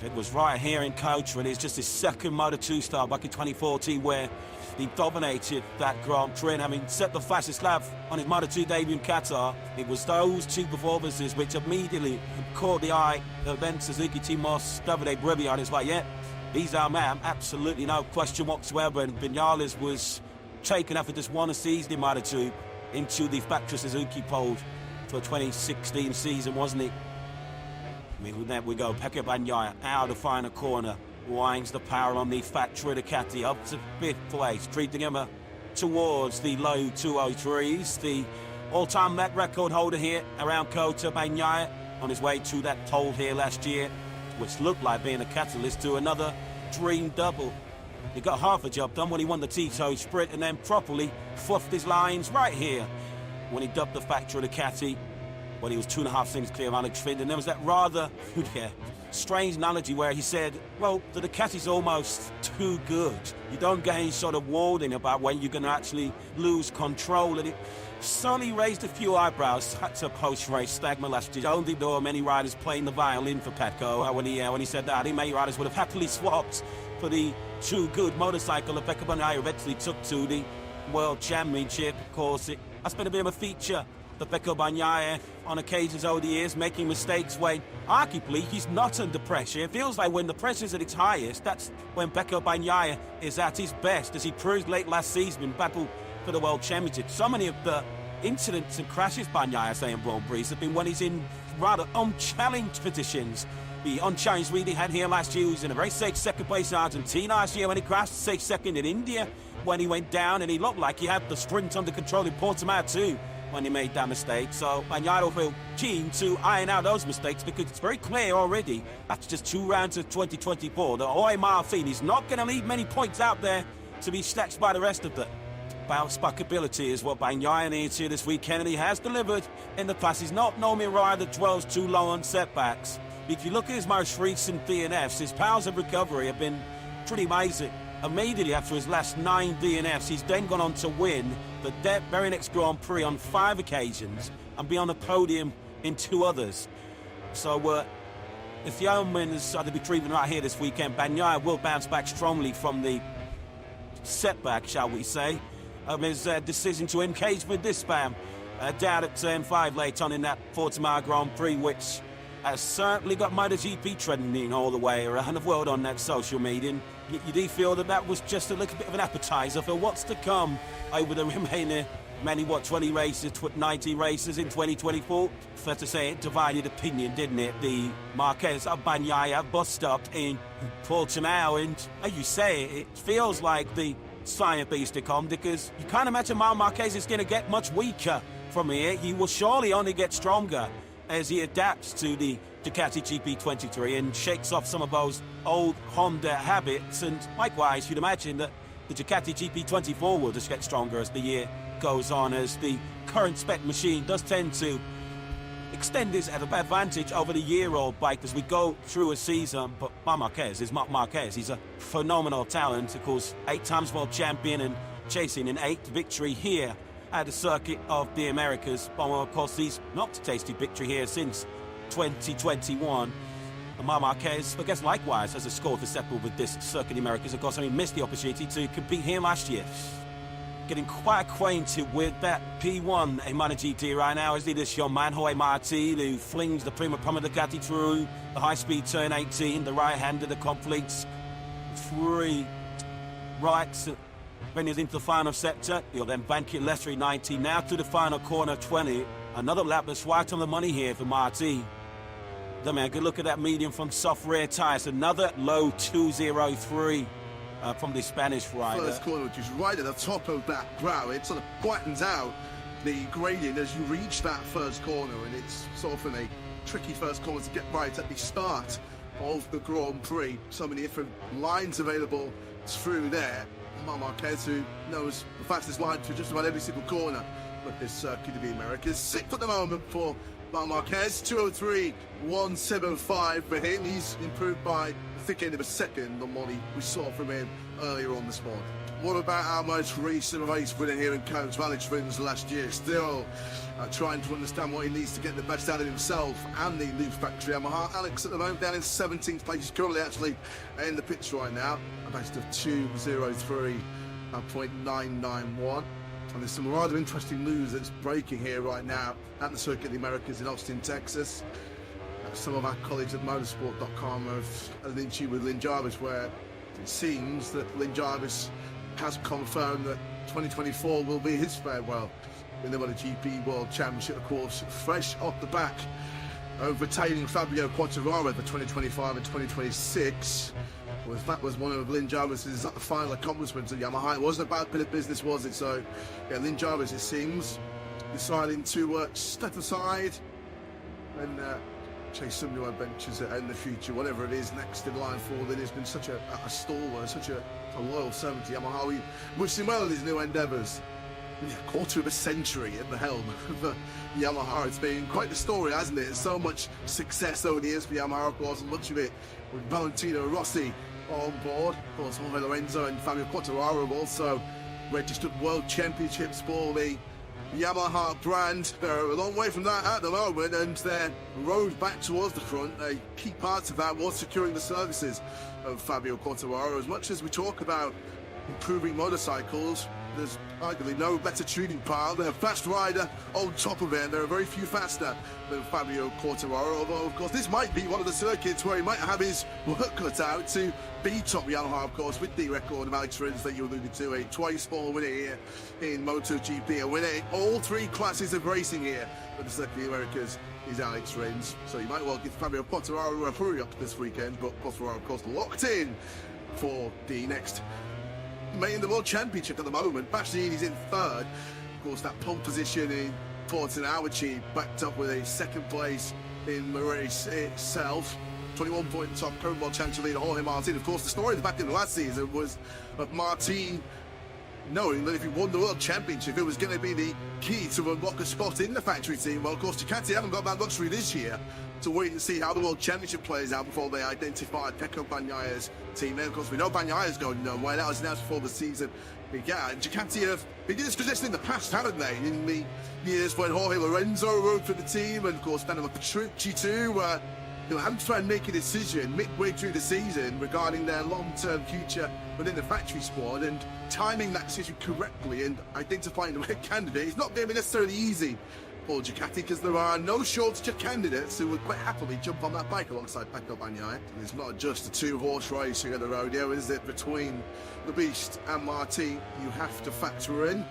It was right here in Coachra, and it's just his second Moto2 start back in 2014 where he dominated that Grand Prix, and having set the fastest lap on his Moto2 debut in Qatar. It was those two performances which immediately caught the eye of then Suzuki team boss Davide Brevillard. It's like, yeah, he's our man, absolutely no question whatsoever. And Vinales was taken after just one season in Moto2 into the factory Suzuki fold for 2016 season, wasn't it? I mean, there we go. Pecco Bagnaia out of the final corner. Winds the power on the factory Ducati up to 5th place. Richigamme towards the low 203s. The all-time Met record holder here around Cota, Bagnaia, on his way to that pole here last year, which looked like being a catalyst to another dream double. He got half a job done when he won the Tito Sprint, and then properly fluffed his lines right here when he dubbed the factory Ducati when he was 2.5 seconds clear of Alex Finn. And there was that rather strange analogy where he said, well, the Ducati's almost too good. You don't get any sort of warning about when you're going to actually lose control. And it certainly raised a few eyebrows at a post-race segment last year. I don't think there were many riders playing the violin for Pecco when he said that. I think many riders would have happily swapped for the too good motorcycle that Pecco Bagnaia eventually took to the World Championship. Of course, that's been a bit of a feature for Pecco Bagnaia on occasions over the years, making mistakes when arguably he's not under pressure. It feels like when the pressure's at its highest, that's when Pecco Bagnaia is at his best, as he proved late last season in battle for the World Championship. So many of the incidents and crashes Bagnaia say in Grand Prix have been when he's in rather unchallenged positions. The unchallenged lead he had here last year, he was in a very safe second place in Argentina last year when he crashed, safe second in India when he went down, and he looked like he had the sprint under control in Portimao too when he made that mistake. So Bagnaia will feel keen to iron out those mistakes, because it's very clear already, after just 2 rounds of 2024, that Jorge Martin is not going to leave many points out there to be snatched by the rest of them. Bounce back ability is what Bagnaia needs here this weekend, and he has delivered in the past. He's not normally a rider that dwells too low on setbacks. If you look at his most recent DNFs, his powers of recovery have been pretty amazing. Immediately after his last 9 DNFs, he's then gone on to win the very next Grand Prix on 5 occasions and be on the podium in 2 others. So if the omens are to be proven right here this weekend, Bagnaia will bounce back strongly from the setback, shall we say, of his decision to engage with this spam down at turn 5 late on in that Portimao Grand Prix, which has certainly got MotoGP trending all the way around the world on that social media. You do feel that that was just a little bit of an appetizer for what's to come over the remaining many, 20 races, 90 races in 2024. Fair to say, it divided opinion, didn't it? The Marquez Bagnaia bus stop in Portimao, and as you say, it feels like the science beast to come, because you can't imagine Marquez is going to get much weaker from here. He will surely only get stronger as he adapts to the Ducati GP23 and shakes off some of those old Honda habits. And likewise, you'd imagine that the Ducati GP24 will just get stronger as the year goes on, as the current spec machine does tend to extend his advantage over the year-old bike as we go through a season. But Marquez is Marc Marquez. He's a phenomenal talent, of course, 8 times world champion and chasing an 8th victory here at the circuit of the Americas. But of course, he's not tasted victory here since 2021. And Marc Marquez, I guess, likewise has a score for settled with this circuit of the Americas. Of course, I mean, missed the opportunity to compete here last year. Getting quite acquainted with that P1 in MotoGP right now, is this young man, Jorge Martin, who flings the Prima Proma Ducati through the high-speed turn 18, the right-hander that completes 3 rights. When he's into the final sector, he'll then bank it left 390. Now to the final corner 20. Another lap that's right on the money here for Martin. Then, man, good look at that medium from soft rear tyres. Another low 203 from the Spanish rider. First corner, which is right at the top of that brow. It sort of flattens out the gradient as you reach that first corner, and it's sort of a tricky first corner to get right at the start of the Grand Prix. So many different lines available through there. Marc Marquez, who knows the fastest line through just about every single corner. But this circuit of the Americas, 6th at the moment for Marc Marquez. 2:03.175 for him. He's improved by a thick end of a second on what we saw from him earlier on this morning. What about our most recent race winner here in Coates, Alex Rins last year? Still trying to understand what he needs to get the best out of himself and the new factory Yamaha. Alex at the moment down in 17th place. He's currently actually in the pits right now. A best of 2:03.991. And there's some rather interesting news that's breaking here right now at the Circuit of the Americas in Austin, Texas. Some of our colleagues at motorsport.com have had an interview with Lynn Jarvis where it seems that Lynn Jarvis has confirmed that 2024 will be his farewell in the MotoGP World Championship, of course, fresh off the back of retaining Fabio Quartararo for 2025 and 2026. Well, that was one of Lynn Jarvis's final accomplishments at Yamaha. It wasn't a bad bit of business, was it? So, yeah, Lynn Jarvis, it seems, deciding to step aside and chase some new adventures in the future, whatever it is next in line for Lynn. He's been such a stalwart, such a loyal servant to Yamaha. We wish him well in his new endeavours. A quarter of a century at the helm of Yamaha. It's been quite the story, hasn't it? So much success over the years for Yamaha, of course, and much of it with Valentino Rossi on board. Of course, Jorge Lorenzo and Fabio Quartararo have also registered world championships for the Yamaha brand. They're a long way from that at the moment, and their road back towards the front, a key part of that was securing the services of Fabio Quartararo. As much as we talk about improving motorcycles, there's arguably no better tuning pile. They're a fast rider on top of it, and there are very few faster than Fabio Quartararo, although of course this might be one of the circuits where he might have his work cut out to be top Yamaha, of course, with the record of Alex Rins that you alluded to, a twice-more winner here in MotoGP, a winner in all three classes of racing here at the Circuit of the Americas is Alex Rins. So you might well give Fabio Quartararo a hurry up this weekend, but Quartararo, of course, locked in for the next in the World Championship at the moment. Bastianini's in third. Of course, that pole position in Portimao, which he backed up with a second place in the race itself. 21 point top current World Championship leader Jorge Martin. Of course, the story at the back end of last season was of Martin knowing that if he won the World Championship, it was going to be the key to unlock a spot in the factory team. Well, of course, Ducati haven't got that luxury this year to wait and see how the World Championship plays out before they identify Pecco Bagnaglia's team. Then, of course, we know Bagnaglia's going nowhere. That was announced before the season began. Ducati have been in this position in the past, haven't they? In the years when Jorge Lorenzo rode for the team, and, of course, Daniel Petrucci too. He'll have to try and make a decision midway through the season regarding their long-term future within the factory squad, and timing that decision correctly and identifying the right candidate is not going to be necessarily easy for Ducati, because there are no shortage of candidates who would quite happily jump on that bike alongside Pecco Bagnaia. It's not just a two-horse race here at the rodeo, is it? Between the Beast and Martin, you have to factor in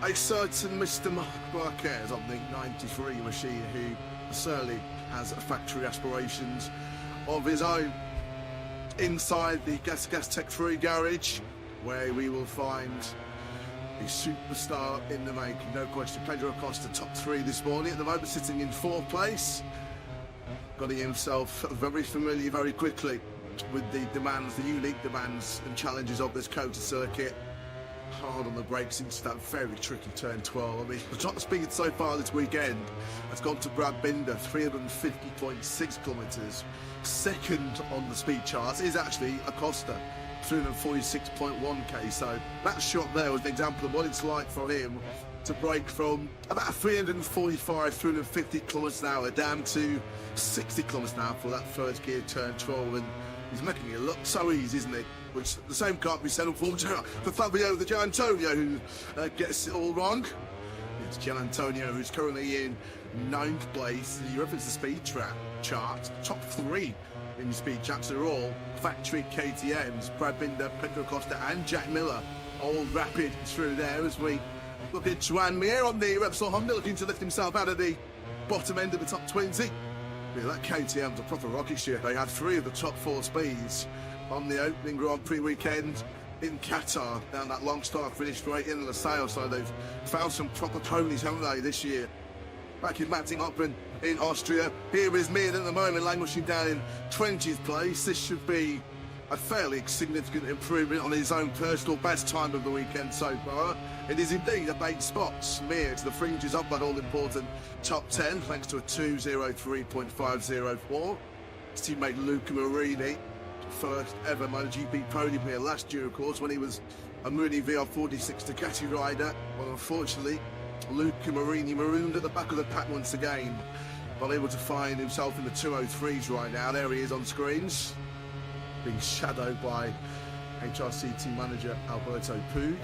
a certain Mr. Marquez on the 93 machine, who certainly has factory aspirations of his own inside the Gas Tech 3 garage, where we will find a superstar in the making, no question. Pedro Acosta top three this morning, at the moment sitting in fourth place, getting himself very familiar very quickly with the demands, the unique demands and challenges of this Kota circuit. Hard on the brakes into that very tricky turn 12. I mean, the top speed so far this weekend has gone to Brad Binder, 350.6 kilometres. Second on the speed charts is actually Acosta, 346.1k. So that shot there was an example of what it's like for him to break from about 345, 350 kilometres an hour down to 60 kilometres an hour for that first gear turn 12. And he's making it look so easy, isn't it? Which the same can't be said, unfortunately, for Fabio the Gianantonio, who gets it all wrong. It's Gianantonio who's currently in 9th place. You reference the speed chart, top three in the speed charts are all factory KTMs. Brad Binder, Pedro Acosta and Jack Miller all rapid through there as we look at Joan Mir on the Repsol Honda, looking to lift himself out of the bottom end of the top 20. Yeah, that KTM's a proper rocket ship. They had 3 of the top 4 speeds on the opening Grand Prix weekend in Qatar, down that long start finish straight in the sale. So they've found some proper ponies, haven't they, this year? Back in Mattinghofen in Austria. Here is Mir at the moment, languishing down in 20th place. This should be a fairly significant improvement on his own personal best time of the weekend so far. It is indeed a 8 spots, mere to the fringes of that all-important top 10, thanks to a 2:03.504. His teammate Luca Marini, first ever MotoGP podium here last year, of course, when he was a Mooney VR46 Ducati rider. Well, unfortunately, Luca Marini marooned at the back of the pack once again, but able to find himself in the 203s right now. There he is on screens, being shadowed by HRC team manager Alberto Puig.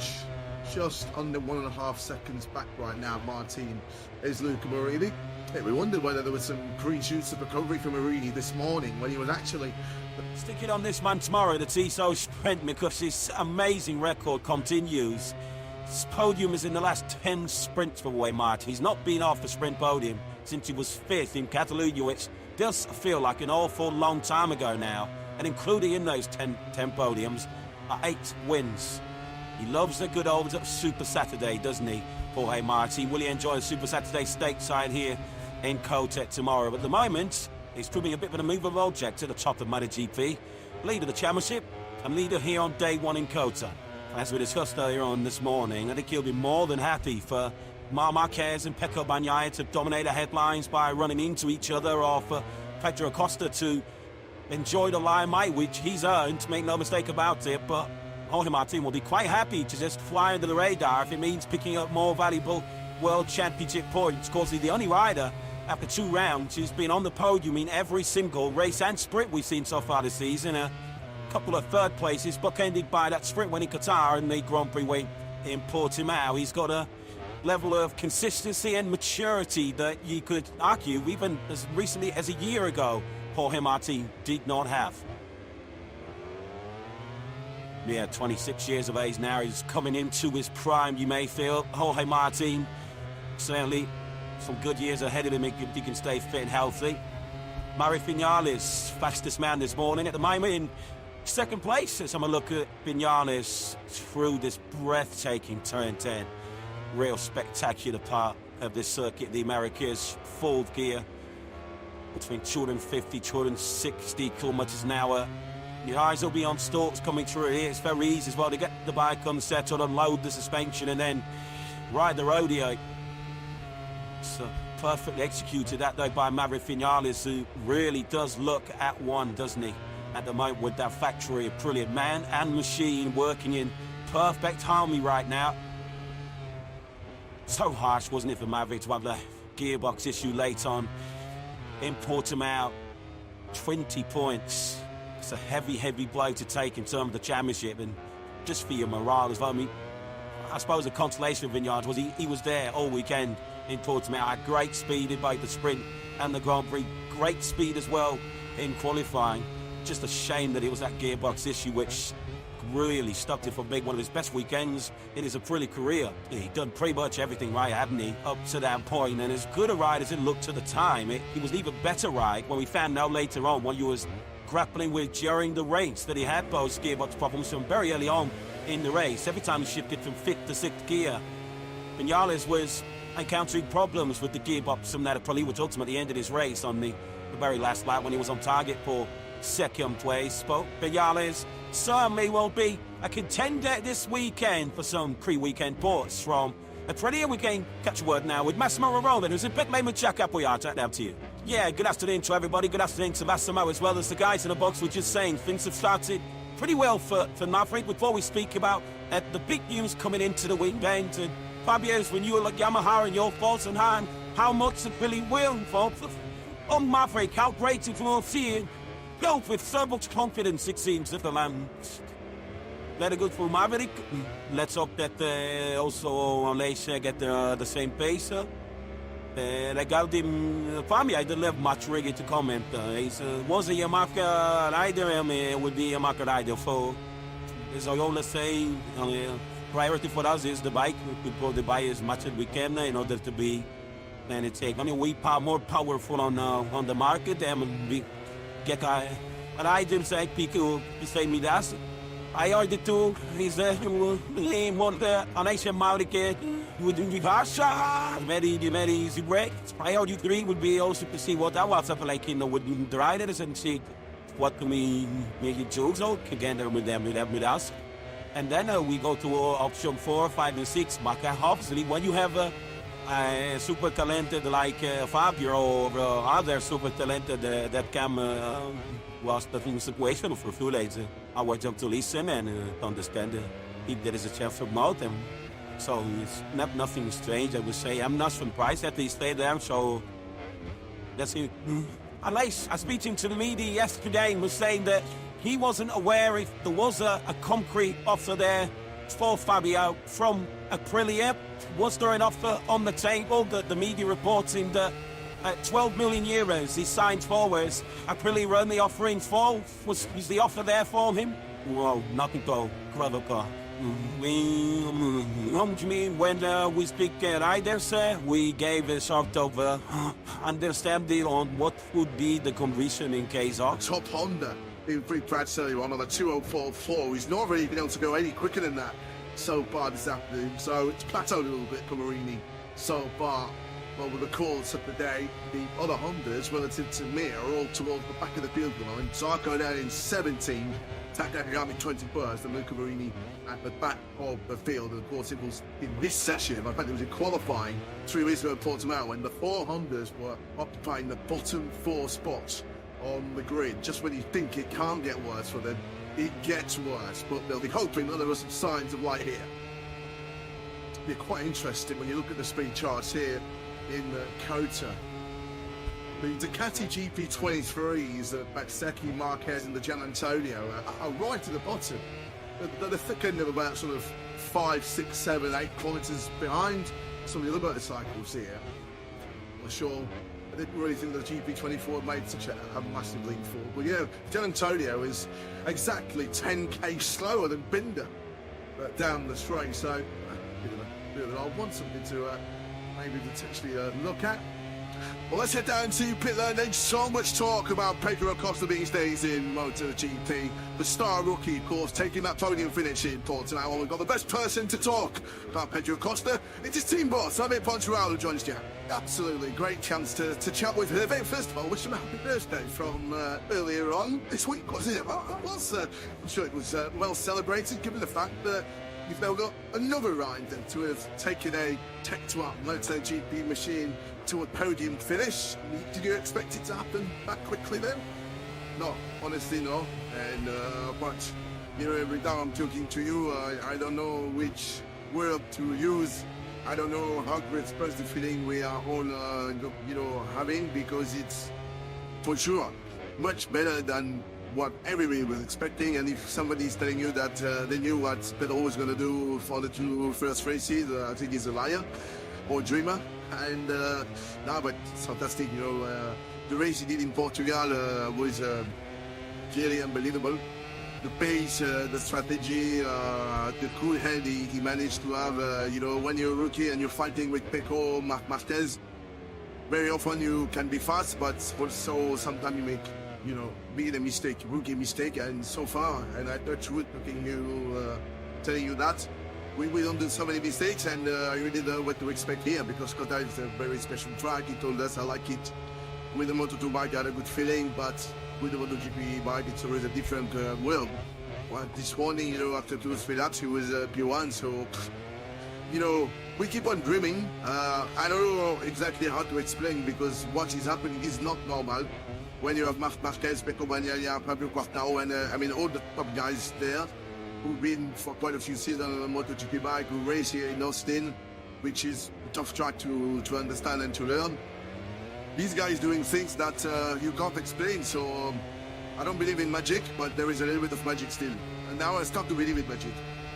Just under 1.5 seconds back right now, Martin is Luca Marini. We wondered whether there was some green shoots of recovery for Marini this morning when he was actually... Stick it on this man tomorrow, the Tissot Sprint, because his amazing record continues. His podium is in the last 10 sprints for Jorge Martin. He's not been off the sprint podium since he was 5th in Catalonia, which does feel like an awful long time ago now. And including in those 10 podiums are 8 wins. He loves a good old Super Saturday, doesn't he, Jorge Martin? Will he enjoy a Super Saturday stateside here in Kotek tomorrow? But at the moment, he's proving a bit of an immovable object at the top of MotoGP. Leader of the championship and leader here on day 1 in Kota. As we discussed earlier on this morning, I think he'll be more than happy for Marc Marquez and Pecco Bagnaia to dominate the headlines by running into each other, or for Pedro Acosta to enjoy the limelight, which he's earned, make no mistake about it. But Jorge Martin will be quite happy to just fly under the radar if it means picking up more valuable World Championship points. Of course, he's the only rider after 2 rounds who's been on the podium in every single race and sprint we've seen so far this season. A couple of 3rd places, bookended by that sprint win in Qatar and the Grand Prix win in Portimao. He's got a level of consistency and maturity that you could argue even as recently as a year ago Jorge Martin did not have. Yeah, 26 years of age now. He's coming into his prime, you may feel. Jorge Martin, certainly some good years ahead of him if he can stay fit and healthy. Maverick Vinales, fastest man this morning at the moment in 2nd place. Let's have a look at Vinales through this breathtaking turn 10. Real spectacular part of this circuit, the Americas. 4th gear between 250, 260 kilometers an hour. Your eyes will be on stalks coming through here. It's very easy as well to get the bike unsettled, unload the suspension, and then ride the rodeo. So perfectly executed that though by Maverick Vinales, who really does look at one, doesn't he? At the moment with that factory, a brilliant man and machine working in perfect harmony right now. So harsh, wasn't it, for Maverick to have the gearbox issue late on in Portimao. 20 points. It's a heavy, heavy blow to take in terms of the championship, and just for your morale as well. I mean, I suppose the consolation of Vinales was he was there all weekend in Portimao. Had great speed in both the sprint and the Grand Prix. Great speed as well in qualifying. Just a shame that it was that gearbox issue which really stopped it from being one of his best weekends in his Aprilia career. He'd done pretty much everything right, hadn't he, up to that point, and as good a ride as it looked at the time, it was an even better ride when we found out later on what he was grappling with during the race, that he had those gearbox problems from very early on in the race. Every time he shifted from 5th to 6th gear, Vinales was encountering problems with the gearbox from that Aprilia, which ultimately ended his race on the very last lap when he was on target for 2nd place. But Vinales certainly will be a contender this weekend for some pre-weekend ports from Aprilia. We can catch a word now with Massimo Roland, who's in pit lane with Jack Applebyard. Down to you. Yeah, good afternoon to everybody. Good afternoon to Massimo as well as the guys in the box. We're just saying things have started pretty well for Maverick. Before we speak about the big news coming into the weekend, and Fabio's renewal at Yamaha and your thoughts on how much it really will involve on Maverick. How great it will see built with so much confidence, it seems, that the man. Very good for Maverick. Let's hope that also Malaysia get the same pace. Regarding Fabio, I don't have much really to comment. He was a Yamaha rider, and would be a Yamaha rider. So, as I always say, priority for us is the bike. We put the bike as much as we can in order to be, and it's we more powerful on the market, and we get a rider say people say me that. I ordered to his name on the Asian market would be very easy break. Priority 3 would be also to see what that was up like with the riders and see what can we make it choose together with them, with us. And then we go to option 4, 5, and 6. But obviously, when you have a super talented like Fabio or other super talented that can was the situation for a few days, our job to listen and understand if there is a chance to promote them. So it's nothing strange, I would say. I'm not surprised that they stay there, so that's it. Aleix, speaking to the media yesterday, was saying that he wasn't aware if there was a concrete offer there for Fabio from Aprilia. Was there an offer on the table? The media reporting that 12 million euros he signed for, whereas Aprilia were only offering 4. Was the offer there for him? Well, nothing to Kravoka. When we speak riders, we gave a sort of understanding on what would be the condition in case of Top Honda, in free practice earlier on the 2044. He's not really been able to go any quicker than that so far this afternoon. So it's plateaued a little bit for Marini so far. Well, with the calls of the day, the other Hondas relative to me are all towards the back of the field line. Zarco down in 17, Richigamme 21st, and Luca Marini at the back of the field. And of course, it was in this session, in fact, it was in qualifying 3 weeks ago at Portimao, when the 4 Hondas were occupying the bottom 4 spots on the grid. Just when you think it can't get worse for them, it gets worse. But they'll be hoping that there are some signs of light here. It'll be quite interesting when you look at the speed charts here in Kota. The Ducati GP23s, Bezzecchi, Marquez and the Gian Antonio are right at the bottom. They're thick end of about sort of 5, 6, 7, 8 kilometres behind some of the other motorcycles here. I'm sure I didn't really think the GP24 made such a massive leap forward. But yeah, Gian Antonio is exactly 10k slower than Binder down the straight. So bit of an old one, something to maybe potentially look at. Well, let's head down to pit lane. There's so much talk about Pedro Acosta these days in MotoGP. The star rookie, of course, taking that podium finish in Portimao. We've got the best person to talk about Pedro Acosta. It's his team boss, Javier Poncharal, who joins you. Absolutely great chance to chat with him. First of all, wish him a happy birthday from earlier on this week, was it? I'm sure it was well celebrated, given the fact that you've now got another rider to have taken a Tech-to-up MotoGP machine to a podium finish. Did you expect it to happen that quickly then? No, honestly no. And but you know, every time I'm talking to you, I don't know which word to use. I don't know how to express the feeling we are all you know, having, because it's for sure much better than what everybody was expecting. And if somebody's telling you that they knew what Pedro was going to do for the 2 first races, I think he's a liar or dreamer. And no, but it's fantastic. You know, the race he did in Portugal was really unbelievable. The pace, the strategy, the cool head he managed to have. You know, when you're a rookie and you're fighting with Pecco, Marquez, very often you can be fast, but also sometimes you make, you know, being a mistake, rookie mistake. And so far, and I touch wood looking you, telling you that we don't do so many mistakes, and I really don't know what to expect here, because Kota is a very special track. He told us, I like it with the Moto2 bike, I had a good feeling, but with the MotoGP bike, it's always a different world. Well, this morning, you know, after 2-3 laps, he was P1, so, you know, we keep on dreaming. I don't know exactly how to explain, because what is happening is not normal. When you have Marquez, Pecco Bagnaia, Fabio Quartararo, and I mean all the top guys there, who've been for quite a few seasons on a MotoGP bike, who race here in Austin, which is a tough track to understand and to learn. These guys doing things that you can't explain, so I don't believe in magic, but there is a little bit of magic still. And now I start to believe in magic.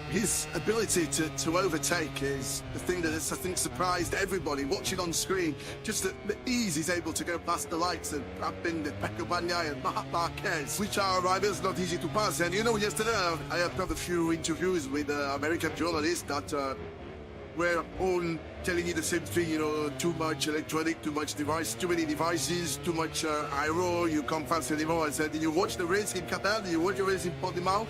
His ability to overtake is the thing that has, I think, surprised everybody watching on screen. Just the ease he's able to go past the lights and wrapping the Pecco Bagnaia and Marquez, which are rivals not easy to pass. And you know, yesterday I have had a few interviews with American journalists that were all telling you the same thing, you know, too much electronic, too much device, too many devices, too much aero, you can't pass anymore. I said, did you watch the race in Qatar? Did you watch the race in Portimao?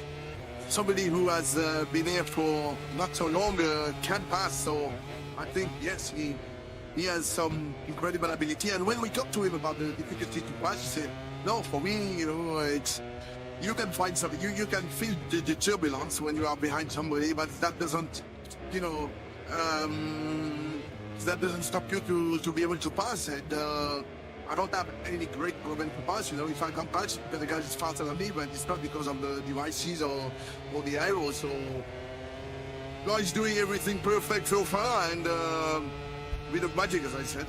Somebody who has been here for not so long can pass, so I think, yes, he has some incredible ability. And when we talked to him about the difficulty to pass, he said, No, for me, you know, it's you can find something. You can feel the turbulence when you are behind somebody, but that doesn't, you know, that doesn't stop you to be able to pass. And I don't have any great problem to pass. You know, if I can pass, because the guy is faster than me, but it's not because of the devices or the arrows. So, no, he's doing everything perfect so far, and with the magic, as I said.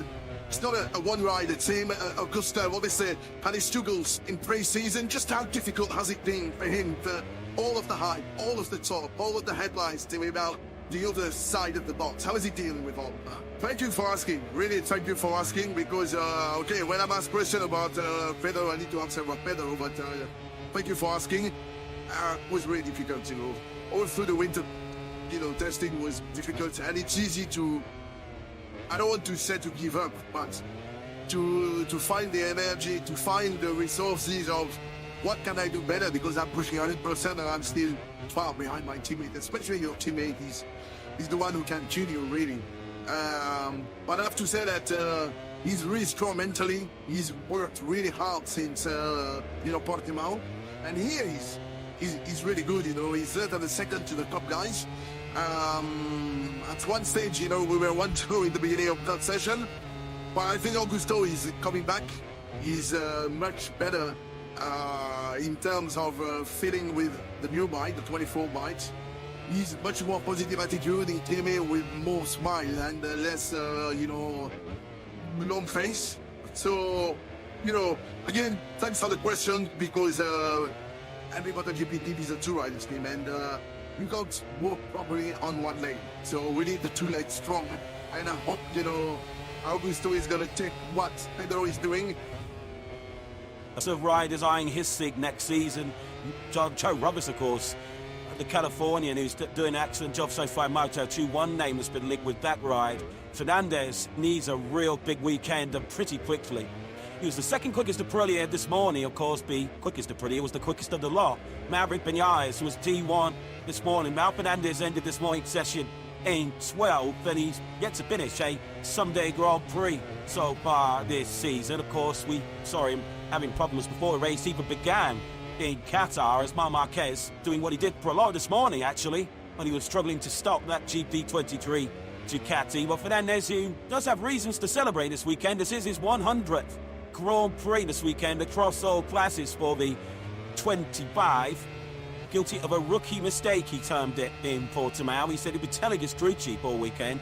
It's not a one-rider team. Augusto obviously had his struggles in pre-season. Just how difficult has it been for him for all of the hype, all of the talk, all of the headlines to me about the other side of the box? How is he dealing with all of that? Thank you for asking. Really, thank you for asking, because, okay, when I'm asked question about Pedro, I need to answer about Pedro, but thank you for asking. It was really difficult, you know. All through the winter, you know, testing was difficult, and it's easy to, I don't want to say to give up, but to find the energy, to find the resources of what can I do better, because I'm pushing 100% and I'm still far behind my teammate, especially your teammate. He's the one who can kill you, really. But I have to say that he's really strong mentally. He's worked really hard since, you know, Portimao. And here he's really good, you know. He's certainly second to the top guys. At one stage, you know, we were 1-2 in the beginning of that session, but I think Augusto is coming back. He's much better in terms of fitting with the new bike, the 24 bike. He's much more positive attitude. He came in with more smile and less, you know, long face. So, you know, again, thanks for the question, because every MotoGP team is a two-riders team, and we can't work properly on one leg. So we need the two legs strong. And I hope, you know, Augusto is going to take what Pedro is doing. Lots of riders eyeing his seat next season. Joe Roberts, of course, the Californian, who's doing an excellent job so far in Moto2. One name that's been linked with that ride. Fernandez needs a real big weekend, and pretty quickly. He was the second quickest Aprilia this morning, of course. The quickest Aprilia was the quickest of the lot. Maverick Vinales, who was T1 this morning. Mal Fernandez ended this morning's session in 12th, and he's yet to finish a Sunday Grand Prix so far this season. Of course, we saw him having problems before the race even began in Qatar, as Marc Marquez doing what he did for a lot this morning, actually, when he was struggling to stop that GP23 Ducati. But Fernandez, who does have reasons to celebrate this weekend, this is his 100th Grand Prix this weekend across all classes for the 25. Guilty of a rookie mistake, he termed it in Portimao. He said he'd been telling his crew chief all weekend.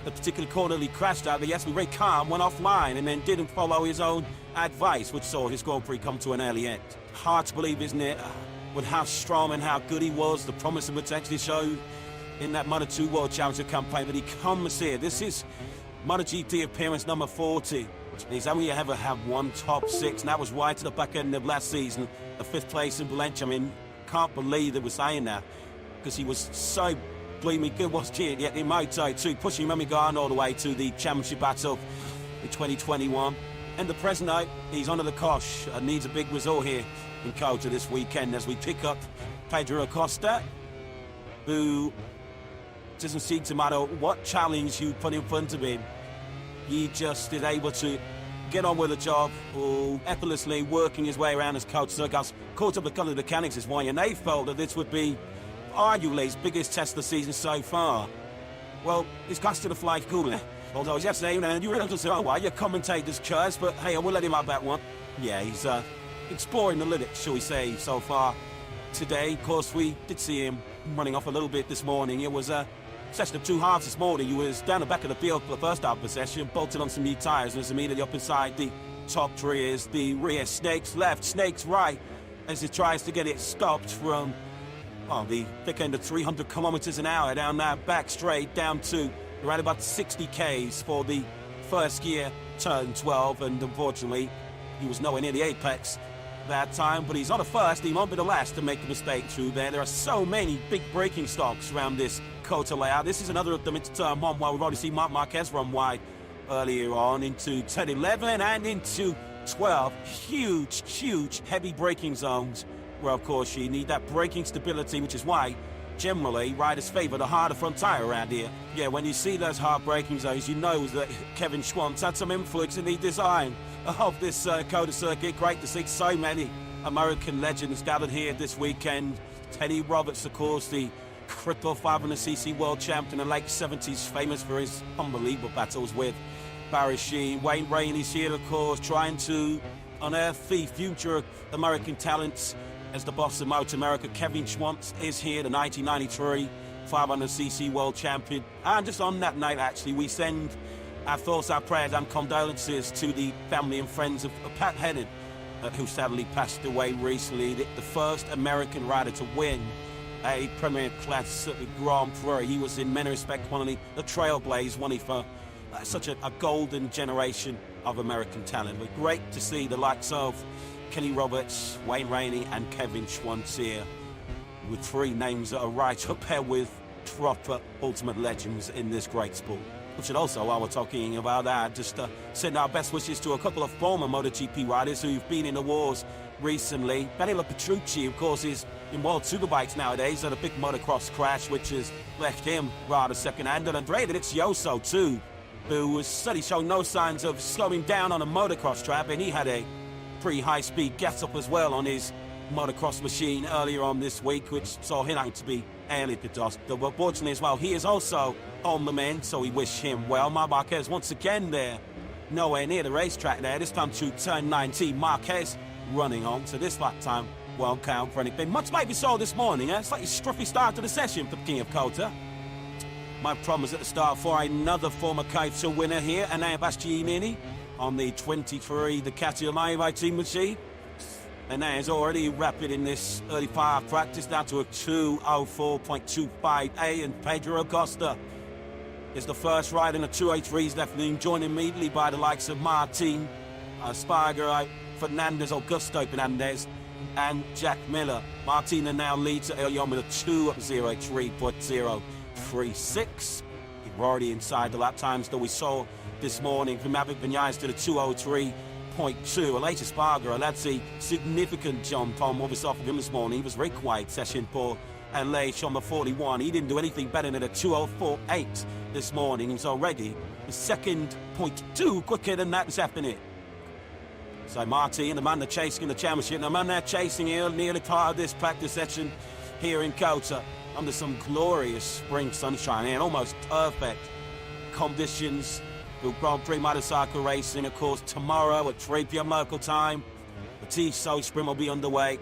The particular corner he crashed out, the Richigamme went offline and then didn't follow his own advice, which saw his Grand Prix come to an early end. Hard to believe, isn't it, with how strong and how good he was, the promise of potentially showed in that Moto2 World Championship campaign, but he comes here. This is MotoGP appearance number 40, which means only ever have one top 6, and that was right to the back end of last season, the 5th place in Valencia. I mean, can't believe that we're saying that, because he was so blooming good, wasn't he, yet in Moto2, pushing Mamigan all the way to the championship battle in 2021. And the present night, he's under the cosh and needs a big result here in Kota this weekend as we pick up Pedro Acosta, who doesn't seem to matter what challenge you put in front of him. He just is able to get on with the job, effortlessly working his way around his coach circles. Caught up with a couple of mechanics this morning, and they felt that this would be arguably his biggest test of the season so far. Well, it's cost to the fly cooler. Although yesterday, and you really don't say, oh, well, your commentator's choice, but hey, I will let him have that one. Yeah, he's exploring the limit, shall we say, so far today. Of course, we did see him running off a little bit this morning. It was a session of 2 halves this morning. He was down the back of the field for the first half of the session, bolted on some new tyres, and was immediately up inside the top rears. The rear snakes left, snakes right, as he tries to get it stopped from the thick end of 300 kilometers an hour down that back straight down to around about 60 Ks for the first gear, turn 12, and unfortunately, he was nowhere near the apex that time, but he's not the first, he won't be the last to make a mistake through there. There are so many big braking stocks around this Kota layout. This is another of them into turn 1, while we've already seen Marc Marquez run wide earlier on into turn 11 and into 12. Huge, huge, heavy braking zones, where of course you need that braking stability, which is why generally, riders favour the harder front tyre around here. Yeah, when you see those hard braking zones, you know that Kevin Schwantz had some influence in the design of this COTA circuit. Great to see so many American legends gathered here this weekend. Teddy Roberts, of course, the cripple 500cc world champ in the late 70s, famous for his unbelievable battles with Barry Sheene. Wayne Rainey's here, of course, trying to unearth the future American talents as the boss of Moto America. Kevin Schwantz is here, the 1993 500cc world champion. And just on that night, actually, we send our thoughts, our prayers and condolences to the family and friends of Pat Hennon, who sadly passed away recently, the first American rider to win a Premier Class Grand Prix. He was in many respects one of the trailblazers, one for such a golden generation of American talent. But great to see the likes of Kenny Roberts, Wayne Rainey and Kevin Schwantz here, with three names that are right up there with proper ultimate legends in this great sport. We should also, while we're talking about that, just send our best wishes to a couple of former MotoGP riders who've been in the wars recently. Benilo Petrucci, of course, is in World Superbikes nowadays, had a big motocross crash which has left him rather second-handed. And Andrea Dovizioso too, who was certainly showing no signs of slowing down on a motocross track, and he had a pretty high-speed get-up as well on his motocross machine earlier on this week, which saw him out to be early to dust. But fortunately as well, he is also on the mend, so we wish him well. Marc Marquez once again there, nowhere near the racetrack there, this time to turn 19. Marquez running on, so this lap time won't count for anything. Much like we saw this morning, a slightly scruffy start to the session for the King of COTA. My promise at the start for another former COTA winner here, Anaya Bastianini, on the 23 Ducati Live team machine. And that is already rapid in this early part of practice, down to a 2:04.28, and Pedro Acosta is the first rider in the 283s, definitely joined immediately by the likes of Martin, Sparger, Fernandez, Augusto Fernandez, and Jack Miller. Martina now leads early on with a 2:03.036. We're already inside the lap times that we saw this morning from Maverick Vinales to the 2:03.2. Aleix Espargaro, that's a significant jump on what we saw from him this morning. He was very quiet session for Aleix on the 41. He didn't do anything better than a 2:04.8 this morning. He's already the second 0.2 quicker than that this afternoon. So Martin, the man they're chasing in the championship, the man they're chasing here, nearly part of this practice session here in COTA, under some glorious spring sunshine and almost perfect conditions for Grand Prix motorcycle racing. Of course, tomorrow at 3 p.m. local time, the Tissot Sprint will be underway.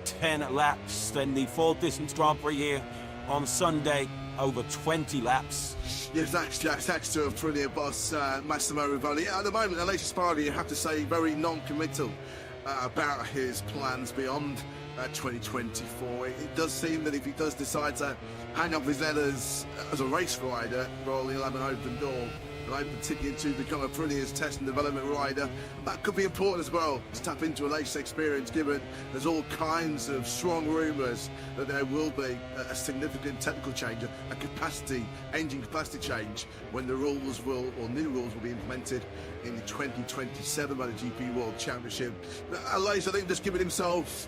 10 laps, then the full distance Grand Prix here on Sunday, over 20 laps. Yes, thanks to a brilliant boss, Massimo Rivoli. At the moment, Aleix Espargaro, you have to say, very non-committal about his plans beyond 2024. It does seem that if he does decide to hang up his letters as a race rider, well, he'll have an open door, an open ticket to become a brilliant test and development rider. That could be important as well, to tap into Aleix's experience, given there's all kinds of strong rumours that there will be a significant technical change, a capacity, engine capacity change, when the rules will, or new rules will be implemented in the 2027 MotoGP World Championship. Aleix, I think, just giving himself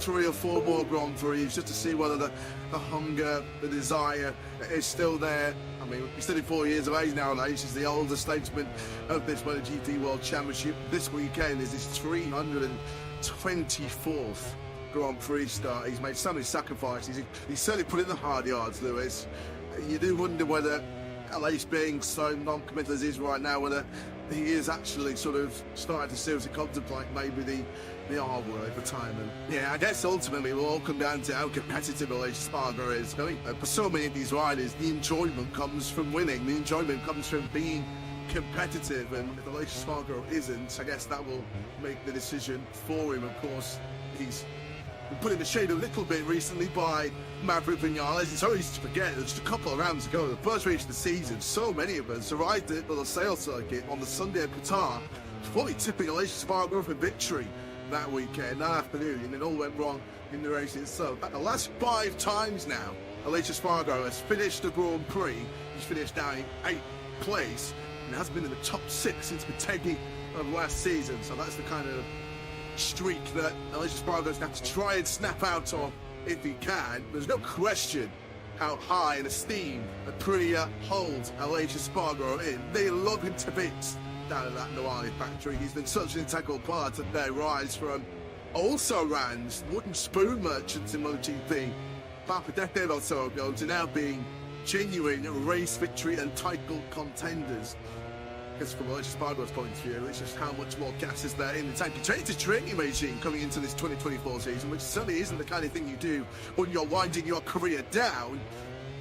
3 or 4 more Grand Prix just to see whether the hunger, the desire is still there. I mean, he's 34 years of age now, and he's the oldest statesman of this MotoGP World Championship. This weekend is his 324th Grand Prix start. He's made so many sacrifices. He's certainly put in the hard yards, Lewis. You do wonder whether Aleix, being so non-committal as he is right now, whether he is actually sort of starting to seriously contemplate maybe the R word, retirement. Yeah, I guess ultimately it will all come down to how competitive Aleix Espargaro is. I mean, for so many of these riders, the enjoyment comes from winning. The enjoyment comes from being competitive, and if Aleix Espargaro isn't, I guess that will make the decision for him. Of course, he's been put in the shade a little bit recently by Maverick Vinales. It's so easy to forget, there's just a couple of rounds ago, the first race of the season, so many of us arrived at the sales circuit on the Sunday of Qatar, fully tipping Aleix Espargaro for victory that weekend, that afternoon, and it all went wrong in the race itself. The last 5 times now, Aleix Espargaro has finished the Grand Prix. He's finished now in 8th place, and has been in the top 6 since Motegi of last season. So that's the kind of streak that Aleix Espargaro's going to have to try and snap out of if he can. There's no question how high in esteem Aprilia holds Aleix Espargaro in. They love him to bits down at that Noale factory. He's been such an integral part of their rise from also ran wooden spoon merchants in MotoGP half a decade or so ago to now being genuine race victory and title contenders. Because from Aleix Espargaro's point of view, it's just how much more gas is there in the tank. It's a training regime coming into this 2024 season, which certainly isn't the kind of thing you do when you're winding your career down.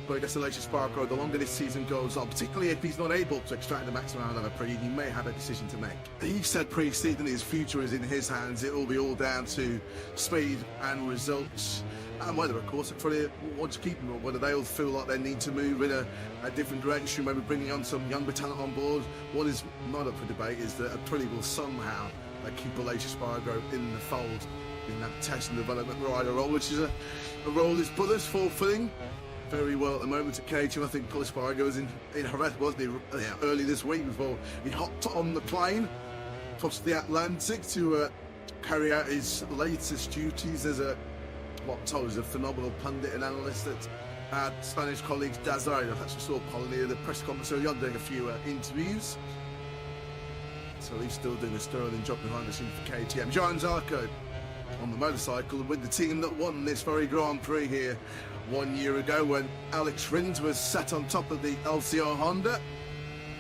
But I guess Aleix Espargaro, the longer this season goes on, particularly if he's not able to extract the maximum out of Aprilia, he may have a decision to make. He said pre-season his future is in his hands. It will be all down to speed and results. And whether, of course, Aprilia want to keep him or whether they'll feel like they need to move in a different direction, maybe bringing on some younger talent on board. What is not up for debate is that Aprilia will somehow keep Aleix Espargaro in the fold in that test and development rider role, which is a role his brother's fulfilling very well at the moment at KTM. I think Espargaro was in Jerez, wasn't he, early this week before he hopped on the plane across the Atlantic to carry out his latest duties as what told is a phenomenal pundit and analyst at Spanish colleagues Dazai. I've actually saw Paul near the press conference earlier on doing a few interviews. So he's still doing a sterling job behind the scenes for KTM. Joan Zarco on the motorcycle with the team that won this very Grand Prix here 1 year ago when Alex Rins was sat on top of the LCR Honda.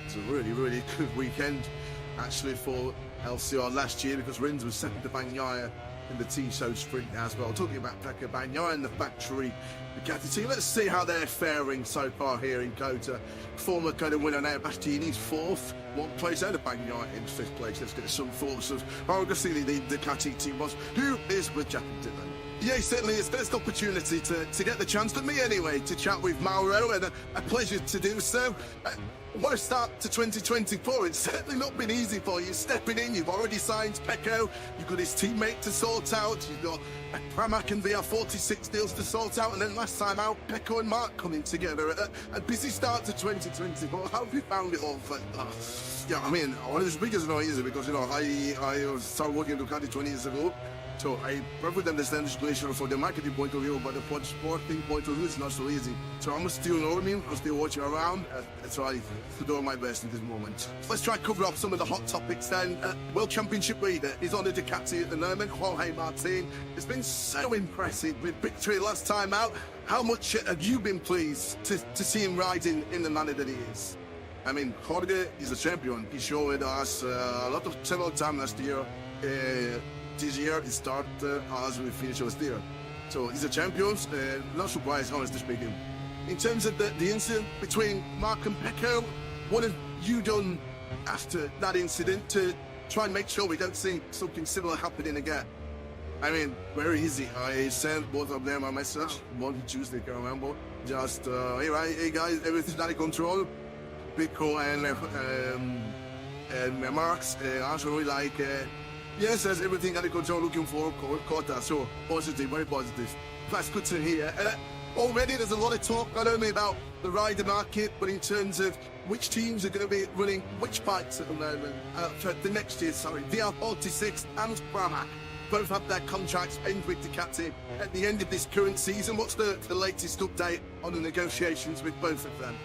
It's a really, really good weekend actually for LCR last year because Rins was second to Bagnaia in the Tissot sprint as well. Talking about Pekka Bagnaia and the factory Ducati team, let's see how they're faring so far here in Kota. Former kind of winner now, Bastiani's fourth, one place out of Bagnaia in fifth place. Let's get some thoughts of how Gassini, the Ducati team was. Who is with Jack Dillon? Yeah, certainly it's first opportunity to get the chance, for me anyway, to chat with Mauro, and a pleasure to do so. What a start to 2024. It's certainly not been easy for you stepping in. You've already signed Pecco, you've got his teammate to sort out, you've got Pramac and VR46 deals to sort out, and then last time out, Pecco and Mark coming together. A busy start to 2024. How have you found it all? Yeah, I mean, one of the biggest not easy because, you know, I started working at Ducati 20 years ago. So I perfectly understand the situation from the marketing point of view, but the sporting point of view, it's not so easy. So I'm still learning, I'm still watching around. That's why to do my best in this moment. Let's try to cover up some of the hot topics then. World Championship leader is on the Ducati at the moment, Jorge Martin. It's been so impressive with victory last time out. How much have you been pleased to see him riding in the manner that he is? I mean, Jorge is a champion. He showed us several times last year. This year he started as we finished last year. So he's a champion, not surprised, honestly speaking. In terms of the incident between Mark and Pecco, what have you done after that incident to try and make sure we don't see something similar happening again? I mean, very easy. I sent both of them a message one Tuesday, I can't remember. Just, hey guys, everything's under control. Pecco and Mark's answer like, yes, there's everything under control, looking for Kota, so positive, very positive. That's good to hear. Already there's a lot of talk, not only about the rider market, but in terms of which teams are going to be running which bikes at the moment, for the next year, VR46 and Pramac. Both have their contracts end with Ducati at the end of this current season. What's the latest update on the negotiations with both of them?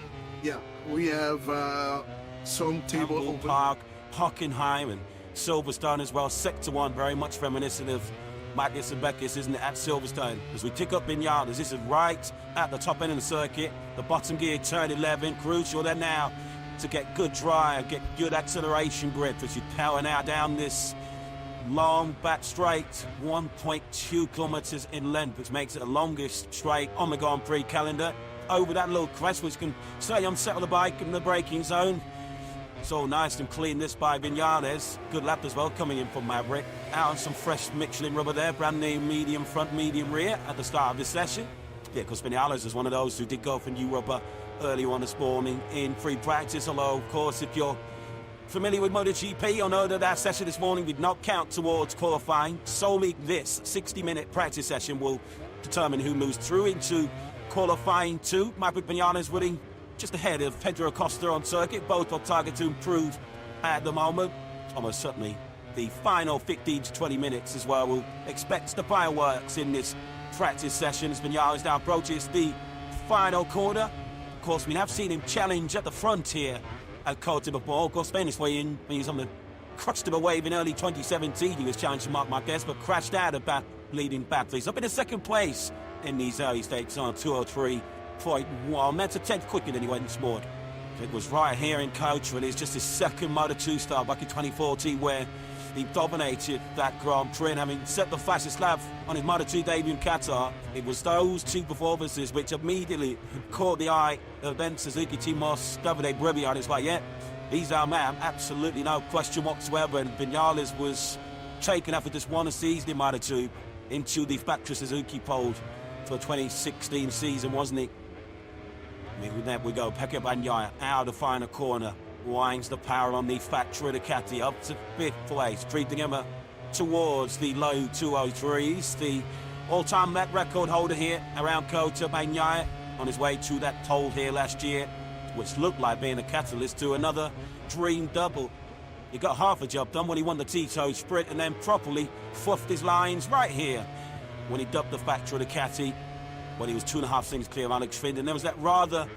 Yeah, we have some table open. Park, Hockenheim and Silverstone as well. Sector 1, very much reminiscent of Magnus and Beckis, isn't it, at Silverstone? As we tick up Vinales, this is right at the top end of the circuit. The bottom gear, turn 11, crucial there now to get good drive, get good acceleration grip as you power now down this long back straight, 1.2 kilometers in length, which makes it the longest straight on the Grand Prix calendar. Over that little crest, which can stay unsettle the bike in the braking zone. It's all nice and clean, this by Vinales. Good lap as well, coming in from Maverick. Out on some fresh Michelin rubber there, brand new medium front, medium rear at the start of this session. Yeah, because Vinales is one of those who did go for new rubber earlier on this morning in free practice. Although, of course, if you're familiar with MotoGP, you'll know that our session this morning did not count towards qualifying. Solely this 60-minute practice session will determine who moves through into qualifying 2. Maverick Vinales winning just ahead of Pedro Acosta on circuit. Both on target to improve at the moment. Almost certainly the final 15 to 20 minutes as well. We'll expect the fireworks in this practice session as Vinales now approaches the final corner. Of course, we have seen him challenge at the front here at Côte before. Of course, Spanish way in when he was on the crust of a wave in early 2017. He was challenging Marc Marquez, but crashed out about leading back. He's up in the second place in these early stakes on 203.1. That's a 10th quicker than he went and scored. It was right here in Coach, when it's just his second Moto2 start back in 2014, where he dominated that Grand Prix, and having set the fastest lap on his Moto2 debut in Qatar. It was those two performances which immediately caught the eye of then Suzuki team boss Davide Brevia. It's like, yeah, he's our man, absolutely no question whatsoever. And Vinales was taken after just one season in Moto2 into the factory Suzuki pole for 2016 season, wasn't he? There we go, Pecco Bagnaia out of the final corner. Winds the power on the factory Ducati up to 5th place, treating him towards the low 203s. The all-time net record holder here around Côte, Bagnaia, on his way to that pole here last year, which looked like being a catalyst to another dream double. He got half a job done when he won the Tito Sprint, and then properly fluffed his lines right here when he dubbed the factory Ducati when he was 2.5 seconds clear of Alex Finn. And there was that rather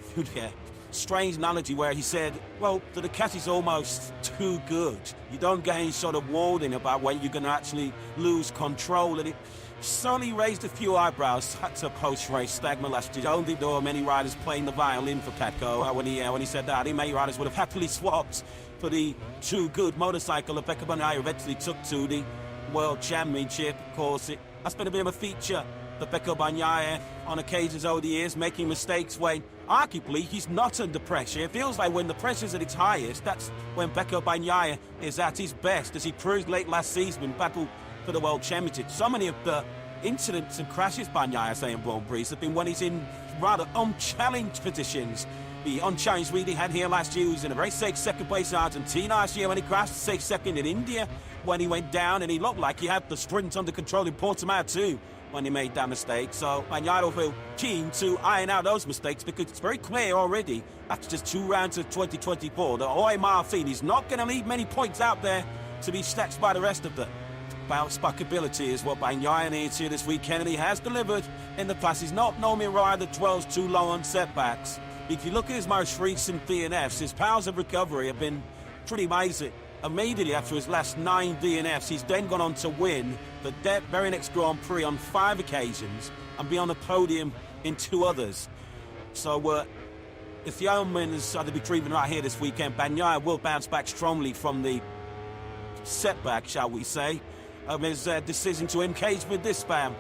strange analogy where he said, well, the Ducati's almost too good. You don't get any sort of warning about when you're going to actually lose control. And it certainly raised a few eyebrows at a post-race statement last year. I don't think there were many riders playing the violin for Pecco when he said that. I think many riders would have happily swapped for the too good motorcycle that Pecco Bagnaia eventually took to the World Championship. Of course, that's been a bit of a feature for Pecco Bagnaia on occasions over the years, making mistakes when arguably he's not under pressure. It feels like when the pressure's at its highest, that's when Pecco Bagnaia is at his best, as he proved late last season in battle for the World Championship. So many of the incidents and crashes Bagnaia say in Grand Prix have been when he's in rather unchallenged positions. The unchallenged lead he had here last year, he was in a very safe second place in Argentina last year when he crashed, safe second in India when he went down, and he looked like he had the sprint under control in Portimao too when he made that mistake. So Bagnaia will feel keen to iron out those mistakes, because it's very clear already after just 2 rounds of 2024 that Jorge Martin is not going to leave many points out there to be snatched by the rest of them. Bounce back ability is what Bagnaia needs here this weekend, and he has delivered in the past. He's not normally a rider that dwells too low on setbacks. If you look at his most recent DNFs, his powers of recovery have been pretty amazing. Immediately after his last 9 DNFs, he's then gone on to win the very next Grand Prix on 5 occasions and be on the podium in 2 others. So if the omens are to be proven right here this weekend, Bagnaia will bounce back strongly from the setback, shall we say, of his decision to engage with this spam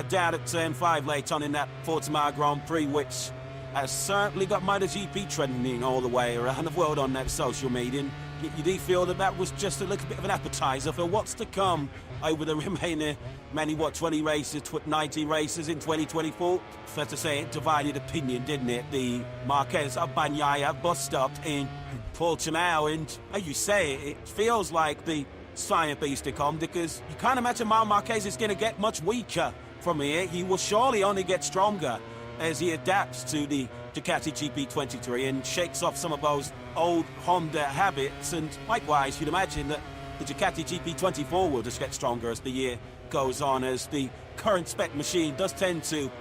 down at turn 5 late on in that Portimao Grand Prix, which has certainly got MotoGP trending all the way around the world on that social media. And you do feel that that was just a little bit of an appetizer for what's to come over the remaining 20 races, 90 races in 2024. Fair to say, it divided opinion, didn't it? The Marquez of Bagnaia bust up in Portimao, and as you say, it feels like the science beast to come, because you can't imagine Marquez is going to get much weaker from here. He will surely only get stronger as he adapts to the Ducati GP23 and shakes off some of those old Honda habits. And likewise, you'd imagine that the Ducati GP24 will just get stronger as the year goes on, as the current spec machine does tend to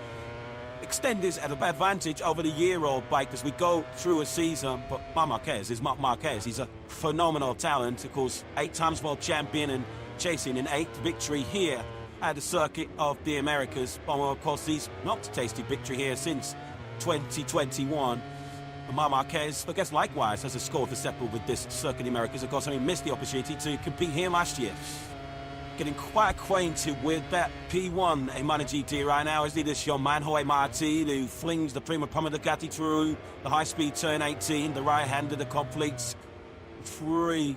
extend his advantage over the year-old bike as we go through a season. But Marquez is Marquez. He's a phenomenal talent. Of course, 8 times world champion and chasing an 8th victory here at the Circuit of the Americas. But of course, he's not tasted victory here since 2021. Marquez, I guess, likewise has a score to settle with this Circuit of the Americas. Of course, he missed the opportunity to compete here last year. Getting quite acquainted with that P1 in MotoGP right now is this young man, Jorge Martin, who flings the Prima Proma Ducati through the high-speed turn 18, the right-hander that completes 3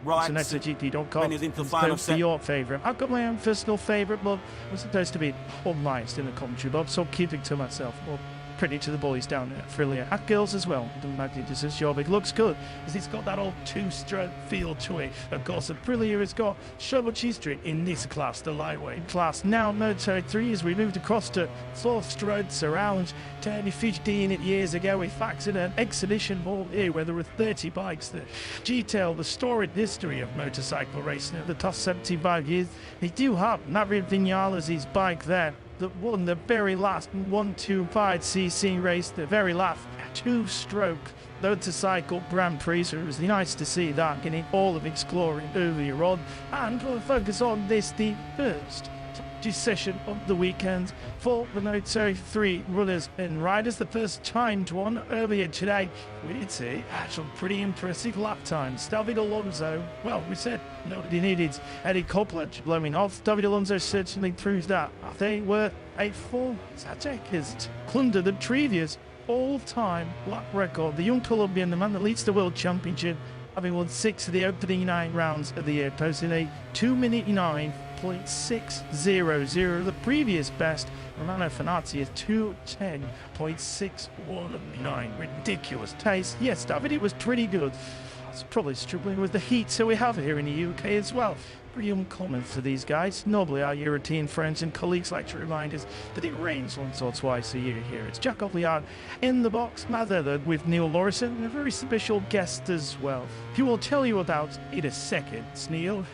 right. It's an MotoGP.com. He's into the final set. Your favourite. I've got my own personal favourite, but I'm supposed to be unbiased in the commentary, but I'm so keeping to myself. Well, pretty to the boys down there, Frilia. And girls as well. Doesn't matter, this is job. It looks good, because it's got that old 2-stroke feel to it. Of course, Aprilia has got so much history in this class, the lightweight class. Now, Moto3 has removed across to 4-strokes around 10, 15 years ago. We factored an exhibition ball here where there were 30 bikes that detail the storied history of motorcycle racing over the past 75 years. They do have Nairo Vinales' bike there that won the very last 125cc race, the very last two-stroke motorcycle Grand Prix. So it was nice to see that getting all of its glory earlier on. And we'll focus on this, the first session of the weekend for the Moto3 runners and riders. The first timed one earlier today. We did see actual pretty impressive lap times. David Alonso, well, we said nobody needed Eddie Copeland blowing off. David Alonso certainly proved that. They were a full-as plundered the previous all-time lap record. The young Colombian, the man that leads the World Championship, having won 6 of the opening 9 rounds of the year, posting a 2-minute 9.600. The previous best, Romano Fenati, is 2:10.619. Ridiculous taste. Yes, David, it was pretty good. It's probably struggling with the heat, so we have it here in the UK as well. Pretty uncommon for these guys. Normally our European friends and colleagues like to remind us that it rains once or twice a year here. It's Jack Opliard in the box, Mather with Neil Lawrison, and a very special guest as well. He will tell you about in a second, Neil.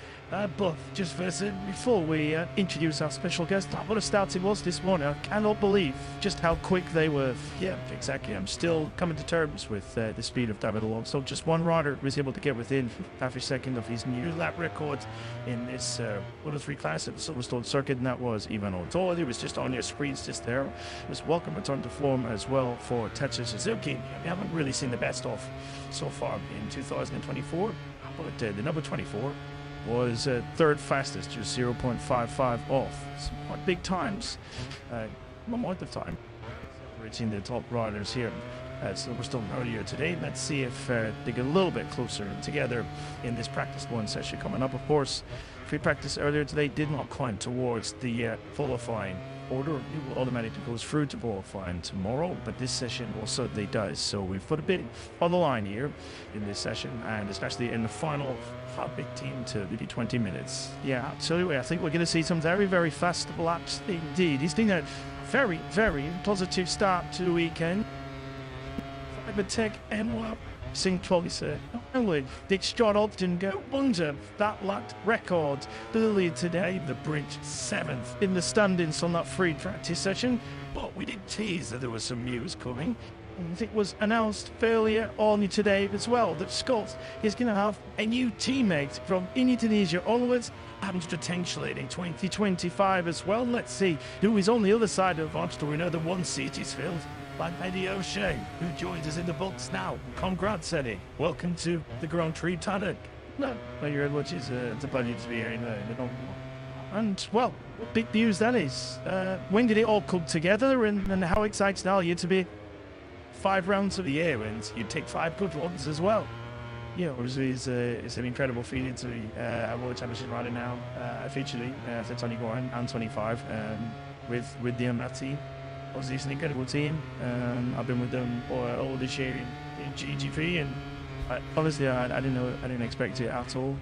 But just first, before we introduce our special guest, what a start it was this morning. I cannot believe just how quick they were. Yeah, exactly. I'm still coming to terms with the speed of David Alonso. Just one rider was able to get within half a second of his new lap record in this Moto3 class at the Silverstone circuit, and that was Ivan Ortoldi. It was just on your screens just there. It was welcome return to form as well for Tetsuya Suzuki. We haven't really seen the best of so far in 2024, but the number 24 was third fastest, just 0.55 off. Some quite big times. One month of time. Reaching the top riders here at Silverstone earlier today. Let's see if they get a little bit closer together in this practice one session coming up. Of course, free practice earlier today did not climb towards the qualifying order. It will automatically goes through to qualifying tomorrow, but this session will certainly does. So we've put a bit on the line here in this session, and especially in the final big team to maybe 20 minutes. Yeah, absolutely. I think we're going to see some very, very fast laps indeed. He's been a very, very positive start to the weekend. Fibertech MWAP Sing twice. Not only did Scott Ogden go under that lap record earlier today, the bridge 7th in the standings on that free practice session, but we did tease that there was some news coming. And it was announced earlier on today as well that Scott is going to have a new teammate from Indonesia onwards, and potentially in 2025 as well. Let's see who is on the other side of Obstacle. We know the one seat is filled by Eddie O'Shea, who joins us in the box now. Congrats, Eddie. Welcome to the Grand Prix Paddock. No, you're very much. It's a pleasure to be here in the And, well, what big news that is. When did it all come together, and how excited are you to be 5 rounds of the year, and you take 5 good ones as well? Yeah, obviously it's an incredible feeling to be a World Championship rider now, officially, for 24 and 25, with the MF team. Obviously, it's an incredible team. I've been with them all this year in GGP, and honestly, I didn't expect it at all.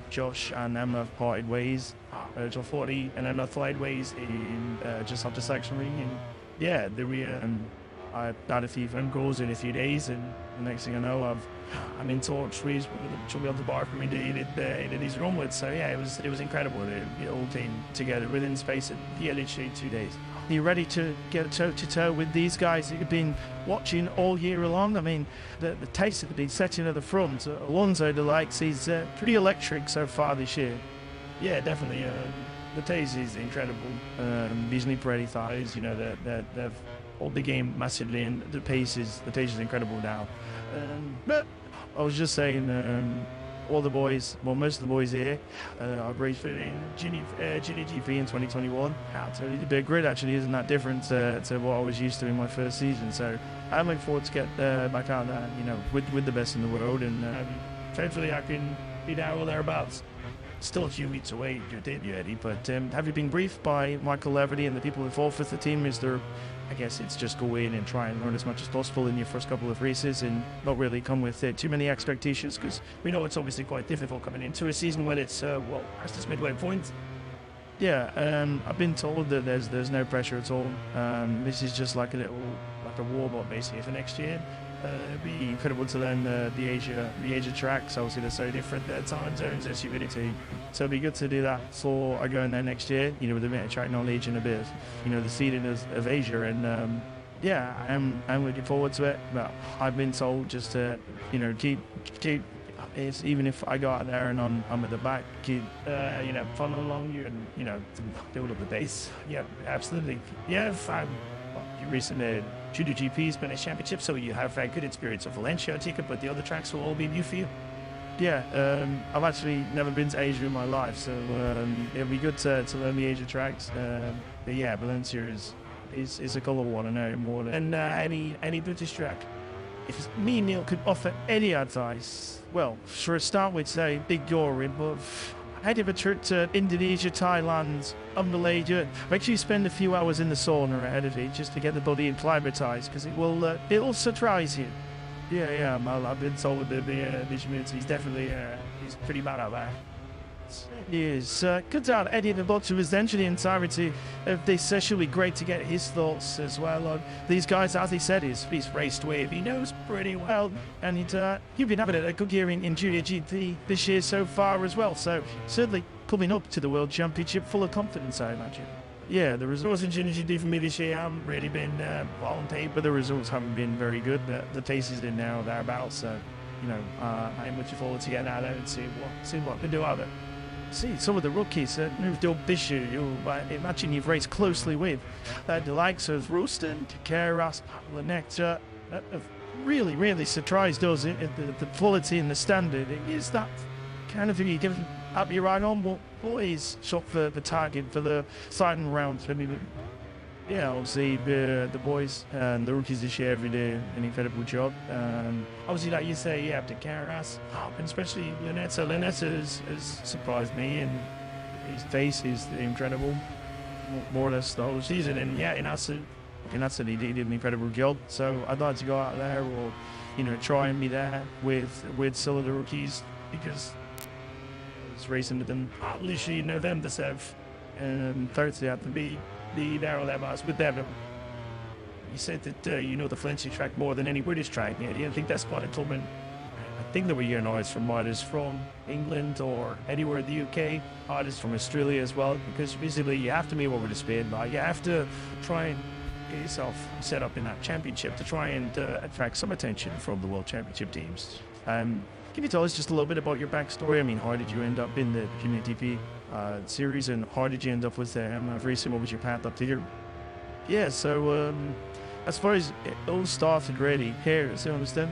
Josh and Emma have parted ways. John 40 and Emma parted ways in just after selection ring, and yeah, I had a few phone calls in a few days, and the next thing I know, I'm in talks with somebody on the bar for me in his onwards. So yeah, it was incredible. It all came together within the space of literally 2 days. Are you ready to get toe to toe with these guys that you've been watching all year long? I mean, the taste that they've been setting at the front. Alonso, the likes, he's pretty electric so far this year. Yeah, definitely. The taste is incredible. These new Pirelli thighs, they've hold the game massively, and the pace is incredible now. But I was just saying, all the boys, well, most of the boys here, I've raced in GP in 2021. The big grid actually isn't that different to what I was used to in my first season. So I'm looking forward to get back out there, with the best in the world, and hopefully I can be there or thereabouts. Still a few weeks away, your debut, Eddie, but have you been briefed by Michael Leverty and the people involved with the team? Is there, I guess it's just go in and try and learn as much as possible in your first couple of races and not really come with too many expectations, because we know it's obviously quite difficult coming into a season when it's, past this midway point. Yeah, I've been told that there's no pressure at all. This is just like a warm-up basically for next year. It'd be incredible to learn the Asia tracks. Obviously, they're so different. Their time zones, their humidity. So it'd be good to do that. So I go in there next year, with a bit of track knowledge and a bit of, the seeding of Asia. And yeah, I'm looking forward to it. But I've been told just to, keep. It's even if I go out there and I'm at the back, keep fun along you and build up the base. Yeah, absolutely. Yeah, you recently MotoGP Spanish Championship, so you have a good experience of Valencia, I take it, but the other tracks will all be new for you. Yeah, I've actually never been to Asia in my life, so it'll be good to learn the Asia tracks. But yeah, Valencia is a colourful one, I know more than any British track. If me and Neil could offer any advice, well, for a start, we'd say big glory, but I'd have a trip to Indonesia, Thailand, Malaysia. Make sure you spend a few hours in the sauna ahead of it just to get the body acclimatized, because it'll surprise you. Yeah, I've been told that the community is definitely he's pretty bad out there. Yes, good to have Eddie the Butcher present the entirety of this session. It'll be great to get his thoughts as well on these guys. As he said, he's raced with, he knows pretty well, and you've been having a good year in Junior GP this year so far as well, so certainly coming up to the World Championship full of confidence, I imagine. Yeah, the results in Junior GP for me this year haven't really been on paper. The results haven't been very good, but the pace is in now, thereabouts, so I'm looking forward to getting out there and see what they do out there. See some of the rookies that moved up this year, I imagine you've raced closely with. The likes of Rooston, Keras, Lanecta, have really surprised us in the quality and the standard. Is that kind of thing you give up your right on? What is shot for the target for the signing rounds? I mean, yeah, obviously the boys and the rookies this year have done an incredible job. Obviously, like you say, you have to Keras, and especially Lanecta. Lanecta has surprised me, and his face is incredible, more or less the whole season. And yeah, in Aston he did an incredible job. So I'd like to go out there or try and be there with some of the rookies, because I was racing with them literally in November, so Thursday I have to be there or thereabouts with them. You said that the Valencia track more than any British track. Yeah, do you think that's quite a common? I think there were noise from riders from England or anywhere in the UK, riders from Australia as well, because basically you have to move over to Spain, but you have to try and get yourself set up in that championship to try and attract some attention from the World Championship teams. Can you tell us just a little bit about your backstory? I mean, how did you end up in the Junior GP series, and how did you end up with the MF racing? What was your path up to here? Yeah, so as far as it all started really here at Silverstone,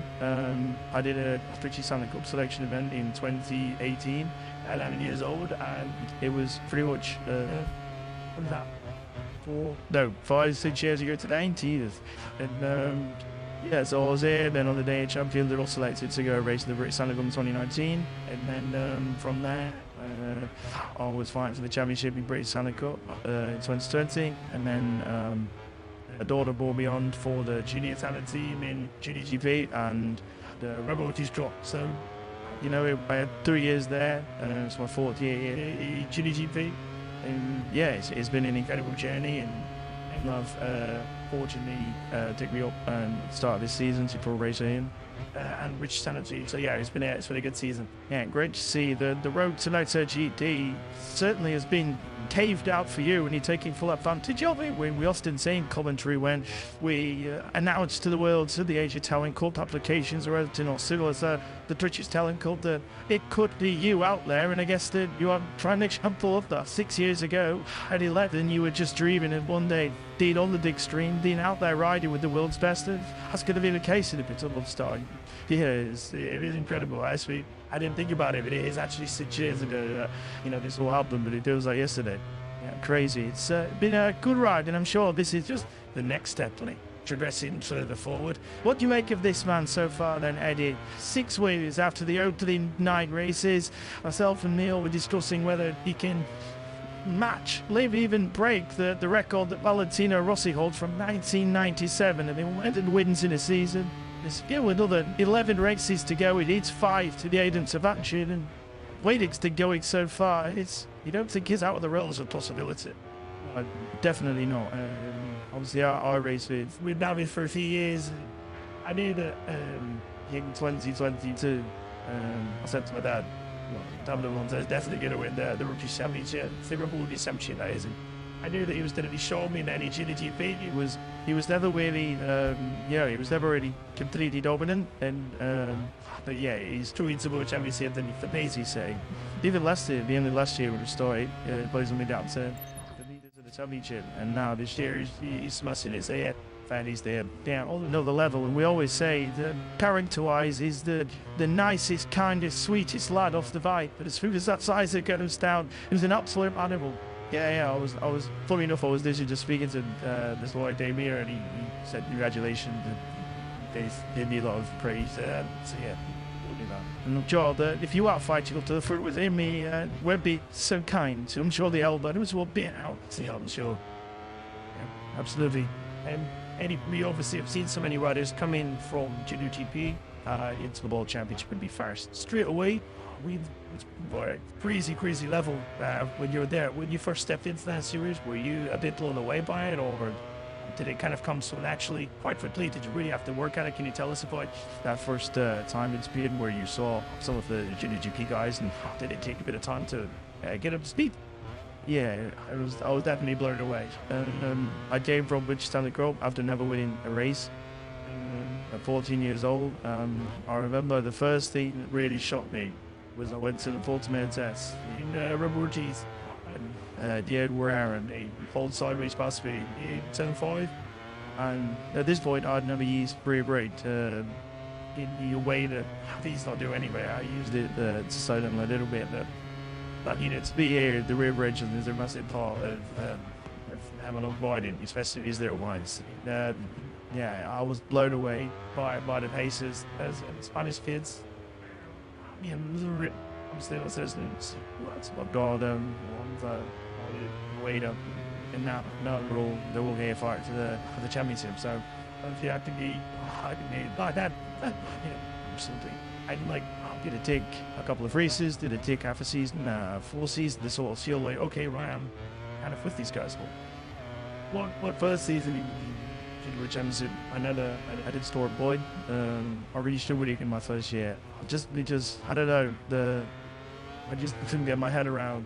I did a Richie Cup selection event in 2018 at 11 years old, and it was pretty much what was that? 5, 6 years ago today, Jesus. And yeah, so I was there, then on the day of champions, I was selected to go race the British Cup 2019, and then from there I was fighting for the championship in British Cup in 2020, and then a daughter brought me on for the junior talent team in Junior GP, and the robotics dropped. So, I had 3 years there, and it's my 4th year in Junior GP, and yeah, it's been an incredible journey, and love fortunately took me up and started this season to pro racing and Rich Sanity. So yeah, it's been a good season. Yeah, great to see the road to MotoGP certainly has been caved out for you, and you're taking full advantage of it. We often say in commentary when we announced to the world, to the Asia Talent Cup applications are open or similar to the British Talent Cup, that it could be you out there, and I guess that you are trying an example of that. 6 years ago at 11 you were just dreaming of one day being on the big screen, being out there riding with the world's best, and that's going to be the case in a bit of a time. Yeah, it is incredible. Actually, I didn't think about it, but it is actually 6 years ago, this all happened, but it feels like yesterday. Yeah, crazy. It's been a good ride, and I'm sure this is just the next step, progressing further forward. What do you make of this man so far then, Eddie? 6 wins after the opening 9 races. Myself and Neil were discussing whether he can match, maybe even break the record that Valentino Rossi holds from 1997. I mean, when wins in a season. There's still another 11 races to go. It needs 5 to the Aidance of action, and Wade's still going so far. You don't think he's out of the realms of possibility? Definitely not. Obviously, our race we've been having for a few years. I knew that in 2022, I said to my dad, Alonso is definitely going to win the rookie championship, the rookie championship, that is. I knew that he was going to be showing me in any GP. He was never really, he was never really completely dominant. And but yeah, he's true into more championship than the Paisy say. Even last year, the end of last year when we started, plays only down to the leaders of the championship, and now this year he's smashing it. So yeah, and he's there down on another level. And we always say that character-wise is the nicest, kindest, sweetest lad off the bike. But as soon as that size that goes down, he was an absolute animal. Yeah, I was funny enough, I was literally just speaking to this boy Damir, and he said congratulations, and they gave me a lot of praise, so yeah, we'll do that. And I'm sure that if you are fighting up to the front with him, he won't be so kind, so I'm sure the elbows will be out, so yeah, I'm sure. Yeah, absolutely. We obviously have seen so many riders come in from Junior GP into the World Championship and be first straight away. It's crazy level when you were there. When you first stepped into that series, were you a bit blown away by it, or did it kind of come so naturally, quite quickly? Did you really have to work at it? Can you tell us about that first time in speed where you saw some of the Junior GP guys, and did it take a bit of time to get up to speed? Yeah, I was definitely blown away. I came from Wichita Grove after never winning a race. At 14 years old, I remember the first thing that really shocked me was I went to the Ultimate test in Reborges, and the Edward Aaron, they pulled sideways past me in 10.5, and at this point I'd never used rear brake in the way that he's not doing anyway. I used it to slow down a little bit, but to be here, the rear bridge is a massive part of having a riding, especially these little ones. Yeah, I was blown away by the paces as Spanish kids. Yeah, I'm still assistant. I've got weight up, and now they're all here for the championship. So yeah, I can be like that. Yeah, absolutely. Did it take a couple of races? Did it take half a season, full season to sort of feel like, okay, right, I'm kind of with these guys? What first season? Which I did store Boyd. I really struggled in my first year. Just I don't know. I just couldn't get my head around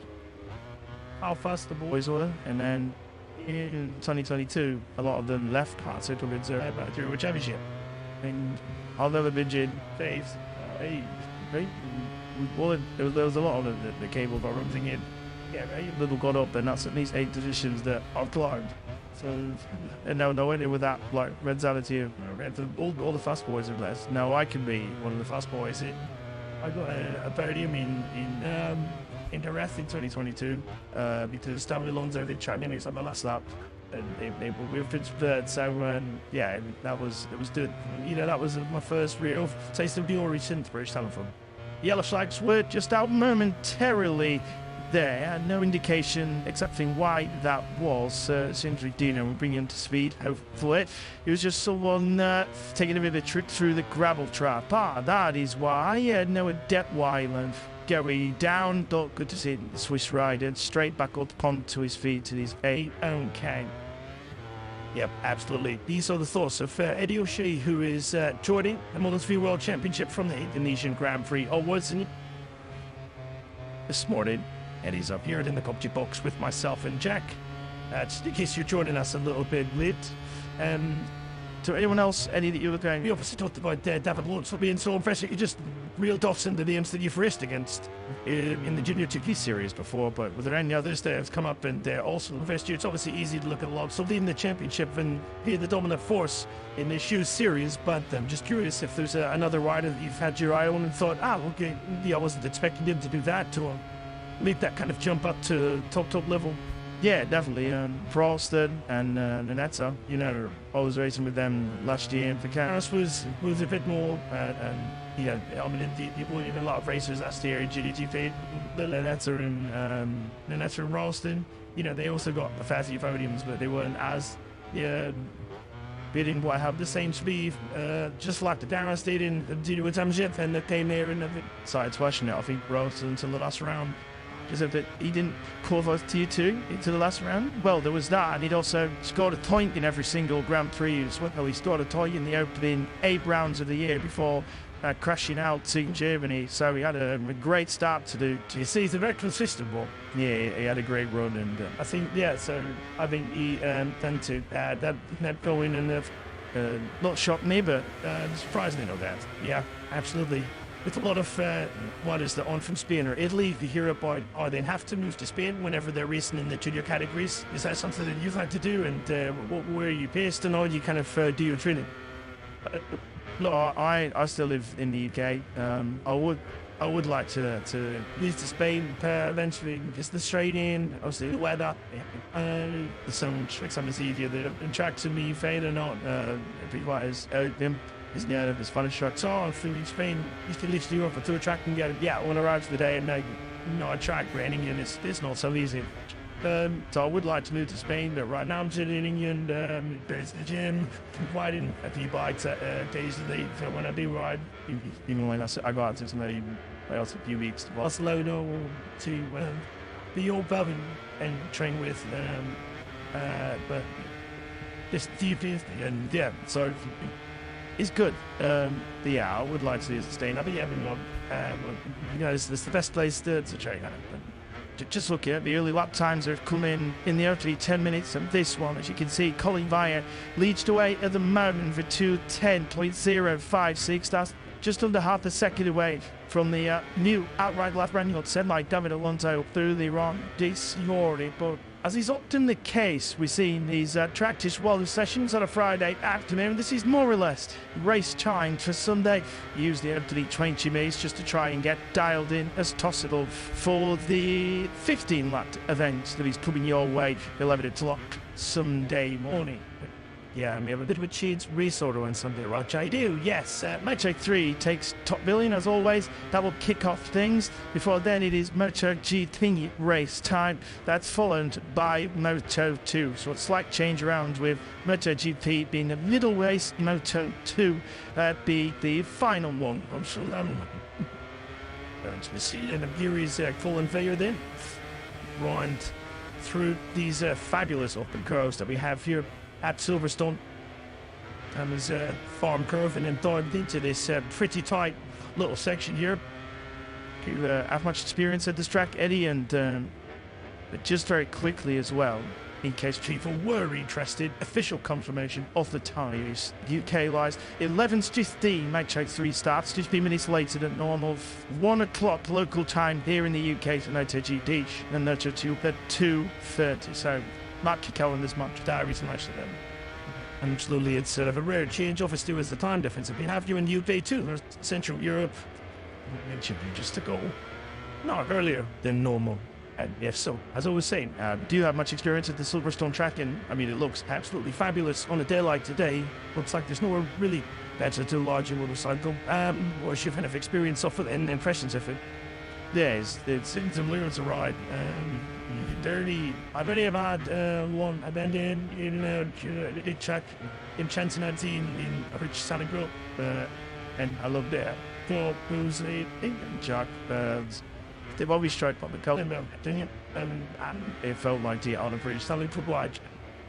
how fast the boys were. And then in 2022, a lot of them left Hearts to win the championship. And I'll never mention Faith. There was a lot of the cable got something in. Yeah, little got up, and that's at least 8 positions that I've climbed. So, and now I went in with that like mentality of all the fast boys are blessed. Now I can be one of the fast boys. I got a podium in the rest in 2022 because Alonso did track minutes on the last lap, and we were finished third. So yeah, it was good. That was my first real taste of glory since British Talent Fund. Yellow flags were just out momentarily. There, no indication exactly why that was. Seems like Dino will bring him to speed, hopefully. It was just someone taking a bit of a trip through the gravel trap. That is why. No depth while going down. Good to see the Swiss rider straight back up onto his feet to his okay. Yep, absolutely. These are the thoughts of Eddie O'Shea, who is joining the MotoGP World Championship from the Indonesian Grand Prix onwards. This morning, Eddie's up here in the commentary box with myself and Jack. Just in case you're joining us a little bit late. To anyone else, Eddie, that you were going, we obviously talked about David Alonso being so impressive. You just reeled off some of the names that you've raced against in the Junior GP series before, but were there any others that have come up and also impressed you? It's obviously easy to look at Alonso leading the championship and be the dominant force in the shoes series, but I'm just curious if there's another rider that you've had your eye on and thought, okay, I wasn't expecting him to do that, to make that kind of jump up to top level. Yeah, definitely. Frosted and Netta, I was racing with them last year. And Vicaris was a bit more, yeah, I mean, you won a lot of races last year in GDGP. Netta and Ralston, they also got the fancy podiums, but they weren't as, they didn't quite have the same speed, just like the Darren did in the Championship, and they came there and started smashing it. I think Ralston until the last round. Is it that he didn't qualify as Tier 2 into the last round? Well, there was that, and he'd also scored a point in every single Grand Prix as well. He scored a point in the opening 8 rounds of the year before crashing out in Germany. So he had a great start to the season, very consistent one. Yeah, he had a great run, and I think he tend to that going and not shocked me, but surprised me, no doubt. Yeah, absolutely. With a lot of on from Spain or Italy, you hear about they have to move to Spain whenever they're racing in the junior categories. Is that something that you've had to do, and where are you based and all you kind of do your training? No, I still live in the UK. I would like to move to Spain eventually. Just the straight in, obviously the weather, the sun makes something easier. The track to me, fade or not, everybody is out them. It's near as fun as shots are through Spain. You can literally go up to a track and get when I arrive the day and a track raining and it's not so easy. So I would like to move to Spain, but right now I'm sitting in England, there's the gym, riding a few bikes days a week. So when I do ride, even when I go out to somebody else a few weeks to Barcelona or to the old pub and train with, but just a few things, and so it's good. I would like to see it sustain. I'll be having it's the best place to train at. Just look at the early lap times have come in the early 10 minutes of this one. As you can see, Colin Vire leads the way at the moment for 2:10.056. That's just under half a second away from the new outright lap running said like David Alonso through the wrong Disori. But as is often the case, we're seeing these practice wallow sessions on a Friday afternoon. This is more or less race time for Sunday. Usually every 20 minutes just to try and get dialed in as possible for the 15-lap event that is coming your way 11 o'clock Sunday morning. Yeah, we have a bit of a cheats race order on Sunday, Rog. I do, yes. Moto 3 takes top billing as always. That will kick off things. Before then, it is MotoGP race time. That's followed by Moto 2. So a slight change around with MotoGP being the middle race, Moto 2 be the final one. So we see in the Bury's full and fair then. Round through these fabulous open curves that we have here at Silverstone, and there's a farm curve and then dived into this pretty tight little section here. You have much experience at this track, Eddie, and but just very quickly as well, in case people were interested, official confirmation of the tyres. UK lies 11:15, Moto 3 starts, just a few minutes later than normal. 1 o'clock local time here in the UK for MotoGP, and Moto 2 at 2:30. So mark your calendars, mark your diaries, and most of them. And absolutely, it's sort of a rare change, obviously, with the time difference. If we have you in the UK too, there's Central Europe, it should be just to go not earlier than normal. And if so, as I was saying, do you have much experience at the Silverstone track? And I mean, it looks absolutely fabulous on a day like today. Looks like there's nowhere really better to lodge a motorcycle. Or if you've had experience of it and impressions of it. Yes, it's similar to ride. Dirty. I've already had one. I've been in track in Cincinnati in Rich Santa Group, and I love that. So who's a Jack? They've always tried public color, and it felt like the out of British Santa Group watch.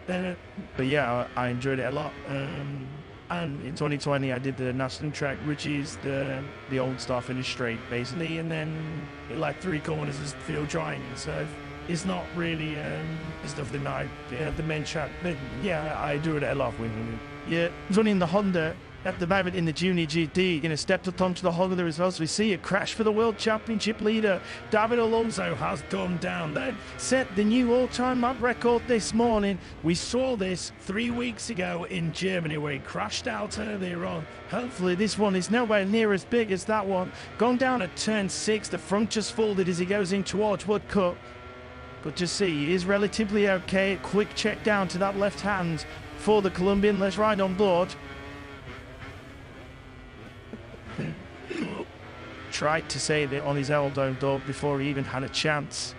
But yeah, I enjoyed it a lot. And in 2020, I did the national track, which is the old star finish straight, basically, and then like 3 corners is field drying. So it's not really stuff that the main track. But yeah, I do it a lot with running the Honda at the moment in the Junior GT. Stepped up onto the Honda as well, so we see a crash for the World Championship leader. David Alonso has gone down. They set the new all-time lap record this morning. We saw this 3 weeks ago in Germany where he crashed out earlier on. Hopefully this one is nowhere near as big as that one. Gone down at turn 6, the front just folded as he goes in towards Woodcut. But to see, he is relatively okay. Quick check down to that left hand for the Colombian. Let's ride on board. Tried to save it on his elbow though before he even had a chance.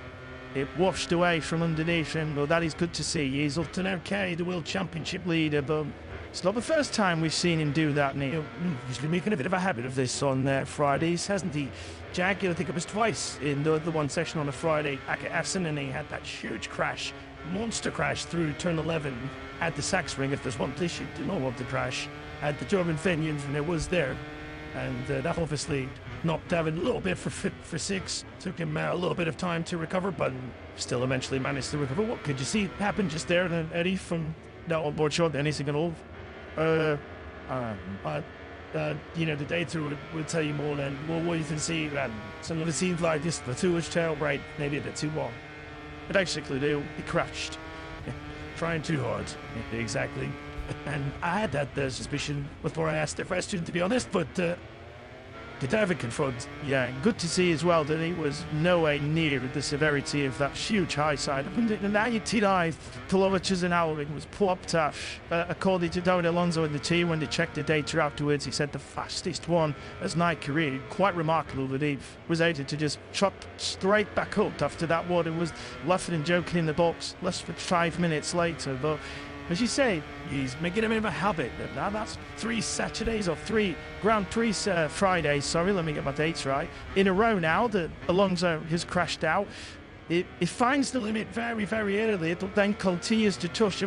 It washed away from underneath him, but that is good to see. He's up to okay, the World Championship leader, but It's not the first time we've seen him do that, Neil. He's been making a bit of a habit of this on Fridays, hasn't he? Jack, I think it was twice in the one session on a Friday back at Essen, and he had that huge crash, monster crash through turn 11 at the Sachsenring. If there's one place you do not want to crash, at the German Fenians, and it was there. And that obviously knocked David a little bit for 6. Took him a little bit of time to recover, but still eventually managed to recover. What could you see happen just there, then, Eddie, from that on board shot? Anything at all? The day through would tell you more than what you can see. Some of it seems like this the too-much tail right, maybe a bit too long. But actually, he crashed. Trying too hard. Exactly. And I had that suspicion before I asked the question, to be honest, but David confirmed. Yeah, good to see as well that he was nowhere near the severity of that huge high side. 199 kilometers an hour. It was plopped up. According to David Alonso and the team, when they checked the data afterwards, he said the fastest one as night career. Quite remarkable that he was able to just chop straight back up after that one and was laughing and joking in the box less than 5 minutes later. But as you say, he's making a bit of a habit. Now that's 3 Saturdays or 3 Grand Prix Fridays, sorry, let me get my dates right, in a row now that Alonso has crashed out. It finds the limit very, very early. It then continues to touch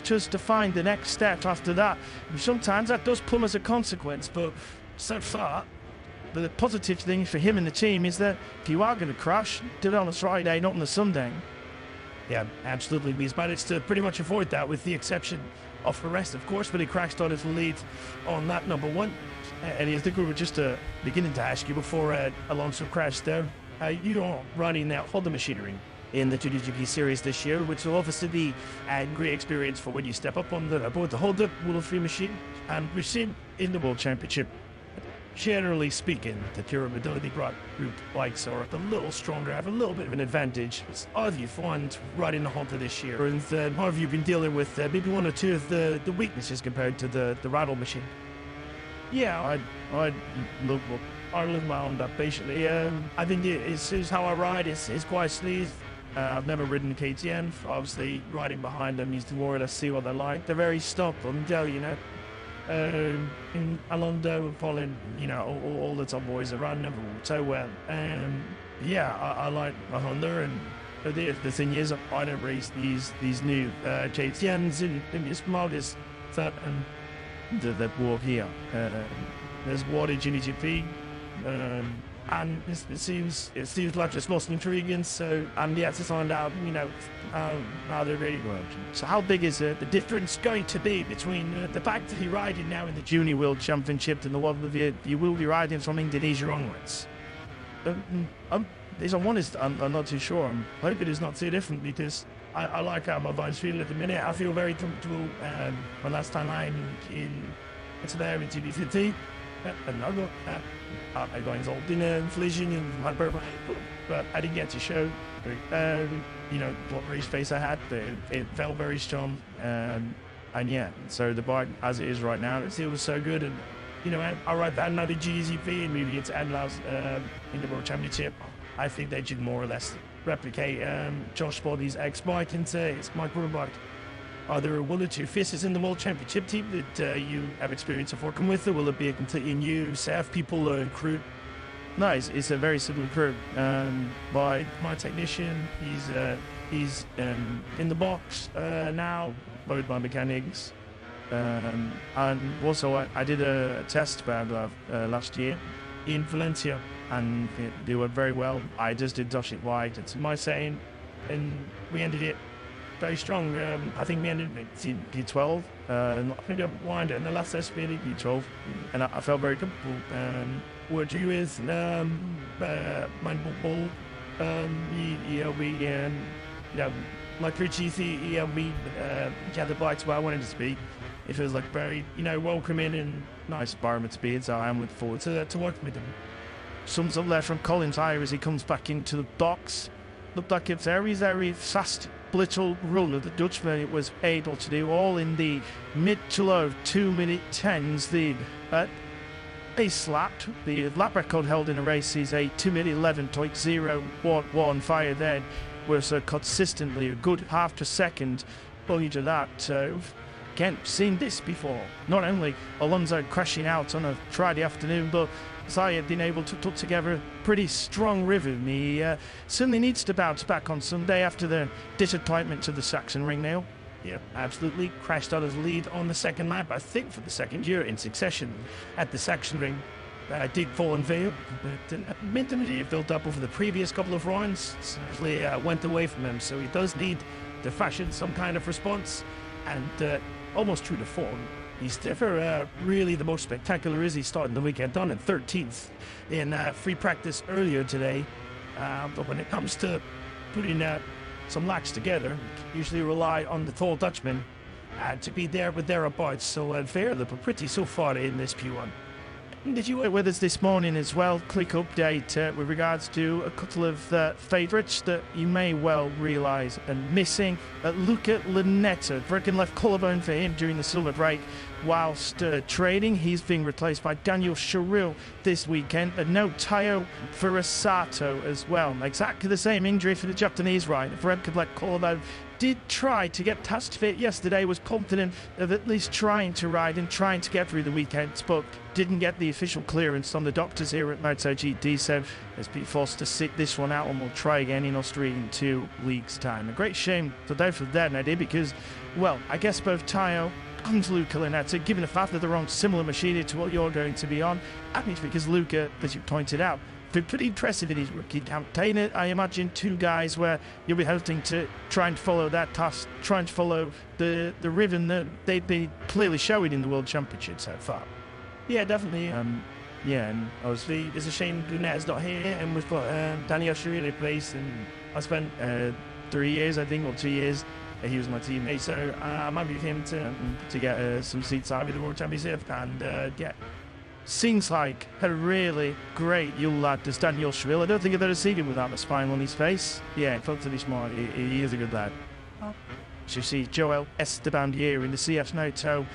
just to find the next step after that. And sometimes that does come as a consequence, but so far, the positive thing for him and the team is that if you are going to crash, do it on a Friday, not on a Sunday. Yeah, absolutely. He's managed to pretty much avoid that with the exception of the rest, of course, but he crashed on his lead on that number 1. And I think we were just beginning to ask you before Alonso crashed there. You're running that Honda machinery in the MotoGP series this year, which will obviously be a great experience for when you step up on board the Honda Wheel of Free machine. And we've seen in the World Championship, generally speaking, the durability group bikes are a little stronger, have a little bit of an advantage. How have you found riding the Honda this year? And how have you been dealing with maybe 1 or 2 of the weaknesses compared to the Rattle machine? Yeah, I look my Honda patiently. I think it's how I ride. It's quite smooth. I've never ridden KTM. Obviously, riding behind them is to more or less see what they're like. They're very stubborn, you know. In Alonso, following, all the top boys around them so well. I like my Honda, and the thing is, I don't race these new KTMs in this modest that that walk here. There's wattage in GP, and it seems like it's most intriguing. So I'm yet to find out, how they're really working. So how big is the difference going to be between the fact that you're riding now in the Junior World Championship and the one that you will be riding from Indonesia onwards? If I'm honest, I'm not too sure. I'm hoping it's not too different because I like how my bike's feeling at the minute. I feel very comfortable. My last time it's there in TB15. Another I got involved in a collision in my birthday, but I didn't get to show what race face I had. It felt very strong, and yeah, so the bike as it is right now, it feels so good. And I ride that another GZP and maybe it's Adla's in the World Championship. I think they should more or less replicate Josh Body's ex-bike and say it's my current bike. Are there 1 or 2 faces in the World Championship team that you have experience of working with, or will it be a completely new set of people crew? No, it's a very similar crew. By my technician, he's in the box now, both my mechanics. And also I did a test last year in Valencia, and they went very well. I just did dash it wide. It's my saying, and we ended it very strong. I think we ended P12. And I think I whined it in the last SP in P12, and I felt very comfortable. Working with my ball, like Richie, we had the bikes where I wanted to be. It feels like very, welcoming and nice environment to be in, so I'm looking forward to working with them. Sums up there from Colin's eye as he comes back into the box. Looked like a very, very fast little run of the Dutchman. It was able to do all in the mid to low 2-minute 10s. The base lap, the lap record held in the race is a 2-minute 11.011. Fire then was consistently a good half a second. Only to that, Again, seen this before. Not only Alonso crashing out on a Friday afternoon, but Zayed been able to put together a pretty strong rhythm. He certainly needs to bounce back on Sunday after the disappointment to the Saxon ringnail. Yeah, absolutely crashed out his lead on the second lap, I think for the second year in succession at the Saxon ring. Did fall in veil, but momentum he built up over the previous couple of rounds certainly went away from him, so he does need to fashion some kind of response, and almost true to form. He's never really the most spectacular, is he? Starting the weekend on in 13th in free practice earlier today. But when it comes to putting some laps together, usually rely on the tall Dutchman to be there with thereabouts. So fair, they're pretty so far in this P1. Did you with us this morning as well? Quick update with regards to a couple of favourites that you may well realise and missing. Luca Lunetta, broken left collarbone for him during the silver break whilst training. He's being replaced by Daniel Sharil this weekend. And no Tayo Furasato as well. Exactly the same injury for the Japanese rider. Broken left collarbone. Did try to get test fit yesterday, was confident of at least trying to ride and trying to get through the weekend, but didn't get the official clearance from the doctors here at MotoGP, so has been forced to sit this one out and will try again in Austria in 2 weeks' time. A great shame today for that, Eddie, because, well, I guess both Tayo and Luca Lunetta, given the fact that they're on similar machinery to what you're going to be on, and it's because Luca, as you pointed out, been pretty impressive in his rookie campaign. I imagine 2 guys where you'll be hoping to try and follow that task, try and follow the rhythm that they've been clearly showing in the World Championship so far. Yeah, definitely. Yeah, and obviously it's a shame Gunetta's not here, and we've got Daniel Sharil in place, and I spent 3 years, I think, or 2 years. He was my teammate, so I'm happy with him to get some seats out of the World Championship, and yeah. Seems like a really great young lad, this Daniel Sharil. I don't think I've ever seen him without a smile on his face. Yeah, totally smart. He is a good lad. So you see Joel Esteban here in the CF Moto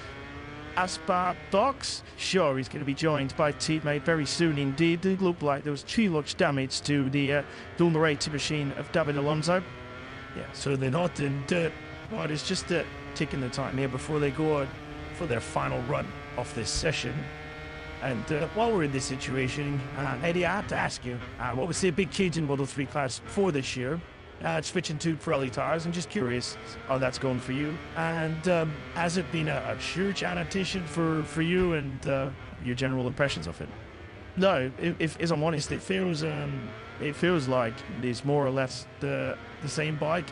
Aspar box. Sure, he's going to be joined by teammate very soon indeed. It looked like there was too much damage to the dual narrator machine of David Alonso. Yeah, so they're not in dirt. But it's just taking the time here before they go for their final run of this session. And while we're in this situation, Eddie, I have to ask you, what was the big change in Model 3 class for this year? Switching to Pirelli tires. I'm just curious how that's going for you. And has it been a huge adaptation for you and your general impressions of it? No, if I'm honest, it feels like it's more or less the same bike.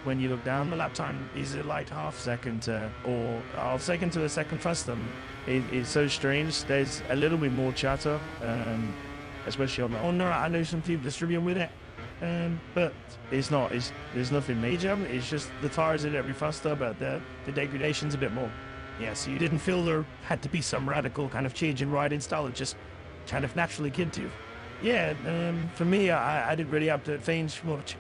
When you look down, the lap time is like half second or half second to a second faster. It's so strange. There's a little bit more chatter, especially on the Honda. I know some people distributing with it, but it's not. There's nothing major. It's just the tires are a little bit faster, but the degradation's a bit more. Yeah, so you didn't feel there had to be some radical kind of change in riding style. It just kind of naturally came to you. Yeah, for me, I didn't really have to change much.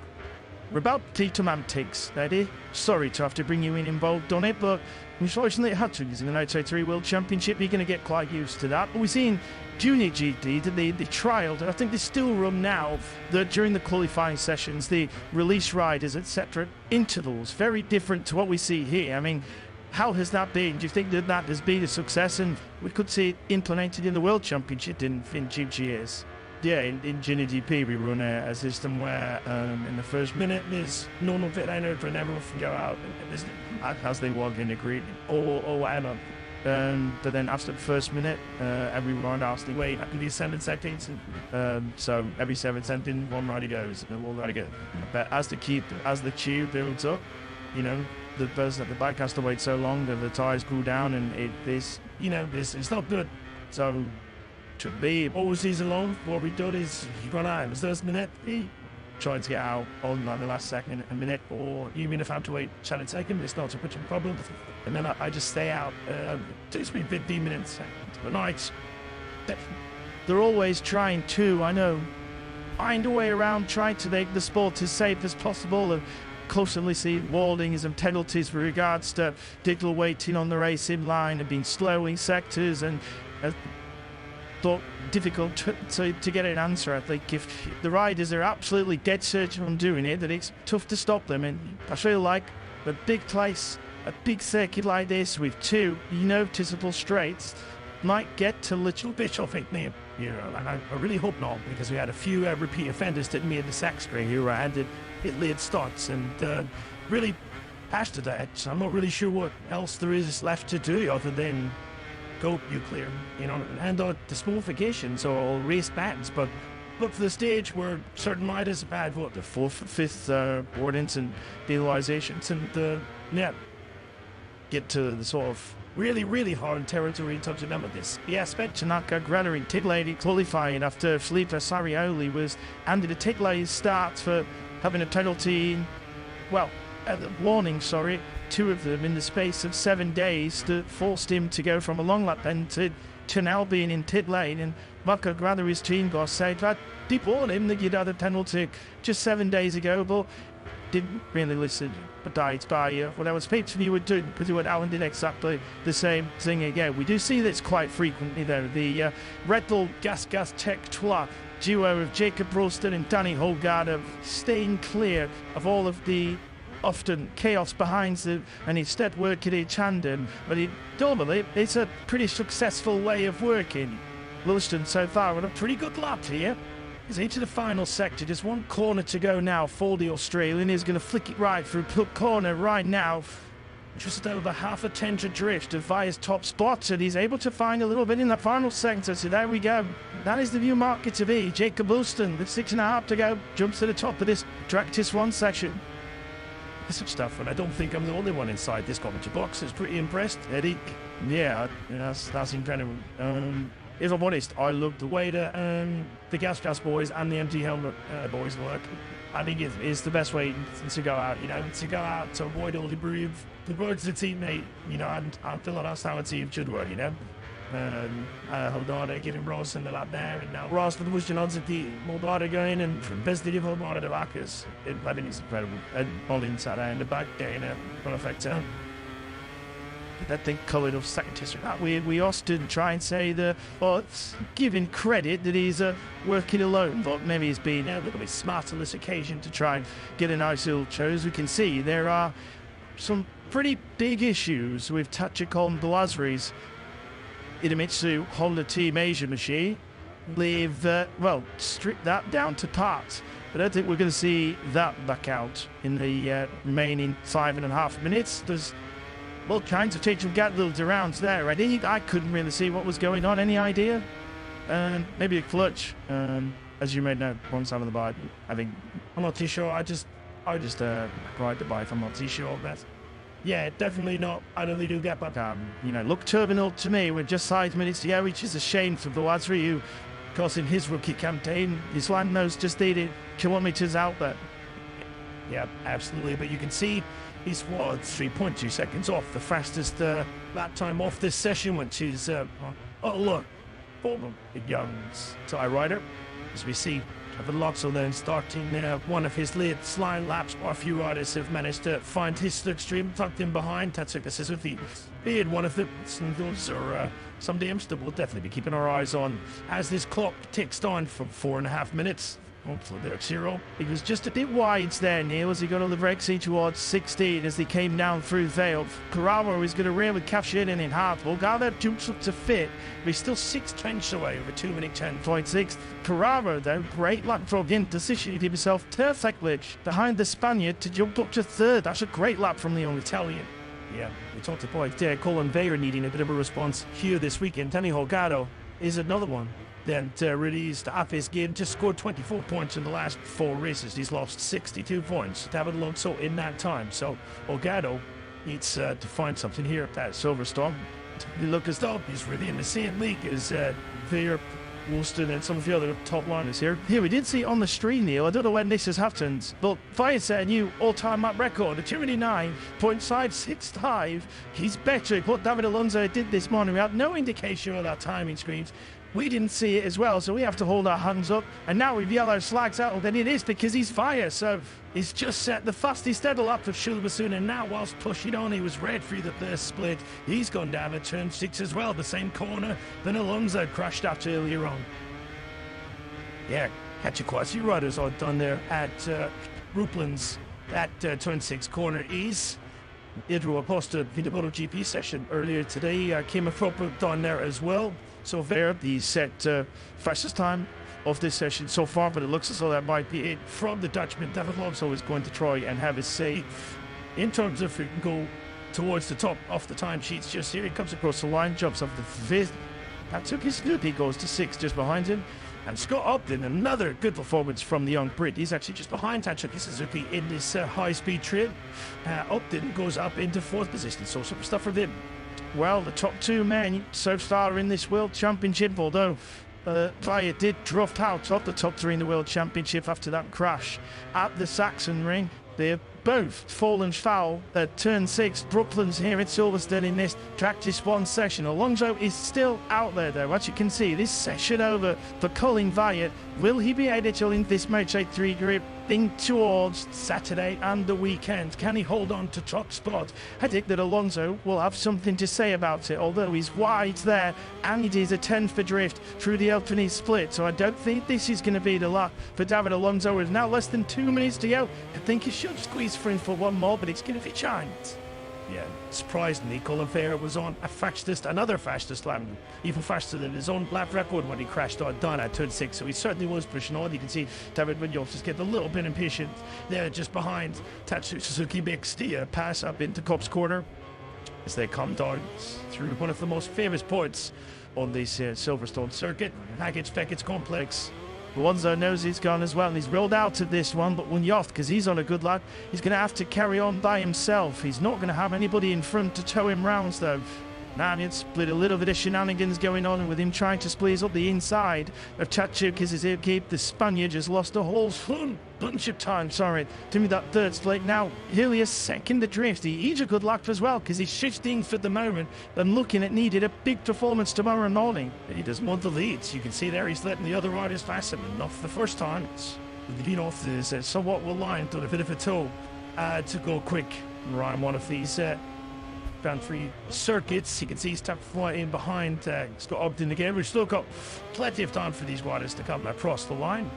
We're about to semantics, Eddie. Sorry to have to bring you involved on it, but unfortunately it had to. Using the Moto3 World Championship, you're going to get quite used to that. But we've seen Junior GT, they trialled, and I think they still run now, that during the qualifying sessions, the release riders, etc., intervals, very different to what we see here. I mean, how has that been? Do you think that has been a success, and we could see it implemented in the World Championship in future years? Yeah, in Junior GP we run a system where in the first minute there's normal pit lane and everyone can go out as they walk in the grid or whatever. But then after the first minute, every round has to wait. That can be 7 seconds. So every 7 seconds, one rider goes, and one rider goes. But as the queue builds up, you know, the person at the back has to wait so long that the tires cool down, and it's not good. So to be all season long, what we've done is you run out in the first minute, trying to get out on like the last second, a minute, or even if I have to wait 7 seconds, it's not so much of a problem. And then I just stay out. It takes me 15 minutes. But nights, they're always trying to, I know, find a way around, trying to make the sport as safe as possible. And constantly see warnings and penalties with regards to digital waiting on the racing line and being slow in sectors, and thought difficult to get an answer. I think if the riders are absolutely dead certain on doing it, that it's tough to stop them. And I feel like the big place a big circuit like this with two noticeable straights might get to little bit of it near. And I really hope not, because we had a few repeat offenders that made the sack straight who had it late starts and really past that. I'm not really sure what else there is left to do other than go nuclear, and the small or race bans, but look for the stage where certain riders have had the 4th, 5th warnings and penalizations, and get to the sort of really hard territory in terms of number this. The aspect Tanaka Grana in pit lane qualifying after Felipe Sarioli was handed a pit lane start for having a penalty, warning, two of them in the space of 7 days that forced him to go from a long lap then to now being in pit lane. And Marco Grana, his team boss, said that did warn him that you'd had a penalty just 7 days ago, but didn't really listen. But died by what I was hoping you would do, because Alan did exactly the same thing again. We do see this quite frequently though. The Red Bull Gas Tech Trois duo of Jacob Ralston and Danny Holgard staying clear of all of the often chaos behind them and instead working each hand in. But normally it's a pretty successful way of working. Ralston so far on a pretty good lap here. He's into the final sector, just one corner to go now for the Australian. He's going to flick it right through pit corner right now. Just over half a tender drift of Via's top spot, and he's able to find a little bit in the final sector. So there we go. That is the view market to be. Jacob Ralston with 6.5 to go, jumps to the top of this practice one section. There's some stuff, and I don't think I'm the only one inside this commentary box who's pretty impressed. Eddie, that's incredible. If I'm honest, I love the way that the Gas boys and the Empty Helmet boys work. I think it's the best way to go out, to go out to avoid all the words of the teammate, and I feel like that's how a team should work, Holdada giving Ross in the lap there, and now Ross for the pushing on the Moldada going, and from best of Holdada to Bacchus. I think it's incredible. And Mullins sat there in the back there in a perfect turn. That thing coloured of second history. We often try and say giving credit that he's working alone, but maybe he's been a little bit smart on this occasion to try and get a nice little show. As we can see, there are some pretty big issues with Tachikon Boazri's Idemitsu Honda Team Asia machine. They've stripped that down to parts. But I don't think we're going to see that back out in the remaining 5.5 minutes. There's all kinds of teaching got little rounds there. I couldn't really see what was going on. Any idea? Maybe a clutch. As you may know, one side of the bike. I think I'm not too sure. I just ride the bike. I'm not too sure of that. Yeah, definitely not. I don't think he'll get back. Look turbinal to me with just 5 minutes to go, which is a shame for Boazri, who, of course, in his rookie campaign, his land nose just needed kilometres out there. Yeah, absolutely. But you can see he's 3.2 seconds off the fastest lap time off this session, which is look, former Young's tie rider, as we see. Alonso then starting one of his late slime laps. A few riders have managed to find his slipstream tucked in behind. Tatsuka Suzuki being one of them. Those are some names that we'll definitely be keeping our eyes on as this clock ticks on for 4.5 minutes. Hopefully they're 0. He was just a bit wide there, Neil, as he got on the brakes towards 16 as they came down through Vale. Carraro is going to really cash in hard. Bolgada jumps up to fit, but he's still 6 tenths away over 2 minute 10.6. Carraro, though, great lap from him, positioned himself perfectly behind the Spaniard to jump up to 3rd. That's a great lap from the young Italian. Yeah, we talked about Colin Bayer needing a bit of a response here this weekend. Danny Holgado is another one that released up his game, just scored 24 points in the last 4 races. He's lost 62 points. David Alonso in that time. So Holgado needs to find something here at that Silverstone. They look as though he's really in the same league as Veer, Woolston and some of the other top liners here. Here we did see on the stream, Neil, I don't know when this has happened, but Fire set a new all-time lap record, a 2:29.565. He's better at what David Alonso did this morning. We had no indication of that timing screens. We didn't see it as well, so we have to hold our hands up. And now with yellow flags out, then it is because he's Fire. So he's just set the fastest ever lap of Silverstone, and now whilst pushing on, he was red through the first split. He's gone down at turn 6 as well, the same corner than Alonso crashed at earlier on. Yeah, catching quite a few riders are done there at Ruplin's. That turn 6 corner is Pedro Acosta in the MotoGP session earlier today came up down there as well. So there, the set fastest time of this session so far, but it looks as though that might be it from the Dutchman. David Alonso is going to try and have his say in terms of if he can go towards the top of the timesheets. Just here, he comes across the line, jumps up the 5th. That took his loop, he goes to 6th just behind him. And Scott Upton, another good performance from the young Brit. He's actually just behind Tatsuki Suzuki in this high-speed trip. Upton goes up into 4th position, so super stuff from him. Well, the top 2 men so far in this World Championship, although Vaya did drop out of the top 3 in the World Championship after that crash at the Saxon Ring. They've both fallen foul at turn 6. Brooklyn's here at Silverstone in this practice 1 session. Alonso is still out there though. As you can see, this session over for Colin Vaya. Will he be able to in this Moto3 grip thing towards Saturday and the weekend? Can he hold on to top spot? I think that Alonso will have something to say about it, although he's wide there and it is a 10 for drift through the Alpine split, so I don't think this is going to be the luck for David Alonso. With now less than 2 minutes to go, I think he should squeeze for him for one more, but it's going to be giant. Yeah, surprisingly, Colin Vaya was on another fastest lap, even faster than his own lap record when he crashed on down at turn 6. So he certainly was pushing on. You can see David Munoz just getting a little bit impatient there, just behind Tatsuki Suzuki. Makes the pass up into Copse Corner as they come down through one of the most famous points on this Silverstone circuit, Hackett-Beckett's complex. Alonso knows he's gone as well, and he's rolled out of this one, but Munoz, because he's on a good lap, he's going to have to carry on by himself. He's not going to have anybody in front to tow him round, though. Now it's split a little bit of shenanigans going on, and with him trying to squeeze up the inside of Tatsuki Suzuki, the Spaniard just lost a whole bunch of time, to me that 3rd split. Now Julius second adrift. He's a good lap as well, because he's shifting for the moment and looking at needed a big performance tomorrow morning. He doesn't want the leads. You can see there he's letting the other riders pass him, and not for the first time. Munoz is somewhat reliant on a bit of a tow to go quick around one of these Grand Prix circuits. You can see he's tapped flying in behind Scott Ogden again. We've still got plenty of time for these riders to come across the line.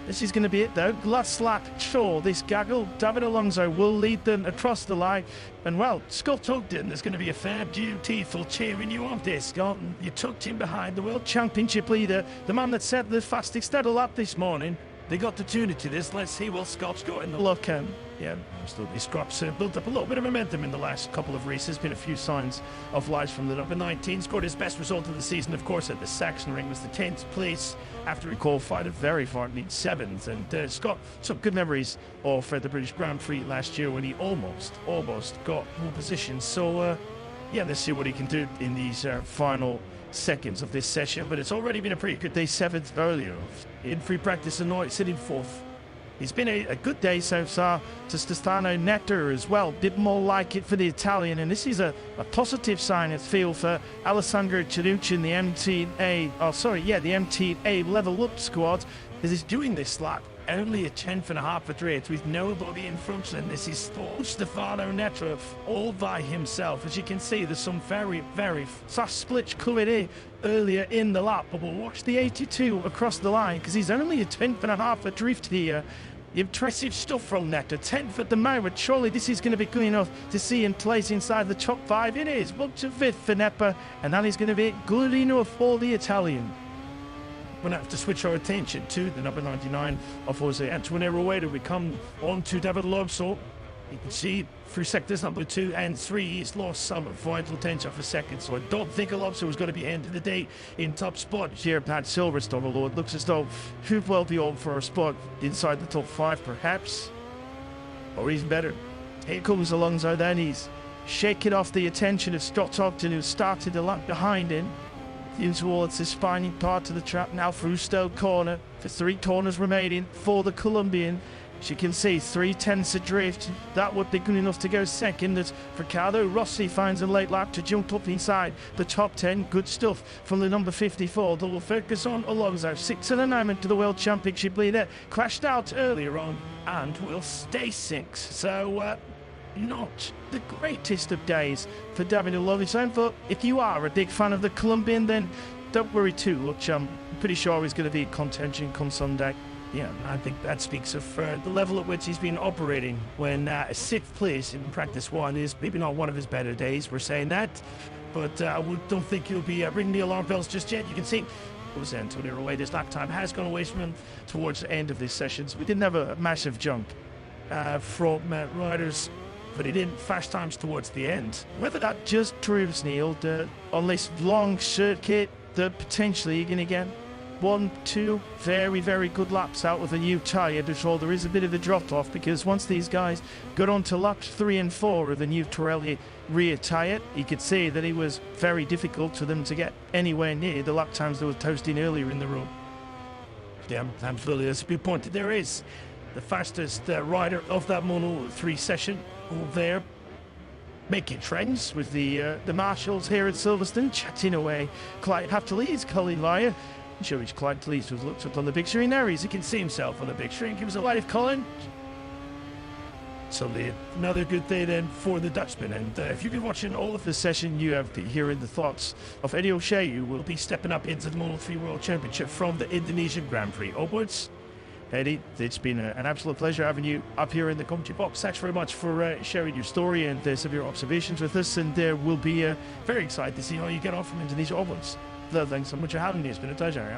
This is going to be it though. Last lap, sure, this gaggle. David Alonso will lead them across the line. And well, Scott Ogden, there's going to be a fair duty for cheering you on this, Scott. You tucked him behind the World Championship leader, the man that set the fastest ever lap this morning. They got to tune it to this. Let's see what Scott's got in the look. Yeah, absolutely. Scott's built up a little bit of momentum in the last couple of races. Been a few signs of life from the number 19. Scored his best result of the season, of course, at the Saxon Ring. Was the 10th place after he qualified a very far lead 7th. And Scott, some good memories of the British Grand Prix last year when he almost got pole position. So, yeah, let's see what he can do in these final seconds of this session. But it's already been a pretty good day. 7th earlier in free practice, and now it's sitting 4th. It's been a good day so far to Stefano Netter as well. Bit more like it for the Italian, and this is a positive sign, I feel, for Alessandro Cirucci in the MTA level up squad, as he's doing this lap. Only a 10th and a half at rate with nobody in front, and this is Stefano Netter all by himself. As you can see, there's some very fast split coming earlier in the lap, but we'll watch the 82 across the line because he's only a 10th and a half adrift here. Impressive stuff from Netter. 10th at the moment. Surely this is going to be good enough to see him place inside the top 5. It is. Up to 5th for Netter, and that is going to be good enough for the Italian. We're going to have to switch our attention to the number 99 of Jose Antonio Rueda. We come on to David Alonso. You can see through sectors number 2 and 3, he's lost some vital attention for seconds. So I don't think Alonso is going to be ending the day in top spot here at Silverstone, although it looks as though he will be on for a spot inside the top 5 perhaps. Or even better, here comes Alonso then. He's shaking off the attention of Scott Ogden, who started the lap behind him. In towards the spiny part of the track now through Stowe Corner. For 3 corners remaining for the Colombian. As you can see, 3/10 adrift. That would be good enough to go second as Ricardo Rossi finds a late lap to jump up inside the top 10. Good stuff from the number 54. They will focus on Alonso. 6 at the moment to the World Championship leader. Crashed out earlier on and will stay 6. So, not the greatest of days for David Alonso, but if you are a big fan of the Colombian, then don't worry too much. I'm pretty sure he's going to be in contention come Sunday. Yeah, I think that speaks of the level at which he's been operating when sixth place in practice one is maybe not one of his better days. We're saying that, but we don't think he'll be ringing the alarm bells just yet. You can see Antonio Rueda's lap time has gone away from him towards the end of this session. So we didn't have a massive jump from riders, but he didn't fast times towards the end. Whether that just proves, Neil, that on this long circuit, that potentially you're going to get 1-2 very, very good laps out with a new tyre to show there is a bit of a drop off, because once these guys got on to laps 3 and 4 of the new Pirelli rear tyre, you could see that it was very difficult for them to get anywhere near the lap times they were toasting earlier in the road. Yeah, absolutely. As we pointed, there is the fastest rider of that Moto 3 session over there, making trends with the marshals here at Silverstone, chatting away. Clyde Haftley's Cully Lyer. I'm sure he's Clyde Lees who's looked up on the big screen there. He can see himself on the big screen. Give us a live, Colin. So another good day then for the Dutchman. And if you've been watching all of this session, you have been hearing the thoughts of Eddie O'Shea, who will be stepping up into the Moto3 World Championship from the Indonesian Grand Prix onwards. Eddie, it's been an absolute pleasure having you up here in the commentary box. Thanks very much for sharing your story and some of your observations with us. And we'll be very excited to see how you get on from Indonesia onwards. Thanks so much for having me. It's been a pleasure.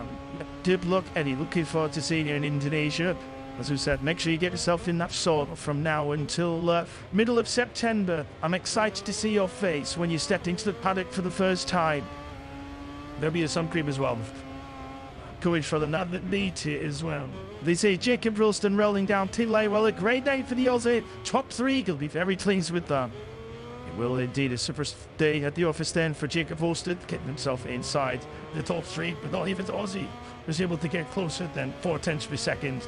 Good luck, Eddie. Looking forward to seeing you in Indonesia. As we said, make sure you get yourself in that sort from now until middle of September. I'm excited to see your face when you stepped into the paddock for the first time. There'll be a sun cream as well. Courage for the nut that needs it as well. They say Jacob Ralston rolling down Tilly. Well, a great day for the Aussie. Top 3, he'll be very pleased with that. It will indeed a super day at the office then for Jacob Ralston, getting himself inside the top 3, but not even Aussie was able to get closer than 4/10 per second.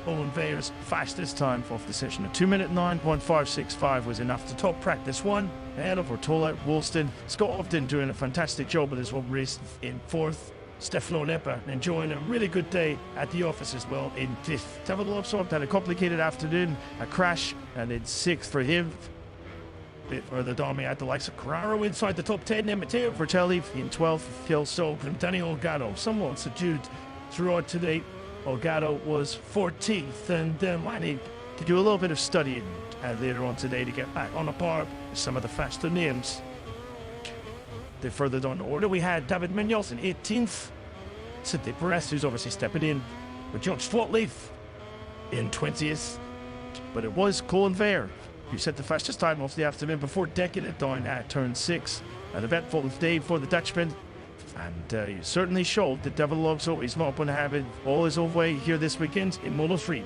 Owen Weir's fastest time off the session. A 2-minute 9.565 was enough to top practice 1 ahead of Ortola, Ralston. Scott Ogden doing a fantastic job with his one race in 4th. Stefano Lepper enjoying a really good day at the office as well in 5th. David Lobsort had a complicated afternoon, a crash, and in 6th for him. Bit further down, we had the likes of Carraro inside the top 10, then Matteo Fratelli in 12th, Phil Soap and Danny Olgado, somewhat subdued throughout today. Olgado was 14th, and I need to do a little bit of studying later on today to get back on a par with some of the faster names. The further down the order, we had David Munoz in 18th, Sidney Perez, who's obviously stepping in, with George Whatley in 20th. But it was Colin Weir who set the fastest time off the afternoon before decking it down at turn 6. An eventful day for the Dutchman, and he certainly showed that David Alonso is not going to have it all his own way here this weekend in Moto3.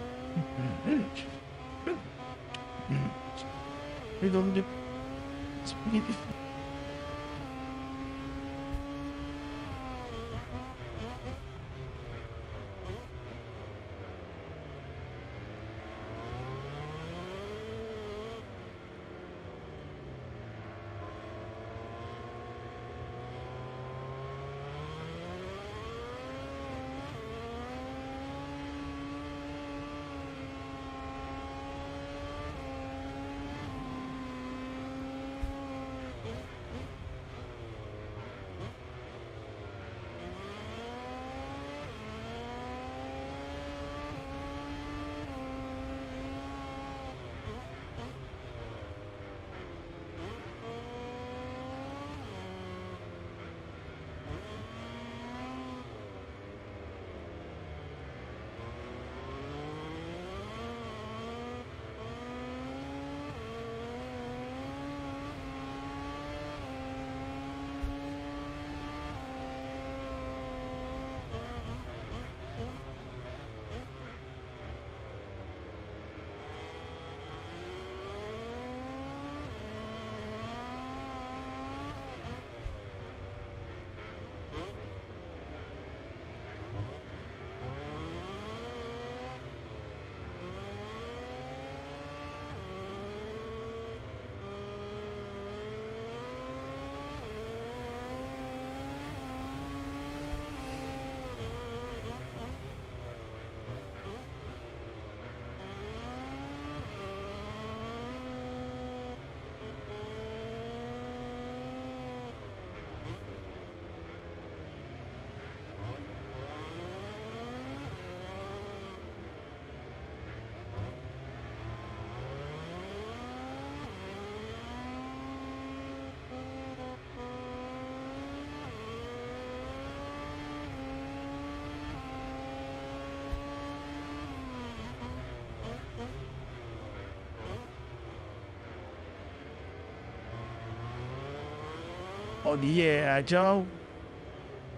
Oh yeah, Joe.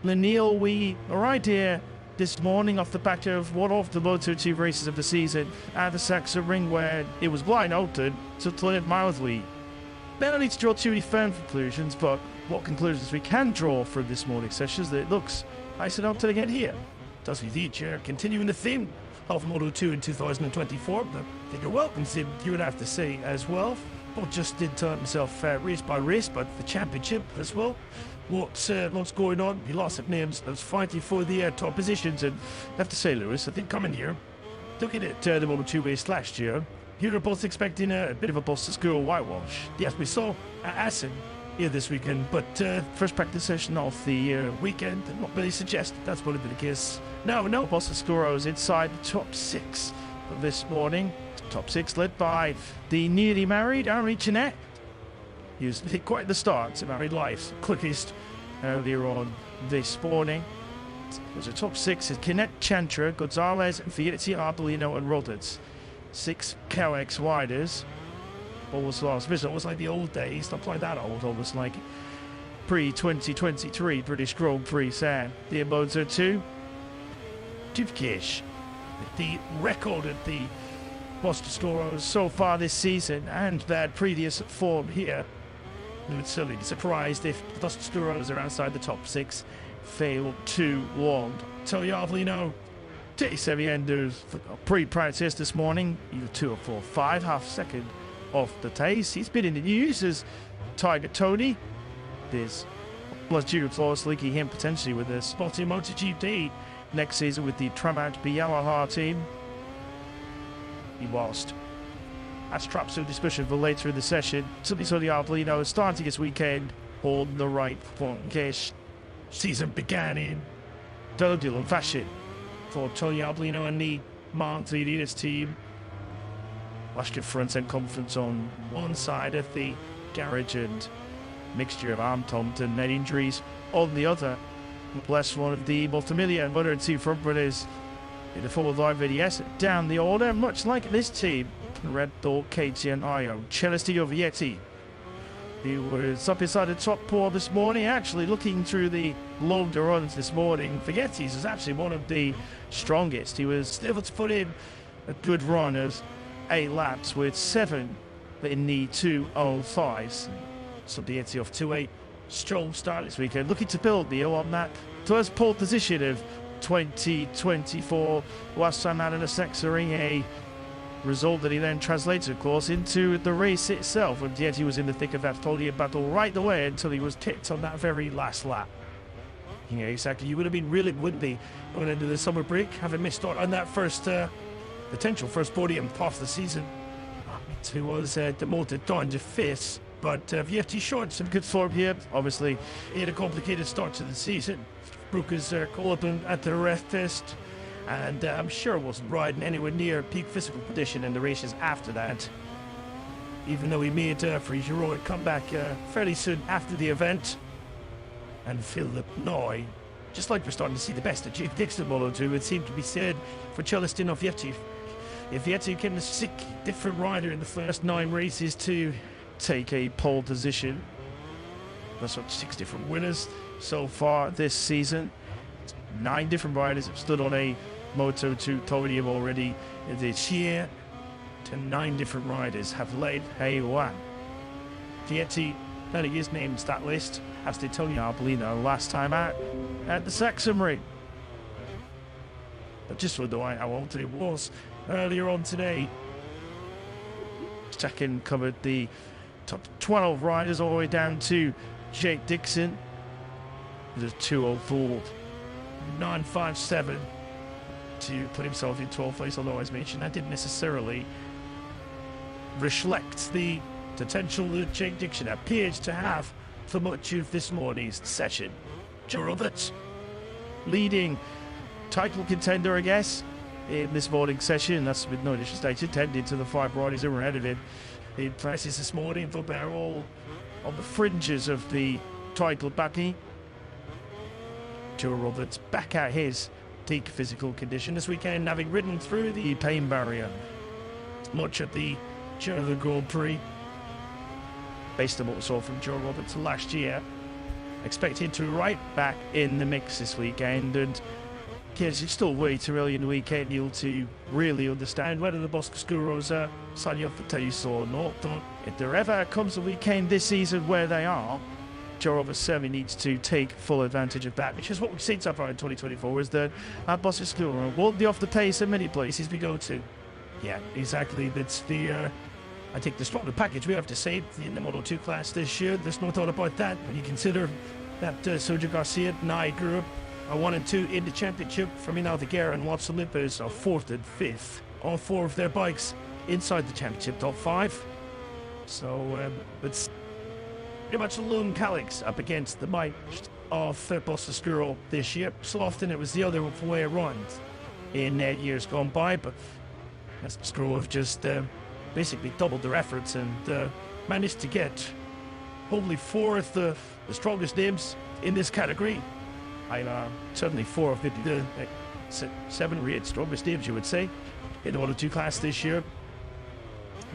Neil, we arrived here this morning off the back of one of the MotoGP races of the season at the Saxon Ring, where it was blind altered to turn mildly. We don't need to draw too many firm conclusions, but what conclusions we can draw from this morning's session is that it looks nice enough to get here. Does indeed, Chair. Continuing the theme of Moto2 in 2024, but I think you're welcome, Sim, you would have to say as well. Not just did turn himself race by race, but the championship as well. What's going on? He lost at names. I was fighting for the top positions, and I have to say, Lewis, I think coming here, looking at the Moto2 race last year, you're both expecting a bit of a Boston School whitewash. Yes, we saw Assen here this weekend, but first practice session of the weekend, not really suggested that's going to be the case. No, Boston School is inside the top 6 of this morning. Top 6 led by the newly married Richigamme. He was quite the start to married life. Quickest earlier on this morning. It was a top 6 is Kinet Chantra, Gonzalez, Vietti, Arbolino, and Roberts. 6 Coex riders. Almost last visit. Almost like the old days. Not like that old. Almost like pre-2023 British Grand Prix. Sam. The Moto2. Dubkish. The record at the Boston School so far this season and that previous form here. We would certainly be surprised if the Boston School are outside the top 6. Fail to warn. Tell you Arbolino. T7 enders pre-practice this morning. Either 2 or 4, 5, half second off the taste. He's been in the news as Tiger Tony. There's plus due applause linking him potentially with a spot in MotoGP next season with the Trabant Yamaha team. He whilst that's traps of discussion for later in the session. Something so the Arbolino is starting this weekend on the right foot in case season began in Dylan fashion for Tony Arbolino and the Monte Leaders team. Last year front end conference on one side of the garage and mixture of arm taunt and net injuries on the other. Bless one of the multi-million 1 and 2 front runners in the forward line VDS down the order, much like this team. Red Door, KT and Io. Celestino Vietti. He was up inside the top 4 this morning, actually looking through the longer runs this morning. Vietti's was actually one of the strongest. He was able to put in a good run of 8 laps with 7 in the 2:05s. So Vietti off to a strong start this weekend, looking to build Neil on that first pole position of 2024. Last time out in a Saxon, a result that he then translated, of course, into the race itself when Vietti was in the thick of that podium battle right the way until he was tipped on that very last lap. Yeah, exactly. You would have been really would-be going into the summer break, having missed out on that first potential first podium of the season. It was demoted down to 5th, but Vietti showed some good form here. Obviously, he had a complicated start to the season. Broke his collarbone at the ref test, and I'm sure wasn't riding anywhere near peak physical condition in the races after that. Even though he made for his heroic comeback fairly soon after the event. And Philip Noy, just like we're starting to see the best of Jake Dixon Moto2, it seemed to be said for Celestino Vietti. If Vietti became a sick, different rider in the first 9 races to take a pole position. That's what 6 different winners so far this season. 9 different riders have stood on a Moto2 podium already this year. 9 different riders have led A1. Vietti, that he is named to that list, as did Tony Arbolino last time out at the Saxon Ring. But just for the way how old it was earlier on today. Second covered the top 12 riders all the way down to Jake Dixon. There's 2:04, 9:57 to put himself in 12th place, although as mentioned that didn't necessarily reflect the potential that Jake Dixon appears to have for much of this morning's session. Joe Roberts, leading title contender, I guess, in this morning's session. That's with no disrespect intended to the 5 riders who were ahead of him in practice this morning, but they're all on the fringes of the title battle. Joe Roberts back at his peak physical condition this weekend, having ridden through the pain barrier much at the German Grand Prix. Based on what we saw from Joe Roberts last year, expected to right back in the mix this weekend, and yes, it's still way too early in the weekend, Neil, to really understand whether the Boscoscuros are signing up for Taste or not. If there ever comes a weekend this season where they are, Joe Roberts certainly needs to take full advantage of that, which is what we've seen so far in 2024, is that Boscoscuro won't be off the pace in many places we go to. Yeah, exactly. That's the, I think, the stronger package we have to say in the Moto2 class this year. There's no doubt about that. When you consider that Sergio Garcia and I grew up 1 and 2 in the championship, Firmino Alguerra and Watson Lippers are 4th and 5th. All 4 of their bikes inside the championship top 5. So it's pretty much a lone calyx up against the might of Boscoscuro this year. So often it was the other way around in years gone by, but Boscoscuro have just basically doubled their efforts and managed to get probably 4 of the strongest names in this category. Certainly 4 of the 7 or 8 strongest names, you would say, in the Moto2 class this year.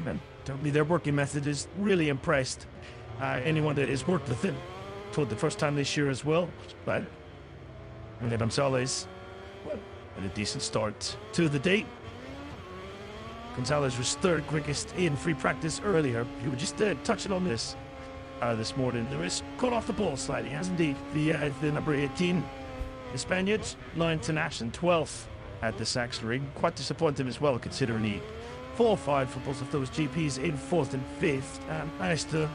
And certainly their working method is really impressed anyone that has worked with them for the first time this year as well. But Gonzalez, well, had a decent start to the day. Gonzalez was 3rd quickest in free practice earlier. You were just touching on this morning. Lewis caught off the ball slightly, hasn't he? The number 18, the Spaniards, 9th in Ashton, 12th at the Saxon. Quite disappointing as well, considering he qualified for both of those GPs in 4th and 5th. Managed to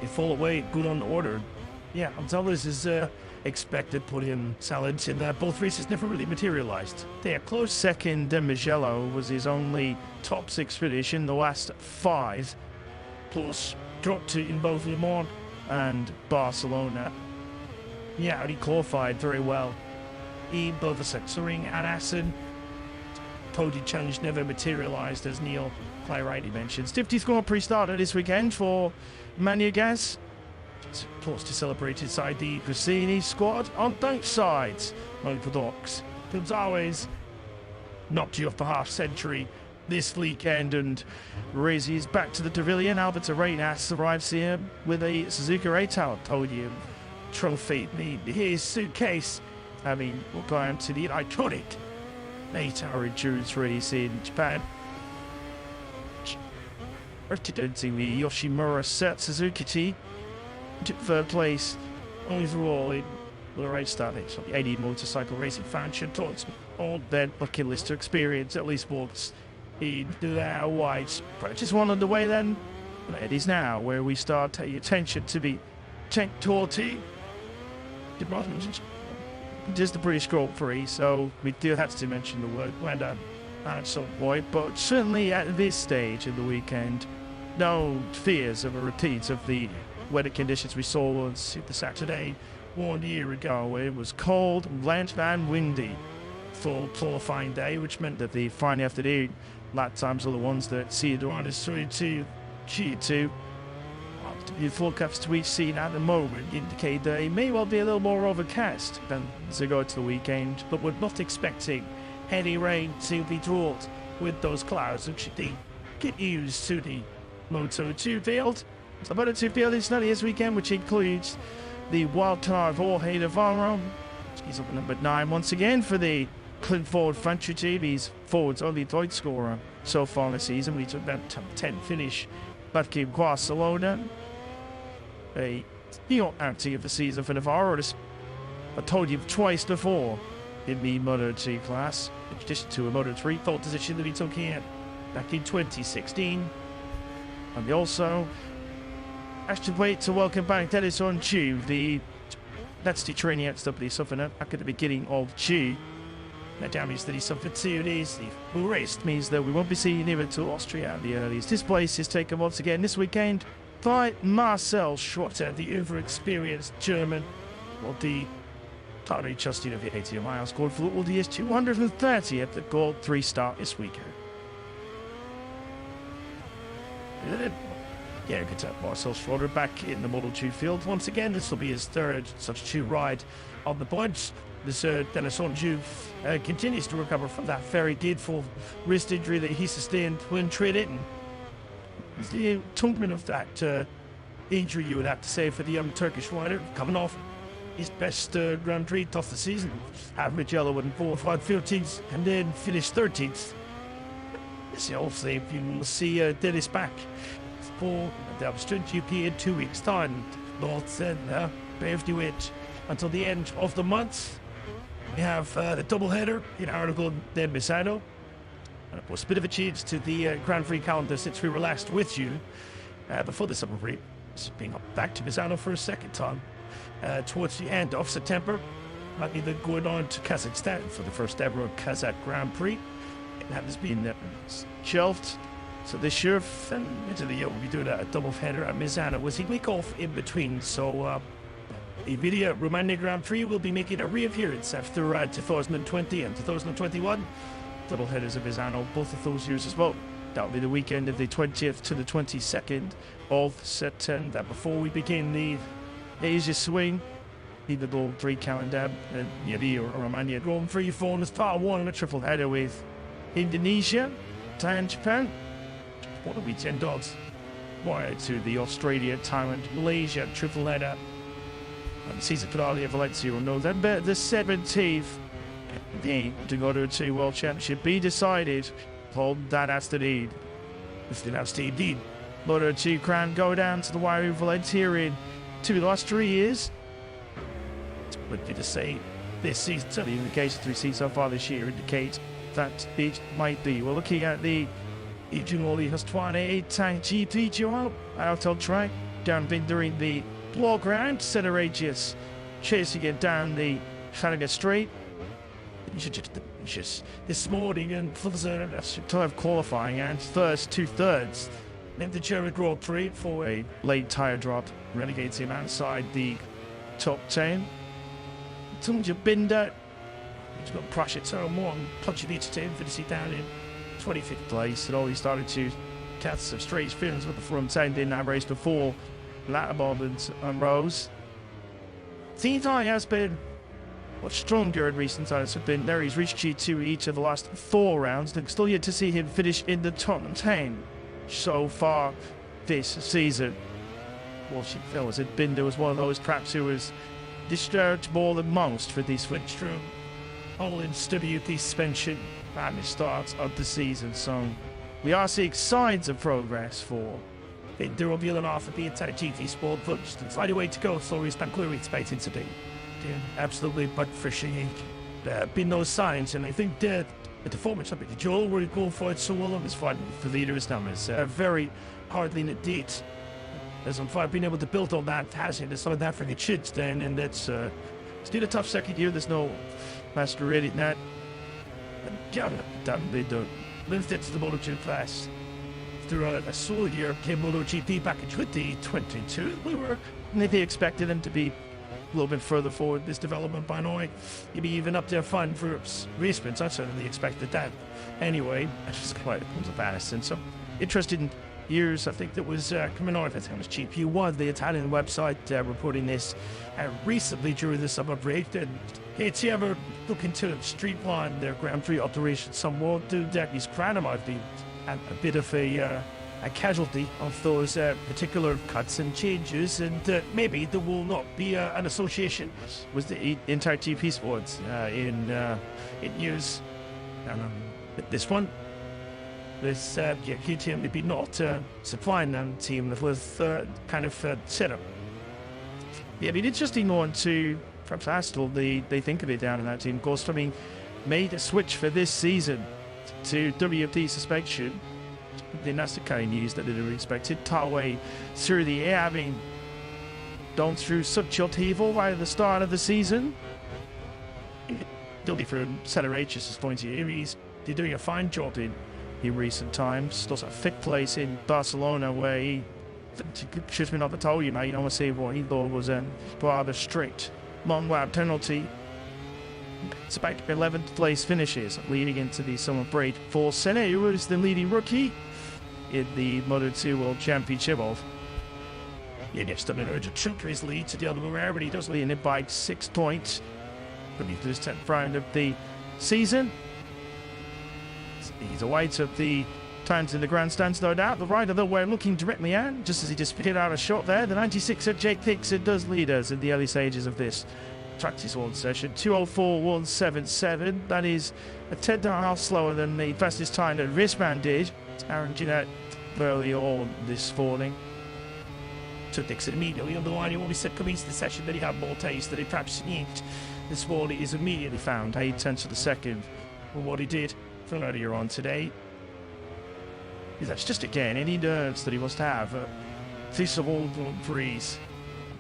fall away, good on order. Yeah, Gonzalez is expected podium salads in that. Both races never really materialized. Their close second, Mugello, was his only top 6 finish in the last 5. Plus, dropped to in both Le Mans and Barcelona. Yeah, he qualified very well in both the Sachsenring and Assen. Podium challenge never materialized, as Neil quite rightly mentioned. 50th Grand Prix started this weekend for Maniegas. Close to celebrate inside the Gresini squad on both sides. Unorthodox. Gonzalez knocked you off the half century this weekend and races back to the pavilion. Albert Arenas arrives here with a Suzuka 8-hour podium trophy in his suitcase. I mean, we'll go on to the iconic 8-hour endurance race in Japan. Representing the Yoshimura Set Suzuki team, took 3rd place overall in the race starting. So the 80 motorcycle racing fan should thought all their bucket list to experience at least once in their white. Practice 1 underway then. It is now where we start taking attention to the Tank Tour team. Just the British Grand Prix, so we do have to mention the word weather at some point, but certainly at this stage in the weekend, no fears of a repeat of the weather conditions we saw on the Saturday 1 year ago. It was cold, wet and windy for qualifying day, which meant that the Friday afternoon lap times are the ones that see the riders through to Q2. The forecasts we've seen at the moment indicate that it may well be a little more overcast than as we go to the weekend, but we're not expecting heavy rain to be brought with those clouds, and should they get used to the Moto2 field. The Moto2 field is sunny this weekend, which includes the wildcard Jorge Navarro. He's up at number 9 once again for the Clint Ford Factory team. He's Ford's only point scorer so far this season. We took that top 10 finish back in Barcelona. A heel outing of the season for Navarro. I told you twice before in the Moto2 class, in addition to a Moto3 pole position that he took here back in 2016. And we also actually wait to welcome back Dennis on Tuesday. That's the training stuff that he suffered back at the beginning of June. The damage that he suffered 2 days. The rest means that we won't be seeing him until Austria at the earliest. This place is taken once again this weekend by Marcel Schrotter, the over-experienced German. Well, the totally trusting of the 80 miles scored for all the 230 at the Gold 3 start this weekend. Yeah, good to have Marcel Schrotter back in the Model 2 field. Once again, this will be his 3rd such 2 ride on the points. This Dennis Onju continues to recover from that very painful wrist injury that he sustained when training. The atonement of that injury, you would have to say, for the young Turkish rider, coming off his best Grand Prix of the season. Had Richigamme in 4th, 15th, and then finished 13th. So hopefully you will see Dennis back for the MotoGP in 2 weeks' time. North and heavyweight until the end of the month. We have the doubleheader in Aragon then Misano. And of course, a bit of a change to the Grand Prix calendar since we were last with you before the summer break. It's being up back to Misano for a second time towards the end of September. Might be then going on to Kazakhstan for the first ever Kazakh Grand Prix. That has been shelved. So this year, into the year, we'll be doing a double header at Misano with a week off in between. So the Emilia Romagna Grand Prix will be making a reappearance after 2020 and 2021. Double headers at Misano, both of those years as well. That'll be the weekend of the 20th to the 22nd of September. Before we begin the Asia swing, the little 3 calendar, the Romagna Grand Prix form as part 1 and a triple header with Indonesia, Thailand, Japan. What a weekend odds. Wire to the Australia, Thailand, Malaysia triple header. And the season finale of Valencia on November the 17th. The MotoGP World Championship be decided on that afternoon. If the last team did, MotoGP crown go down to the wire in Valencia in the last 3 years. But to say this season, certainly in the case of 3 seasons so far this year, indicates that it might be. We're looking at the Ijunoli Hastwane Tang GP duo out on track, down during the block round, Center Aegis chasing it down the Shanaga Straight. This morning and for the time of qualifying and first 2/3 in the German Grand Prix for a late tyre drop, relegates him outside the top 10. Tunja Binder, he's got Prussia turn 1, Plunchevich to Infinity down in 25th place. And already started to catch some straight feelings with the front end in that race before Latterbob and Rose. Team tie has been much stronger in recent times. Have been there. He's reached G2 each of the last 4 rounds. And still yet to see him finish in the top 10 so far this season. Well, she feels that Binder was one of those perhaps who was discharged more than most for the switch through all in WP suspension at the start of the season. So we are seeing signs of progress for Binder will be on off of the entire GT Sport, but it's a way to go. So he's been clearly expected to be. Yeah, absolutely, but fishing been those signs, and I think that the performance of it, Joel, where he go for it so well on his fight for leaders numbers, very hardly in a date. As I'm been able to build on that, hasn't it? Some that for the kids then, and that's still a tough second year. There's no master rated net. They don't live it to the MotoGP class. After a solid year, came MotoGP back in 2022. We were maybe expecting them to be a little bit further forward this development by now. Maybe even up there fine for race sprints. I certainly expected that. Anyway, I just quite comes up Aniston. So interesting years, I think, that was coming out. I think it was GP1, the Italian website, reporting this recently during the summer break. And it's ever looking to streamline their Grand Prix operations somewhat. He's crowned might be a bit of a casualty of those particular cuts and changes, and maybe there will not be an association with the entire GP sports in years. This one, this KTM maybe not supplying them team with kind of setup. Yeah, it'd be interesting one to perhaps ask what they think of it down in that team. Of course, I mean, made a switch for this season to WFD suspension. That's the kind of news that they were expected. Tawe through the air, having gone through such upheaval right at the start of the season. Still from Center Aegis' point of view, they're doing a fine job in recent times. Lost a 5th place in Barcelona, where he should have been told you, mate. You don't want to see what he thought was a rather strict long-lap penalty. It's back to 11th place finishes, leading into the summer break for Senna, who is the leading rookie in the Moto2 World Championship of. Yeah, next to to chunk his lead to the other way, but he does lead it by 6 points. Coming to this 10th round of the season. He's away to the Times in the grandstands, no doubt. The rider, though, we're looking directly at, just as he just hit out a shot there. The 96er Jake Dixon does lead us in the early stages of this practice one session. 2:04.177. That is a 10.5 slower than the fastest time that Wristman did. Aaron Jeanette early on this morning. So Dixon immediately on the line. He always said coming into the session that he had more taste, that he perhaps needed. This morning is immediately found 8/10 of the second from what he did from earlier on today. That's just again any nerves that he must have. This of all Grand Prix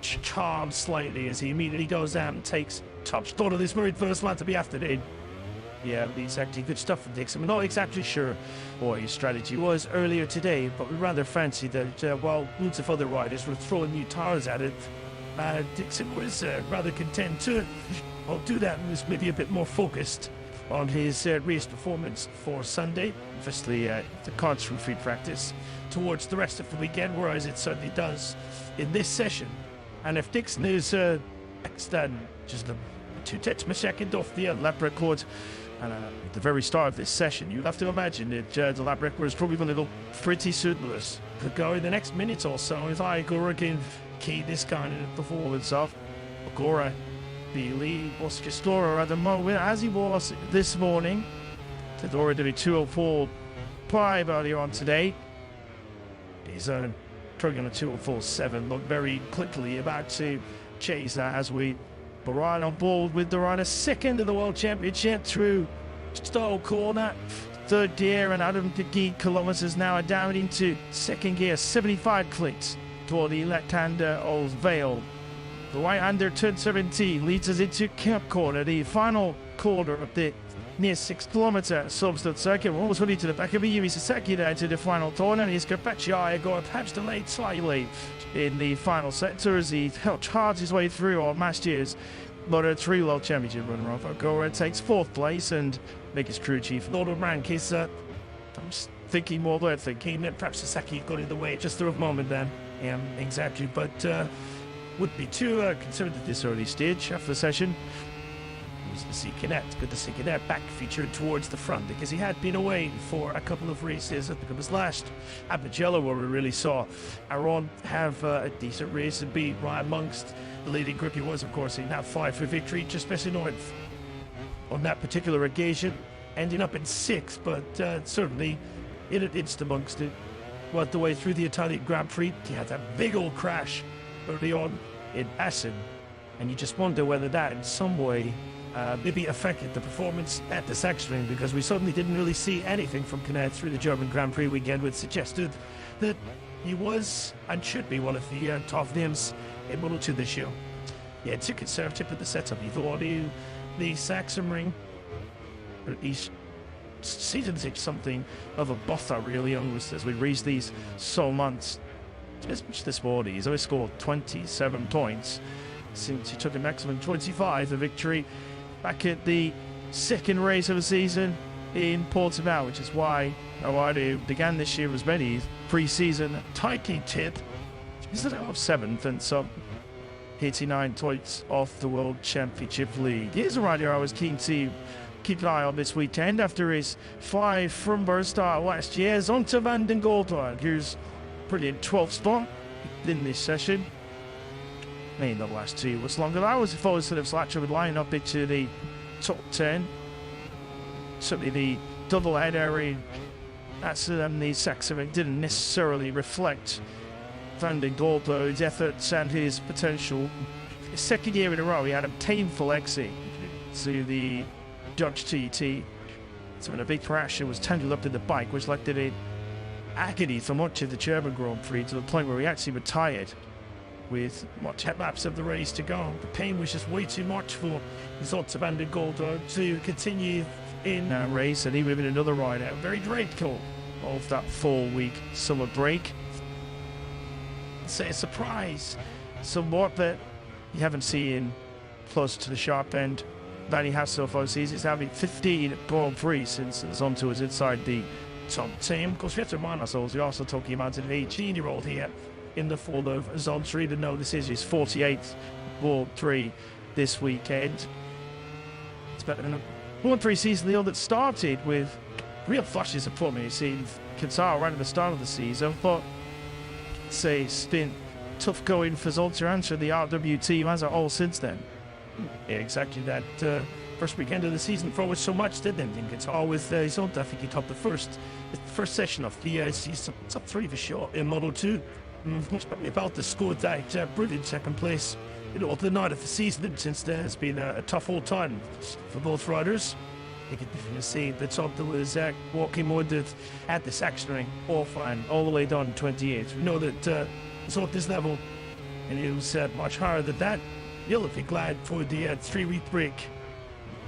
charmed slightly as he immediately goes out and takes top spot of this very first lap to be after it. Yeah, exactly good stuff from Dixon. We're not exactly sure what his strategy was earlier today, but we rather fancied that while lots of other riders were throwing new tires at it, Dixon was rather content to do that and was maybe a bit more focused on his race performance for Sunday. Obviously, the cards from free practice towards the rest of the weekend, whereas it certainly does in this session. And if Dixon is just a 2/10 of a second off the lap record, and at the very start of this session, you have to imagine that the lap record is probably going to look pretty suitless. Could go in the next minute or so as Agora can key this kind of performance off. Agora, the lead was Castora at the moment, as he was this morning. Did already do 2:04.5 earlier on today. He's trying on a 2:04.7. Look very quickly about to chase that as we are right on board with the rider second of the World Championship through Stowe Corner. Third gear and Adam kilometers now down into second gear. 75 clicks toward the left-hander of Vale. The right-hander turn 17 leads us into Cap Corner, the final corner of the near 6 kilometer Silverstone circuit. We're almost ready to the back of Yumi Sasaki there to the final turn, and he's Carpaccio going perhaps delayed slightly in the final sector as he charged his way through on last year's Moto3 World Championship runner-up. Agora takes 4th place, and Mickey's crew chief Lord of Rank is I'm just thinking more than thinking that perhaps Sasaki got in the way just for a moment then. Yeah, exactly, but would be too concerned at this early stage after the session. It was to see Connect, good to see Connect back featured towards the front because he had been away for a couple of races. I think it was last at Mugello where we really saw Aaron have a decent race and be right amongst the leading group. He was, of course, in that fight for victory, just especially north on that particular occasion, ending up in 6th, but certainly in an instant amongst it. Right the way through the Italian Grand Prix, he had that big old crash early on in Essen, and you just wonder whether that in some way maybe affected the performance at the Sachsenring, because we suddenly didn't really see anything from Canet through the German Grand Prix weekend, which suggested that he was and should be one of the top names in Moto2 this year. Yeah, too conservative with the setup. He thought the Sachsenring, at least seasons it something of a buffer really almost as we reach these months. As much this morning, he's only scored 27 points since he took a maximum 25 a victory back at the second race of the season in Portimao, which is why Awadu began this year as many pre-season tightly tipped. He's at 7th and some 89 points off the World Championship lead. Here's a rider I was keen to keep an eye on this weekend after his 5 from burst start last year. Zonta van den Goldberg, who's brilliant 12th spot in this session. Maybe the last 2 was longer. I was if I was sort of Slatcher would line up into the top 10. Certainly the double header in that's the Sachsenring didn't necessarily reflect Van den Goldberg's efforts and his potential. His second year in a row he had a painful exit to the Dutch TT. So in a big crash it was tangled up in the bike, which led to the agony for much of the German Grand Prix, to the point where he actually retired with much laps of the race to go. The pain was just way too much for Zonta van den Goldberg to continue in that race, and he would have been another rider very grateful of that 4-week summer break. Say a surprise somewhat that you haven't seen close to the sharp end that he has so far this season. He's having 15 Grand Prix since Zonta was inside the top 10. Of course, we have to remind ourselves we're also talking about an 18-year-old here in the form of Zonta, even though this is his 48th World 3 this weekend. It's better than a World 3 season that started with real flashes of form. You've seen Qatar right at the start of the season, but say it's been tough going for Zoltan and the RW team as a whole since then. Yeah, exactly that. First weekend of the season for us so much, didn't it? It's always Zonta. I think he topped the first session of the season. Top 3 for sure in Moto 2. About the score that brilliant second place. You know, the night of the season, since there has been a tough old time for both riders. You can definitely see that Zonta was walking with it at the section ring, all the way down to 28. We know that Zonta's level, and it was much higher than that. You'll be glad for the 3-week break.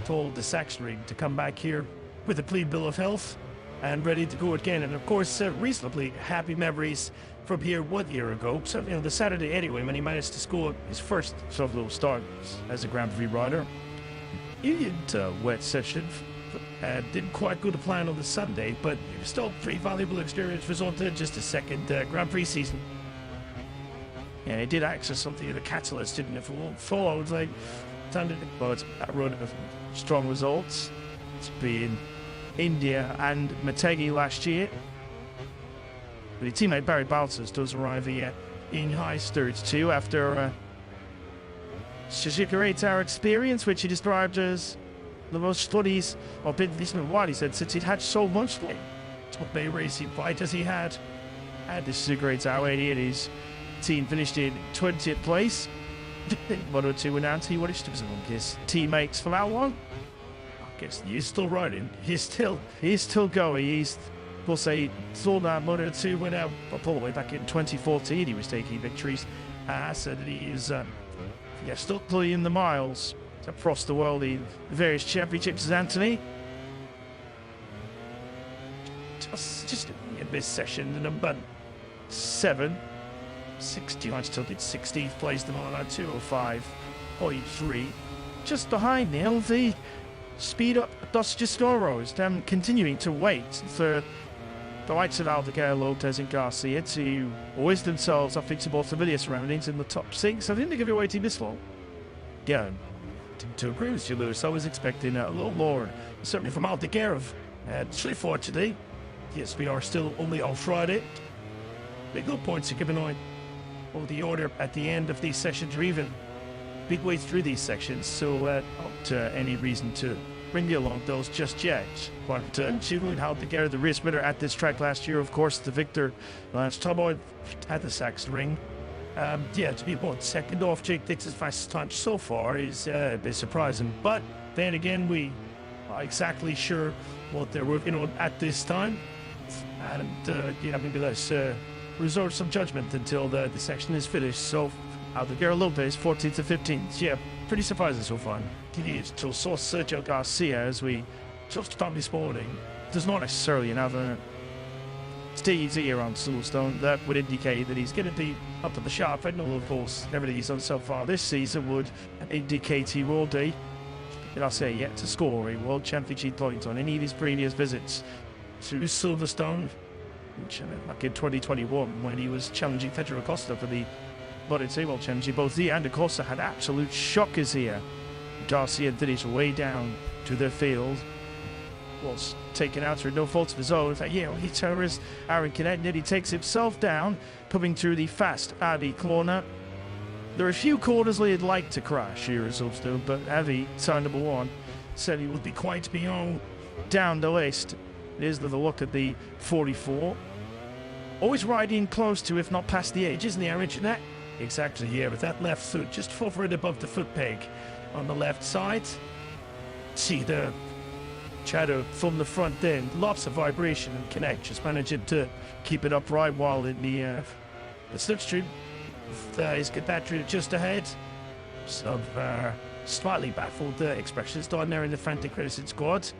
Told the section ring to come back here with a clean bill of health and ready to go again. And of course, reasonably happy memories from here 1 year ago. So, you know, the Saturday anyway, when he managed to score his first solo start as a Grand Prix rider. He had a wet session. Didn't quite go to plan on the Sunday, but it was still a pretty valuable experience for Zonta, just a second Grand Prix season. Yeah, he did access something of the catalyst, didn't it? For one fall, I was like, but that run of strong results. It's been India and Motegi last year. But his teammate Barry Baltas does arrive here in high spirits too after Suzuka 8-hour experience, which he described as the most studies or been Whatley said since he'd had so much fun. What Bay racing fight as he had this Suzuka 8-hour 88. His team finished in 20th place. Moto 2 and Anti, what is his teammates for that one? I guess he's still riding. He's still going. We'll say saw that Moto 2 went out all the way back in 2014. He was taking victories. So that he is still playing the miles across the world in various championships as Anthony. Just in this session, number 7. 60, I still did 16th place, the Mono 205.3. Just behind the LV. Speed up Dos Gestoros, continuing to wait for the likes of Aldeguer, Lopez and Garcia to hoist themselves up into more familiar surroundings in the top 6. I didn't think they'd be waiting this long. Yeah, to agree with you, Lewis, I was expecting a little more, certainly from Aldeguer. Unfortunately, yes, we are still only on Friday. Big no points to give an eye. Or the order at the end of these sessions, or even big way through these sections, so not any reason to bring you along those just yet. But Julian Aldeguer, the race winner at this track last year, of course, the victor last time out at the Saxon Ring. To be both second off Jake Dix's fastest time so far is a bit surprising. But then again, we are exactly sure what they're working on at this time, and maybe let's reserve some judgment until the section is finished. So Aldeguer Lopez 14th to 15th. Yeah, pretty surprising so far. It is. So Sergio Garcia, as we just found this morning, does not necessarily have a stage here on Silverstone. That would indicate that he's going to be up to the sharp end. Of course, everything he's done so far this season would indicate he will be, and I'll say, yet to score a World Championship point on any of his previous visits to Silverstone. Back in 2021, when he was challenging Pedro Acosta for the Moto 2 World Championship, both he and Acosta had absolute shockers here. Garcia did his way down to the field, was taken out through no fault of his own. In fact, he terrorist Aaron Canet, he takes himself down, coming through the fast Abbey corner. There are a few corners where he'd like to crash here at Silverstone, but Abbey, sign number 1, said he would be quite beyond down the list. Here's the look at the 44. Always riding close to, if not past the edge, isn't he, Aaron Canet? Exactly, yeah, with that left foot just over and above the foot peg on the left side. See the shadow from the front end, lots of vibration, and Canet just managing to keep it upright while in the slipstream. He's got that just ahead. Some slightly baffled expressions down there in the frantic racing squad.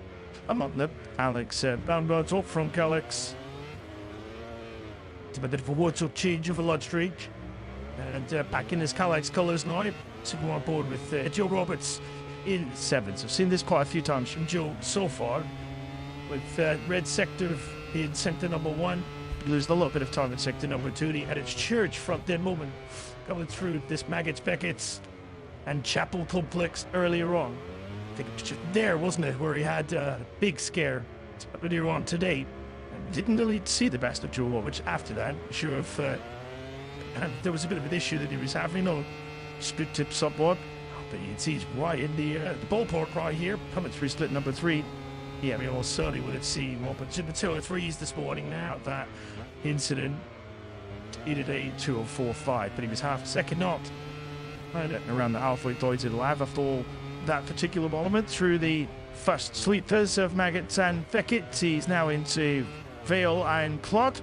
Among them, Alex Bambert's up from Alex. It's a bit of a wardrobe change of a large streak. And back in his Calex colours now to go on board with Joe Roberts in 7th. I've seen this quite a few times from Joe so far. With red sector in sector number 1. Losing a little bit of time in sector number 2. He had its church front end moment going through this Maggots, Beckett's and Chapel complex earlier on. I think it was just there, wasn't it, where he had a big scare earlier on today. Didn't really see the best of Joe Roberts after that. Sure, if there was a bit of an issue that he was having on split tip subboard. But you can see he's right in the ballpark right here, coming through split number 3. Yeah, we all certainly would have seen one, but in the 203s this morning now, that incident, he did a 204.5, but he was half a second not around the halfway point to the lab after all that particular moment through the first sweepers of Maggots and Beckett. He's now into Vale and Clod.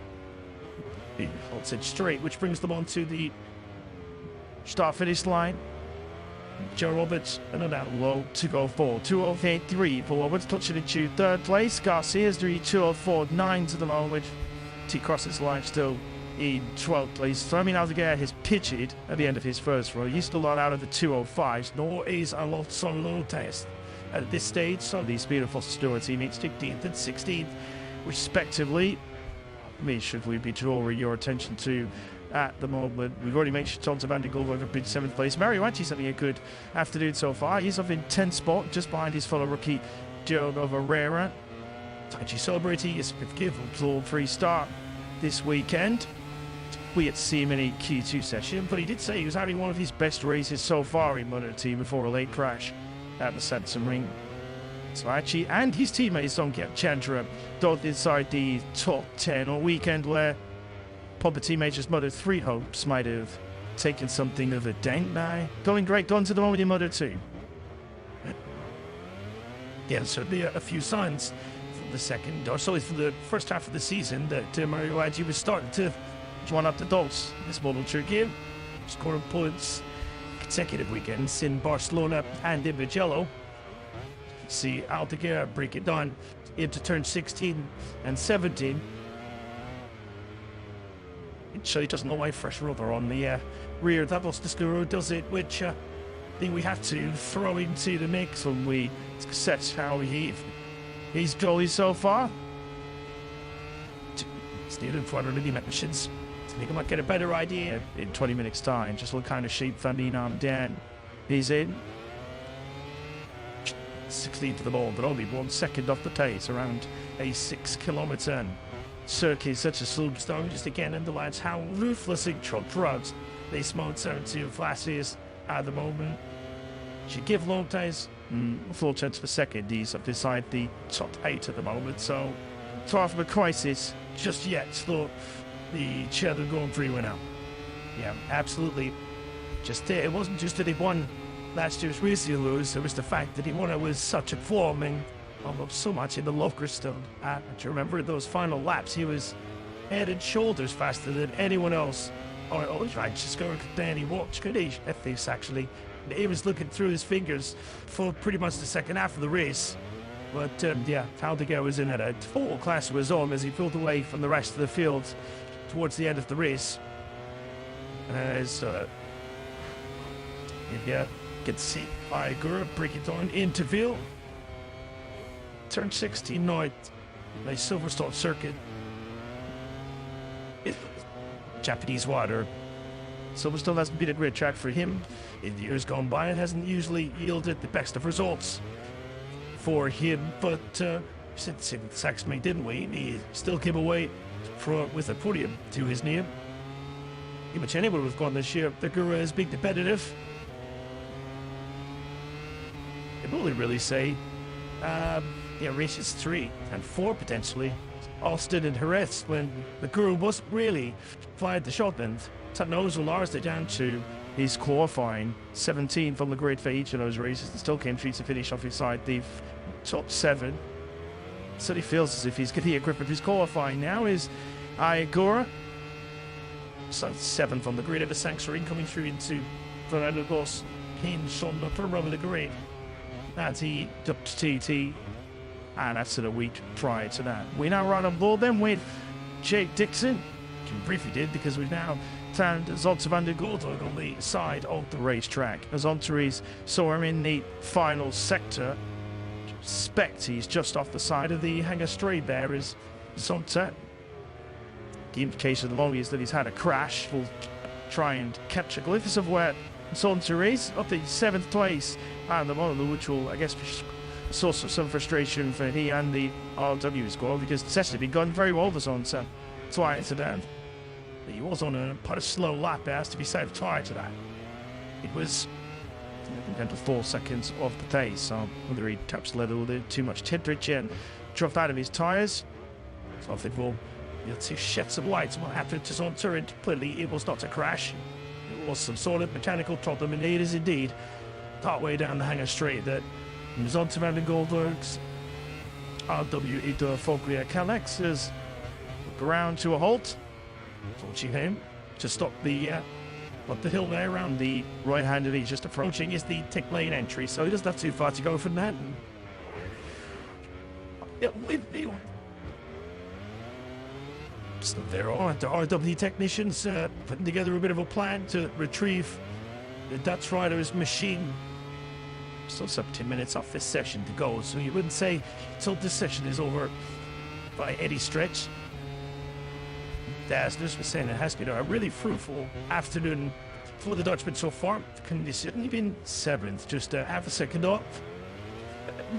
He holds it straight, which brings them onto the start-finish line. Joe Roberts another low to go for 208.3 for Roberts, touching into third place. Garcia's doing 204.9 to the moment. He crosses the line still in 12th place. So I mean, Aldeguer has pitched at the end of his first row. He's still not out of the 205s, nor is Alonso low test at this stage. So these beautiful Stewart teammates 15th and 16th respectively. I mean, should we be drawing your attention to at the moment? We've already mentioned Tom Van de Goldberg up in 7th place. Mario Anti's having a good afternoon so far. He's up in 10th spot, just behind his fellow rookie Joe Novarera. Taichi celebrating his given free start this weekend. We had to see him in a Q2 session, but he did say he was having one of his best races so far in MotoGP before a late crash at the Sanson Ring. So Archie and his teammates don't get Chandra dot inside the top 10 on a weekend where Papa teammates' Moto3 hopes might have taken something of a dent by going great guns at the moment in Moto2. Yeah, certainly a few signs from the second, or so for the first half of the season, that Mario Aggi was starting to join up the dots this Moto2 game, scoring points consecutive weekends in Barcelona and in Mugello. See Aldeguer break it down into turn 16 and 17. So he doesn't know why fresh rubber on the rear. That was the Scuro does it, which I think we have to throw into the mix when we set how he's jolly so far. Still in front of the dimensions. I think I might get a better idea in 20 minutes time, just what kind of shape Van Dien Dan he's in. 16 to the ball, but only 1 second off the pace around a 6-kilometre circuit such as Silverstone. Just again underlines how ruthlessly Trump runs these Moto2 classes at the moment. Should give Lopez full chance for second. He's up beside the top 8 at the moment, so far from a crisis just yet. So the Cheddar Grand Prix winner. Yeah, absolutely. Just it wasn't just that he won last year's race, it was the fact that he won it with such a form and almost so much in the Silverstone. Do you remember those final laps? He was head and shoulders faster than anyone else. Oh, right, just going down. He watched, could he? At this actually, he was looking through his fingers for pretty much the second half of the race. But yeah, Aldeguer was in at a full class of his own as he pulled away from the rest of the field towards the end of the race. As yeah, you can see Igor break it on into Ville. Turn 16 now at the Silverstone circuit. Japanese water. Silverstone hasn't been a great track for him in the years gone by. It hasn't usually yielded the best of results for him, but since Saxony didn't we? He still came away with a podium to his name. Pretty much anyone who's gone this year, the Gura is being competitive. I can only really say, yeah, races 3 and 4 potentially. Austin and Jerez when the Guru wasn't really fired the shot, and Tatnozo lowers it down to his qualifying 17 from the grid for each of those races and still came through to finish off inside the top 7. So he feels as if he's getting a grip of his qualifying now is Igora. So 7 from the grid of the Sanctuary coming through into Fernando Goss hinge on the upper run of the grid. That's he up to TT. And that's the week prior to that. We now run on board then with Jake Dixon. We briefly did because we've now found Zonta van der Goldberg on the side of the racetrack. As Ontaries saw him in the final sector. Suspect he's just off the side of the hangar straight there is Zonta. The implication at the moment is that he's had a crash. We'll try and catch a glimpse of where Zonta is up the 7th place. And the one which will, I guess, source of some frustration for he and the RW squad, because the session had been going very well this on, so that's why it's down. He was on a quite a slow lap there, has to be safe tied to that. It was down to 4 seconds off the pace, so whether he taps a little bit too much temperature and dropped out of his tyres, so I think we'll see shed some light on what happened to his own turret. Clearly it was not a crash, it was some sort of mechanical problem, and it is indeed partway down the hangar straight that he was on to Van Goldberg's RW into Foglia Calex as around to a halt, forcing him to stop the up the hill there around the right hand that he's just approaching is the tick lane entry, so he doesn't have too far to go from that. So there are the RW technicians putting together a bit of a plan to retrieve the Dutch rider's machine. Still some 10 minutes off this session to go, so you wouldn't say till this session is over by any stretch. As was saying, it has been a really fruitful afternoon for the Dutchman so far. He's only been 7th, just half a second off.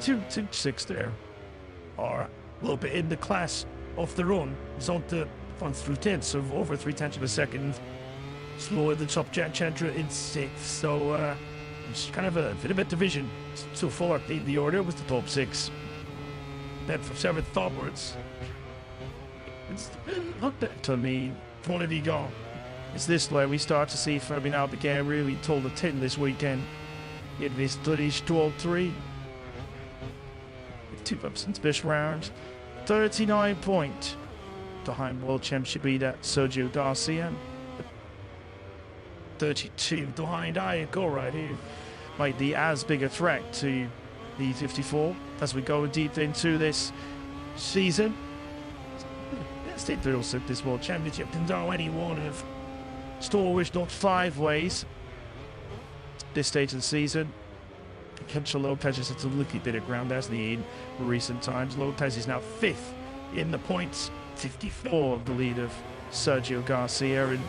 2-6 there are a little bit in the class of their own. He's on to 1 through 10, so over 3/10 of a second. Slower than top Chandra in 6th, so it's kind of a bit of a division. So far, the order was the top 6. Then from 7th onwards, it's looked at to me, quality gone. It's this way we start to see Fabian Albuquerque really told the 10 this weekend. It was British 12-3. 2 ups in this round. 39 point behind World Championship leader Sergio Garcia. 32 behind Iacco right here. Might be as big a threat to the 54 as we go deep into this season. State thrills at this World Championship can go any one of stalwart not 5 ways this stage of the season. Kencho Lopez has had a lucky bit of ground as the in recent times. Lopez is now 5th in the points, 54 of the lead of Sergio Garcia, and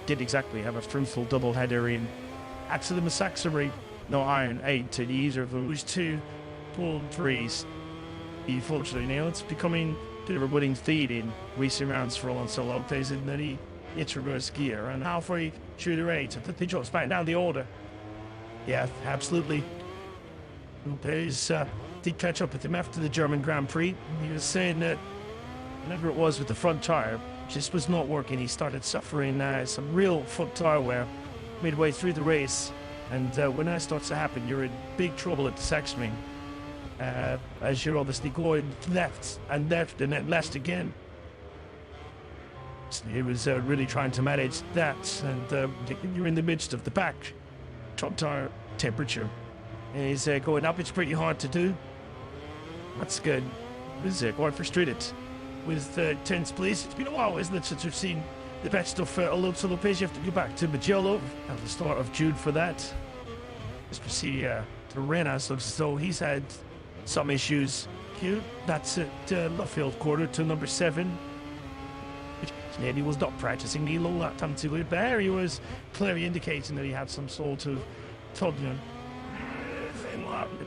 did exactly have a fruitful doubleheader in Axel the Masaxery. No iron 8 to either of those 2 pulled 3s. Unfortunately, now it's becoming bit of a winning feed in recent rounds for Alonso Lopez, in that he hits reverse gear and halfway through the race he drops back down the order. Yeah, absolutely. Lopez did catch up with him after the German Grand Prix. He was saying that whatever it was with the front tyre just was not working. He started suffering some real front tyre wear midway through the race, and when that starts to happen, you're in big trouble at the section ring. As you're obviously going left and then left again. So he was really trying to manage that, and you're in the midst of the back top tire temperature. And he's going up, it's pretty hard to do. That's good. He was quite frustrated with 10th place. It's been a while, isn't it, since we've seen the best of Alonso Lopez. You have to go back to Mugello at the start of June for that. As we see, Arenas looks as though he's had some issues here. That's at Luffield quarter to number 7. He was not practicing the low that time to it, but he was clearly indicating that he had some sort of problem.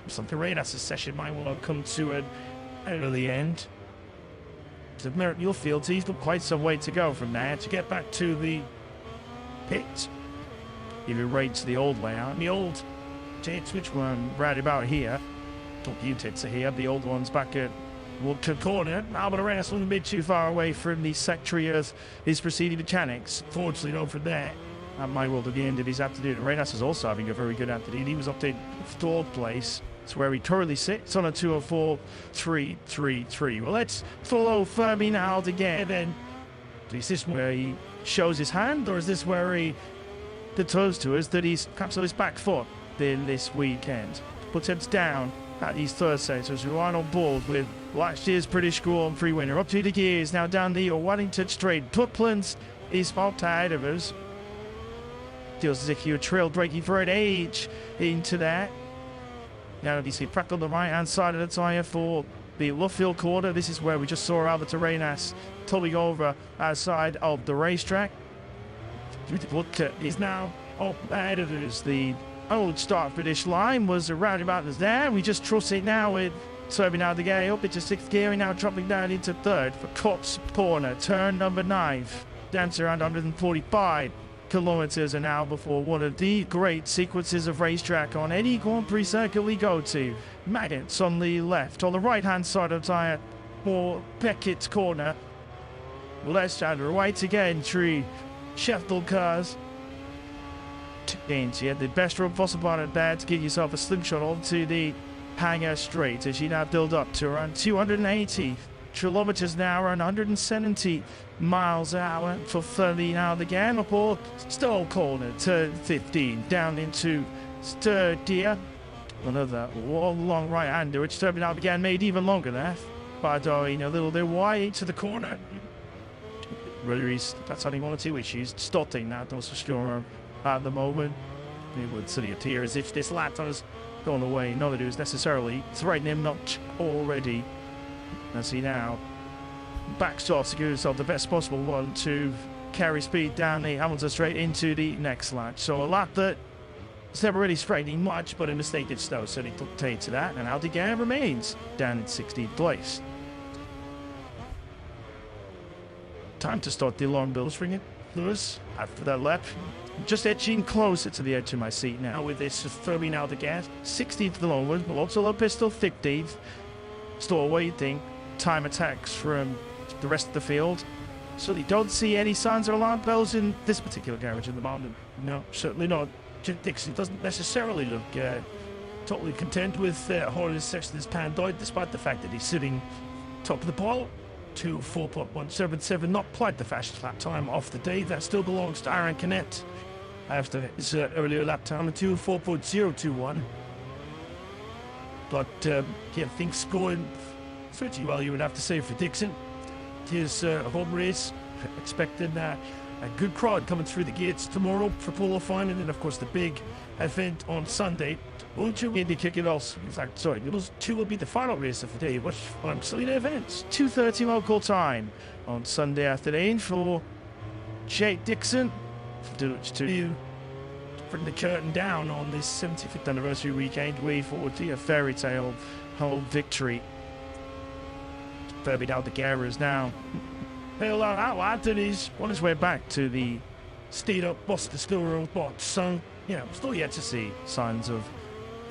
Something right as a session might want to come to an early end. So you'll feel he's got quite some way to go from there to get back to the pit. If you rate to the old layout, the old tits, which one right about here. Not you tits are here, the old one's back at Woodcote Corner. Albert Arenas a little bit too far away from the secretary of his preceding mechanics. Fortunately, over there, that might well at the end of his afternoon. Arenas is also having a very good afternoon. He was up to 4th place. It's where he currently sits on a 204.333. Well, let's follow Fermin out again. Then, is this where he shows his hand, or is this where he declares to us that he's perhaps on his back foot in this weekend? Puts heads down at these third sectors, who are on board with last year's British Grand Prix winner. Up to the gears, now down the Waddington Straight. Putlands is far ahead of us. Feels as if you were trail breaking for an age into that. Now you see Pratt on the right hand side of the tyre for the Luffield quarter. This is where we just saw Albert Arenas tulling over outside of the racetrack. Woodcote is now up ahead of us. The old start-finish line was around about as there. We just trust it now with swerving out the gear up into 6th gear and now dropping down into 3rd for Kopp's corner, turn number 9. Down to around 145 kilometers an hour before one of the great sequences of racetrack on any Grand Prix circuit we go to. Magnets on the left, on the right-hand side of tyre for Beckett's corner. Left and right again, 3 Sheffield cars. Gains, you had the best run possible on it there to give yourself a slingshot onto the Hanger Straight as you now build up to around 280 kilometers an hour and 170 miles an hour for 30 now again. Up all Stoll corner, turn 15 down into 3rd gear. Another long right-hander, which turning out again made even longer there by Doreen a little bit wide to the corner. Rotary, that's only 1 or 2 issues. Stotting that, those for sure at the moment. It would sort of appear as if this lap has gone away. None of it is necessarily threatening him much already. As he now backs off to give himself the best possible one to carry speed down the Hamilton Straight into the next lap. So a lap that is never really straightening much, but a mistake did so certainly dictate to that. And Aldeguer remains down in 16th place. Time to start the alarm bells ringing. Lewis, after that lap, just edging closer to the edge of my seat now with this throwing out the gas. 16th the long one, Alonso Lopez still 15th. Still awaiting time attacks from the rest of the field. So they don't see any signs of alarm bells in this particular garage at the moment. No, certainly not. Jim Dixon doesn't necessarily look totally content with how his section has panned out, despite the fact that he's sitting top of the pole. 2:4.177, not quite the fastest lap time off the day. That still belongs to Aaron Canet after his earlier lap time of 2:4.021. But yeah, things going pretty well, you would have to say, for Dixon. His home race, expecting a good crowd coming through the gates tomorrow for polo fine, and then of course the big event on Sunday. Won't you indicate it also? In fact, sorry, those 2 will be the final race of the day. What silly events? 2:30 local time on Sunday afternoon for Jake Dixon. To bring the curtain down on this 75th anniversary weekend, way forward to a fairy tale home victory. Furby Aldeguer is now bailed out Anthony's on his way back to the stayed up Boston Still Road box. So, you know, still yet to see signs of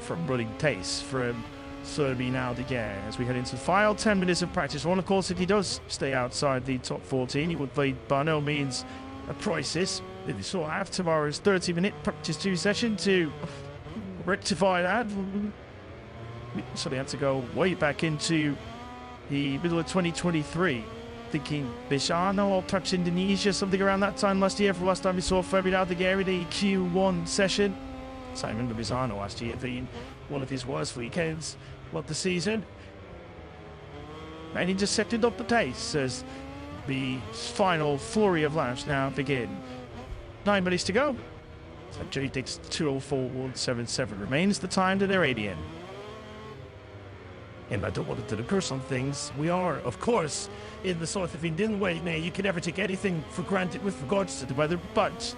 from running pace from Furby Aldeguer as we head into the final 10 minutes of practice. One, of course, if he does stay outside the top 14, he would be by no means a crisis. If you saw have tomorrow's 30-minute practice 2 session to rectify that. So they had to go way back into the middle of 2023, thinking Bisano or perhaps Indonesia, something around that time last year. For last time we saw Furby Aldeguer in the Q1 session. Simon Bisano last year being one of his worst weekends of the season. And he just set it up the pace as the final flurry of laps now begin. 9 minutes to go. So JTX 2:04.177 remains the time to their radian. And I don't want to curse on things. We are, of course, in the south of England, where you can never take anything for granted with regards to the weather, but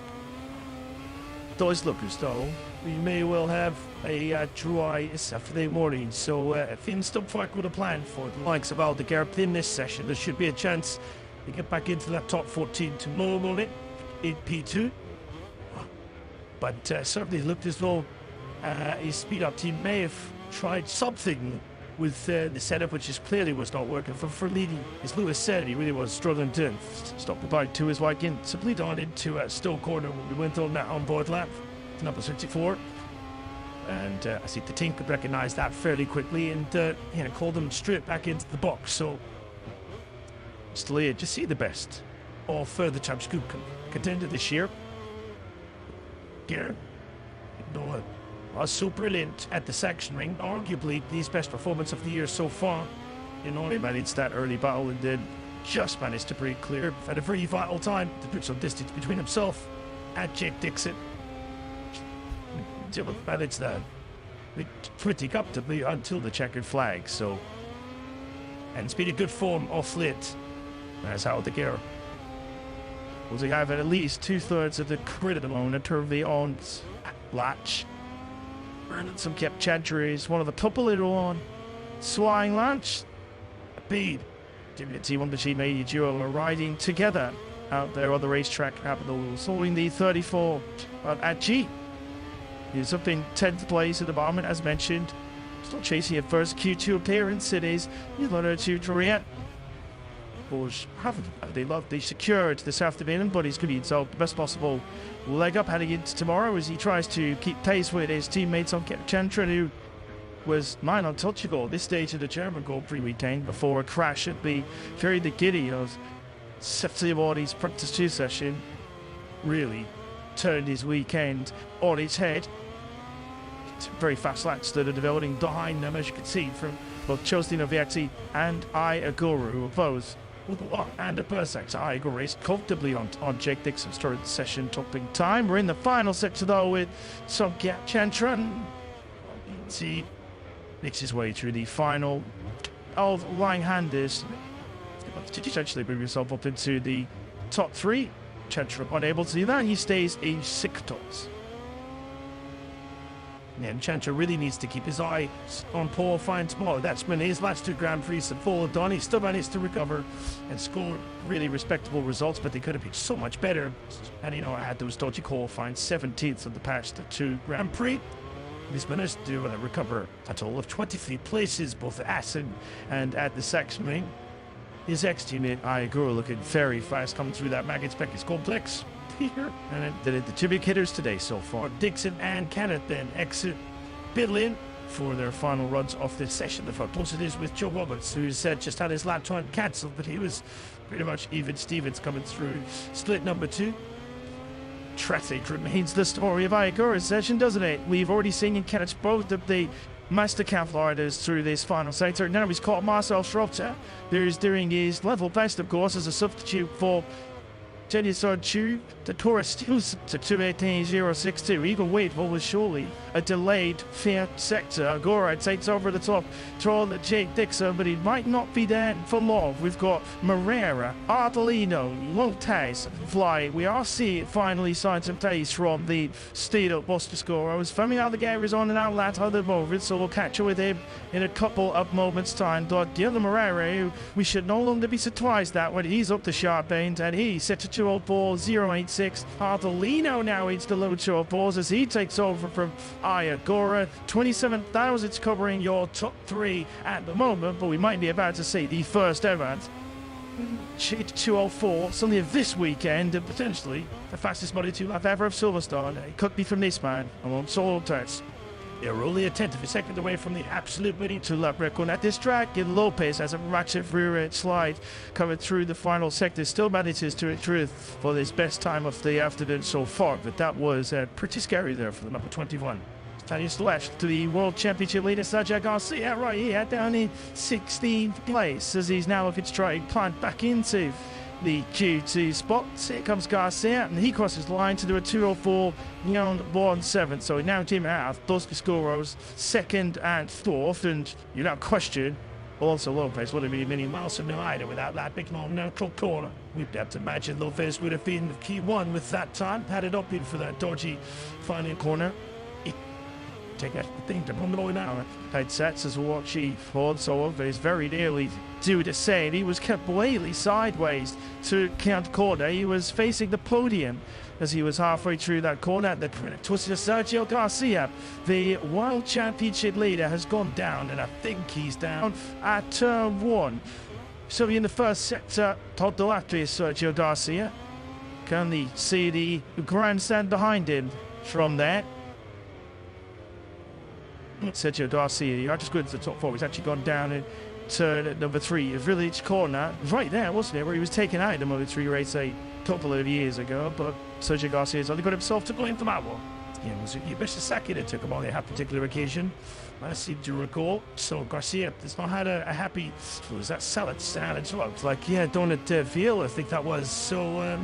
those lookers, though, we may well have a dry Saturday morning. So things don't quite with a plan for the likes of Aldeguer in this session. There should be a chance to get back into that top 14 tomorrow morning in P2. But certainly looked as though his speed-up team may have tried something with the setup, which is clearly was not working for leading. As Lewis said, he really was struggling to stop the bike to his right in. Simply down into Stowe corner when we went on that on-board lap, number 34. And I think the team could recognise that fairly quickly and called them straight back into the box. So still here to see the best of further Champs Scoop contender this year. Here, was so brilliant at the section ring, arguably his best performance of the year so far. He managed that early battle and then just managed to break clear at a very vital time to put some distance between himself and Jake Dixon. Managed that pretty comfortably until the checkered flag. So, and it's been a good form off late. That's how the gear. Was he have at least 2/3 of the credit alone in terms of the on latch. And some kept Chantry one of the couple later on. Swine Lunch. Speed. Jimmy the T1 Machine Media duo are riding together out there on the racetrack at the wheels. Holding the 34 at G. He's up in 10th place at the moment, as mentioned. Still chasing a first Q2 appearance. It is Moto2 Triet. They secured this afternoon, but he's going to be himself the best possible leg up heading into tomorrow as he tries to keep pace with his teammates on Chantry, who was mine untouchable at this stage of the German Grand Prix weekend before a crash at the Ferry the Giddy of Sefti Awardi's practice 2 session. Really turned his weekend on its head. Very fast laps that are developing behind them, as you can see from both Chostino Vieti and Iaguru, who are both and a Persex. Iaguru raced comfortably on Jake Dixon's third session topping time. We're in the final sector though with Songkya Chantran. He makes his way through the final of Langhandis to essentially bring himself up into the top 3. Chantran unable to do that, he stays in 6th. And Chantry really needs to keep his eye on Paul Fine tomorrow. That's when his last 2 Grand Prix have fallen down. He still managed to recover and score really respectable results, but they could have been so much better. And I had those dodgy qualifying 17th of the past 2 Grand Prix. He's managed to recover a total of 23 places, both at Assen and at the Saxony. His ex-teammate Iaguru looking very fast coming through that Maggots-Beckett complex here. And the 2 big hitters today so far, Dixon and Kenneth, then exit pit lane for their final runs of this session. The front post it is with Joe Roberts, who said just had his lap time cancelled, but he was pretty much even Stevens coming through split number 2. Tragic remains the story of Iaguru's session, doesn't it? We've already seen in Kenneth both of the Master Camp riders through this final sector. Now he's caught Marcel Schroepter, who's doing his level best, of course, as a substitute for Jenison Chu. The Taurus steals to 218.062. Eagle Wade was surely a delayed fair sector. Agora takes over the top, trawling at Jake Dixon, but he might not be there for long. We've got Moreira, Ardolino, Lopez, Fly. We are seeing finally signs of pace from the steed-up Buster Scoros. Femi Aldeguer is on an outlet at the moment, so we'll catch up with him in a couple of moments' time. But the other Moreira, who we should no longer be surprised at when he's up the sharp end, and he's set to 204.086. Ardolino now into the low 204s as he takes over from Iagura. 27,000's covering your top 3 at the moment, but we might be about to see the first ever 204 something of this weekend, and potentially the fastest Moto2 lap ever of Silverstone. It could be from this man, Alonso Turts. They're only a tenth of a second away from the absolute winning 2-lap record at this track. And Lopez has a ratchet rear slide coming through the final sector. Still manages to retrieve for his best time of the afternoon so far. But that was pretty scary there for the number 21. Tanya Slash to the World Championship leader Sergio Garcia right here down in 16th place as he's now, if it's trying, climbed back into the Q2 spot. Here comes Garcia, and he crosses the line to do a 204 beyond 1-7. So he now team out Dos Piscoros 2nd and 4th, and you don't question Alonso Lopez would have been many miles from the leader without that big long neutral corner. We'd have to imagine Lopez would have been Q1 with that time, had it up in for that dodgy final corner. Take that thing to put it now. Tight sets as what she thought so of is very nearly due to say he was completely sideways to Count Corner. He was facing the podium as he was halfway through that corner. The twisted Sergio Garcia, the World Championship leader, has gone down, and I think he's down at turn 1. So in the first sector, Todd Delatri is Sergio Garcia. Can they see the grandstand behind him from there? Sergio Garcia, just going to the top 4. He's actually gone down in turn at number 3 of Village Corner. Right there, wasn't it, where he was taken out in the Moto3 race a couple of years ago. But Sergio Garcia's only got himself to blame for that one. Yeah, was it Yabashisaki that took him on that particular occasion? I seem to recall. So Garcia has not had a happy, was that salad as well? It's like, yeah, Donut Veal, I think that was. So,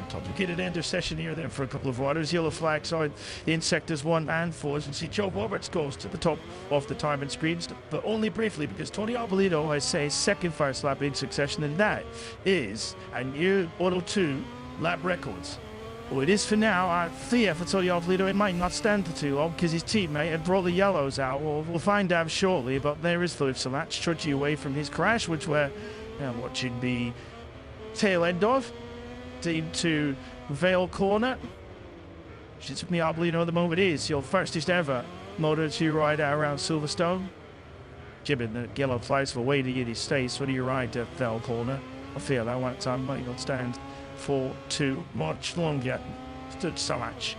complicated end of session here then for a couple of riders. Yellow flags on in sectors 1 and 4. As you see, Joe Roberts goes to the top of the timing screens, but only briefly because Tony Arbolino has his second first lap in succession, and that is a new Auto 2 lap records. Well, it is for now. I fear for Tony Alvarado it might not stand for too long because his teammate had brought the yellows out. We'll find out shortly, but there is Philip Salat trudging away from his crash, which we're watching the tail end of. Into Vale Corner. Which is me, Alvarado at the moment is your firstest ever Moto2 ride out around Silverstone. Gibbon, the yellow flags for waiting in his states when you ride at Vale Corner. I fear that one time might not stand for too much longer. Stood so much.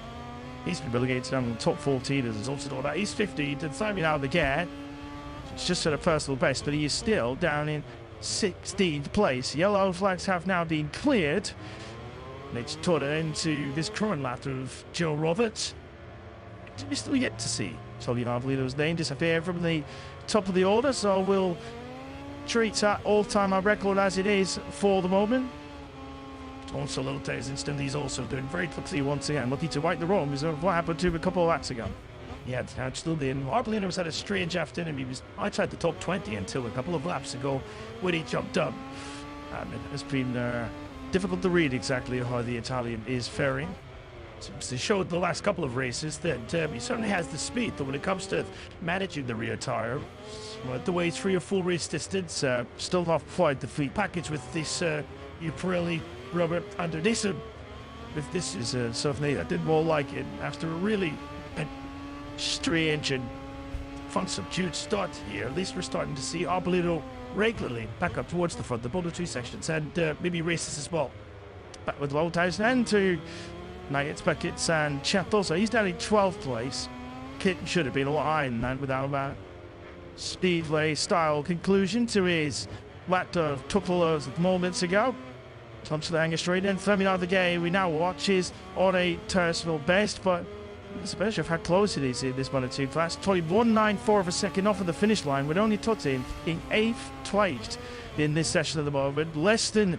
He's been relegated down in the top 14 as a result of all that. He's 15th and climbing out of the gate. It's just at a personal best, but he is still down in 16th place. Yellow flags have now been cleared. Let's turn it into this current lap of Joe Roberts. We're still yet to see Tony Alvarado's name disappear from the top of the order, so we'll treat that all-time record as it is for the moment. Also, Lopez instantly is also doing very quickly once again, looking to right the wrongs of what happened to him a couple of laps ago. Yeah, it's still in. Alvarado's had a strange afternoon. He was outside the top 20 until a couple of laps ago when he jumped up. And it has been difficult to read exactly how the Italian is faring. He showed the last couple of races that he certainly has the speed, though when it comes to managing the rear tyre, the way 3 or 4 race distance, still not quite the fleet package with this Pirelli rubber underneath him. If this is something I did more like it after a really strange and fun subdued start here. At least we're starting to see Alvarado regularly back up towards the front, the Moto2 sections, and maybe races as well. Back with Lopez and to Nuggets, Buckets and Chettle, so he's down in 12th place. Kit should have been a lot higher than that without that Speedway style conclusion to his lap of a couple of moments ago. Comes to the hanger straight in, Fleming out of the game. We now watch his on a personal best, but especially of how close it is in this Moto2 class. 194 of a second off of the finish line, with only Totti in 8th place in this session at the moment. Less than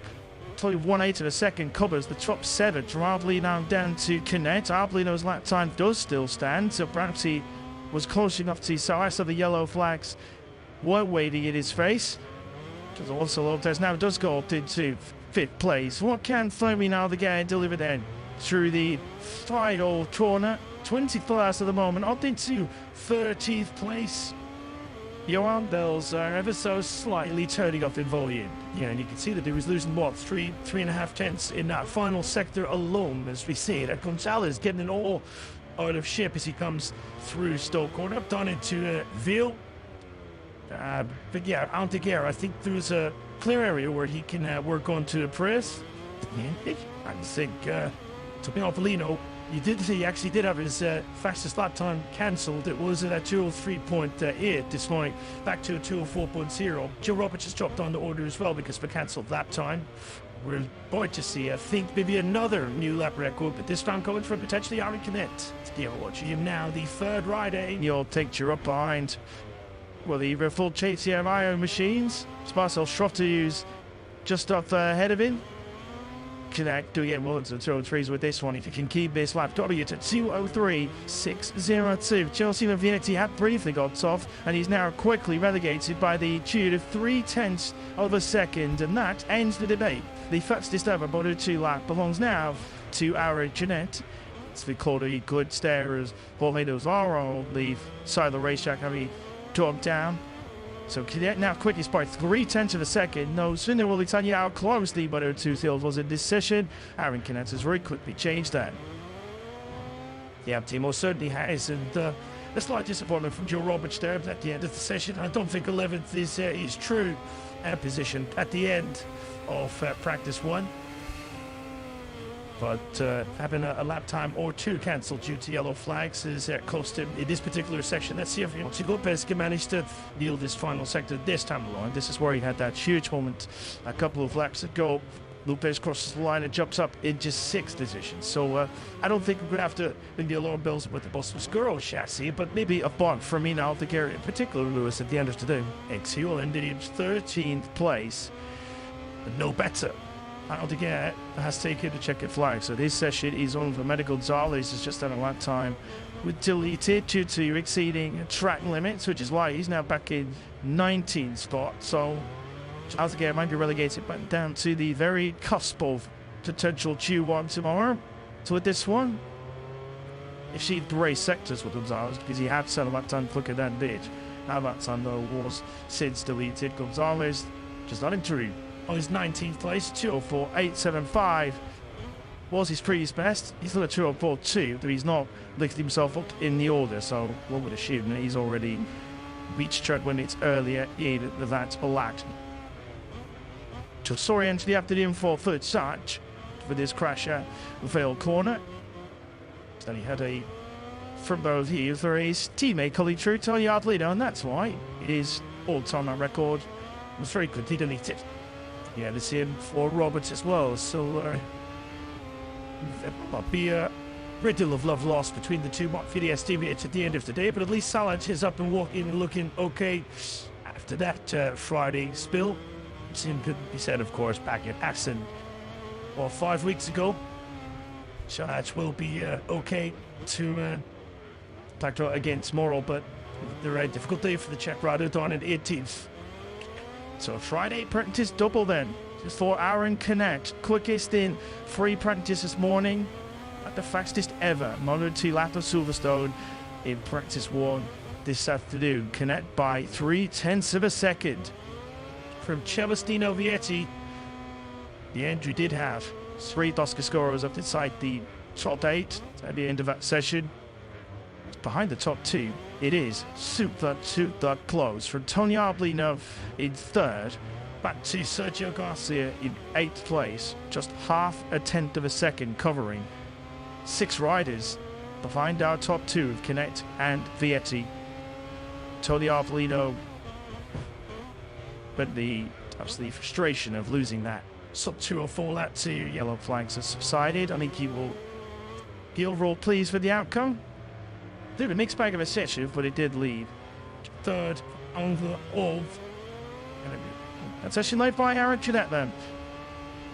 1/8 of a second covers the top 7. Alvarado now down to Canet. Alvarado's lap time does still stand, so perhaps he was close enough to so as the yellow flags weren't waiting in his face. Also, Lopez now does go up into 5th place. What can Fleming now the guy deliver then through the final corner? 21st at the moment, up into 13th place. Johan Bells are ever so slightly turning up in volume. Yeah, and you can see that he was losing, what, 3.5 tenths in that final sector alone, as we see it. Gonzalez getting it all out of shape as he comes through Stoke Corner, up down into Ville. But yeah, Anteguera, I think there's a clear area where he can work on to the press. I think Tony Alvarado, he actually did have his fastest lap time cancelled. It was at 203.8 this morning, back to a 204.0. Joe Roberts has dropped on the order as well because of a cancelled lap time. We're going to see, I think, maybe another new lap record, but this time coming from potentially Aaron Canet. You're watching him now, the 3rd rider. You'll take you up behind, well, the full chase here of Iron Machines. Marcel Schrotter just up ahead of him. Connect doing it once and 203s with this one. If you can keep this lap, W to 203.602. Chelsea Vietti had briefly got off, and he's now quickly relegated by the tune of 0.3 of a second, and that ends the debate. The fastest ever Moto2 lap belongs now to Aaron Canet. It's recorded a good stare as Alvarado on the side of the racetrack, having dropped down. So Cadet now quickest by 0.3 of a second. No sooner will he tell you how close the Moto2 field was in this session. Aaron Canet has very quickly changed that. Yeah, Timo certainly has, and a slight disappointment from Joe Roberts there at the end of the session. I don't think 11th is his true position at the end of practice 1. But having a lap time or 2 cancelled due to yellow flags is cost him in this particular section. Let's see if Lopez can manage to yield this final sector this time around. This is where he had that huge moment a couple of laps ago. Lopez crosses the line and jumps up into 6th position. So I don't think we're going to have to ring the alarm bells with the Boston chassis, but maybe a bond for me now, the Gary, in particular Lewis, at the end of the day. Exhale ended in 13th place, but no better. Altogether has taken the checkered flag, so this session is on for Medical Gonzalez. Has just done a lap time with deleted due to exceeding track limits, which is why he's now back in 19th spot. So Altogether might be relegated back down to the very cusp of potential Q1 tomorrow. So with this one, if she race sectors with Gonzalez, because he had set a lap time quicker than did. Now that time though was since deleted. Gonzalez just not through on his 19th place, 204.875 was his previous best. He's still at 204.2, but he's not lifted himself up in the order, so one would assume that he's already reached track when it's earlier in that lap. So sorry into the afternoon for third Sarge for this crash at Vale Corner. Then he had a front row here for his teammate colleague True Tony Ardlino, and that's why his all-time record was very good. He deleted. Yeah, the same for Roberts as well. So there might be a great deal of love lost between the two Montpellier teammates at the end of the day, but at least Salant is up and walking and looking okay after that Friday spill. Same could be said, of course, back in Assen 5 weeks ago. Salant will be okay to factor against Morel, but they're a difficult day for the Czech rider down in 18th. So Friday practice double then, just for Aaron Connect, quickest in free practice this morning, at the fastest ever Moto2 lap of Silverstone in practice 1 this afternoon. Connect by 0.3 of a second from Celestino Vietti. The entry did have 3 Doscascoros up inside the top 8 at the end of that session. Behind the top 2, it is super close from Tony Arbolino in 3rd, back to Sergio Garcia in 8th place, just 0.5 of a second, covering 6 riders behind our top 2 of Connect and Vietti. Tony Arbolino, but the absolute frustration of losing that sub 204 lap to yellow flags has subsided. I think he will be overall pleased with the outcome. Did a mixed bag of a session, but it did lead 3rd overall. That session led by Aaron Jeanette then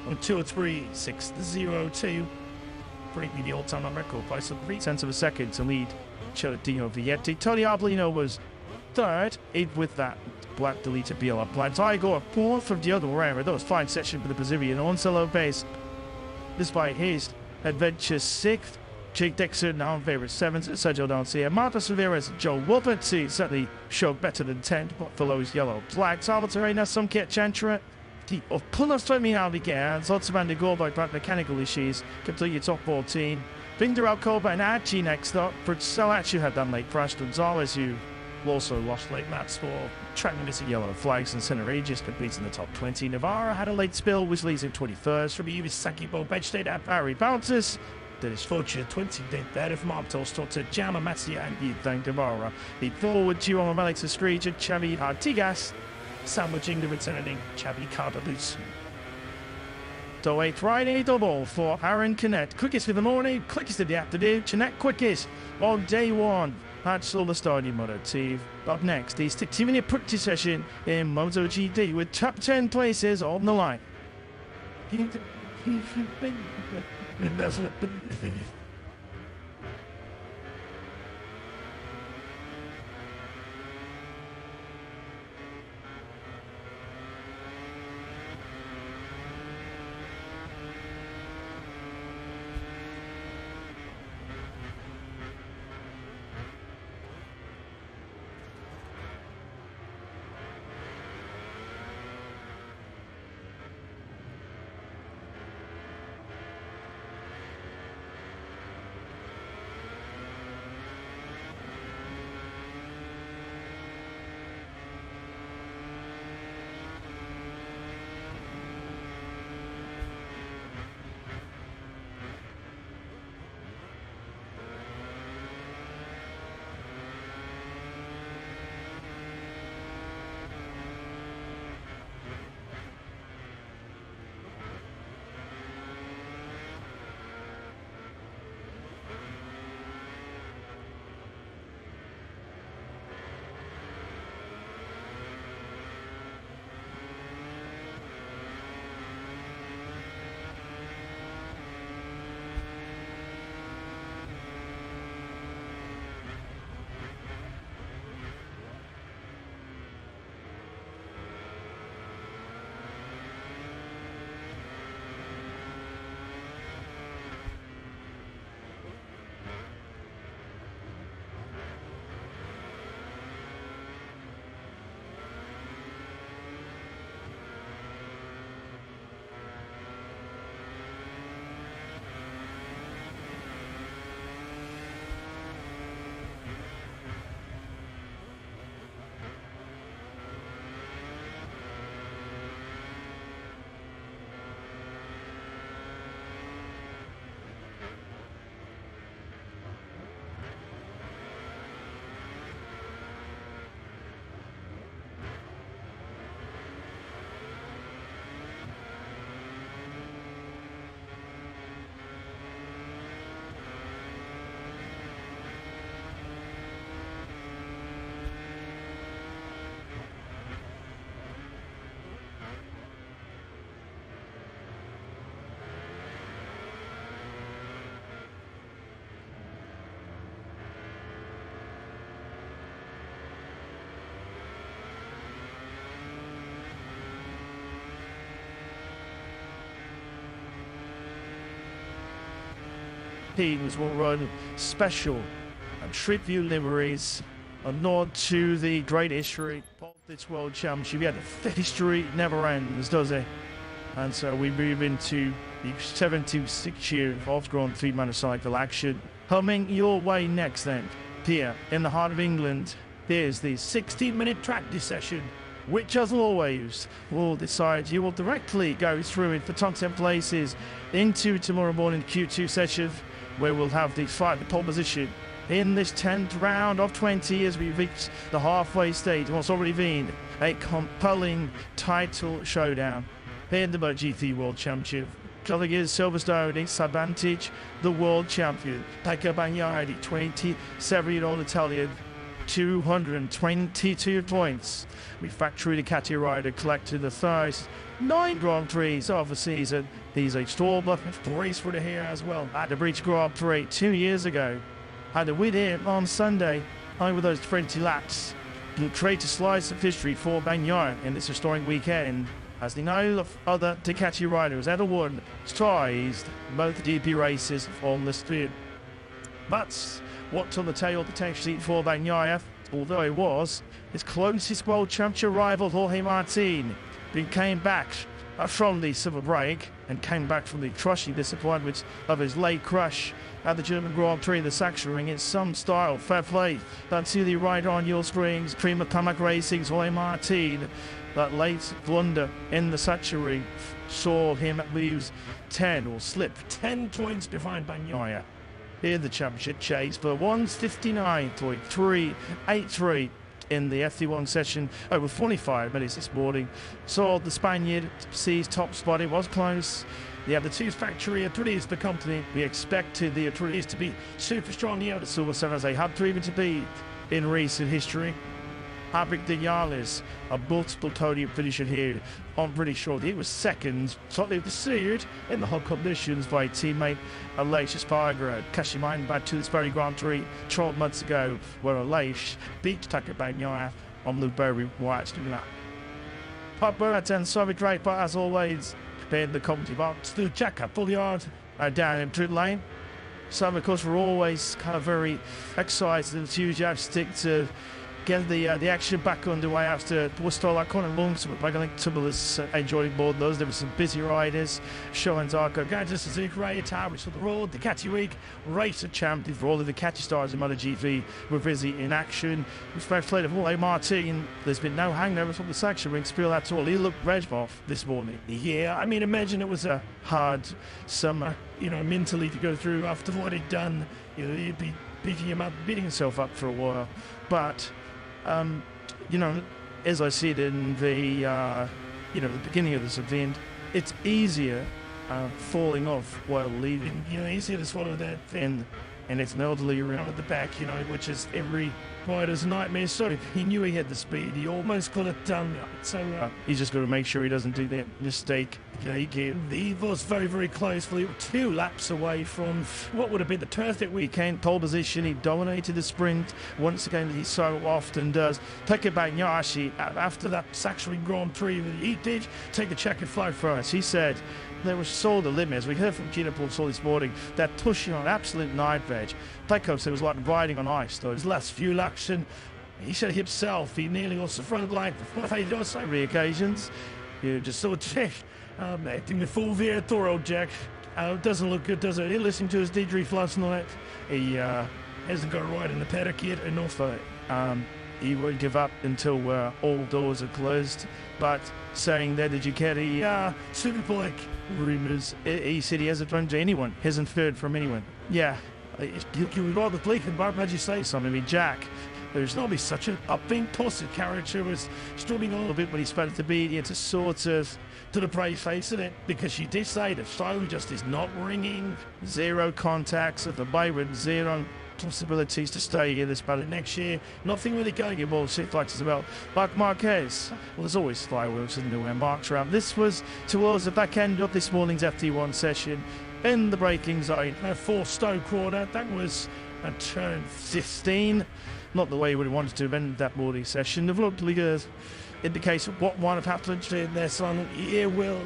on 203.602, breaking the all-time on record by some 0.3 of a second to lead Celestino Vietti. Tony Arbolino was 3rd, with that black deleted BLR plan. Tiger 4th from the other round. That was fine session for the Brazilian on solo base, despite his adventure 6th. Jake Dixon now on favourite 7th, Sergio Garcia, Marcos Rivera's Joe Wolpert certainly showed better than 10th, but below his yellow flag. Salvatore Nasumke Chantra, the of Pulos Terminal began, Zotsman de Gorba about mechanical issues, completed top 14. Binder Alcoba and Archie next up, but Salachu had that late crash. Gonzalez, who also lost late laps for tracking missing yellow flags and Center Regis, but beats in the top 20. Navarra had a late spill, which leads him 21st. From Iwasaki Bo Benchstate at Barry Bounces. That is fortune 20 did that if Martos to Jama Matsia and Ethan Navarra. The forward Giro Alex Estrella, Xavi Artigas, sandwiching the returning Xavi Cardalus. So a Friday double for Aaron Connect. Quickest of the morning, quickest of the afternoon. Connect quickest on day 1 at Silverstone Moto2. Up next is 60-minute practice session in MotoGP with top 10 places on the line. Teams will run special and tribute liveries, a nod to the great history of this World Championship. Yeah, the history never ends, does it? And so we move into the 76th year of Grand Prix motorcycle action. Coming your way next then, here in the heart of England, there's the 16-minute practice session, which as always will decide you will directly go through it for top 10 places into tomorrow morning Q2 session, where we'll have the fight, the pole position in this 10th round of 20 as we reach the halfway stage. What's already been a compelling title showdown in the MotoGP World Championship. Colleague is Silverstone, advantage the world champion. Pecco Bagnaia, 27-year-old Italian, 222 points. We factory Ducati rider collected the first 9 Grand Prix of the season. He's a stalwart race for the hair as well. At the British Grand Prix 2 years ago, had a win here on Sunday over those 20 laps. Will create a slice of history for Bagnaia in this historic weekend, as the no other Ducati riders ever won tries both GP races on the field. But what's on the tail potentially for Bagnaia, although it was his closest world championship rival Jorge Martin, who came back from the civil break and came back from the crushing disappointment of his late crush at the German Grand Prix, the Sachsenring, in some style. Fair play. That's the right on your screens. Prima Tamac Racing's Jorge Martin. That late blunder in the Sachsenring saw him lose 10 or slip 10 points behind Bagnaia in the championship chase for 159.383 in the FD1 session over 45 minutes this morning. Saw the Spaniard seize top spot. It was close. They have the 2 factory Atreides per company. We expected the Atreides to be super strong here at Silverstone, as they had proven to be in recent history. Patrick Vinales, a multiple podium finisher here. I'm pretty sure he was second, slightly pursued in the hot conditions by teammate Aleix Espargaro. Cashing mind back to this very Grand Prix 12 months ago, where Aleix beat Pecco Bagnaia on the very white lap. Pop Burnett and Sorry Drake, but as always, in the comedy box, the jack up full yard down in pit lane. So, of course, we're always kind of very excited and enthusiastic to get the action back underway after Worcester Icon and Alonso, but I think Tubble is enjoying more than those. There were some busy riders. Show and Zarco, Gadget, Suzuki, Ray, Towers for the road, the Ducati Week, race of champion for all of the Ducati stars in MotoGP were busy in action. Fresh plate of Jorge Martin. There's been no hangover from the section ring spiel at all. He looked red off this morning. Yeah, I mean, imagine it was a hard summer, mentally to go through after what he'd done. He'd be beating himself up for a while. But as I said in the beginning of this event, it's easier falling off while leading. Easier to swallow that than, and it's an elderly around at the back, which is every rider's nightmare. So he knew he had the speed. He almost got it done. So he's just got to make sure he doesn't do that mistake. He was very, very close. 2 laps away from what would have been the perfect weekend. Pole position, he dominated the sprint once again, he so often does. Pecco Bagnaia, after that Sachsenring Grand Prix, he did take the checkered flag first. He said they were so the limit. As we heard from Gina Paul this morning, that pushing on absolute knife edge. Pecco said it was like riding on ice. Those last few laps, and he said himself he nearly lost the front line for 3 occasions. You just saw Jack acting the full veer Toro Jack. Doesn't look good, does it? He listened to his debrief last night. He hasn't got right in the paddock yet enough. He won't give up until all doors are closed. But saying that, did you get any Superbike rumours? He said he hasn't run to anyone, hasn't heard from anyone. Yeah, you would rather bleak and Bob, how'd you say something? I mean, Jack, there's not be such a upbeat, positive character, was struggling a little bit when he spoke to be to sort of to the brave face of it, because she did say the phone just is not ringing. 0 contacts at the Byron, 0 possibilities to stay here this paddock next year. Nothing really going in World City Flights as well. Like Marquez, well, there's always fireworks in the when Mark's around. This was towards the back end of this morning's FD1 session in the braking zone. 4 quarter, that was a turn 15. Not the way we wanted to end that morning session. The vlog leaders indicates what might have happened in their son. Yeah, well,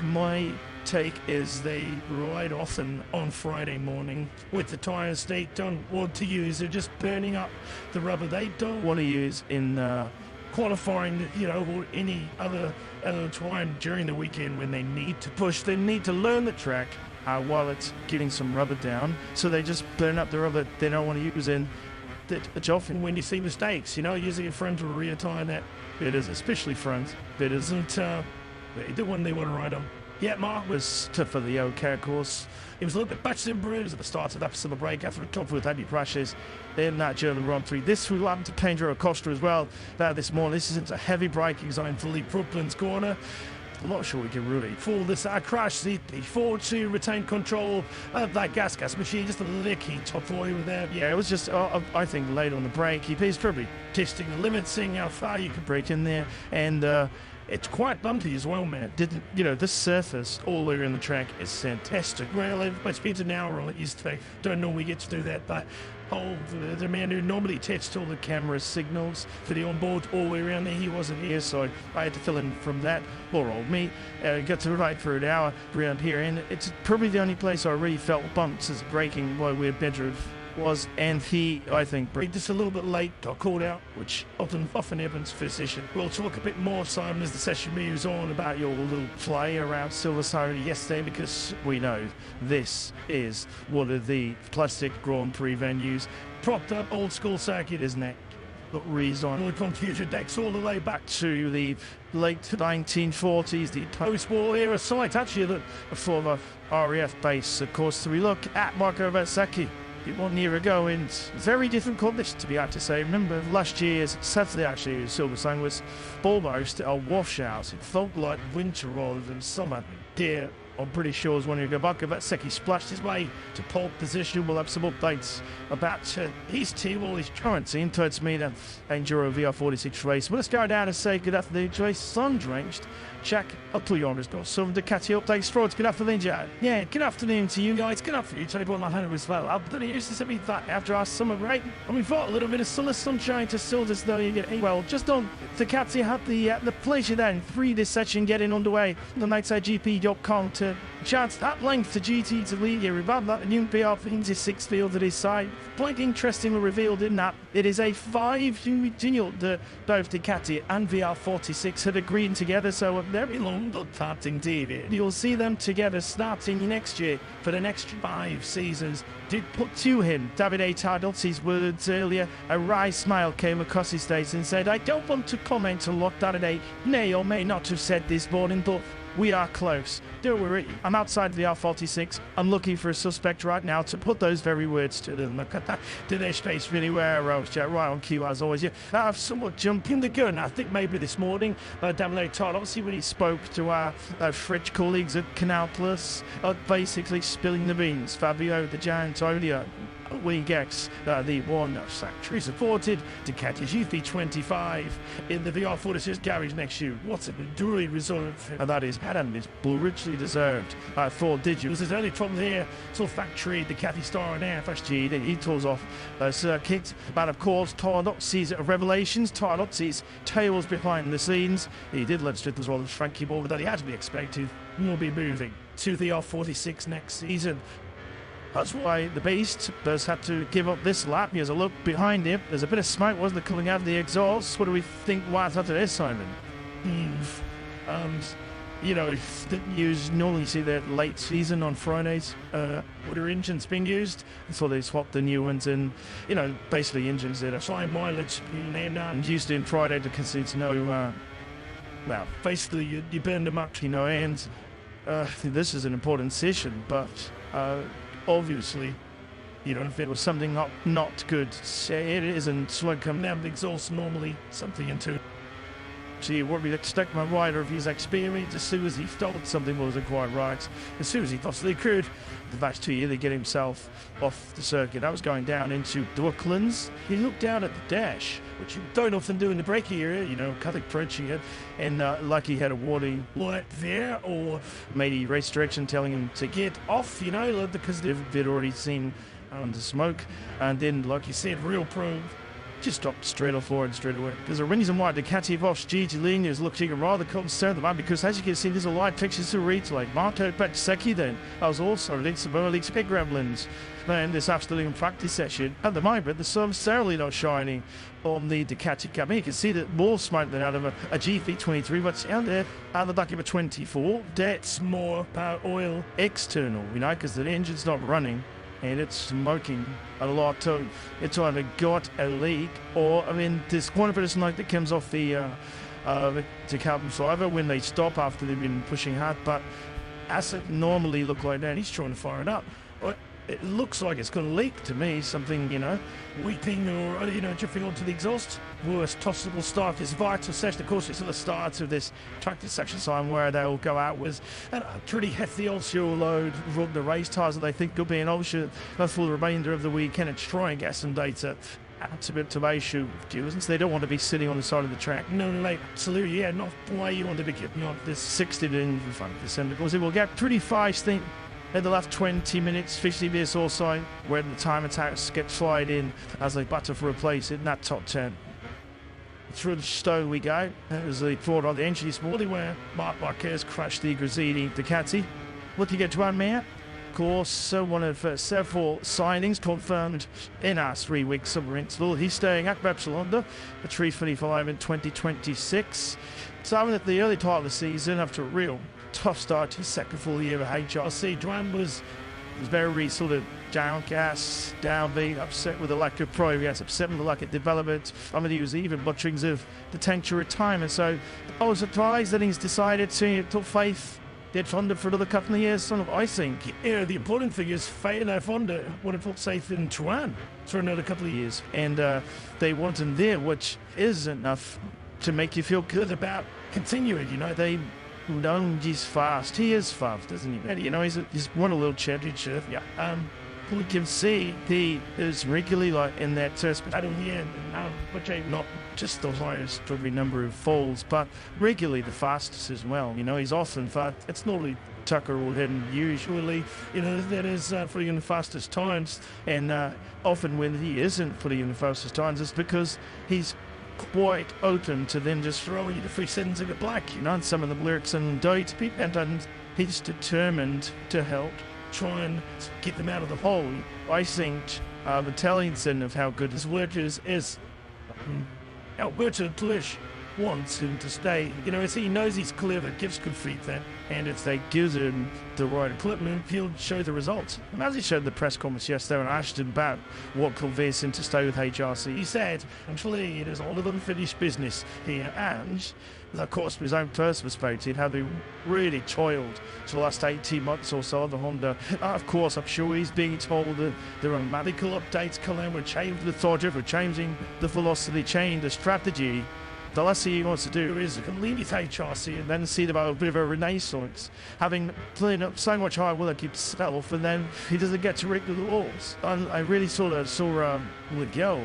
my take is they ride often on Friday morning with the tyres they don't want to use. They're just burning up the rubber they don't want to use in qualifying, or any other time during the weekend when they need to push. They need to learn the track while it's getting some rubber down, so they just burn up the rubber they don't want to use in. It's often when you see mistakes, using a front or rear tyre that it is, especially front, that isn't the one they want to ride on. Yeah, Mark was tough for the OK, of course. He was a little bit batched and bruised at the start of that summer break after a top with heavy crashes in that German Grand Prix. This will happen to Pedro Acosta as well this morning. This isn't a heavy braking zone for Lee Brooklyn's corner. I'm not sure we can really fool this crash. The forward to retain control of that gas machine. Just a licky top oil there. Yeah, it was just, I think, late on the brake. He's probably testing the limits, seeing how far you can brake in there. And it's quite bumpy as well, man. This surface all the way around the track is fantastic. Well, I spent an hour on it yesterday. Don't normally get to do that, but the man who normally tests all the camera signals for the onboard all the way around there, he wasn't here, so I had to fill in from that. Poor old me. Got to ride for an hour around here, and it's probably the only place I really felt bumps as braking while we're bedroom was, and he, I think, braked just a little bit late, got called out, which often happens for a session. We'll talk a bit more, Simon, as the session moves on about your little play around Silverstone yesterday, because we know this is one of the plastic Grand Prix venues. Propped up old school circuit, isn't it? Got redesigned with computer decks all the way back to the late 1940s, the post-war era site, actually, a former RAF base. Of course, we look at Marco Versace 1 year ago in very different conditions, to be had to say. Remember last year's Saturday, actually, Silverstone was almost a washout. It felt like winter rather than summer. Dear, I'm pretty sure it was 1 year ago. Marco Versace splashed his way to pole position. We'll have some updates about his team, all his current team, towards me, the Enduro VR46 race. Well, let's go down and say good afternoon to a sun-drenched Jack Altuyona's got some Ducati updates for us. Good afternoon, Jack. Yeah, good afternoon to you guys. Good afternoon to everyone I know as well. I'm pretty used to send me that after our summer break. And we've got a little bit of sunshine to still just well, just on Ducati had the pleasure then, 3 session getting underway on the MotoGP.com to chance at length to GT to lead here. We've had that new PR into 6 field at his side. Quite interestingly revealed in that it is a 5-year deal that both Ducati and VR46 had agreed together, so a very long that indeed. You'll see them together starting next year for the next 5 seasons. Did put to him Davide Tardozzi's words earlier. A wry smile came across his face and said, "I don't want to comment on what Davide may or may not have said this morning, but we are close. Don't worry, I'm outside the R46. I'm looking for a suspect right now to put those very words to them." Look at that. Did their space really well, Rose? Right on cue as always. Yeah, I've somewhat jumped in the gun. I think maybe this morning, Davide Tardozzi, when he spoke to our French colleagues at Canal Plus, basically spilling the beans. Fabio the Giant Olio. We gets the one factory supported Ducati's UP25 in the VR46 garage next year. What's a enduring result, and that is Adam is richly deserved for Digit. There's only problem here. So factory Ducati star and FSG, he tours off circuit, but of course Tardozzi's revelations, Tardozzi's tales behind the scenes. He did let slip as well as Frankie Ball that he had to be expected. Will be moving to the R46 next season. That's why the Beast does have to give up this lap. He has a look behind him. There's a bit of smoke, wasn't there, coming out of the exhaust. What do we think what's after this, Simon? Didn't use, normally see that late season on Fridays. What are engines being used? So they swapped the new ones in, basically engines that are high mileage and used in Friday to consider basically you burn them up, and this is an important session, but obviously, if it was something not good, say it isn't. So come down the exhaust normally, something into. See, what we'd expect my rider of his experience, as soon as he thought something wasn't quite right, as soon as he possibly could, the last 2 years, they get himself off the circuit. I was going down into Brooklands. He looked down at the dash, which you don't often do in the braking area, kind of approaching it, and like he had a warning light there, or maybe race direction telling him to get off, because they'd already seen the smoke. And then, like you said, real pro just dropped straight off forward straight away. There's a reason why Ducati Voss GT Ligne is looking rather concerned about, because as you can see, there's a light fixtures to read like Marco Bezzecchi then. I was also linked to Berlitz Pig Gremlins. Then this afternoon practice session, at the moment the sun's certainly not shining on the Ducati cabin. You can see that more smoke than out of a GV23, but out there out the back of a 24, that's more power oil external, you know, because the engine's not running and it's smoking a lot. So it's either got a leak or, I mean, there's quite a bit of smoke that comes off the carbon fiber when they stop after they've been pushing hard, but as it normally look like that, he's trying to fire it up. It looks like it's going to leak to me, something, you know, weeping or, you know, drifting onto the exhaust. Worst possible start this vital session. Of course, it's at the start of this tractor section time where they'll go out with a pretty hefty offshore load from the race tyres that they think could be an offshore for the remainder of the weekend and try and get some data out a bit to issue since they don't want to be sitting on the side of the track. No, like, absolutely, yeah, not the way you want to be getting on this 60 in front of the because it will get pretty fast, think. In the last 20 minutes, 50 minutes or so, where the time attacks get flyed in as they batter for a place in that top 10. Through the stone we go. That was the report on the engine this morning where Marc Marquez crashed the Grazini Ducati. Looking at Joan Mir, of course, one of several signings confirmed in our 3-week summer interval. He's staying at Repsol at 325 in 2026. So at the early part of the season, after a real tough start to his second full year of HRC, Duran was very sort of downcast, downbeat, upset with the lack of progress, upset with the lack of development. I mean, he was even mutterings of potential retirement. So I was surprised that he's decided to put faith in Honda for another couple of years. Sort of, I think, yeah, the important thing is Honda would have put faith in Turan for another couple of years, and they want him there, which is enough to make you feel good about continuing. You know, they know he's fast. He is fast, isn't he? And, you know, he's won a little championship. Yeah. We can see he is regularly like in that battle here, which ain't not just the highest every number of falls, but regularly the fastest as well. You know, he's often fast. It's normally Tucker or Hidden usually, you know, that is putting in the fastest times, and often when he isn't putting in the fastest times, it's because he's quite open to then just throwing you the 3 seconds of the black, you know, and some of the lyrics and date, and he's determined to help try and get them out of the hole. I think the telling sign of how good his work is Alberto Push wants him to stay. You know, he knows he's clever, gives good feedback, and if they give him the right equipment, he'll show the results. And as he showed the press conference yesterday and asked him about what convinced him to stay with HRC, he said, actually, it is all of unfinished business here, and of course, from his own personal perspective, how they really toiled for the last 18 months or so on the Honda. Of course, I'm sure he's being told that there are medical updates coming, we're changing the thought, we're changing the velocity, changing the strategy. The last thing he wants to do is leave his HRC and then see about a bit of a renaissance, having played up so much hard work himself, and then he doesn't get to rig the walls. And I really sort of saw Miguel.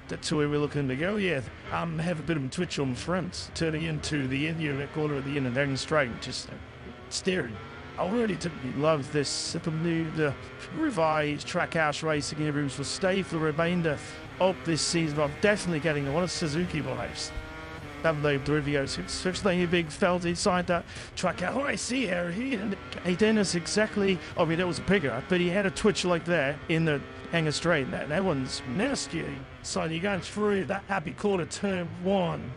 That's where we're looking to go, yeah. Have a bit of a twitch on the front, turning into the Indian corner of the in and down straight, just staring. I really love this the revised Trackhouse Racing interviews will stay for the remainder of this season. I'm definitely getting a lot of Suzuki vibes. Haven't they, the reviews, especially a big felt inside that Trackhouse. Oh, I see here. He didn't exactly, I mean, that was a bigger, but he had a twitch like that in the hanger straight. That one's nasty. So you're going through that happy corner, turn 1.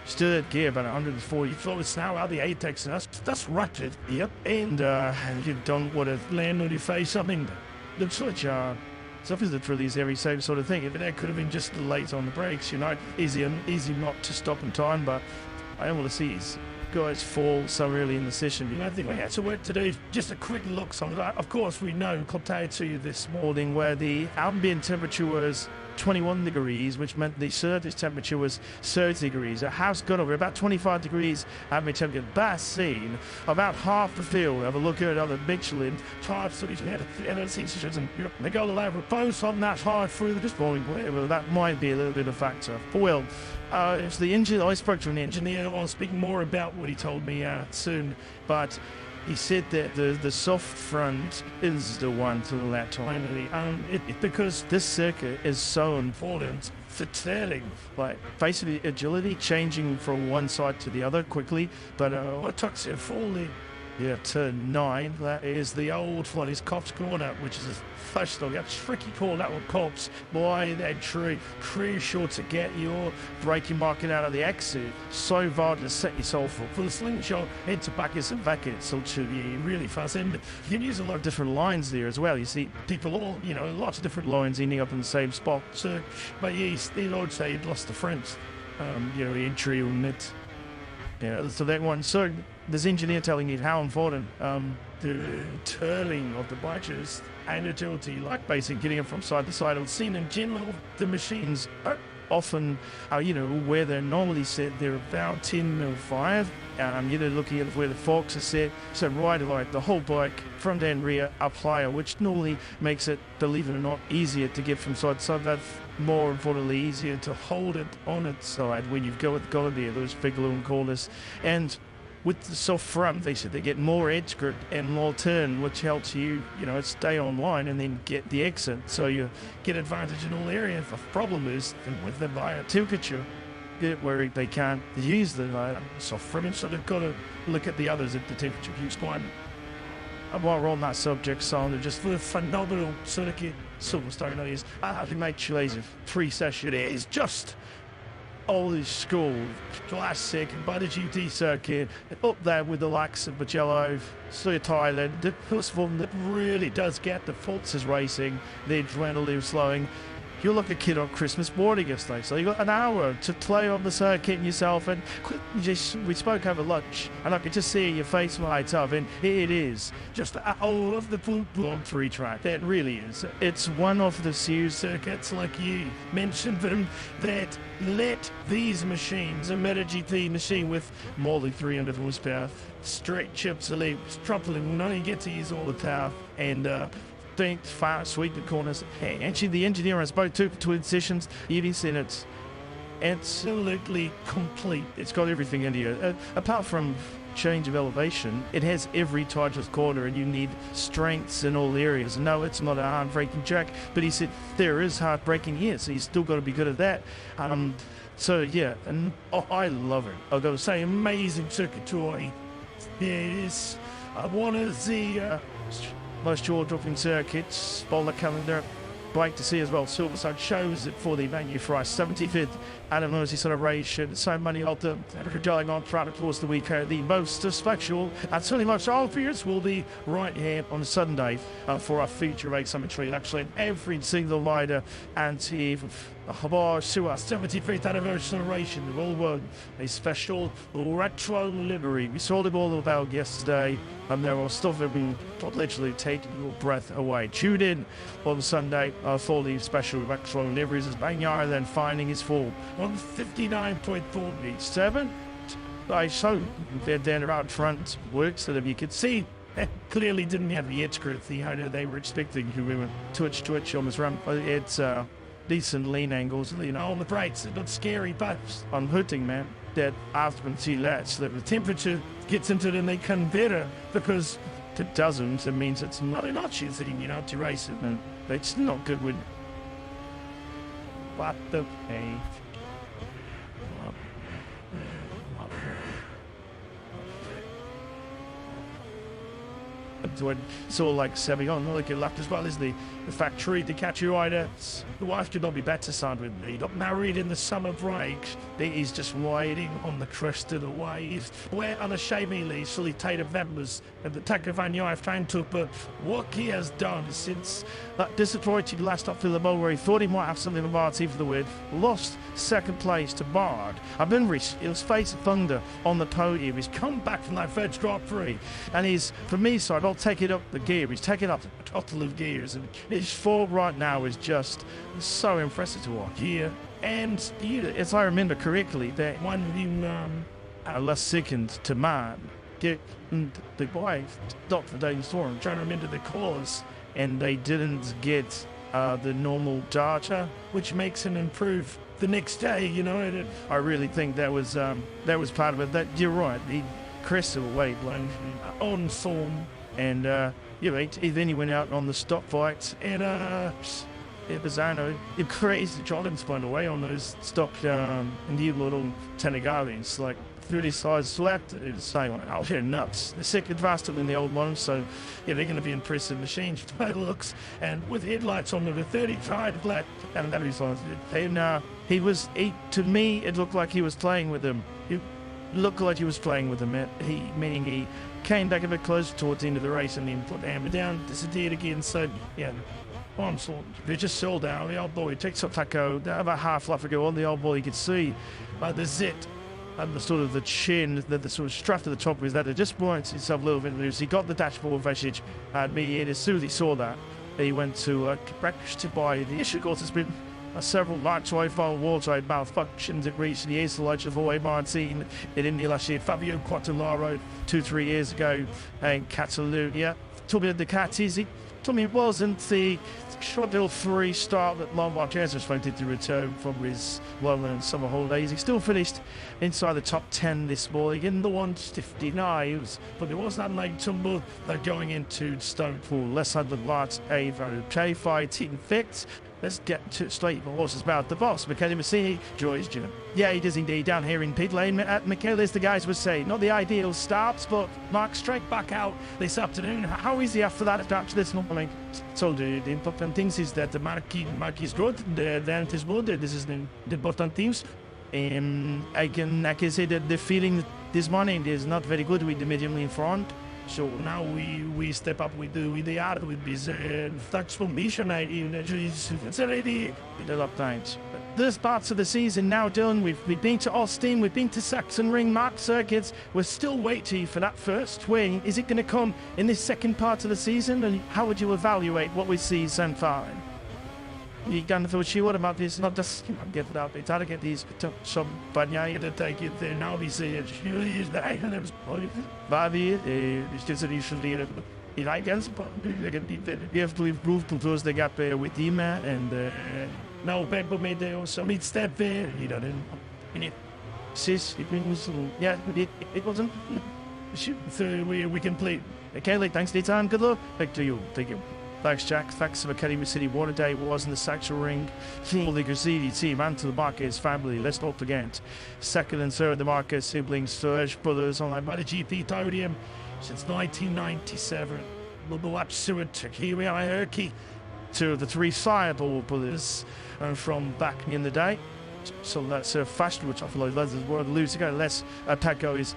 Still at gear about 140. It's now out the apex, and that's rapid. Yep. And you don't want to land on your face something. Looks like stuff is really every same sort of thing. If that could have been just late on the brakes, you know, easy not to stop in time, but I don't want to see his guys fall so early in the session. You know, I think we had some work to do. Just a quick look. Of course, we know, compared to you this morning, where the ambient temperature was 21 degrees, which meant the surface temperature was 30 degrees. It has gone over about 25 degrees ambient temperature. That's seen about half the field. Have a look at other Michelin type studies. And they go to level both on that high through this morning. Well, that might be a little bit of a factor. But well, it's the engine. I spoke to an engineer. I'll speak more about what he told me soon. But he said that the soft front is the one to let finally, because this circuit is so important for turning, like basically agility, changing from one side to the other quickly. But what took it falling? Yeah, turn 9, that is the old one, is Cops Corner, which is a first of a tricky call, that one, Cops. Boy, that tree, crucial to get your braking market out of the exit. So vital to set yourself up for the slingshot, into buckets and buckets, so to be really fast. And you can use a lot of different lines there as well. You see people all, lots of different lines ending up in the same spot. So, but yeah, the Lord say he'd lost the friends, entry on it. Yeah, so that one. So this engineer telling you how important the turning of the bikes and agility, like basically getting it from side to side. I've seen in general the machines are often, where they're normally set, they're about 10.05. Looking at where the forks are set, so right like the whole bike, front and rear, up higher, which normally makes it, believe it or not, easier to get from side to side. That's more importantly easier to hold it on its side when you've got to be those big long corners. And with the soft front, they said they get more edge grip and more turn, which helps you, stay online and then get the exit. So you get advantage in all areas. The problem is with the via temperature, where they can't use the soft front, so they've got to look at the others at the temperature viewpoint. While we're on that subject, so they're just a phenomenal circuit. Silverstone is actually a 3-session. It is just old school, classic MotoGP circuit, up there with the likes of Magello, Thailand. The first one that really does get the forces racing, the adrenaline flowing. You're like a kid on Christmas morning yesterday, so you got an hour to play on the circuit yourself, and we spoke over lunch, and I could just see your face light up, and here it is, just all of the Grand Prix track. That really is. It's one of the few circuits, like you mentioned them, that let these machines, a MotoGP machine with more than 300 horsepower, straight chips, trampling, not even get to use all the power, and far sweeping corners. Actually, the engineer has both two sessions. He said it's absolutely complete. It's got everything in here. Apart from change of elevation, it has every type of corner, and you need strengths in all areas. No, it's not a hard braking track, but he said there is hard braking here, so you still got to be good at that. So yeah, and I love it. I've got to say, amazing circuit tour. Yeah, it is. I want to see most jaw-dropping circuits, spoiler calendar, great to see as well. Silverstone shows it for the venue for our 75th anniversary celebration. So many of them that are going on throughout, of course, the weekend. The most special and certainly most obvious will be right here on Sunday for our feature race cemetery. Actually, every single rider and team of our 75th anniversary celebration have all won a special retro livery. We saw them all about yesterday, and there was stuff that will literally take your breath away. Tune in on Sunday for the special retro liveries as Bang Ireland finding his form on 59.47. I showed that down around front works so that you could see. Clearly didn't have the edge grip they were expecting. We were twitch on this ramp. It's decent lean angles, on the brakes. It's not scary, but I'm hurting, man. That after that, so that the temperature gets into it and they come better, because if it doesn't, it means it's not choosing, to race it, and it's not good with. What the hey. So like Sammy on, look at left as well as the factory to catch you rider. The wife could not be better signed with me. Got married in the summer break. He's just riding on the crest of the wave. Where unashamedly solitated members of the Takovania I've trying to, but what he has done since that disappointing last uphill the where he thought he might have something of Marty for the win, lost second place to Bard. I've been it was face thunder on the podium. He's come back from that first Grand Prix, and he's, from me side, I'll take it up the gear. He's taken up the total of gears, and his form right now is just so impressive to watch. Yeah, and as I remember correctly, that one of him last second to mine, get the wife stopped the day before. I'm trying to remember the cause, and they didn't get the normal data, which makes him improve the next day. I really think that was part of it. That you're right. crest of a wave line on form, and then he went out on the stop fights, and Bazzano, it crazy Jordan spun away on those stopped in the little Tenegales, like 30 size flat. It's saying, oh, they're nuts. The second faster than the old ones, so yeah, they're going to be impressive machines by looks. And with headlights on the 35 flat, and that was to me, it looked like he was playing with them. It looked like he was playing with them. Meaning he came back a bit closer towards the end of the race and then put the hammer down, disappeared again. So yeah. They just sold out. The old boy takes up Taco about half lap ago. On the old boy, you could see the zit and the sort of the chin, the sort of strut at the top is that it just points itself a little bit loose. He got the dashboard message at me, and as soon as he saw that, he went to practice to buy the issue. Of course, there's been several light-wide water malfunctions that reached the air of Hawaii Martin in India last year. Fabio Quartararo 2-3 years ago, and Catalunya. Told me the Ducatis. Told me it wasn't the short little 3-star that Lombard Jansen wanted to return from his well-earned summer holidays. He still finished inside the top 10 this morning in the 159s, but there was that late tumble going into Stonefall. Less than lots Avo K fighting fix. Let's get to straight the horse's mouth. The boss, Michele Massini, joys Jim. Yeah, he does indeed. Down here in pit lane at Michele, as the guys would say. Not the ideal starts, but Mark straight back out this afternoon. How is he after that after this? Not like so the important things is that the Mark is good. Then it is good. This is the important things. I can say that the feeling this morning is not very good with the medium in front. So now we step up with the art with this transformation idea. It's already a lot of times. But this parts of the season now done. We've been to Austin, we've been to Saxon Ring, Mark circuits. We're still waiting for that first win. Is it going to come in this second part of the season? And how would you evaluate what we see so far? You can thought what about this? Not just get it out. It's hard to get these some but yeah, you have to take it there now. We say it's that it's just an issue. I guess, but you have to improve because they got with him and now people made there also meet step there. You know, and sis, it was yeah, it wasn't. So we can play. Okay, like thanks for your time. Good luck. Back to you. Thank you. Thanks, Jack. Thanks to Academy City Water Day was in the Saxon Ring. For the Grazini team and to the Marquez family. Let's not forget. Second and third, the Marquez siblings, Surge brothers on the MotoGP podium since 1997. Lubuap Seward, Takiri Ayurki, two of the 3 Fireball brothers from back in the day. So that's fast, which I feel like that's where the loose ago. Less Paco is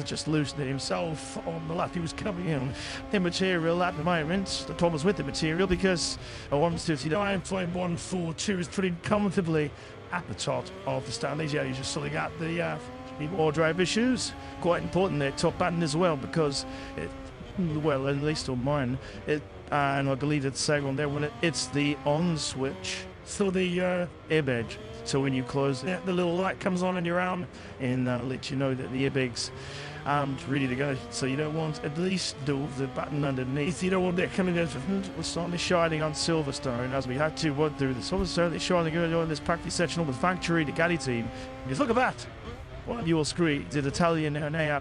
just loosening himself on the lap. He was coming in immaterial at the moment. The Tom was with the material because 159.142 is pretty comfortably at the top of the standings. Yeah, he's just still got the more driver shoes. Quite important there, top button as well, because well, at least on mine, and I believe it's second there when it's the on switch. So the airbag. So when you close it, the little light comes on in your arm and lets you know that the airbag's ready to go. So you don't want at least the button underneath. You don't want that coming out. We're starting shining on Silverstone as we had to work through the Silverstone. They're shining early on this practice section on the factory, the Gatti team. Because look at that. Well, you will scream the Italian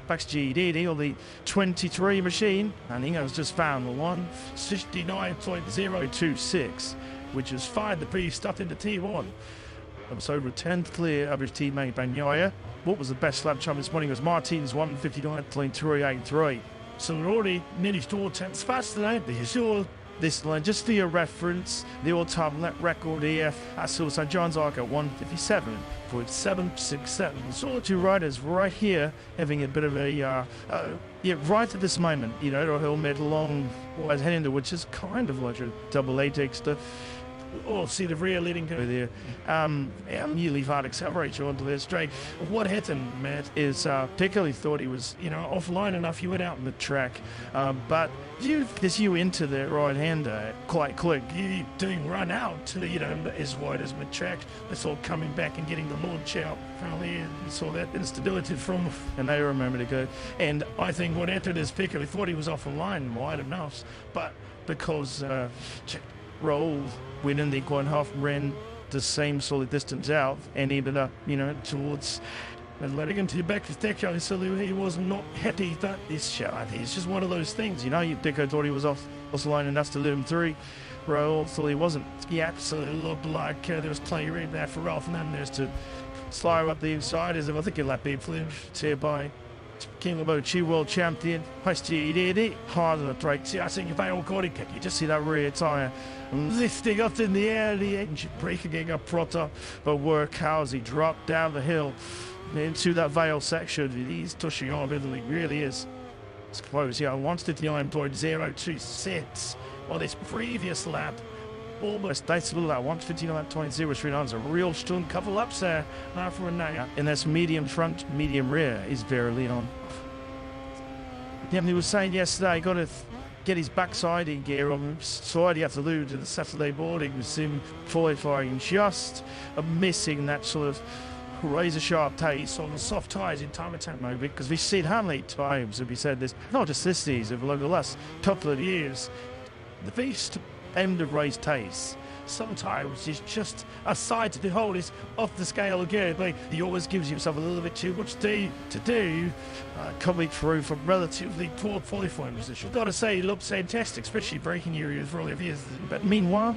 Pax GD on the 23 machine. And Ingo's just found the 1:59.026, which has fired the beast up into T1. So over 10th clear of his teammate Bagnaia. What was the best lap time this morning was Martin's 1:59.383. So we're already nearly 4 tenths faster now. Sure. This line, just for your reference, the all-time lap record here at St. John's Arc at 1:57.767. So 2 riders right here having a bit of a, right at this moment, you know, or helmet along was heading to, which is kind of like a double latex stuff. Oh, see the rear leading go there. Nearly hard accelerator onto their straight. What happened, Matt, is Piccoli thought he was, offline enough. He went out on the track, but you into the right-hander quite quick. You doing run out to as wide as mid-track. That's all coming back and getting the launch out from there. You saw that instability from, and they remember to go. And I think what entered is Piccoli thought he was off the line wide enough, but because roll winning the 1.5 ran the same solid distance out and ended up, towards And letting him to the back of the deck, so he was not happy that this show. I think it's just one of those things, you know. Dico thought he was off the line and that's to let him through. Raul thought he wasn't. He absolutely looked like there was plenty right there for Ralph Fernandez to slow up the inside. As if I think he'll let people here by King Labochi, world champion. He did it hard on the brakes. I think if I all got it, you just see that rear tyre lifting up in the air, the engine braking up proper, but work how as he dropped down the hill into that Vale section. He's touching on Italy, really is. It's close, 159.026 on this previous lap. Almost that's a little at 159.039 is a real strong couple ups there for a night. And that's medium front, medium rear is very Leon. Yeah, he was saying yesterday, got to get his backside in gear on the side. He had to lose to the Saturday morning with him qualifying just missing that sort of razor sharp taste on the soft tyres in time attack mode, because we've seen how many times, as we said this, not just this season, but over the last couple of years, the beast end of race taste sometimes is just a side to the whole is off the scale again. Like, he always gives himself a little bit too much to do, coming through from relatively poor qualifying position. Gotta say, he looks fantastic, especially braking areas for all of his. But meanwhile,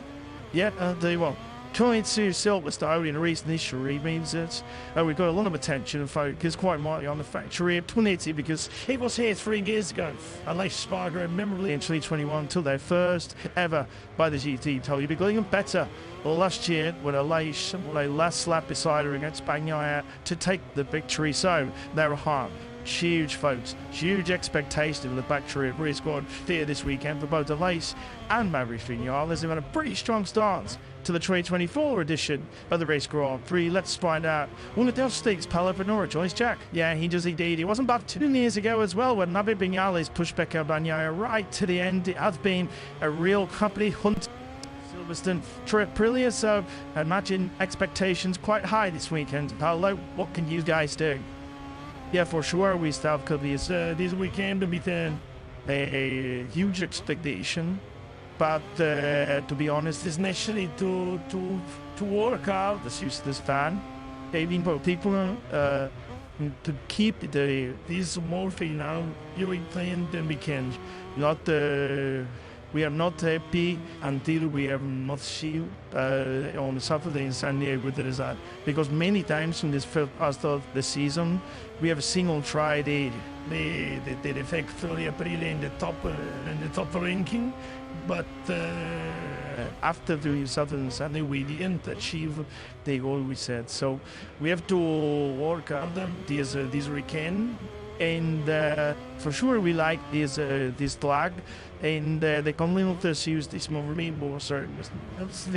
coming to Silverstone in recent history means that we've got a lot of attention and focus quite rightly on the factory of 20, because he was here 3 years ago. Aleix Spargo memorably in 2021 until their first ever by the GT title. You'd be going even better last year when Aleix won a last lap beside her against Bagnaia to take the victory. So they're hard. Huge folks, huge expectation of the factory of race squad here this weekend for both Aleix and Maverick Vinales. They've had a pretty strong start to the 2024 edition of the Race Grand Prix. Let's find out. One of those stakes, Paolo Venora, Joyce Jack. Yeah, he does indeed. He wasn't back 2 years ago as well when Maverick Vinales pushed Becca Bagnaia right to the end. It has been a real company hunt. Silverstone trip, Aprilia, so I imagine expectations quite high this weekend. Paolo, what can you guys do? Yeah, for sure, we still could be this weekend with a huge expectation. But to be honest, it's necessary to work out this fan. Maybe both people to keep this more now during playing the weekend. We are not happy until we have not seen on Saturday in San Diego with the result. Because many times in this first part of the season, we have seen on Friday the factory Aprilia in the top ranking. But after the Saturday and Sunday, we didn't achieve the goal we set. So we have to work on them this weekend. And for sure, we like this flag. And the communities use this movement more certain. That's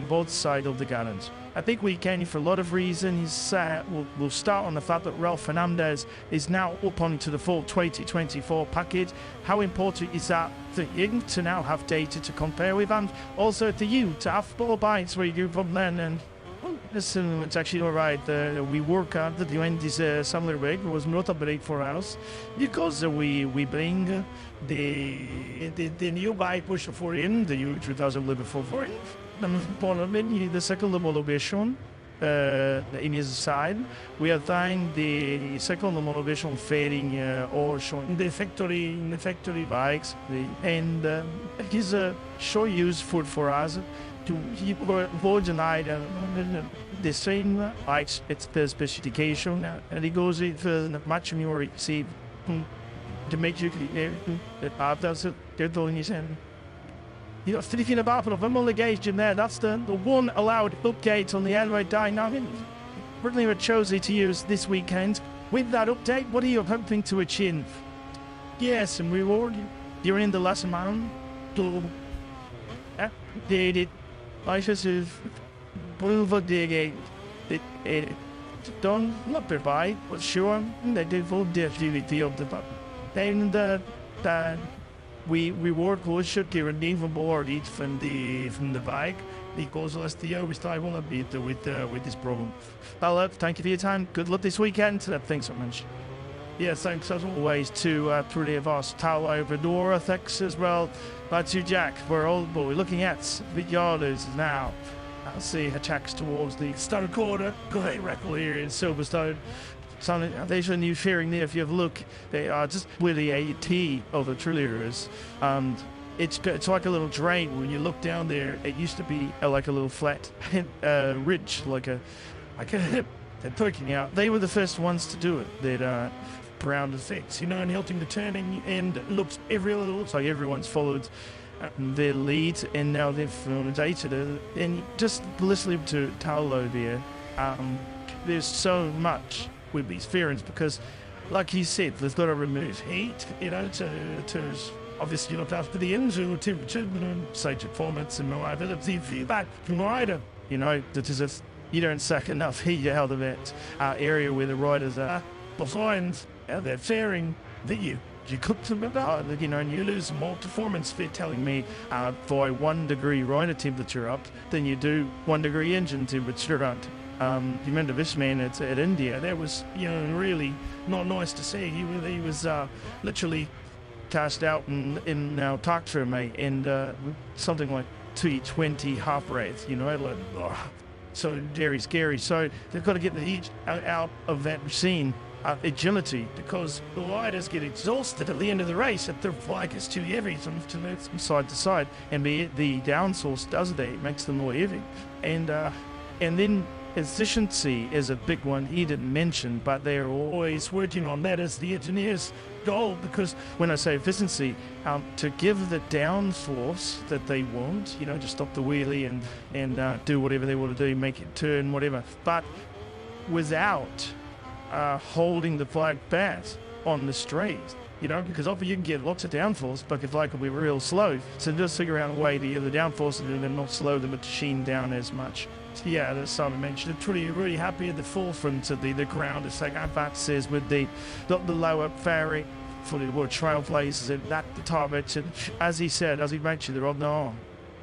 both sides of the gallons. I think we can, for a lot of reasons. We'll start on the fact that Ralph Fernandez is now up onto the full 2024 package. How important is that to you to now have data to compare with, and also to you to have 4 bites where you do from then and listen, it's actually all right. We work hard at the end this summer break. It was not a break for us because we bring the new bike push for in the new 2011 for in the second homologation in his side. We are trying the second homologation fairing or showing the factory bikes, and it is a show useful for us to avoid the same bikes. It's the specification, and it goes into the much more receive to make you that after they're doing his end. You got thinking about the homologation there. That's the one allowed update on the airway dynamic. Really, we chose it to use this weekend. With that update, what are you hoping to achieve? Yes, and reward during the last amount to the I just prove the don't not provide, but sure they do full activity of the then we work closer to an even more each from the bike, because last year we started a bit with this problem. Well, thank you for your time. Good luck this weekend. Thanks so much. Yeah, thanks as always to three of us. Paolo Venora, thanks as well. To Jack, we're looking at Vinales now. I'll see attacks towards the start quarter. Great record here in Silverstone. So there's a new fairing there. If you have a look, they are just where the AT of the Trillier is. It's like a little drain. When you look down there, it used to be like a little flat ridge, like a hip. They're poking out. They were the first ones to do it. That brown effects, and helping the turning, and it looks like everyone's followed their lead, and now they've dated it. And just listening to Taulo there, there's so much with these fairings because, like he said, there's got to remove heat, to obviously look after the engine temperature, sage performance and reliability feedback from the rider. That is if you don't suck enough heat out of that area where the riders are behind that fairing, that you cook them about, and you lose more performance. They're telling me by 1 degree rider temperature up than you do 1 degree engine temperature up. You remember this man at India? That was, really not nice to see. He was literally cast out in our talk for mate, and something like 220 half rates, so very scary. So they've got to get the heat out of that machine. Agility, because the riders get exhausted at the end of the race if their bike is too heavy from side to side, and the down source does that. It makes them more heavy, and then efficiency is a big one he didn't mention, but they're always working on that as the engineer's goal. Because when I say efficiency, to give the down force that they want, to stop the wheelie and do whatever they want to do, make it turn, whatever, but without holding the flag fast on the straight, because often you can get lots of downforce, but the flag will be real slow. So just figure out a way to get the downforce and then not slow the machine down as much. So yeah, as Simon mentioned, it's really happy at the forefront of the ground. It's like Abat says with the lower fairing for the World Trailblazers and at the top. And as he mentioned, they're on the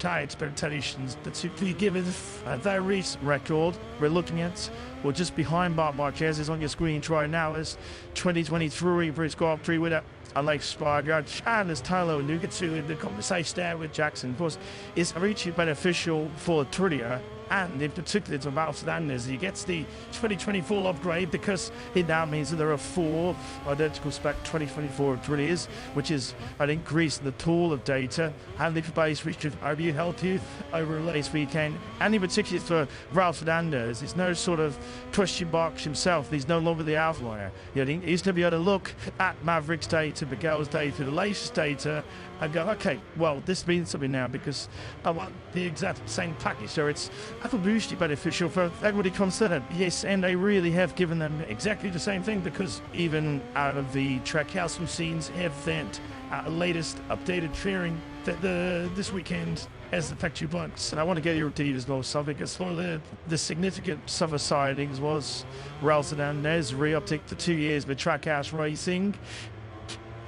high expectations. But if you give it a very recent record, we're looking at, well, just behind Mark Marquez is on your screen right now, is 2023 for his Grand Prix winner, Alex Spargo, and there's Tyler Nugatsu in the conversation there with Jackson. Of course, it's really beneficial for Trillier, and in particular to Ralph Fernandez. He gets the 2024 upgrade because it now means that there are 4 identical spec 2024 Trilliers, which is an increase in the tool of data and the base which should argue help you over a race weekend. And in particular for Ralph Fernandez, it's no sort of question box himself. He's no longer the outlier. He used to be able to look at Maverick's data, Miguel's data, the latest data, and go, okay, well, this means something now because I want the exact same package. So it's absolutely beneficial for everybody concerned. Yes, and they really have given them exactly the same thing, because even out of the trackhouse machines have that latest updated fairing that this weekend as the factory bikes. And I want to get your opinion as well, so because one of the significant summer sightings was Ralph Fernandez re-uptick for 2 years with trackhouse racing.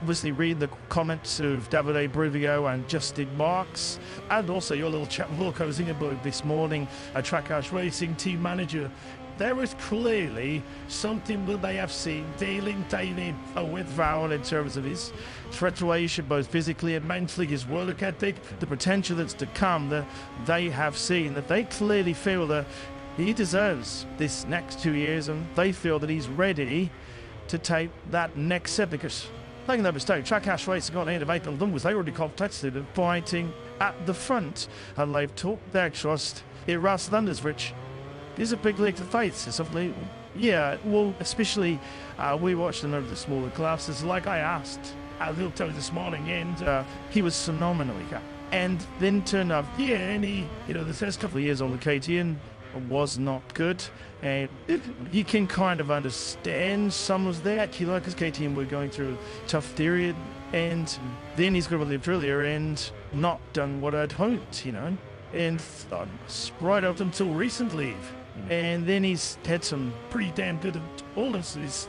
Obviously read the comments of Davide Bruvio and Justin Marks, and also your little chat with Wilco Zingerberg this morning, a Trackhouse Racing team manager. There is clearly something that they have seen dealing daily with Val in terms of his situation, both physically and mentally, his work ethic, the potential that's to come, that they have seen, that they clearly feel that he deserves this next 2 years, and they feel that he's ready to take that next step. Because making no mistake, Trackhouse Racing on the end of April onwards, they already contested and fighting at the front, and they've talked their trust in Russ Thunders, which is a big league to face. It's something, yeah, well, especially we watched them over the smaller classes, like I asked Wilco this morning, and he was phenomenally good. And then turned up, yeah, and he, the first couple of years on the KTM was not good, and you can kind of understand some of that, because KTM were going through a tough period, and then he's got to live earlier and not done what I'd hoped, and right up until recently, and then he's had some pretty damn good illnesses.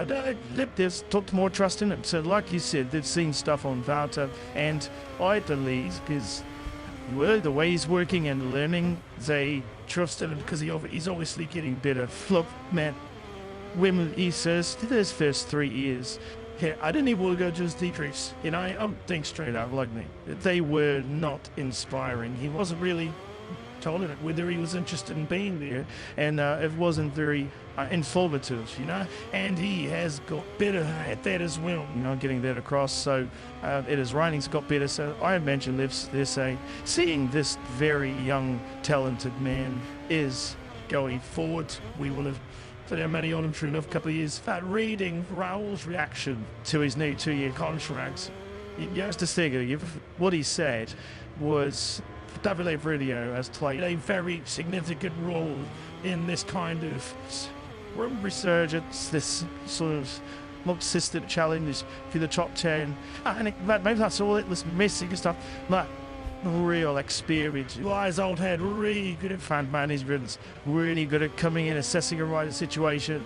They've took more trust in him. So like you said, they've seen stuff on Valta, and I believe because the way he's working and learning, they trusted him because he's obviously getting better. Look, man, when he says his first 3 years, yeah, I didn't even want to go to his decrease. I'm thinking straight out, like me. They were not inspiring. He wasn't really told him whether he was interested in being there, and it wasn't very informative, you know, and he has got better at that as well, you know, getting that across. So his writing's got better, so I imagine they're saying seeing this very young talented man is going forward, we will have put our money on him for another couple of years. But reading Raul's reaction to his new 2-year contract, you have to figure what he said was WA Radio has played a very significant role in this kind of resurgence, this sort of consistent challenge for the top 10. And maybe that's all it was missing and stuff. But real experience. Wise old head, really good at fan management, really good at coming in, assessing a right situation,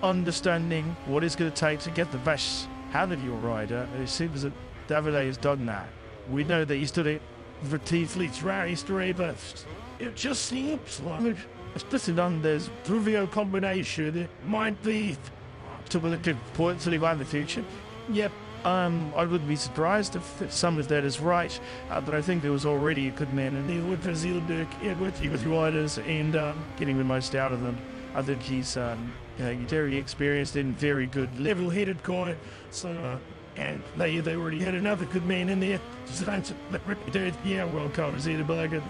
understanding what it's going to take to get the best out of your rider. It seems that Davide has done that. We know that he's done it repeatedly throughout history, but it just seems like, especially on this trivial combination, it might be to a good point for the future. Yep. I wouldn't be surprised if some of that is right, but I think there was already a good man in there with Brazil with riders and getting the most out of them. I think he's very experienced and very good, level-headed guy. So, and they already had another good man in there. World Cup is either Bergen.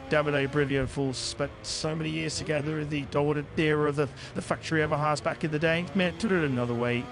Davide Brivio fools spent so many years together in the Dorted era of the factory of a horse back in the day. Man, to do it another way,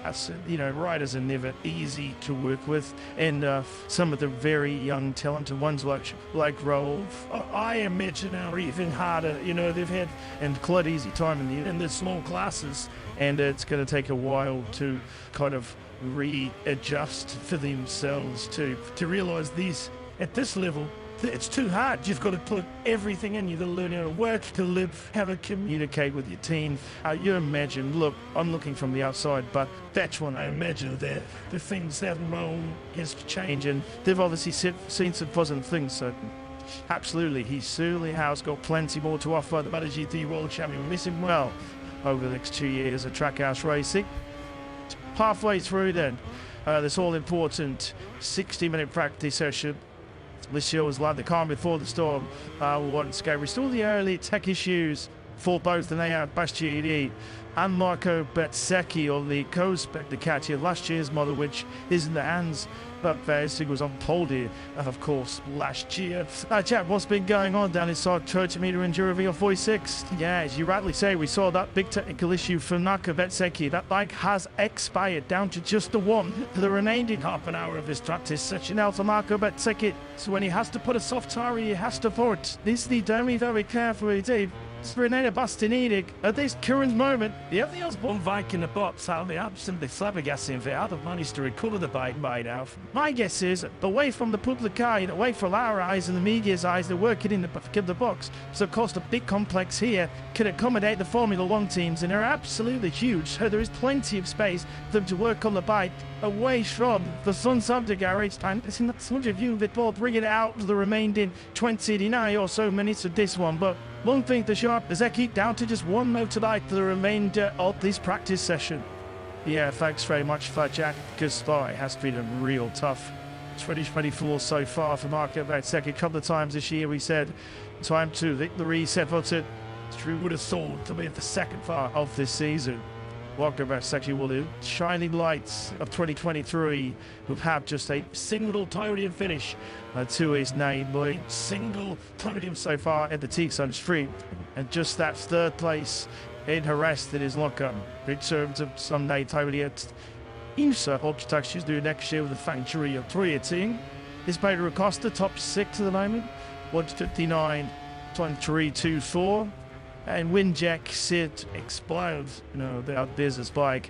riders are never easy to work with, and some of the very young talented ones like Raul, I imagine are even harder. They've had and quite easy time in the small classes, and it's going to take a while to kind of readjust for themselves to realise these at this level. It's too hard. You've got to put everything in. You've got to learn how to work, to live, how to communicate with your team. You imagine, look, I'm looking from the outside, but that's when I imagine that the things that Raul has to change, and they've obviously seen some positive things, so absolutely, he certainly has got plenty more to offer. The MotoGP World Champion will miss him well over the next 2 years of trackhouse racing. Halfway through then, this all-important 60-minute practice session. This year was like the calm before the storm. We saw the early tech issues for both the Nea Bastianini and Marco Bezzecchi on the co-spector catch here last year's model, which is in the hands. But everything was on pole here, of course, last year. Jack, what's been going on down inside 30 metre Enduro V46? Yeah, as you rightly say, we saw that big technical issue for Marco Bezzecchi. That bike has expired down to just the one. For the remaining half an hour of this practice session now for Marco Bezzecchi. So when he has to put a soft tire, he has to put. This is very, very carefully, Dave. Renata Bastianini at this current moment, the only one bike in the box, I'll be absolutely flabbergasted if they haven't managed to recover the bike by now. My guess is, away from the public eye, and away from our eyes and the media's eyes, they're working in the box. So of course the big complex here can accommodate the Formula One teams, and they're absolutely huge, so there is plenty of space for them to work on the bike away from the Sun-Subject garage, and it's in that sort of view that will bring it out to the remaining 29 or so minutes of this one. But one thing for sure, Bezzecchi down to just one motorbike for the remainder of this practice session. Yeah, thanks very much for Jack, because it has been a real tough 2024 so far for Marco Bezzecchi. A couple of times this year we said, time to victory, set it. True would have thought to be at the second part of this season. Marco Bezzecchi will do shining lights of 2023, who've had just a single podium finish to his name, but single podium so far at the T-Sun Street, and just that third place in Jerez that is locker in terms of Sunday podium. IMSA Ultratech she's doing next year with the factory of 3 team. This Pedro Acosta top 6 at the moment, 1:59.2324. And Windjack Sid explodes, the business bike.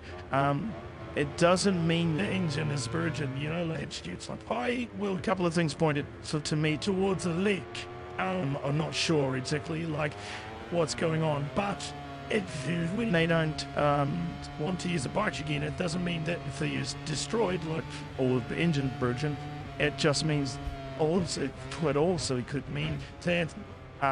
It doesn't mean the engine is virgin, it's like, a couple of things pointed to me towards a leak. I'm not sure exactly what's going on, but when they don't want to use the bike again, it doesn't mean that if they is destroyed, all of the engine virgin. It just means it could mean that,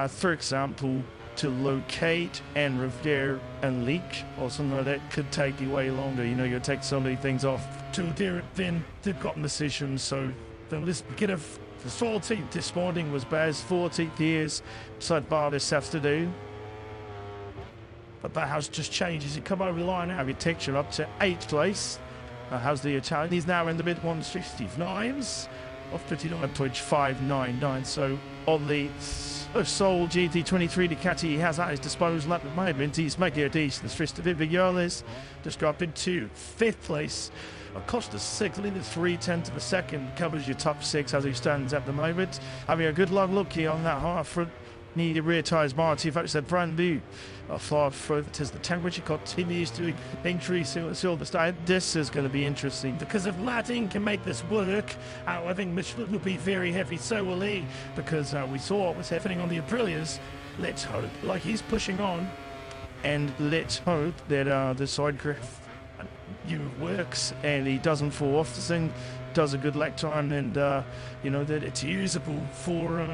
for example, to locate and repair a leak or something like that could take you way longer. You take so many things off to there, then they've gotten decisions, so they'll just get a The 14th this morning was Bear's 14th years sidebar this afternoon. But that has just changed as you come over the line now. It takes you up to 8th place. How's the Italian? He's now in the mid 159s of 59.599. So on the sole GT23 Ducati he has at his disposal at the moment, he's making a decent fist of it. Vignoles just dropping to 5th place. Acosta 6th, in the 3/10 of a second, covers your top 6 as he stands at the moment. Having a good long look here on that half front. Need rear tyres Marty, in fact it's a brand new far front as the temperature continues to increase in Silverstone. This is going to be interesting because if Latin can make this work, I think Michelin will be very heavy, so will he, because we saw what was happening on the Aprilias. Let's hope, like he's pushing on, and let's hope that the side griff works and he doesn't fall off the thing, does a good leg time, and you know, that it's usable for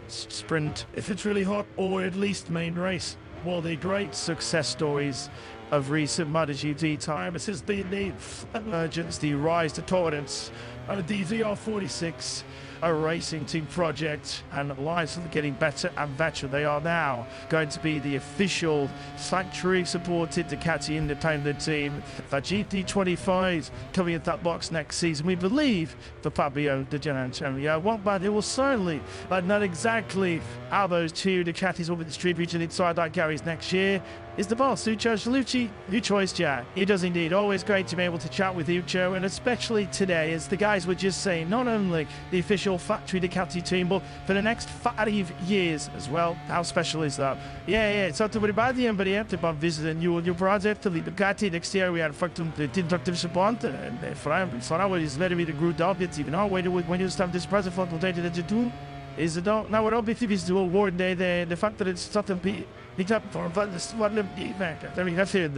sprint if it's really hot, or at least main race. Well, the great success stories of recent MotoGP time, it has been the emergence, the rise to tolerance of the VR46, a racing team project, and lives are getting better and better. They are now going to be the official factory supported Ducati independent team for GT25 coming at that box next season. We believe for Fabio Di Giannantonio. Well, but it will certainly, but not exactly how those two Ducatis will be distributed inside that garage next year. Is the boss, Ucho Salucci. Ucho is Jack. It does indeed. Always great to be able to chat with Ucho, and especially today, as the guys were just saying, not only the official factory Ducati team, but for the next 5 years as well. How special is that? Yeah, it's not to worry about the but yeah, to visiting you and your project to the Ducati next year. We had factum the interactive support, and for our is very good out. It's even our way to when you start this present for the data that you do. Is it all now? What obviously is the award the fact that it's not to be picked up for this one of the event. I mean, that's it.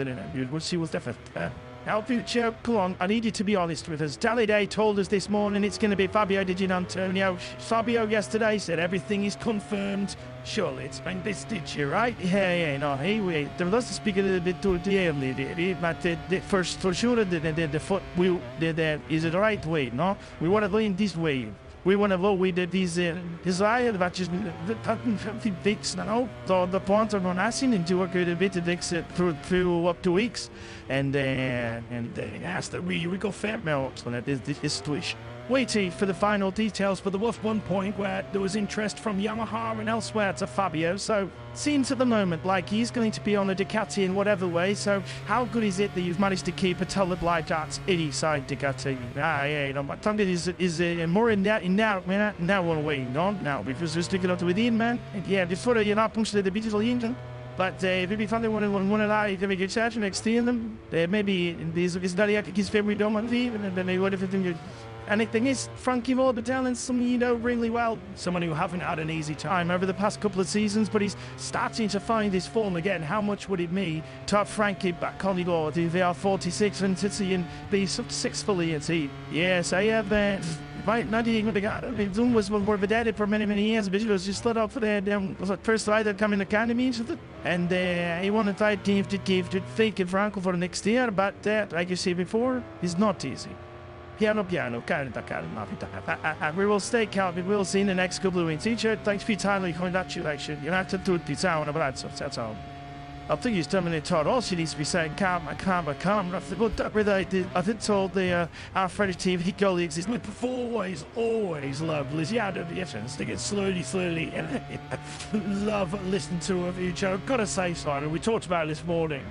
We'll see what's different. Our future, come on, I need you to be honest with us. Daily Day told us this morning it's going to be Fabio Di Giannantonio. Fabio yesterday said everything is confirmed. Surely it's been this, did you, right? Yeah, no, hey, wait. There was to speak a little bit to the early, but the first, for sure, the foot will, is it the right way, no? We want to lean this way. We want to vote with these desire that just fix now. So the points are not asking and to work a bit to fix it through up to weeks, and ask that we go fair melts on this situation. Waiting for the final details, but there was one point where there was interest from Yamaha and elsewhere to Fabio, so seems at the moment like he's going to be on a Ducati in whatever way. So how good is it that you've managed to keep a talented like that inside Ducati? But something is more in that one way, now because we're sticking up with Ian, man. And yeah, before you're not pushing the digital engine. But maybe fun they want to lie to make a charge next to them. Maybe it's not his favorite dominant even, and then maybe what if it. And the thing is, Frankie Morbidel's someone you know really well, someone who haven't had an easy time over the past couple of seasons, but he's starting to find his form again. How much would it mean to have Frankie back on the board in VR46 and to see him be successfully at it? Yes, I have might not even the Zoom was more of a daddy for many years, but he was just let up for the first ride that come in the academy, and he wanted to give to fake and Franco for the next year, but like you said before, it's not easy. Piano, we will stay calm. We will see in the next couple of weeks. Thanks for your time. Congratulations. You have to do the sound of that. That's all. I think he's terminated taught. All she needs to be saying, calm. I think told our French team, he colleagues, is always lovely. Yeah, the essence. They get slowly, and love listening to of each other. Gotta say, Simon, we talked about it this morning.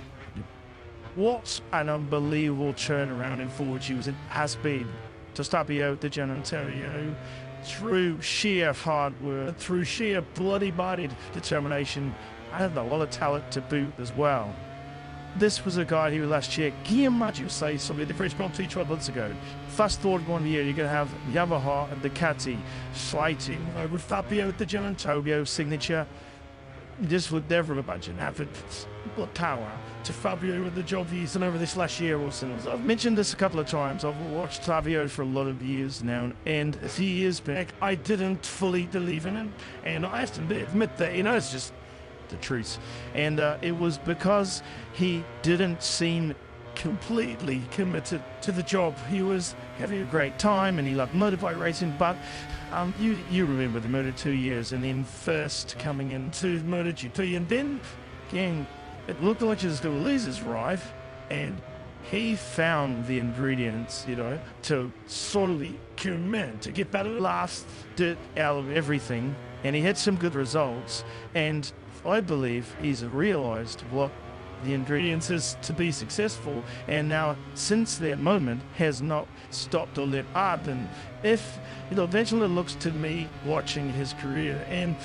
What an unbelievable turnaround in fortunes it has been to Fabio Di Giannantonio through sheer hard work, through sheer bloody-minded determination, and a lot of talent to boot as well. This was a guy who last year, can you imagine say something the British Grand Prix 12 months ago? Fast forward 1 year, you're going to have Yamaha and Ducati fighting over Fabio Di Giannantonio's signature. This would never imagine having power to Fabio with the job he's done over this last year or so. I've mentioned this a couple of times. I've watched Fabio for a lot of years now, and as he is back, I didn't fully believe in him, and I have to admit that, it's just the truth. And it was because he didn't seem completely committed to the job. He was having a great time and he loved motorbike racing, but you remember the Moto2 years and then first coming into MotoGP, and then again, it looked like just the releases arrive, and he found the ingredients, to solely commit, to get better last bit out of everything, and he had some good results, and I believe he's realized what the ingredients is to be successful, and now since that moment has not stopped or let up. And if eventually it looks to me watching his career, and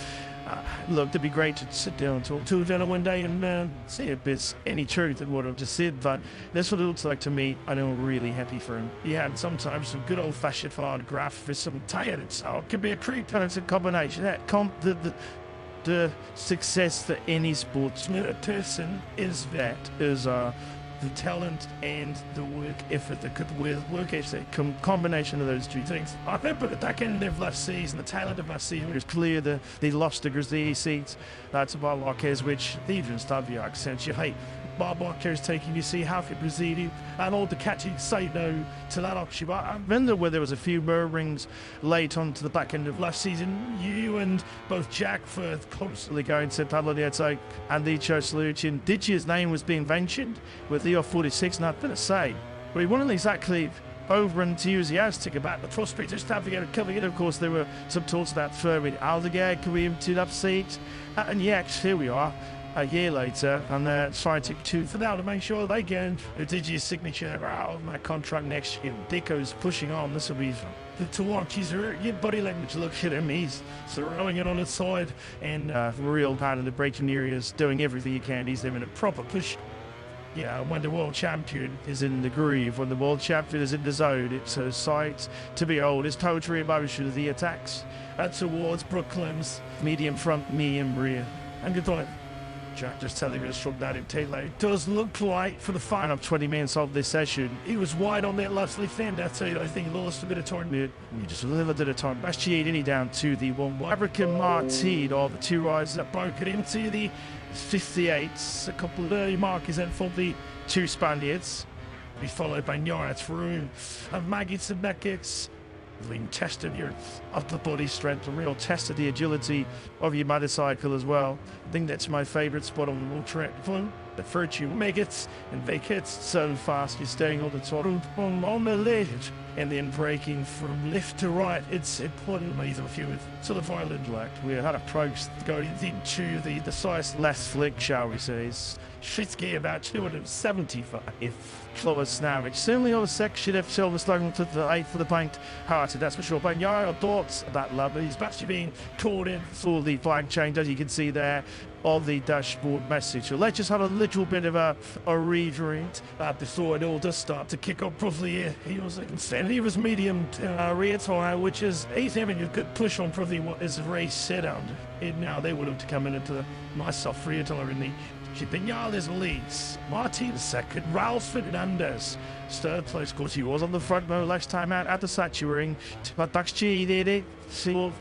look, it'd be great to sit down and talk to Vanna one day and see if there's any truth in what I've just said, but that's what it looks like to me. I'm really happy for him. Yeah, and sometimes some good old-fashioned hard graph with some tired, so it could be a pretty talented combination. That the success for any sports person is the talent and the work effort, the good work ethic, combination of those two things. I remember the back end of last season, the tail end of last season, it was clear they lost the Grizzly seats. That's about Marquez, which they even started the accent. Hey, Bob Marquez taking you see half it Brazilian and all the catchy say no to that option. But I remember where there was a few murmurings late on to the back end of last season. You and both Jack for constantly going to Pablo Nieto and Dicho Solution. Dicho's name was being mentioned with Leo 46, and I've got to say, we weren't exactly over enthusiastic about the prospect of Stavigate coming in. Of course, there were some talks about throwing Aldegar coming to that seat, and yes, here we are. A year later, and they're trying to for now to make sure they get a Digi's signature out of my contract next year. Dico's pushing on. This will be to watch. His body language. Look at him. He's throwing it on his side and real part of the braking areas, doing everything he can. He's having a proper push. Yeah, when the world champion is in the groove, when the world champion is in the zone, it's a sight to behold. His poetry and motion of the attacks towards Brooklyn's medium front, medium rear. And good point. Jack just telling me to shrug that in tail light. Does look like for the final 20 minutes of this session, he was wide on that last left end. I tell you, I think he lost a bit of time. We just a little bit of time. Bastianini down to the 1-1. African Martin, or the two riders that broke it into the 58s. A couple of early markers in for the two Spaniards. Be followed by Nora through and Maggots and Beckets. Been tested your upper body strength, a real test of the agility of your motorcycle as well. I think that's my favourite spot on the track. The virtue Maggots and Beckets so fast you're staying on the top on the ledge and then braking from left to right. It's important to me a few sort of violent left. We had approach going into the decisive last flick, shall we say. Shit's gear about 275 kilometers an hour, which certainly on the section of Silverstone to the 8th for the paint hearted, that's for sure. But your thoughts about love, he's actually being caught in for the flag change, as you can see there on the dashboard message. So let's just have a little bit of a read before it all does start to kick off properly here. He was medium rear tire, which is he's having a good push on probably what is a race set out. And now they would have to come in into the nice soft rear tire in the Vinales leads. Martin second. Ralph Fernandez third place. Of course, he was on the front row last time out at the Saturing. But Bakshi did it.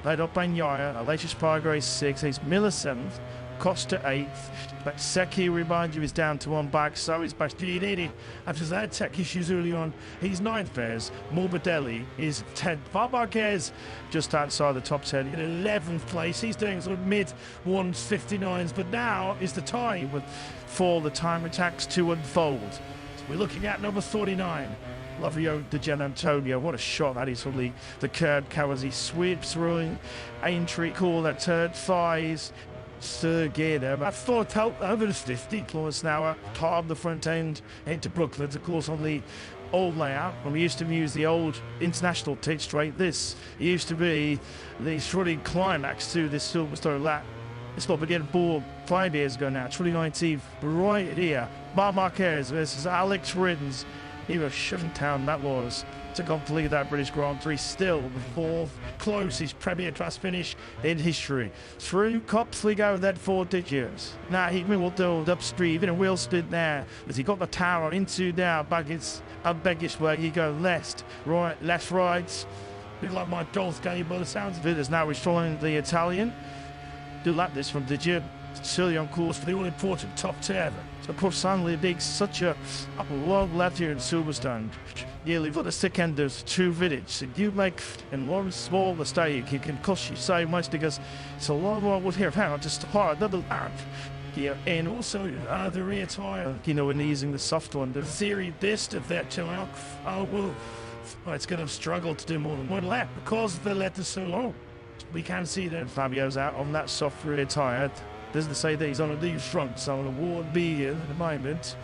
Led up by Nyaya. Aleix Espargaro is 6th. He's Miller 7th. Costa 8th. But Seki, remind you, is down to one back. So is Bastianini. After that tech issues early on, he's 9th pairs. Morbidelli is 10th. Bob Marquez just outside the top 10 in 11th place. He's doing sort of mid 159s, but now is the time for the time attacks to unfold. So we're looking at number 49. Lovio de Gian Antonio, what a shot that is from the curb cow as he sweeps through. Aintree call that turn thighs. Third gear there, but I thought out over the 50 kilometers an hour, top of the front end into Brooklyn, of course, on the old layout. When we used to use the old international tech straight, this used to be the thrilling climax to this Silverstone lap. It's not again 5 years ago now, 2019, right here. Marc Marquez versus Alex Rins. He was shutting down, that was, to complete that British Grand Prix. Still the fourth closest Premier Class finish in history. Through Cops we go with that 4 digits. Now he will do upstream in a wheel spin there as he got the tower into now Baggett's where you go left, right. Bit like my golf game by the sounds of it, as now restoring the Italian. Do like this from Digit. silly on course for the all-important top 10. So poor suddenly makes such a long left here in Silverstone. Nearly for the sick end of 2 minutes, and you make in one small mistake, it can cost you so much because it's a long one with here now, just hard, another lap. Yeah, and also the rear tyre, you know, when using the soft one, the theory best of that tyre, it's going to struggle to do more than 1 lap because the lap is so long. We can see that Fabio's out on that soft rear tyre. Doesn't say that he's on a new front, so on a Ward B at the moment.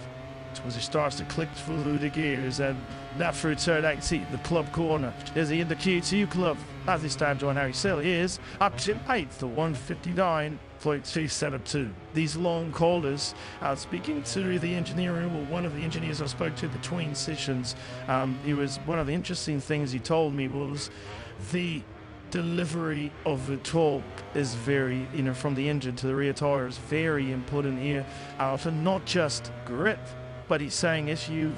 As he starts to click through the gears and that through turn 18, the club corner. Is he in the Q2 club? As he stands on Harry Sill, he is up to 8th, the 159.272. These long corners, speaking to the engineer, or one of the engineers I spoke to between sessions, he was one of the interesting things he told me was the delivery of the torque is very, you know, from the engine to the rear tire is very important here for not just grip, but he's saying if you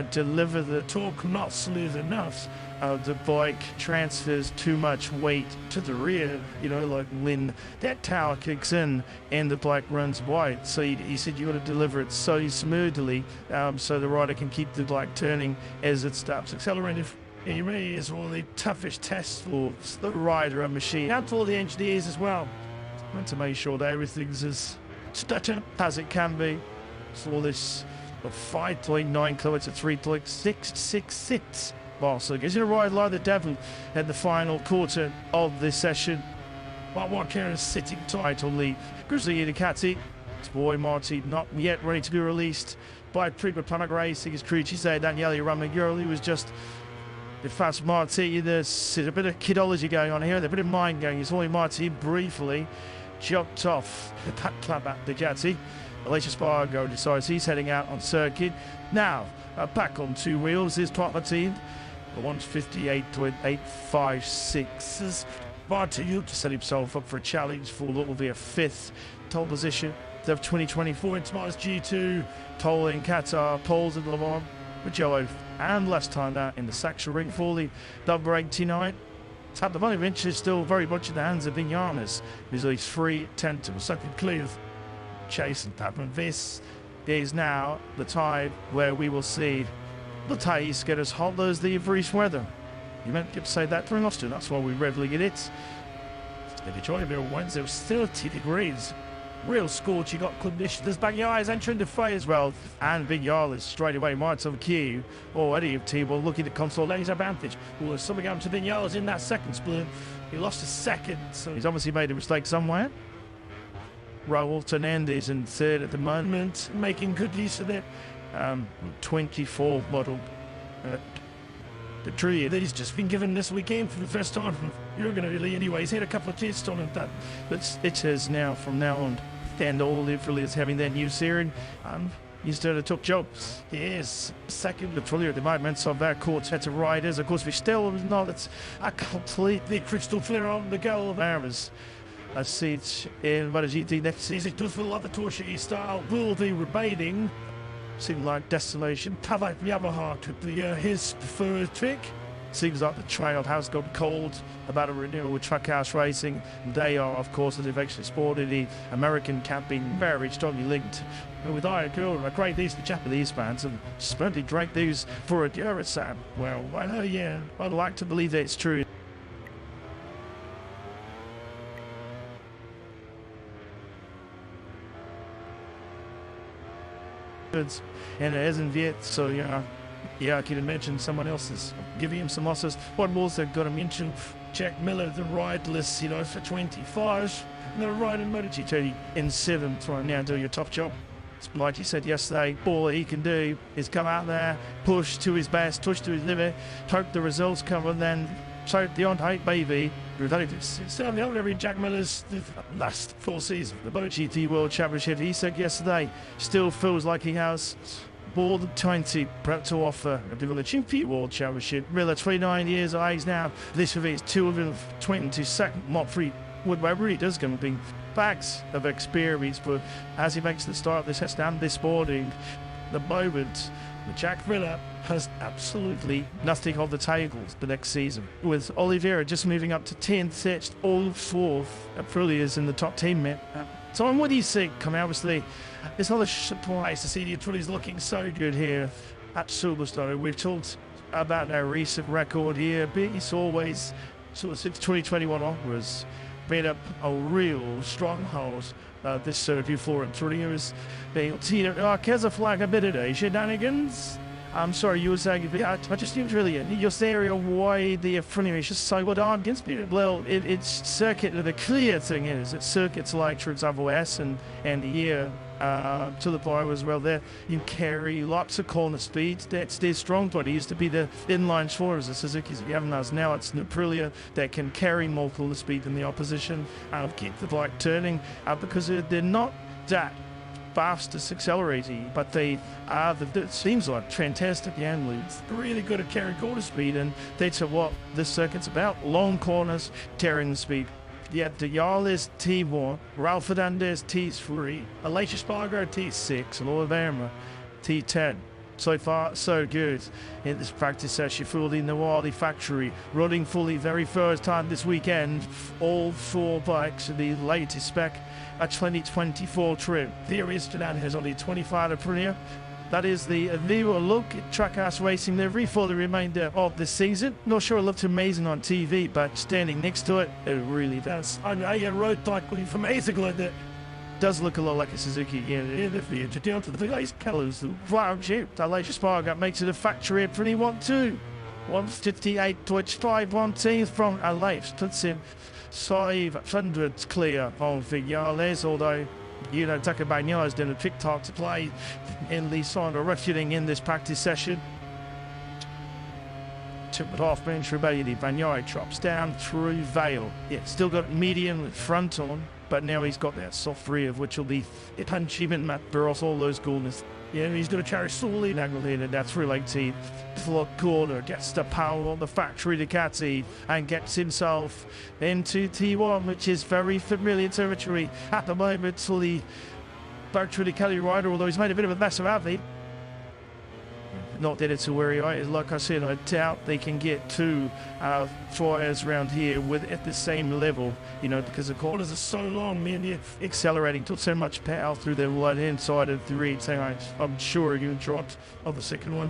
deliver the torque not smooth enough, the bike transfers too much weight to the rear, you know, like when that tower kicks in and the bike runs wide. So he said you got to deliver it so smoothly so the rider can keep the bike turning as it stops accelerating. It really is one of the toughest tests for the rider and machine and for the engineers as well. And to make sure that everything's as stutter as it can be. So this 5.9 kilometers at 3.666 miles. So it gives you a ride like the devil at the final quarter of this session. But what is sitting tight on the Grizzly Ducati. It's boy Marty not yet ready to be released by Prima Planet Racing. His crew, she said Daniele Ramaggioli was just the fast Marty. There's a bit of kidology going on here, there's a bit of mind going. It's only Marty briefly jumped off the club at Ducati. Alicia Spargo decides he's heading out on circuit. Now, back on 2 wheels is partner team. The 158.856. Marty to set himself up for a challenge for what will be a 5th pole position of 2024 in Smart's G2. Toll in Qatar, poles in Le Mans, Magello, and last time out in the Saxon Ring for the number 89. At the moment, is still very much in the hands of Vinales, who's only 3/10 of a second clear of Chase and Tapman. This is now the time where we will see the taste get as hot as the Ivorish weather. You meant to say that during Austin, that's why we readily get it. If you join me on Wednesday, it was 30 degrees. Real scorch, you got conditions. There's Bagnaia entering the fray as well. And Vinales straight away marks on cue. Already T-Ball looking to consolidate his advantage. Oh, there's something happened to Vinales in that second split. He lost a second, so he's obviously made a mistake somewhere. Raul Fernandez in 3rd at the moment, making good use of it. 24 model. The tree that he's just been given this weekend for the first time from Italy anyway. He's had a couple of tests on it, but it is now from now on. And all Italy is having their new series. He's doing a tough job. He is second Italy at the moment of their quartet of riders. Of course, we still not it's a completely crystal clear on the goal of ours. I see it in MotoGP next season. It does feel like the Torshy style will be remaining. Seems like Destination Pavat Yamaha could be his preferred pick. Seems like the trail has gone cold about a renewal with Trackhouse Racing. They are, of course, as they've actually sported the American camp being very strongly linked with Ayakura, a great news for Japanese fans, and splendid great news for a Durasan. Well, yeah, I'd like to believe that it's true. And it isn't yet, so yeah, I could mention someone else's, giving him some losses. One more that got to mention Jack Miller, the rideless, for 25, and the ride in MotoGP in 7th right now doing a top job. Like he said yesterday, all that he can do is come out there, push to his best, push to his limit, hope the results come, and then so beyond hate, baby. Certainly not every Jack Miller's last full season. The MotoGP World Championship, he said yesterday, still feels like he has more than 20 prep to offer of the MotoGP World Championship. Miller, 29 years of age now. This will be his 222nd Montfrey. Whatever he does going to be bags of experience, but as he makes the start of this test and this morning, the moment Jack Miller has absolutely nothing on the tables the next season. With Oliveira just moving up to 10th, all 4th, Aprilia is in the top 10 man. So what do you think? Come obviously, it's not a surprise to see the Attorneys looking so good here at Silverstone. We've talked about their recent record here, but it's always sort of since 2021 onwards made up a real stronghold. This circuit for Antonio's being Arquez a flag a bit of the shenanigans. I'm sorry, you were saying, I just think really, your theory of why the Frenemy is just so good against me. Well, it's circuit, the clear thing is that circuits like, for example, S and here to the bar as well there, you carry lots of corner speeds. That's their strong point. It used to be the inline spoilers, the Suzuki's that you haven't has now. It's the Aprilia that can carry more corner speed than the opposition, keep the bike turning, because they're not that fastest accelerating, but they are it seems like fantastic handlers, really good at carrying corner speed, and that's what this circuit's about. Long corners, tearing the speed. Yeah, De Jarlis T1, Ralph Fernandez T3, Aleix Espargaro T6, and Oliveira T10. So far, so good in this practice session for the Whatley factory. Running fully very first time this weekend. All 4 bikes in the latest spec, a 2024 trim. There is Fernand has only 25 Aprilia. That is the Viva look at Trackhouse Racing livery for the remainder of the season. Not sure it looked amazing on TV, but standing next to it, it really does. I know you rode like from amazing like that. Does look a lot like a Suzuki in the future. Down to the glaze colours. Flagship. Aleix Espargaro makes it a factory at 21-2. 158.51 from Aleix. Puts him 500 clear on Vignales, although Takabanya has done a TikTok to play in the side of refuting in this practice session. Took it off bench rebellion. Vignale drops down through Vale. Yeah, still got medium front on, but now he's got that soft rear, which will be a punch even Matt Burros, all those coolness. Yeah, he's going to carry solely Naglin, and that's really team. Flood corner gets the power on the factory Ducati and gets himself into T1, which is very familiar territory at the moment to the factory Ducati rider, although he's made a bit of a mess of it. Not that it's a worry, right? Like I said, I doubt they can get 2 tries around here at the same level, because the corners are so long, man. They're accelerating, took so much power through the right-hand side of the reed, so I'm sure you dropped on the second one.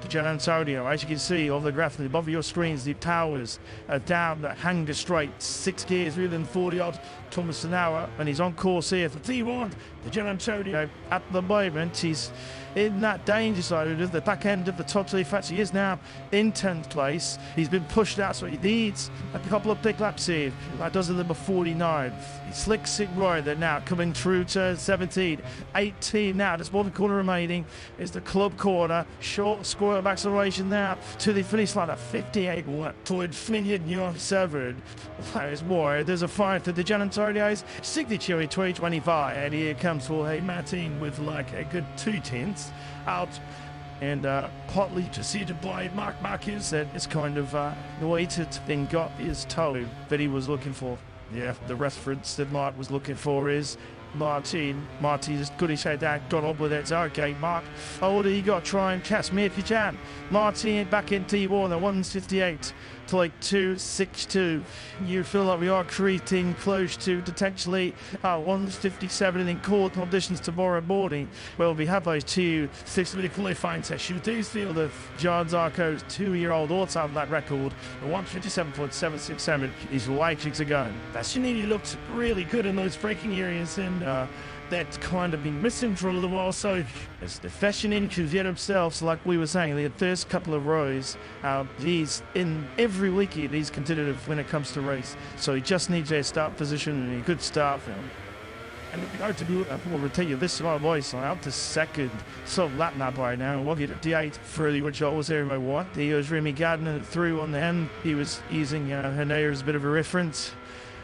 To Gian Antonio, as you can see on the graphic above your screens, the towers are down the hanger straight, 6 gears within 40 odd Thomas an hour, and he's on course here for T1. To Gian Antonio, at the moment, he's in that danger side of the back end of the top 3 facts. He is now in 10th place. He's been pushed out, so he needs a couple of big laps here. That does a number 49. He slicks it right there now, coming through to 17, 18 now. There's one corner remaining. Is the club corner. Short square of acceleration now to the finish line at 58 toward Finian 7. There's more. There's a 5 to the Gian Antonio's signature in 2025. And here comes for a Martin with like a good 2/10 out. And partly preceded by Mark Marquez, that is kind of waited and got his toe that he was looking for. Yeah, the reference that Mark was looking for is Martin is good as that got on with it. So, okay, Mark, what do you got? Try and catch me if you can. Martin back in T1 at 158 to like 262. You feel like we are creeping close to potentially 157 in cold conditions tomorrow morning. Well, we have those 2 6-minute qualifying sessions. You do feel that John Zarco's 2-year-old also have that record. The 157.767 is likely to go. Fascinini looked really good in those braking areas, and that's kind of been missing for a little while. So as the Fashion could get himself, like we were saying, the first couple of rows, he's in every weekend he's competitive when it comes to race. So he just needs a start position, and he could start him. And if you go to do it, I will tell you this, my voice, I'm out to second, so lap now by now. We'll get a D8 further, which I was there in my what. He was Remy Gardner through on the end. He was using Hernay as a bit of a reference.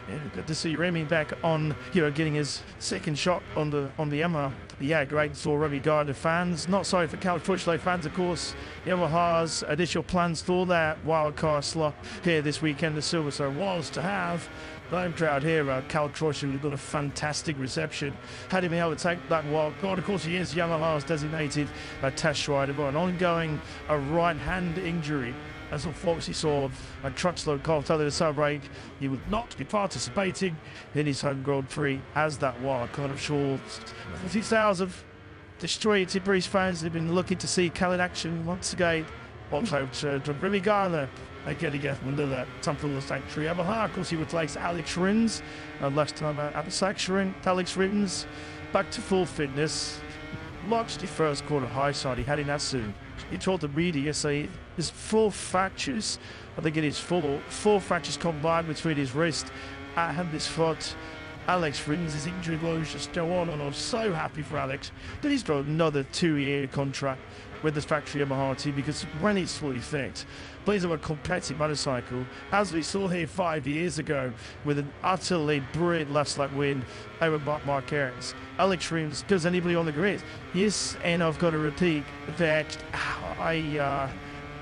And good to see Remy back on, getting his second shot on the Yamaha. Yeah, great for Remy Gardner fans. Not sorry for Cal Crutchlow fans, of course. Yamaha's additional plans for that wildcard slot here this weekend. The Silverstone was to have. I'm proud here. Cal Crutchlow got a fantastic reception. Had him able to take that wild card. Of course, he is Yamaha's designated test rider, but an ongoing right hand injury. as unfortunately saw a truckload caught out of the celebrate. He would not be participating in his home Grand Prix as that wild card. I'm sure 50,000 destroyed British fans have been looking to see Cal in action once again. Watch out to Richigamme. Again, under that something like Sanctuary Yamaha. Of course, he replaced Alex Rins. Last time at the section, Alex Rins back to full fitness. Launched the first quarter high side. He had in that soon. He told the media, say his full fractures. I think it is four fractures combined between his wrist and his foot. Alex Rins, his injury woes just go on, and I'm so happy for Alex that he's got another 2-year contract with this factory Yamaha team, because when it's fully fit, plays on a competitive motorcycle, as we saw here 5 years ago with an utterly brilliant left lap win over Mark Harris. Alex Rins does anybody on the grid. Yes, and I've got to repeat that I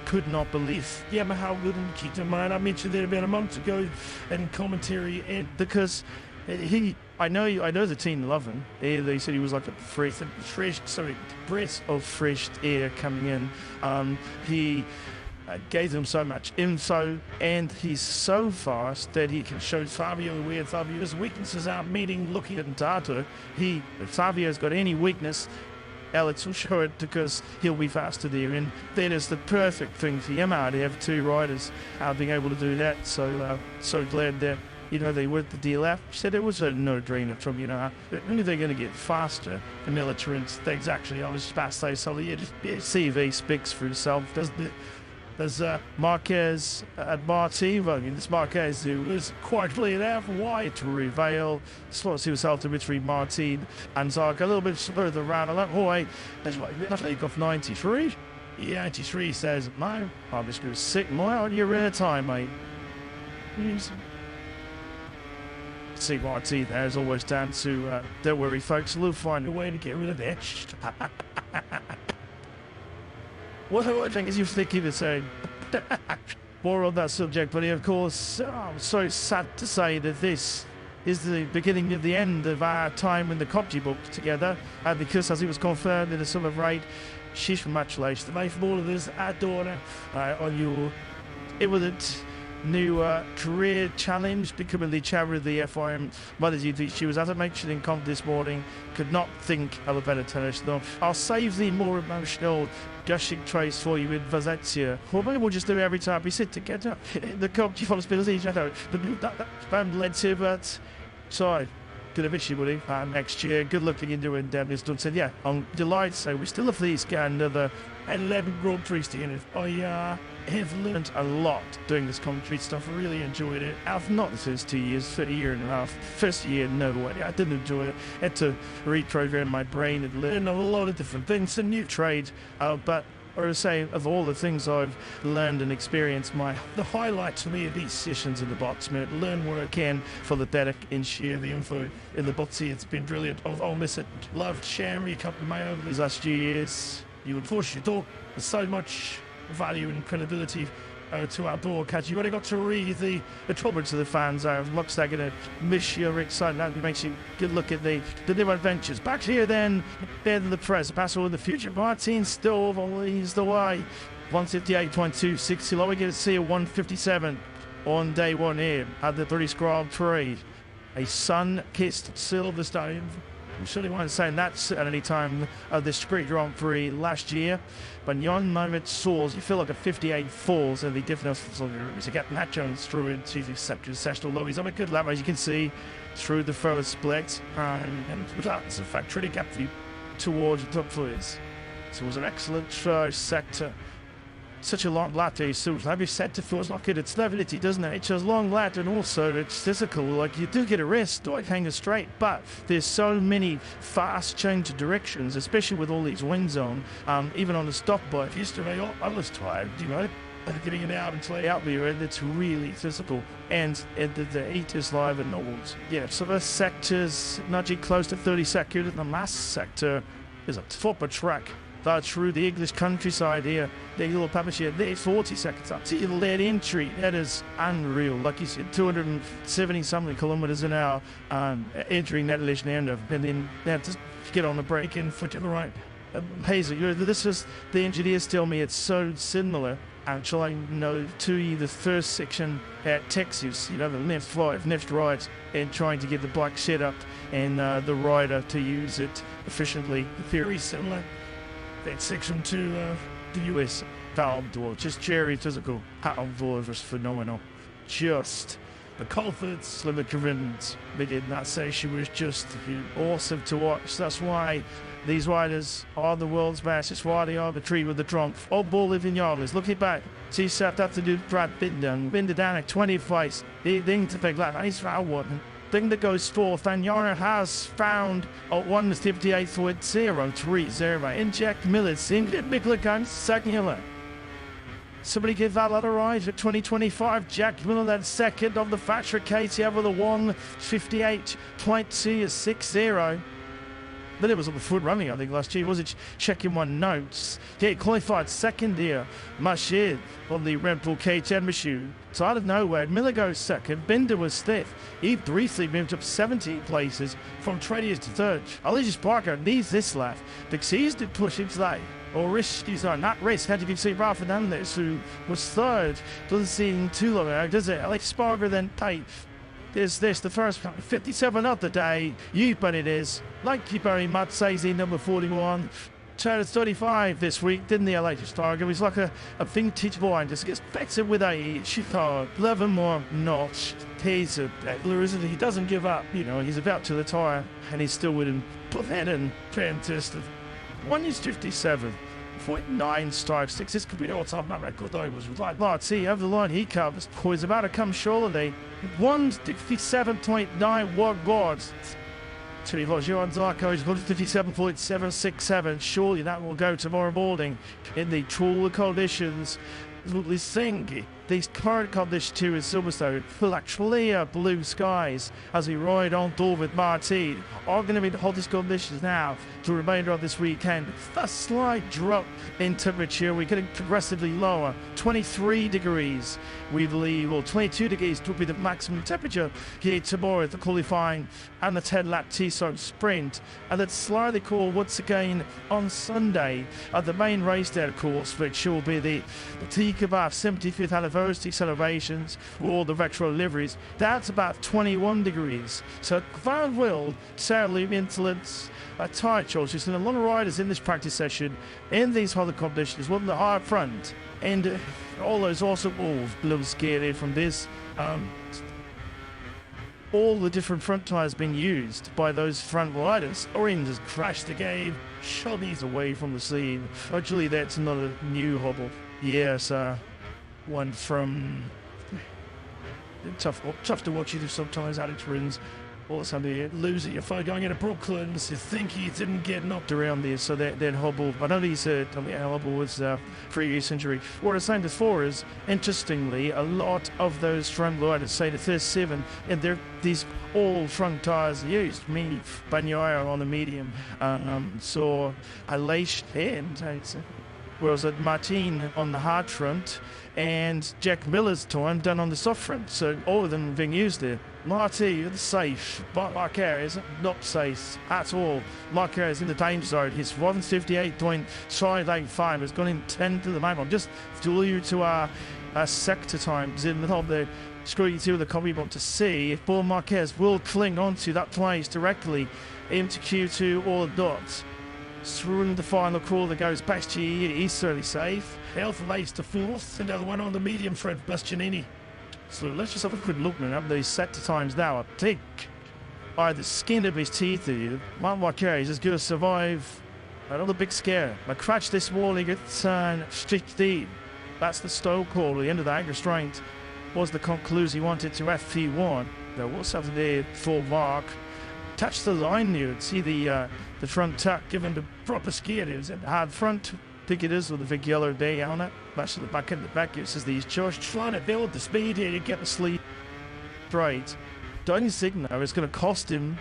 could not believe Yamaha wouldn't keep him. I mentioned it about a month ago in commentary, because I know the team love him. They said he was like a breath of fresh air coming in. He gave them so much info, and he's so fast that he can show Fabio where Fabio's weaknesses are, meaning looking at data. If Fabio's got any weakness, Alex will show it, because he'll be faster there, and that is the perfect thing for Yamaha to have two riders being able to do that. So glad that they worked the deal out. She said it was a no-brainer from Yamaha. Only they're going to get faster. The military things actually, I was just about to say something. CV speaks for itself. There's Marquez at Martin. Well, this Marquez who was quite clear there for wide to reveal. Slots himself to between Martin and Zark a little bit further around. I'm like, oh wait, that's what he got off 93. Yeah, 93 says, no, I'm just going to sit more on your rear time, mate. See Martin there is always down to, don't worry folks, we'll find a way to get rid of it. What I think is you think he was saying more on that subject, but of course, I'm so sad to say that this is the beginning of the end of our time in the Copy book together, because as it was confirmed in the summer raid, she's congratulations to me from all of us, our daughter, on your imminent new career challenge, becoming the chair of the FIM MotoGP. She was, as I mentioned in comment this morning, could not think of a better tennis. Though I'll save the more emotional gushing trace for you in Valencia. Or maybe we'll just do it every time we sit together. The company responsibility, that led to, but sorry. Good of issue, buddy. Next year, good luck in doing Devlin's done. Said, yeah, I'm delighted. So we still have these another 11 Grand Prix to it. I have learned a lot doing this commentary stuff. I really enjoyed it. I've not the first 2 years, 30 year and a half. First year, no way. I didn't enjoy it. I had to reprogram my brain and learn a lot of different things. A new trade, but or to say, of all the things I've learned and experienced, the highlights for me are these sessions in the box, man. Learn where I can for the better and share the info in the box here. It's been brilliant. I'll miss it. Loved sharing a couple of my over these last few years. You would force you to talk. There's so much value and credibility to our broadcast. You've already got to read the trouble to the fans. Looks like going to miss you, Rick. So that makes you good look at the new adventures. Back here then the press. Pass all in the future. Martin still leads the way. 158.26. You'll only get to see a 157 on day one here at the British Grand Prix. A sun-kissed Silverstone. I'm certainly not saying that at any time of this great Grand Prix last year, but yon moment soars. You feel like a 58 falls, and the difference is to get Matt Jones through into the session, although he's on a good lap, as you can see, through the first split, and that's in fact really kept you towards the top flies. So it was an excellent sector. Such a long latte suit. Have you said to feels like it? It's levelity, doesn't it? It's a long lat, and also it's physical. Like you do get a rest, don't hang it straight. But there's so many fast change of directions, especially with all these winds on. Even on the stop bike yesterday, I was tired. Getting it out and play out there, and it's really physical. And the heat is live and Knowles. Yeah, so the sectors nudging close to 30 seconds. The last sector is a proper track. That's through the English countryside here. The little publisher there, 40 seconds up to that entry. That is unreal. Like you said, 270 something kilometers an hour entering that little end of, and then just get on the brake and foot to the right. Hazel, this is the engineers tell me it's so similar Actually, to the first section at Texas, the left right, and trying to get the bike set up and the rider to use it efficiently. Very similar. That section to the US. Outdoor, just very physical. Outdoor was phenomenal. Just the Colfords, Slimmer Corinthians, they did not say she was just awesome to watch. That's why these riders are the world's best. It's why they are the tree with the trunk. Old Bull living yardless. Looking back, see set up to do Brad Binder down at 20 fights. The thing to think like nice round one. Thing that goes fourth, and Yara has found a 1:58.030 in Jack Miller's in Micklegun second hill. Somebody give that lot a ride at 2025. Jack Miller, that second of the factory Katie over the 1:58.260. Then it was on the foot running, I think, last year. Was it checking my notes? Yeah, qualified second here. Mashid on the Red Bull K10 machine. So out of nowhere, Miller goes second. Binder was fifth. He briefly moved up 17 places from 20th to third. Alicia Parker needs this lap because he's did push him today. Or risk, not risk. Had you see Rafa Fernandez, who was third. Doesn't seem too long ago, does it? Alex Sparger then Tate. There's this, the first 57 of the day. You bet it is. Like you very much says number 41. Turned 35 this week, didn't the Alex Sparger? It was like a vintage wine. Just gets better with age. Chicago, 11 more notch. He's a battler, isn't he? He doesn't give up. He's about to retire, and he's still with him. Put that in. Fantastic. 1:57.9 stripes. This could be the all-time record. I was like, let's see, over the line he covers. He's about to come shortly. 1:57.9 world guards. Tony Vosjon Zarko is 1:57.767. Surely that will go tomorrow morning in the cooler conditions. Absolutely sing. These current conditions too in Silverstone, full actually blue skies as we ride on door with Martin, are going to be the hottest conditions now for the remainder of this weekend. A slight drop in temperature, we're getting progressively lower, 23 degrees we believe, or 22 degrees will be the maximum temperature here tomorrow at the qualifying and the 10-lap T-Zone sprint, and it's slightly cool once again on Sunday at the main race day course, which will be the T-Kebab 75th anniversary celebrations with all the retro liveries. That's about 21 degrees. So Van will sadly influence a tight choices, and a lot of riders in this practice session in these hotter conditions want the hard front, and all those awesome walls blue scary from this. All the different front tires being used by those front riders. Orange has crashed the game. Shobby's away from the scene. Actually, that's not a new hobble. Yes, one from tough to watch you sometimes. Alex Rins, all of a sudden you lose it. Your phone going into Brooklyn. You think he didn't get knocked around there, so that hobble. I know he's hobble was previous injury. What I was saying before is, interestingly, a lot of those front riders say the first 7, and these all front tires are used. Me, Bagnaia on the medium, saw Aleix and whereas Martin on the hard front, and Jack Miller's time done on the soft front. So all of them being used there. Marty, it's safe, but Marquez is not safe at all. Marquez is in the danger zone. His 1:58.5 has gone in 10 to the moment. Just to you to our sector times in the top there. Screwing through the copy want to see if Paul Marquez will cling onto that place directly into Q2 or not. Through the final call that goes past G, he's certainly safe. Alpha Lace to 4th, another one on the medium front, Bastianini. So let's just have a quick look now. These set to times now, I think, by the skin of his teeth here, Marquez is going to survive another big scare. A crash this morning at turn 15. That's the Stowe call. The end of the anger strength was the conclusion he wanted to FP1. There was something there for Mark. Touch the line here and see the front tuck given the proper skier. It was a hard front. I think it is with the big yellow day on it. That's the back in the back. It says these just trying to build the speed here to get the sleep right. Don't think now it's going to cost him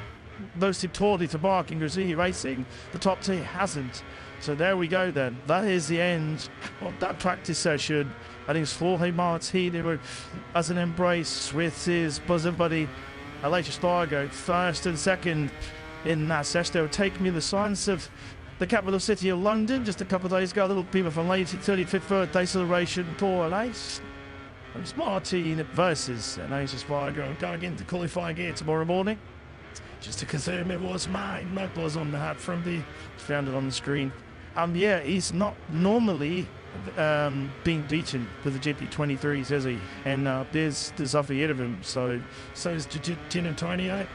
those totally to Mark and Grazini Racing. The top 2 hasn't. So there we go then. That is the end of that practice session. I think it's Jorge Martin as an embrace with his bosom buddy Aleix Spargo, first and second in that session. They will take me the signs of the capital city of London just a couple of days ago. Little people from late 35th birthday celebration tour race. It's Martin versus Ace Spargo going into qualifying here tomorrow morning. Just to confirm it was mine. That was on the hat from the found it on the screen. Yeah, he's not normally being beaten with the GP23s, is he? And there's off ahead of him. So is 10 and 28.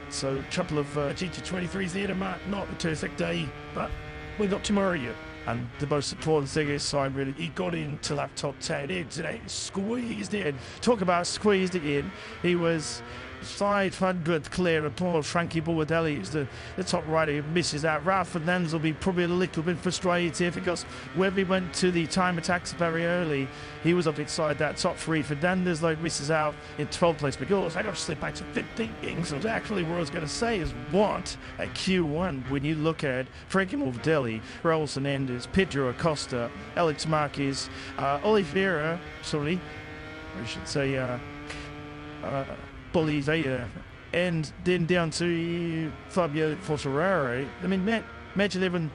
So a couple of GT23s there tonight. Not a terrific day, but we got tomorrow yet. And the most important thing is, so really, he got into that top 10 in today. Squeezed in. Talk about squeezed it in. He was 500 clear of poor Frankie Morbidelli, who's the top rider who misses out. Ralph Fernandez will be probably a little bit frustrated here because when we went to the time attacks very early, he was up inside that top 3. Fernandez, though, misses out in 12th place. Because I got to slip back to 15th. So actually what I was going to say is what a Q1 when you look at Frankie Morbidelli, Raul Fernandez, Pedro Acosta, Alex Marquez, Oliveira, sorry, I should say Bolivia, and then down to Fabio Quartararo. I mean, imagine even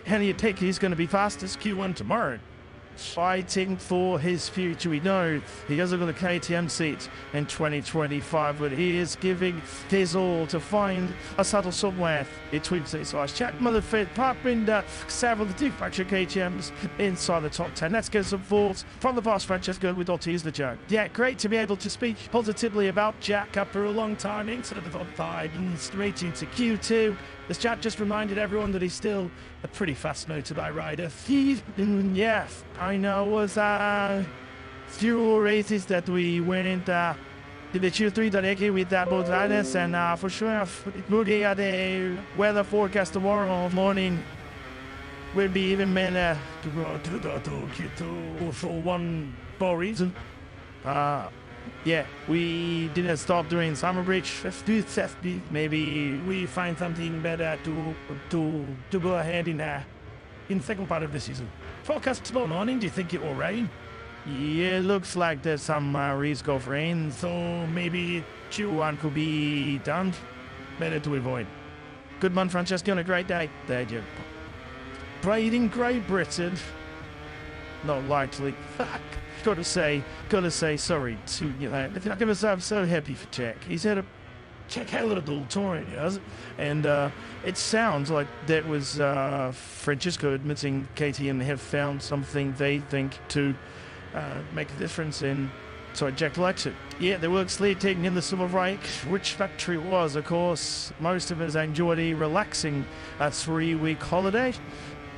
how do you take he's going to be fastest Q1 tomorrow. Fighting for his future. We know he hasn't got a KTM seat in 2025, but he is giving his all to find a subtle somewhere between seats. Jack Motherford, Parkbinder, several of the two factory KTMs inside the top 10. Let's get some thoughts from the boss, Francesco Guidotti is the Jack. Yeah, great to be able to speak positively about Jack after a long time into the top 5 and straight into Q2. This chat just reminded everyone that he's still a pretty fast motorbike rider. Yeah, I know it was few races that we went into the Q3 directly with that both riders, and for sure, looking at the weather forecast tomorrow morning will be even better for one more reason. Yeah, we didn't stop doing summer bridge. Maybe we find something better to go ahead in the second part of the season. Forecast tomorrow morning, do you think it will rain? Yeah, looks like there's some risk of rain, so maybe Q1 could be done. Better to avoid. Good man, Francesco, on a great day. There you go. Played in Great Britain. Not likely. Fuck. Gotta say sorry to you know. I'm so happy for Jack. He's had a hell of a little touring, yes, and it sounds like that was Francesco admitting KTM have found something they think to make a difference in. So Jack likes it. Yeah, the work sled taking in the summer break, which factory was, of course. Most of us enjoyed a relaxing 3-week holiday.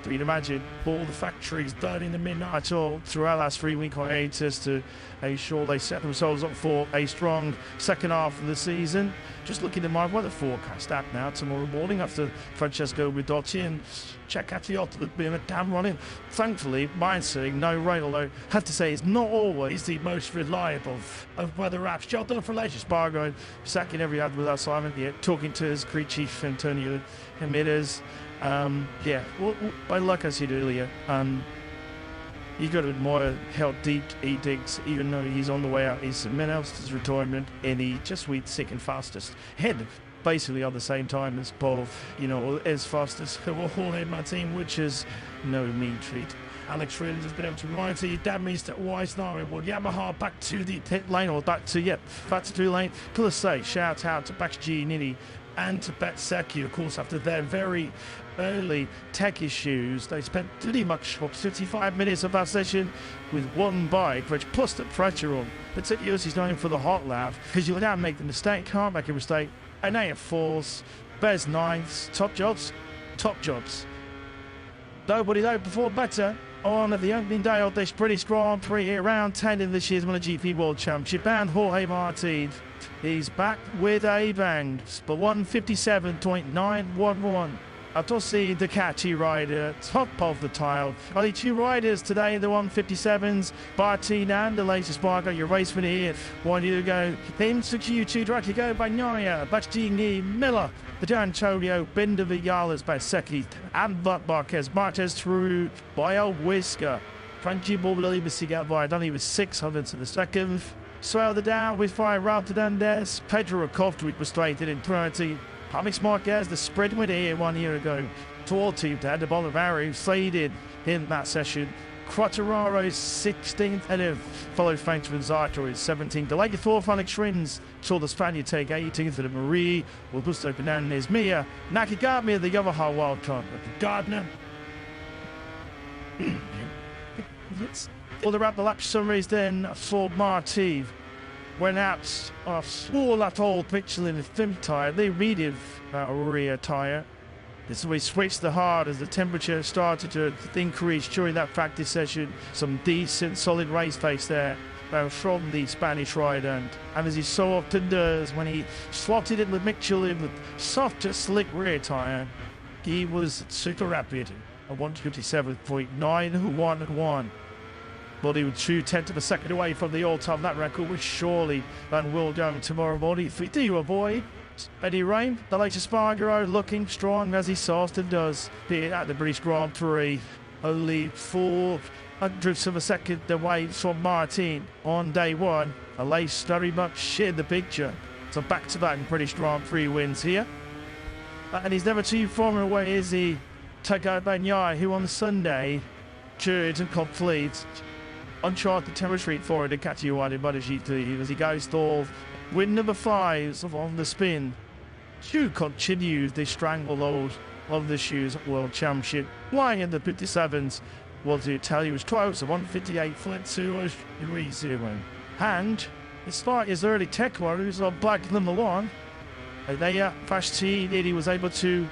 You'd imagine all the factories done in the midnight all throughout last 3-week hiatus to ensure they set themselves up for a strong second half of the season. Just looking at my weather forecast app now tomorrow morning after Francesco Guidotti and check out the ultimate being a damn running. Thankfully, mine's saying no rain, although I have to say it's not always the most reliable of weather apps. Jordan for Leisure Spargo, sacking every ad without Simon yet, talking to his crew chief Antonio Jimenez. Yeah, well, like I said earlier, you got to admire how deep he digs, even though he's on the way out. He's announced his retirement, and he just went second fastest. Head basically on the same time as Paul, as fast as all in my team, which is no mean treat. Alex Reardon has been able to ride to that means that wise now well, Yamaha back to the pit lane, or back to the lane. Could say shout out to Bax Giannini and to Bet Seki, of course, after their very early tech issues. They spent pretty much 55 minutes of that session with one bike, which plus the pressure on. But Seki is known for the hot lap, because you now make the mistake, can't make a mistake. And now it falls. Bears ninths, top jobs. Nobody though performed better on the opening day of this British Grand Prix here, round 10 in this year's MotoGP World Championship. And Jorge Martin, he's back with a bang, but 157.911. Atossi, the catchy rider, top of the tile. Only 2 riders today, the 157s, Martin and the latest Spargo. Your race winner here, 1 year ago. Then to Q2, directly go by Noria, Bachini, Miller, the D'Antonio, Bender Villalas by Seki, and Marquez through by a whisker. Frankie Morbidelli missing out by, I don't even 600 in the second. Swell the down with 5 Ralph Fernandez, Pedro Acosta was straight in 20. Alex Marquez, the spread went here 1 year ago. tall team there. The Bolivari faded in that session. Quattararo's 16th header, followed Frenchman Zarto's 17th. The late fourth, Alex Rins saw the Spaniard take 18th for the Marie. Augusto Bernardes Mia. Nakagami, the Yamaha wildcard. Gardner. All around the lap summaries then for Marti. Went out of small that old Michelin and thin tyre. They medium rear tyre. This way switched the hard as the temperature started to increase during that practice session. Some decent solid race pace there from the Spanish rider, and as he so often does when he slotted in the Michelin with softer slick rear tyre, he was super rapid at 157.911. But he was 2/10 of a second away from the all-time lap record, which surely that will go tomorrow morning. For you, boy. Eddie Rain, the latest Spargo, looking strong as he so often does here at the British Grand Prix. Only 400ths of a second away from Martin on day one. Aleix very much in the picture. So back-to-back British Grand Prix wins here. And he's never too far away, is he? Tago Bagnaia, who on Sunday cheered and completes uncharted territory for the Ducati in MotoGP as he goes to win number 5 on the spin. Shu continues the stranglehold of the Shoes World Championship. Flying in the 57s was the Italian, was close, 158 fled to 3-0. And despite his early tech worries on black number 1, they Fastini, he was able to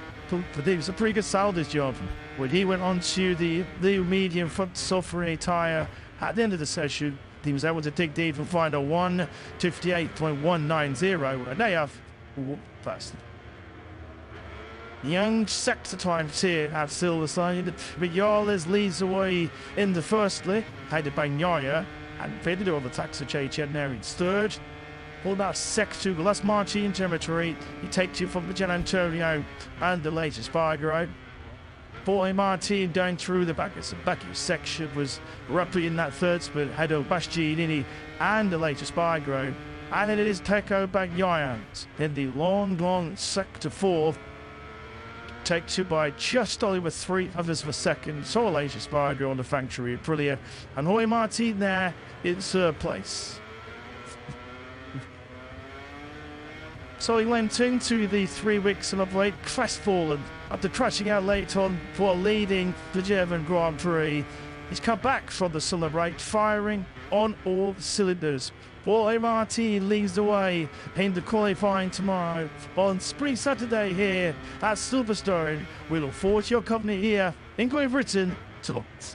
produce a pretty good salvage job when he went on to the medium front suffering tyre at the end of the session. He was able to dig deep and find a 1:58.190, and they have fast. Young sector times here at Silverstone. Vignales leads away in the firstly, headed by Bagnaia, and faded over the tax of Chen there in third. All that sector, that's Martin territory. He takes you from the Gian Antonio and the latest Spargo. Boy Martin going through the back section was roughly in that third split, ahead of Bastianini and the latest Spargo. And it is Tago Bagnaia in the long sector 4. Takes you by just over 300ths of a second. So latest Spargo on the factory at Aprilia. And Jorge Martin there in third place. So he went into the 3 weeks of late crestfallen after crashing out late on for leading the German Grand Prix. He's come back from the celebrate, firing on all cylinders. Jorge Martin leads the way in the qualifying tomorrow on Spring Saturday here at Silverstone. We look forward to your company here in Great Britain tonight.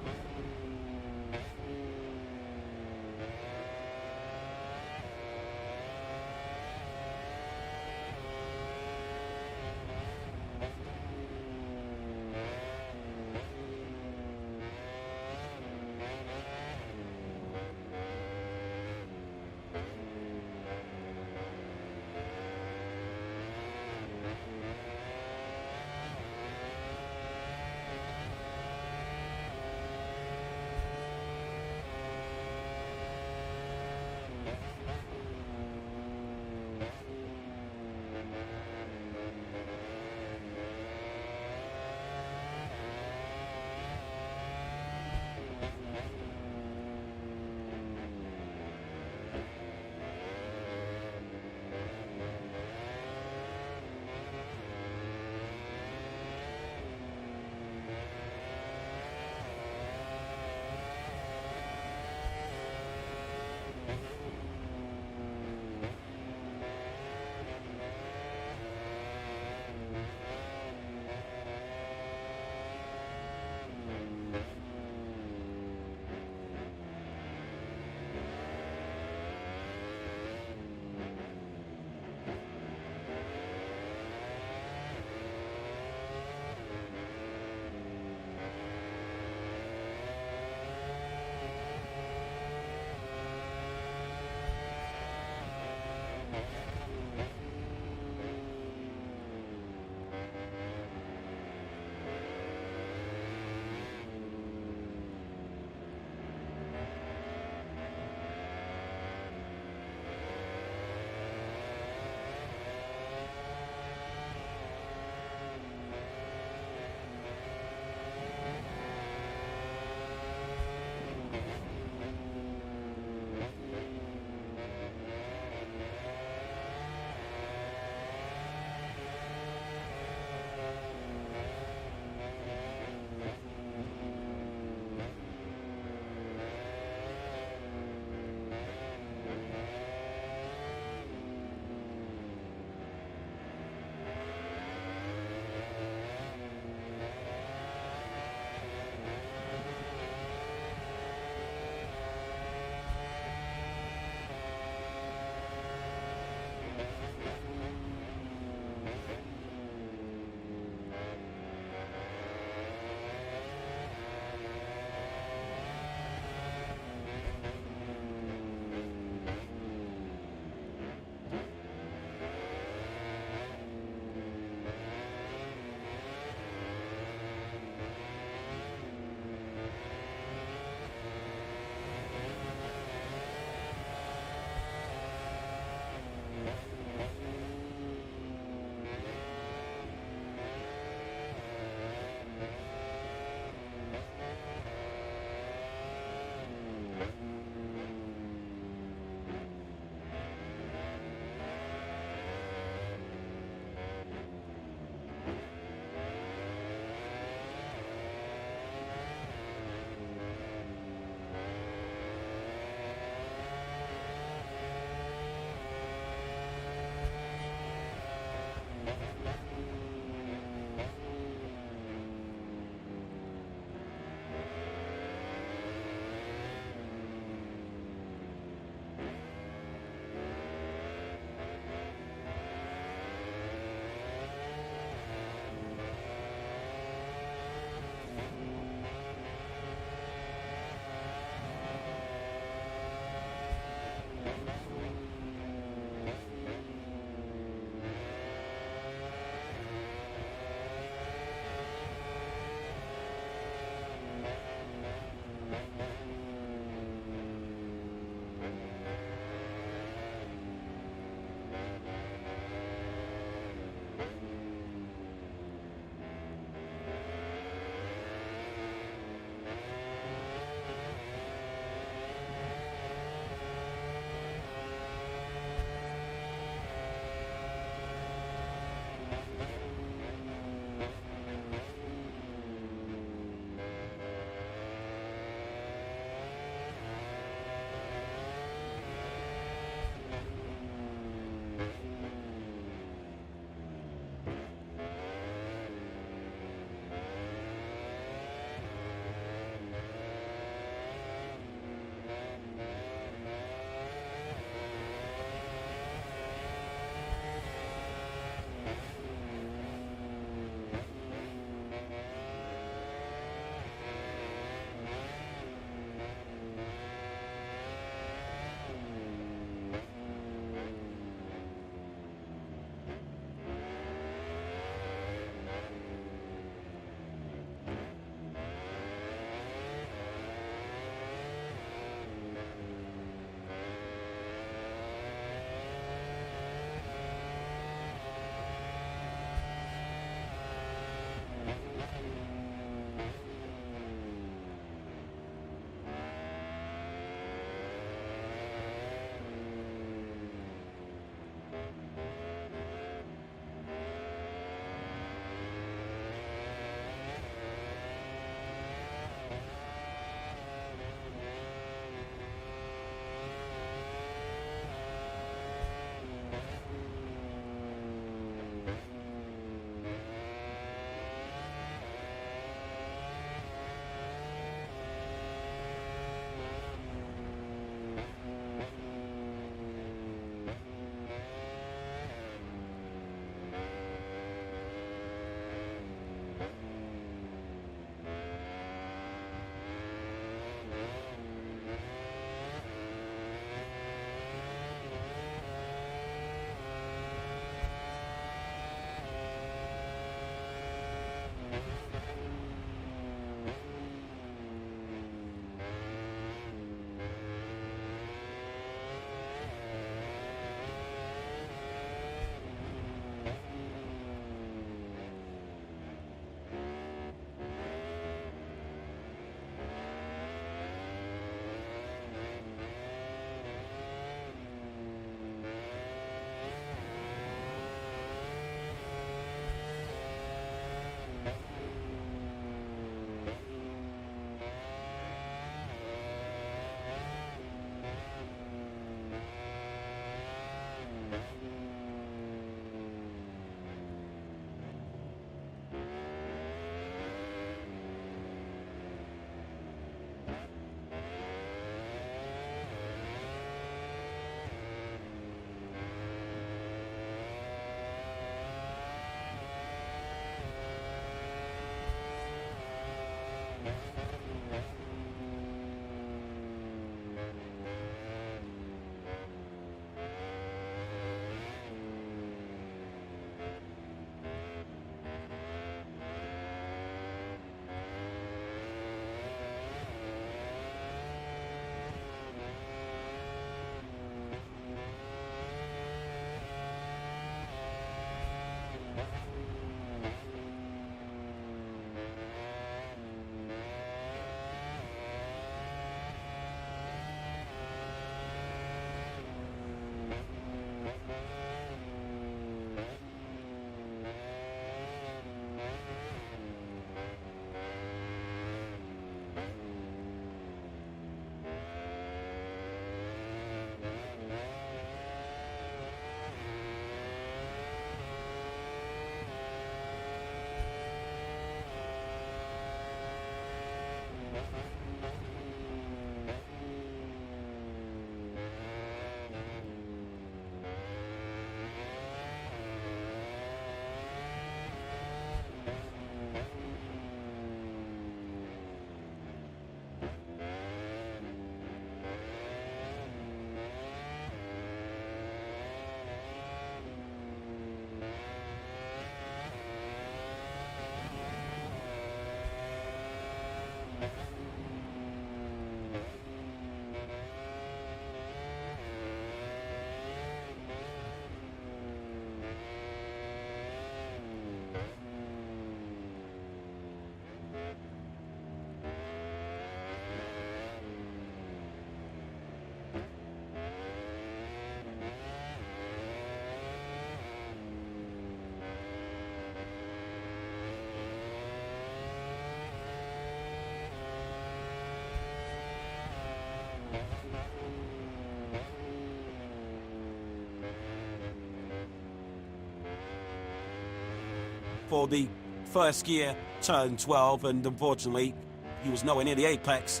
for the first year, turned 12, and unfortunately, he was nowhere near the apex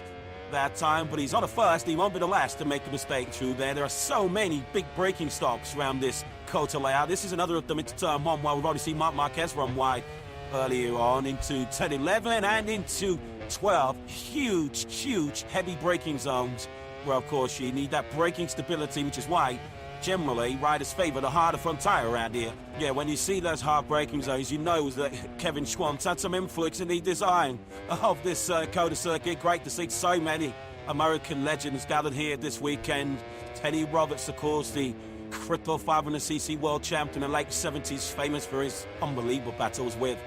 that time, but he's not the first, he won't be the last to make a mistake through there. There are so many big braking stops around this Cota layout. This is another of them into turn 1, while we've already seen Marc Marquez run wide earlier on into turn 11 and into 12. Huge, heavy braking zones where, of course, you need that braking stability, which is why generally riders favour the harder front tyre around here. Yeah, when you see those hard braking zones, you know that Kevin Schwantz had some influence in the design of this Cota circuit. Great to see so many American legends gathered here this weekend. Teddy Roberts, of course, the cripple 500cc world champion in the late 70s, famous for his unbelievable battles with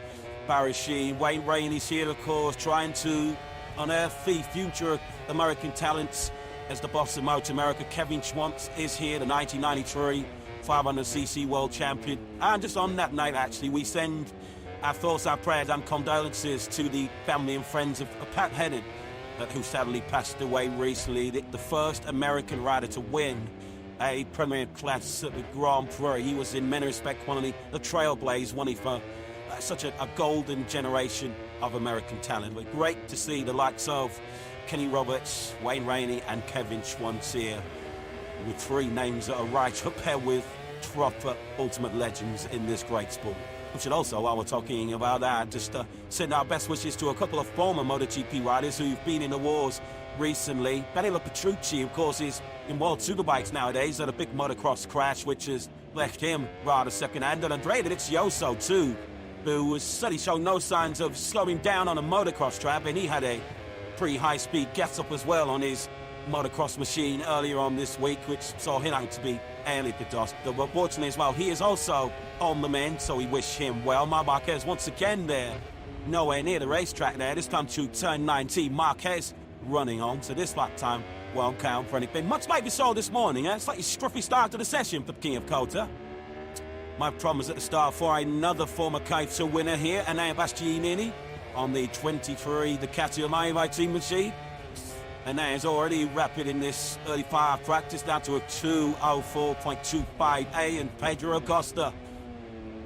Barry Sheene. Wayne Rainey's here, of course, trying to unearth the future American talents as the boss of Moto America. Kevin Schwantz is here, the 1993 500cc world champion. And just on that night, actually, we send our thoughts, our prayers and condolences to the family and friends of Pat Hennon, who sadly passed away recently. The first American rider to win a Premier Class Grand Prix. He was in many respects one of the trailblazers, one for such a golden generation of American talent. But great to see the likes of Kenny Roberts, Wayne Rainey and Kevin Schwantz here, with three names that are right up there with proper ultimate legends in this great sport. We should also, while we're talking about that, just send our best wishes to a couple of former MotoGP riders who've been in the wars recently. Danilo Petrucci, of course, is in World Superbikes nowadays, had a big motocross crash which has left him rather second-hand, and Andrea Dovizioso too, who was certainly showing no signs of slowing down on a motocross track, and he had a pretty high-speed get-up as well on his motocross machine earlier on this week, which saw him out to be early to dust. But fortunately as well, he is also on the mend, so we wish him well. Marc Marquez once again there, nowhere near the racetrack there, this time to turn 19. Marquez running on, so this lap time won't count for anything. Much like we saw this morning, a slightly scruffy start to the session for the King of Cota. My promise at the start for another former Kaito winner here, Anaya Bastianini, on the 23 Ducati Live team machine. And that is already rapid in this early fire practice, down to a 2:04.25A, and Pedro Acosta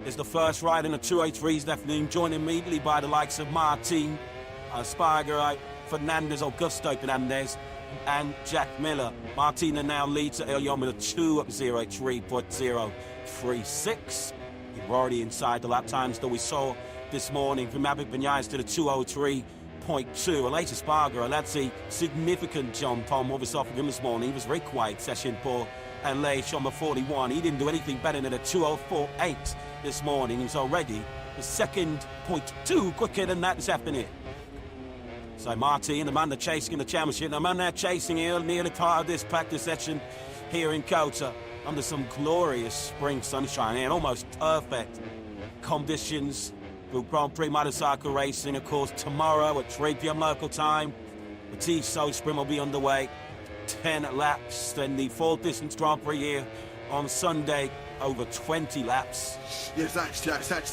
is the first rider in the 283s, definitely joined immediately by the likes of Martin, Sparger, Fernandez, Augusto Fernandez, and Jack Miller. Martina now leads early on with a 2:03.036. We're already inside the lap times that we saw this morning from Maverick Vinales to the 2:03.2. Aleix Espargaro, that's a significant jump on what we saw from him this morning. He was very quiet session for Aleix on the 41. He didn't do anything better than a 2:04.8 this morning. He's already the second 0.2 quicker than that this afternoon. So Martin, the man that's chasing the championship, the man that's chasing here near the part of this practice session here in Cota under some glorious spring sunshine and almost perfect conditions for Grand Prix motorcycle racing. Of course, tomorrow at 3 p.m. local time, the Tissot Sprint will be underway. 10 laps, then the full distance Grand Prix here on Sunday, over 20 laps. Yes, that's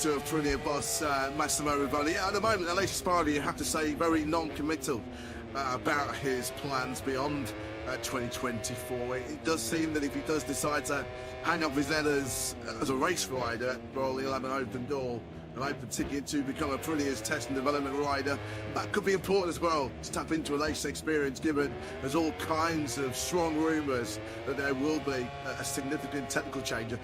to a brilliant boss, Massimo Rivoli. At the moment, Aleix Espargaro, you have to say, very non-committal about his plans beyond 2024. It does seem that if he does decide to hang up his head as a race rider, well, he'll have an open door, an open ticket to become a brilliant test and development rider. That could be important as well, to tap into Aleix's experience, given there's all kinds of strong rumours that there will be a significant technical change, a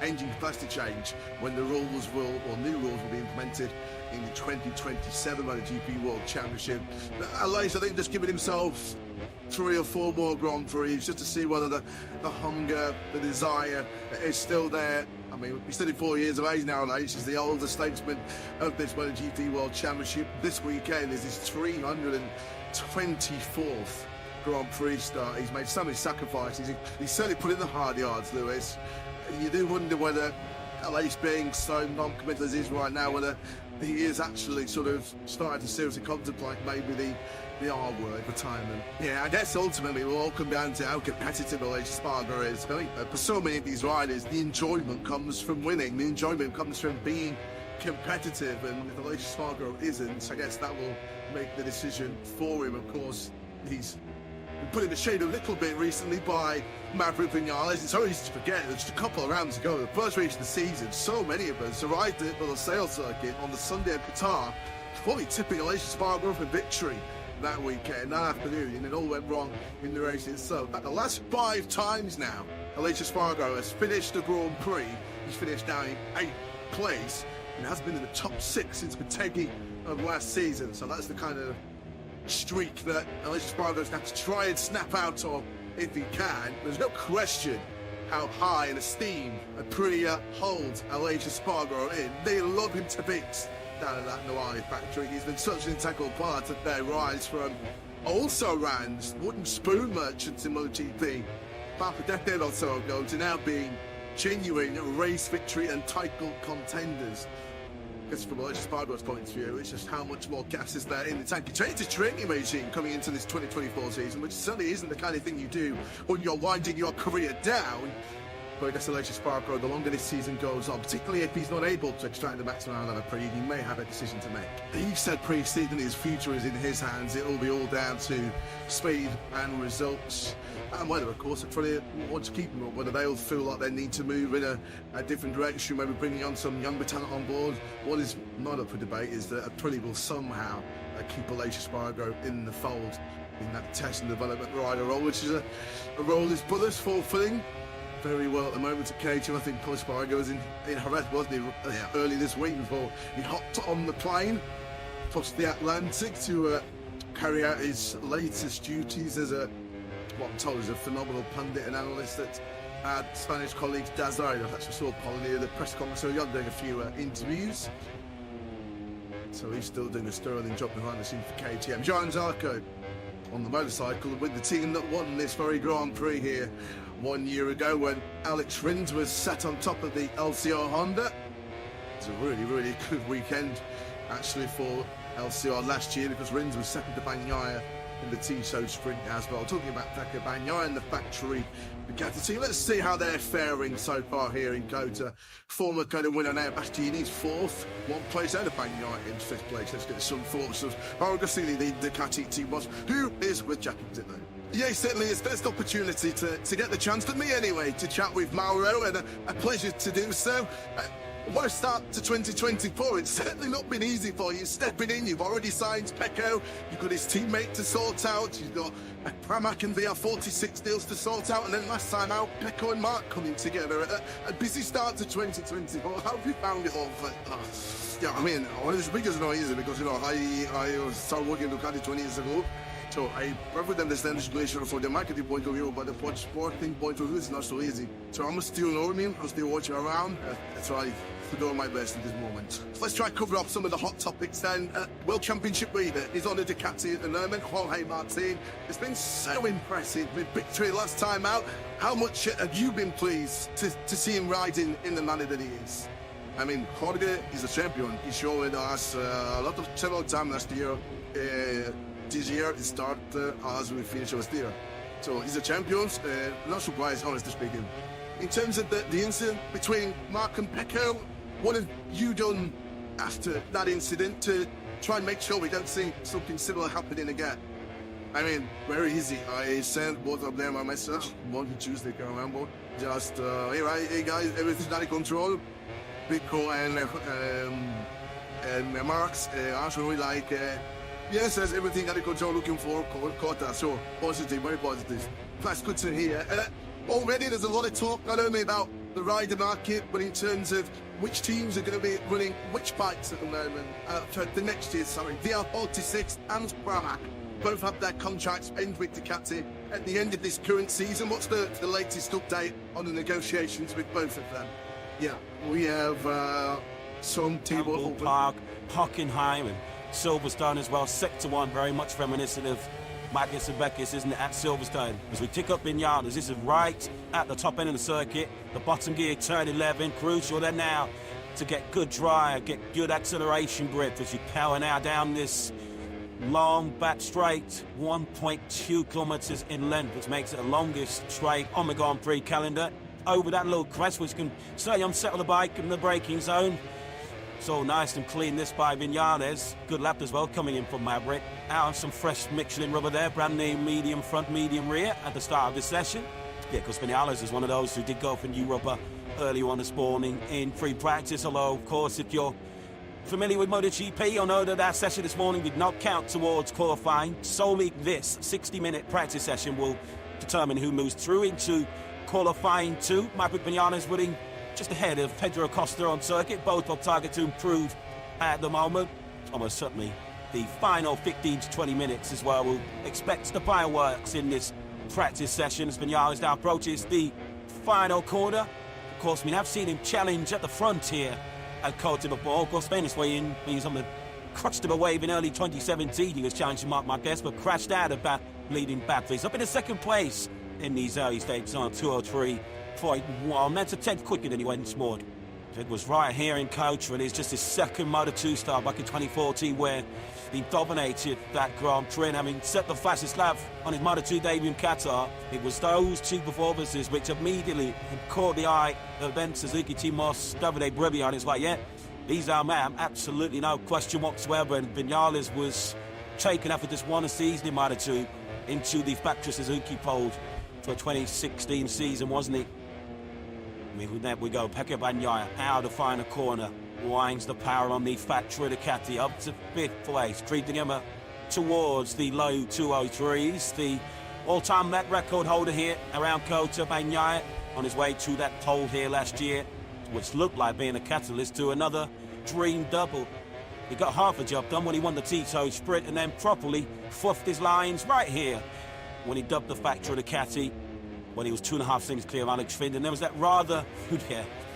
engine capacity change, when the rules or new rules will be implemented in the 2027 MotoGP World Championship. Aleix, I think, just giving himself 3 or 4 more Grand Prix just to see whether the hunger, the desire is still there. I mean, he's 34 years of age now, Aleix. He's the oldest statesman of this MotoGP World Championship. This weekend is his 324th Grand Prix start. He's made so many sacrifices. He's certainly put in the hard yards, Lewis. You do wonder whether Aleix, being so non-committal as he is right now, whether he is actually sort of starting to seriously contemplate maybe the R word, retirement. Yeah, I guess ultimately it will all come down to how competitive Aleix Espargaro is. I think for so many of these riders, the enjoyment comes from winning. The enjoyment comes from being competitive, and if Aleix Espargaro isn't, I guess that will make the decision for him. Of course, he's put in the shade a little bit recently by Maverick Vinales. It's so easy to forget. There's just a couple of rounds ago, the first race of the season. So many of us arrived at the sales circuit on the Sunday of Qatar, fully tipping Aleix Espargaro for victory that weekend, that afternoon, and it all went wrong in the race itself. But the last 5 times now, Aleix Espargaro has finished the Grand Prix. He's finished now in 8th place and has been in the top 6 since Motegi of last season. So that's the kind of streak that Aleix Espargaro's going to have to try and snap out of if he can. There's no question how high in esteem Aprilia holds Aleix Espargaro in. They love him to bits down at that Noir factory. He's been such an integral part of their rise from also ran wooden spoon merchants in MotoGP about a decade or so ago to now being genuine race victory and title contenders. Because from Aleix Espargaro's point of view, it's just how much more gas is there in the tank. It's a training regime coming into this 2024 season, which certainly isn't the kind of thing you do when you're winding your career down. But I guess Aleix Espargaro, the longer this season goes on, particularly if he's not able to extract the maximum out of a Prix, he may have a decision to make. He said pre-season his future is in his hands. It will be all down to speed and results. And whether, of course, Aprilia want to keep him, or whether they'll feel like they need to move in a different direction, maybe bringing on some younger talent on board. What is not up for debate is that Aprilia will somehow keep Aleix Espargaro in the fold in that test and development rider role, which is a role his brother's fulfilling very well at the moment at KTM. I think Aleix Espargaro was in Jerez, wasn't he, early this week before he hopped on the plane across the Atlantic to carry out his latest duties as what I'm told is a phenomenal pundit and analyst that had Spanish colleagues Dazzard. I actually saw Paul near the press conference, so you're doing a few interviews. So he's still doing a sterling job behind the scenes for KTM. Joan Zarco on the motorcycle with the team that won this very Grand Prix here 1 year ago when Alex Rins was sat on top of the LCR Honda. It's a really, really good weekend actually for LCR last year because Rins was second to Bagnaia in the Tissot sprint as well. Talking about Pecco Bagnaia and the factory Ducati team, let's see how they're faring so far here in Kota. Former kind of winner now, Bastiani's 4th, 1 place out of Bagnaia in 5th place. Let's get some thoughts of how Rossini, the Ducati team was. Who is with Jack in there? Yeah, certainly it's first opportunity to get the chance, for me anyway, to chat with Mauro, and a pleasure to do so. What a start to 2024. It's certainly not been easy for you stepping in. You've already signed Pecco, you've got his teammate to sort out, you've got Pramac and VR46 deals to sort out, and then last time out, Pecco and Mark coming together. A busy start to 2024. How have you found it all? Yeah, I mean, honestly, because it's not easy because, you know, I started working in Ducati 20 years ago. So I perfectly understand the situation from the marketing point of view, but the sporting point of view is not so easy. So I'm still learning, I'm still watching around. I try to do my best at this moment. So let's try to cover up some of the hot topics then. World Championship leader is on the Ducati at the moment, Jorge Martin. It's been so impressive with victory last time out. How much have you been pleased to see him riding in the manner that he is? I mean, Jorge is a champion. He showed us a lot of several times last year. This year it started as we finished last year. So he's a champion, not surprised, honestly speaking. In terms of the incident between Mark and Pecco, what have you done after that incident to try and make sure we don't see something similar happening again? I mean, very easy. I sent both of them a message, Monday, Tuesday, can't remember. Just, hey guys, everything's under control. Pecco and Mark's answer me like, yes, there's everything under control, looking for Kota, so positive, very positive. That's good to hear. Already there's a lot of talk, not only about the rider market, but in terms of which teams are going to be running which bikes at the moment for the next year, VR46 and Pramac both have their contracts end with Ducati at the end of this current season. What's the latest update on the negotiations with both of them? Yeah, we have some team Park, Hockenheim and Silverstone as well. Sector 1, very much reminiscent of Magnus and Beckis, isn't it, at Silverstone? As we tick up Vinales, this is right at the top end of the circuit. The bottom gear, turn 11, crucial there now to get good drive, get good acceleration grip as you power now down this long back straight, 1.2 kilometers in length, which makes it the longest straight on the Grand Prix calendar. Over that little crest, which can certainly unsettle the bike in the braking zone. It's all nice and clean, this by Vinales. Good lap as well, coming in from Maverick. Out on some fresh Michelin rubber there, brand new medium front, medium rear at the start of this session. Yeah, because Vinales is one of those who did go for new rubber earlier on this morning in free practice. Although, of course, if you're familiar with MotoGP, you'll know that that session this morning did not count towards qualifying. Solely this 60-minute practice session will determine who moves through into qualifying 2. Maverick Vinales winning just ahead of Pedro Acosta on circuit. Both on target to improve at the moment. Almost certainly the final 15 to 20 minutes as well. We'll expect the fireworks in this practice session as Vinales now approaches the final corner. Of course, we have seen him challenge at the front here at Cota before. Of course, famous way in, he was on the crutch of a wave in early 2017. He was challenging Marc Marquez, but crashed out of that leading battle. He's up in the second place in these early stages on 203.1. That's a tenth quicker than he went this morning. It was right here in Cota, and it's just his second Moto2 start back in 2014 where he dominated that Grand Prix, and having set the fastest lap on his Moto2 debut in Qatar. It was those two performances which immediately caught the eye of then Suzuki team boss Davide Brevio. It's like, yeah, he's our man, absolutely no question whatsoever. And Vinales was taken after just one season in Moto2 into the factory Suzuki fold for a 2016 season, wasn't he? I mean, there we go. Pecco Bagnaia out of the final corner. Winds the power on the factory Ducati up to 5th place. Richigamme towards the low 203s. The all-time Met record holder here around Cota, Bagnaia, on his way to that pole here last year, which looked like being a catalyst to another dream double. He got half a job done when he won the Tito Sprint, and then properly fluffed his lines right here when he dubbed the factory Ducati when he was 2.5 things clear of Alex Finn. And there was that rather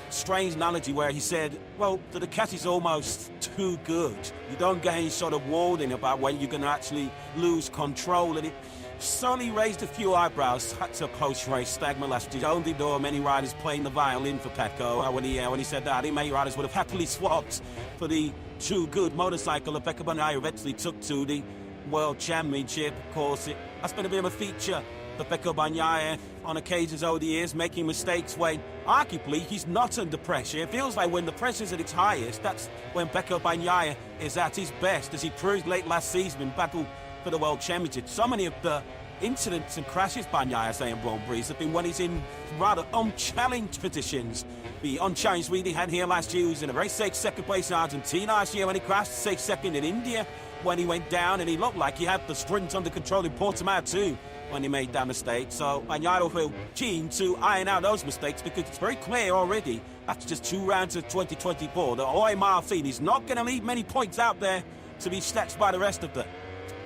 strange analogy where he said, well, the Ducati's almost too good. You don't get any sort of warning about when you're going to actually lose control. And it certainly raised a few eyebrows at a post-race statement last year. Only though many riders playing the violin for Pecco. When he said that, I think many riders would have happily swapped for the too good motorcycle that Pecco Bagnaia eventually took to the World Championship. Of course, that's been a bit of a feature for Pecco Bagnaia on occasions over the years, making mistakes when arguably he's not under pressure. It feels like when the pressure's at its highest, that's when Pecco Bagnaia is at his best, as he proved late last season in battle for the World Championship. So many of the incidents and crashes Bagnaia say in Grand Prix have been when he's in rather unchallenged positions. The unchallenged lead he had here last year, he was in a very safe second place in Argentina last year when he crashed, safe second in India when he went down, and he looked like he had the sprint under control in Portimao too when he made that mistake. So Bagnaia will feel keen to iron out those mistakes, because it's very clear already after just 2 rounds of 2024 that Jorge Martin is not going to leave many points out there to be snatched by the rest of them.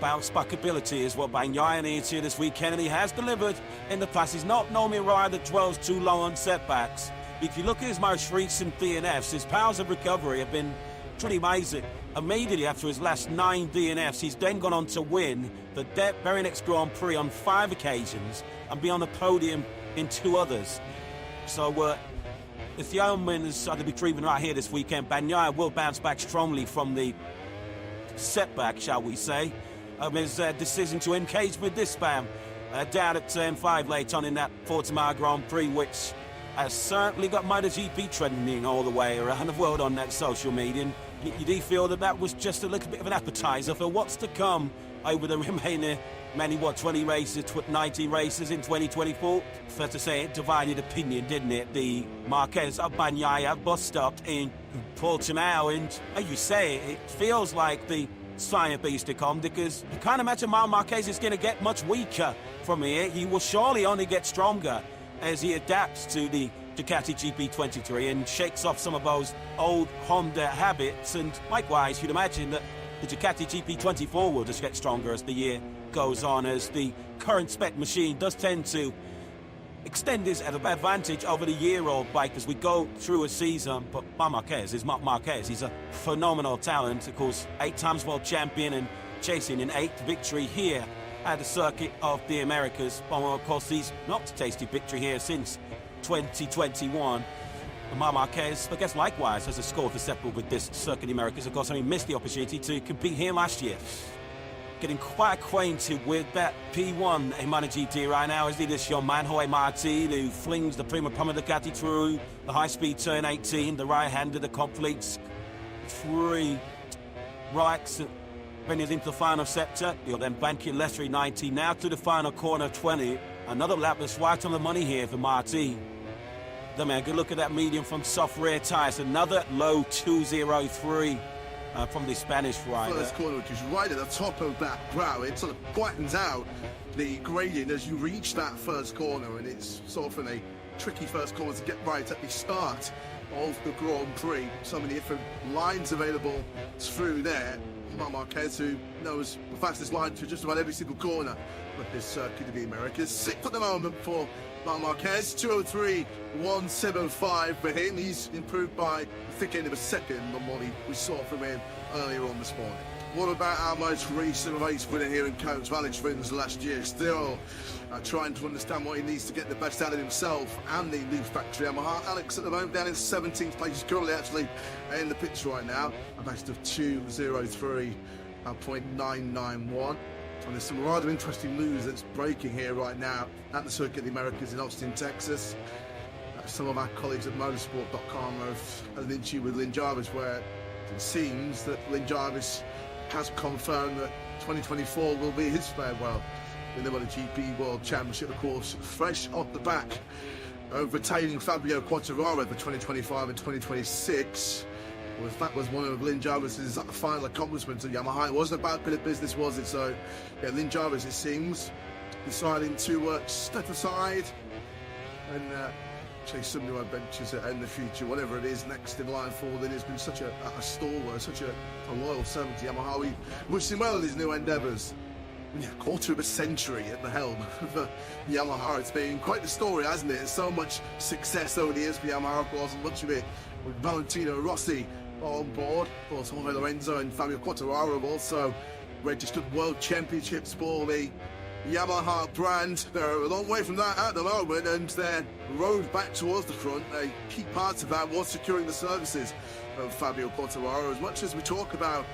Bounce back ability is what Bagnaia needs here this weekend, and he has delivered in the past. He's not normally a rider that dwells too long on setbacks. If you look at his most recent DNFs, his powers of recovery have been pretty amazing. Immediately after his last 9 DNFs, he's then gone on to win the very next Grand Prix on 5 occasions and be on the podium in 2 others. So if the omens are to be proven right here this weekend, Bagnaia will bounce back strongly from the setback, shall we say, of his decision to engage with this spam down at turn 5 late on in that Portimao Grand Prix, which has certainly got MotoGP trending all the way around the world on that social media. And you do feel that that was just a little bit of an appetizer for what's to come over the remaining 20 races, 19 races in 2024. Fair to say, it divided opinion, didn't it? The Marquez of Bagnaia bus stopped in Portimao, and as you say, it feels like the Science Beast to come, because you can't imagine Marc Marquez is going to get much weaker from here. He will surely only get stronger as he adapts to the Ducati GP23 and shakes off some of those old Honda habits. And likewise, you'd imagine that the Ducati GP24 will just get stronger as the year goes on, as the current spec machine does tend to extend his advantage over the year-old bike as we go through a season. But Marc Marquez is Marc Marquez. He's a phenomenal talent, of course, 8 times world champion and chasing an 8th victory here at the Circuit of the Americas. But of course, he's not tasted victory here since 2021. And Marc Marquez, I guess, likewise has a score for settled with this Circuit of the Americas. Of course, I missed the opportunity to compete here last year. Getting quite acquainted with that P1 in MotoGP right now is this young man, Jorge Martin, who flings the Prima Proma Ducati through the high-speed turn 18, the right-hander that completes 3 rights, bringing it into the final sector. He'll then bank it left 390, now to the final corner 20. Another lap that's right on the money here for Marti. The man, good look at that medium from soft rear tyres. Another low 203 from the Spanish rider. First corner, which is right at the top of that brow. It sort of flattens out the gradient as you reach that first corner, and it's sort of a tricky first corner to get right at the start of the Grand Prix. So many different lines available through there. Marc Marquez, who knows the fastest line through just about every single corner of this Circuit of the Americas. 6th at the moment for Marc Marquez, 2:03.175 for him. He's improved by a thick end of a second on what we saw from him earlier on this morning. What about our most recent race winner here in Coates Valley Twins last year? Still trying to understand what he needs to get the best out of himself and the new factory Yamaha. Alex at the moment down in 17th place. He's currently actually in the pits right now. A best of 2:03.991. And there's some rather interesting news that's breaking here right now at the Circuit of the Americas in Austin, Texas. Some of our colleagues at motorsport.com have had an interview with Lynn Jarvis where it seems that Lynn Jarvis has confirmed that 2024 will be his farewell in the MotoGP World Championship, of course, fresh off the back of retaining Fabio Quartararo for 2025 and 2026. Well, that was one of Lynn Jarvis's final accomplishments at Yamaha. It wasn't about bit of business, was it? So, yeah, Lynn Jarvis, it seems, deciding to step aside and chase some new adventures in the future, whatever it is next in line for Lynn. Has been such a stalwart, such a loyal servant to Yamaha. We wish him well in his new endeavours. Yeah, quarter of a century at the helm of Yamaha. It's been quite the story, hasn't it? So much success over the years for Yamaha, of course, and much of it with Valentino Rossi on board. Of course, Jorge Lorenzo and Fabio Quartararo have also registered world championships for the Yamaha brand. They're a long way from that at the moment, and their road back towards the front, a key part of that was securing the services of Fabio Quartararo. As much as we talk about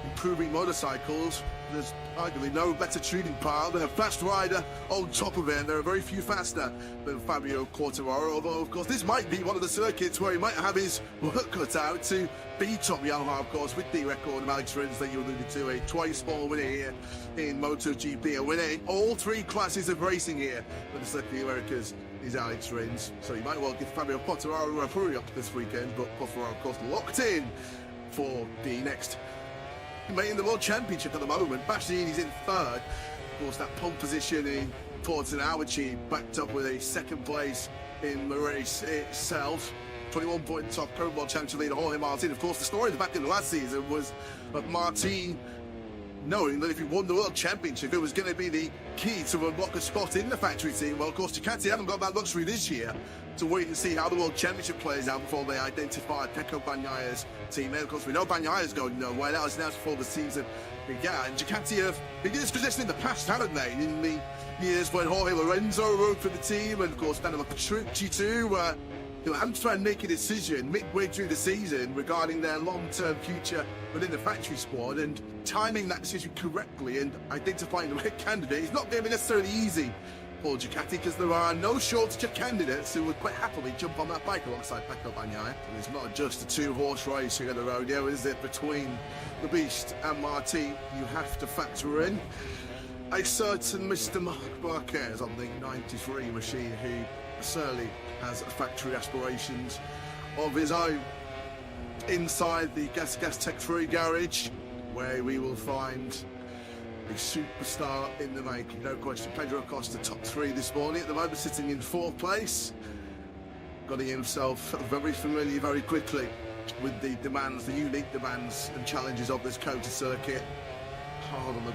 improving motorcycles, there's arguably no better treating pile than a fast rider on top of it, and there are very few faster than Fabio Quartararo, although of course this might be one of the circuits where he might have his work cut out to be top Yamaha, of course, with the record of Alex Rins that you alluded to, a twice-fall winner here in MotoGP, a winner in all 3 classes of racing here for the Circuit of the Americas is Alex Rins. So you might well give Fabio Quartararo a hurry up this weekend, but Quartararo, of course, locked in for the next in the World Championship at the moment. Bastianini's in 3rd. Of course, that pole position in Portimao, which he backed up with a 2nd place in the race itself. 21 point top current World Championship leader Jorge Martin. Of course, the story at the back of the last season was of Martin knowing that if he won the World Championship, it was going to be the key to unlock a spot in the factory team. Well, of course, Ducati haven't got that luxury this year to wait and see how the World Championship plays out before they identify Pecco Bagnaglia's team. And of course, we know Bagnaglia's going nowhere. That was announced before the season began. Ducati have been in this position in the past, haven't they? In the years when Jorge Lorenzo rode for the team, and of course, Daniel Petrucci too. They'll have to try and make a decision midway through the season regarding their long-term future within the factory squad, and timing that decision correctly and identifying the right candidate is not going to be necessarily easy for Ducati, because there are no shortage of candidates who would quite happily jump on that bike alongside Pecco Bagnaia. And it's not just a 2-horse race here at the rodeo, is it? Between the Beast and Marti, you have to factor in a certain Mr. Marc Marquez on the 93 machine, who certainly has factory aspirations of his own inside the Gas Tech 3 garage, where we will find a superstar in the making, no question. Pedro Acosta top 3 this morning, at the moment sitting in 4th place, getting himself very familiar very quickly with the demands, the unique demands and challenges of this Coated circuit. Hard on the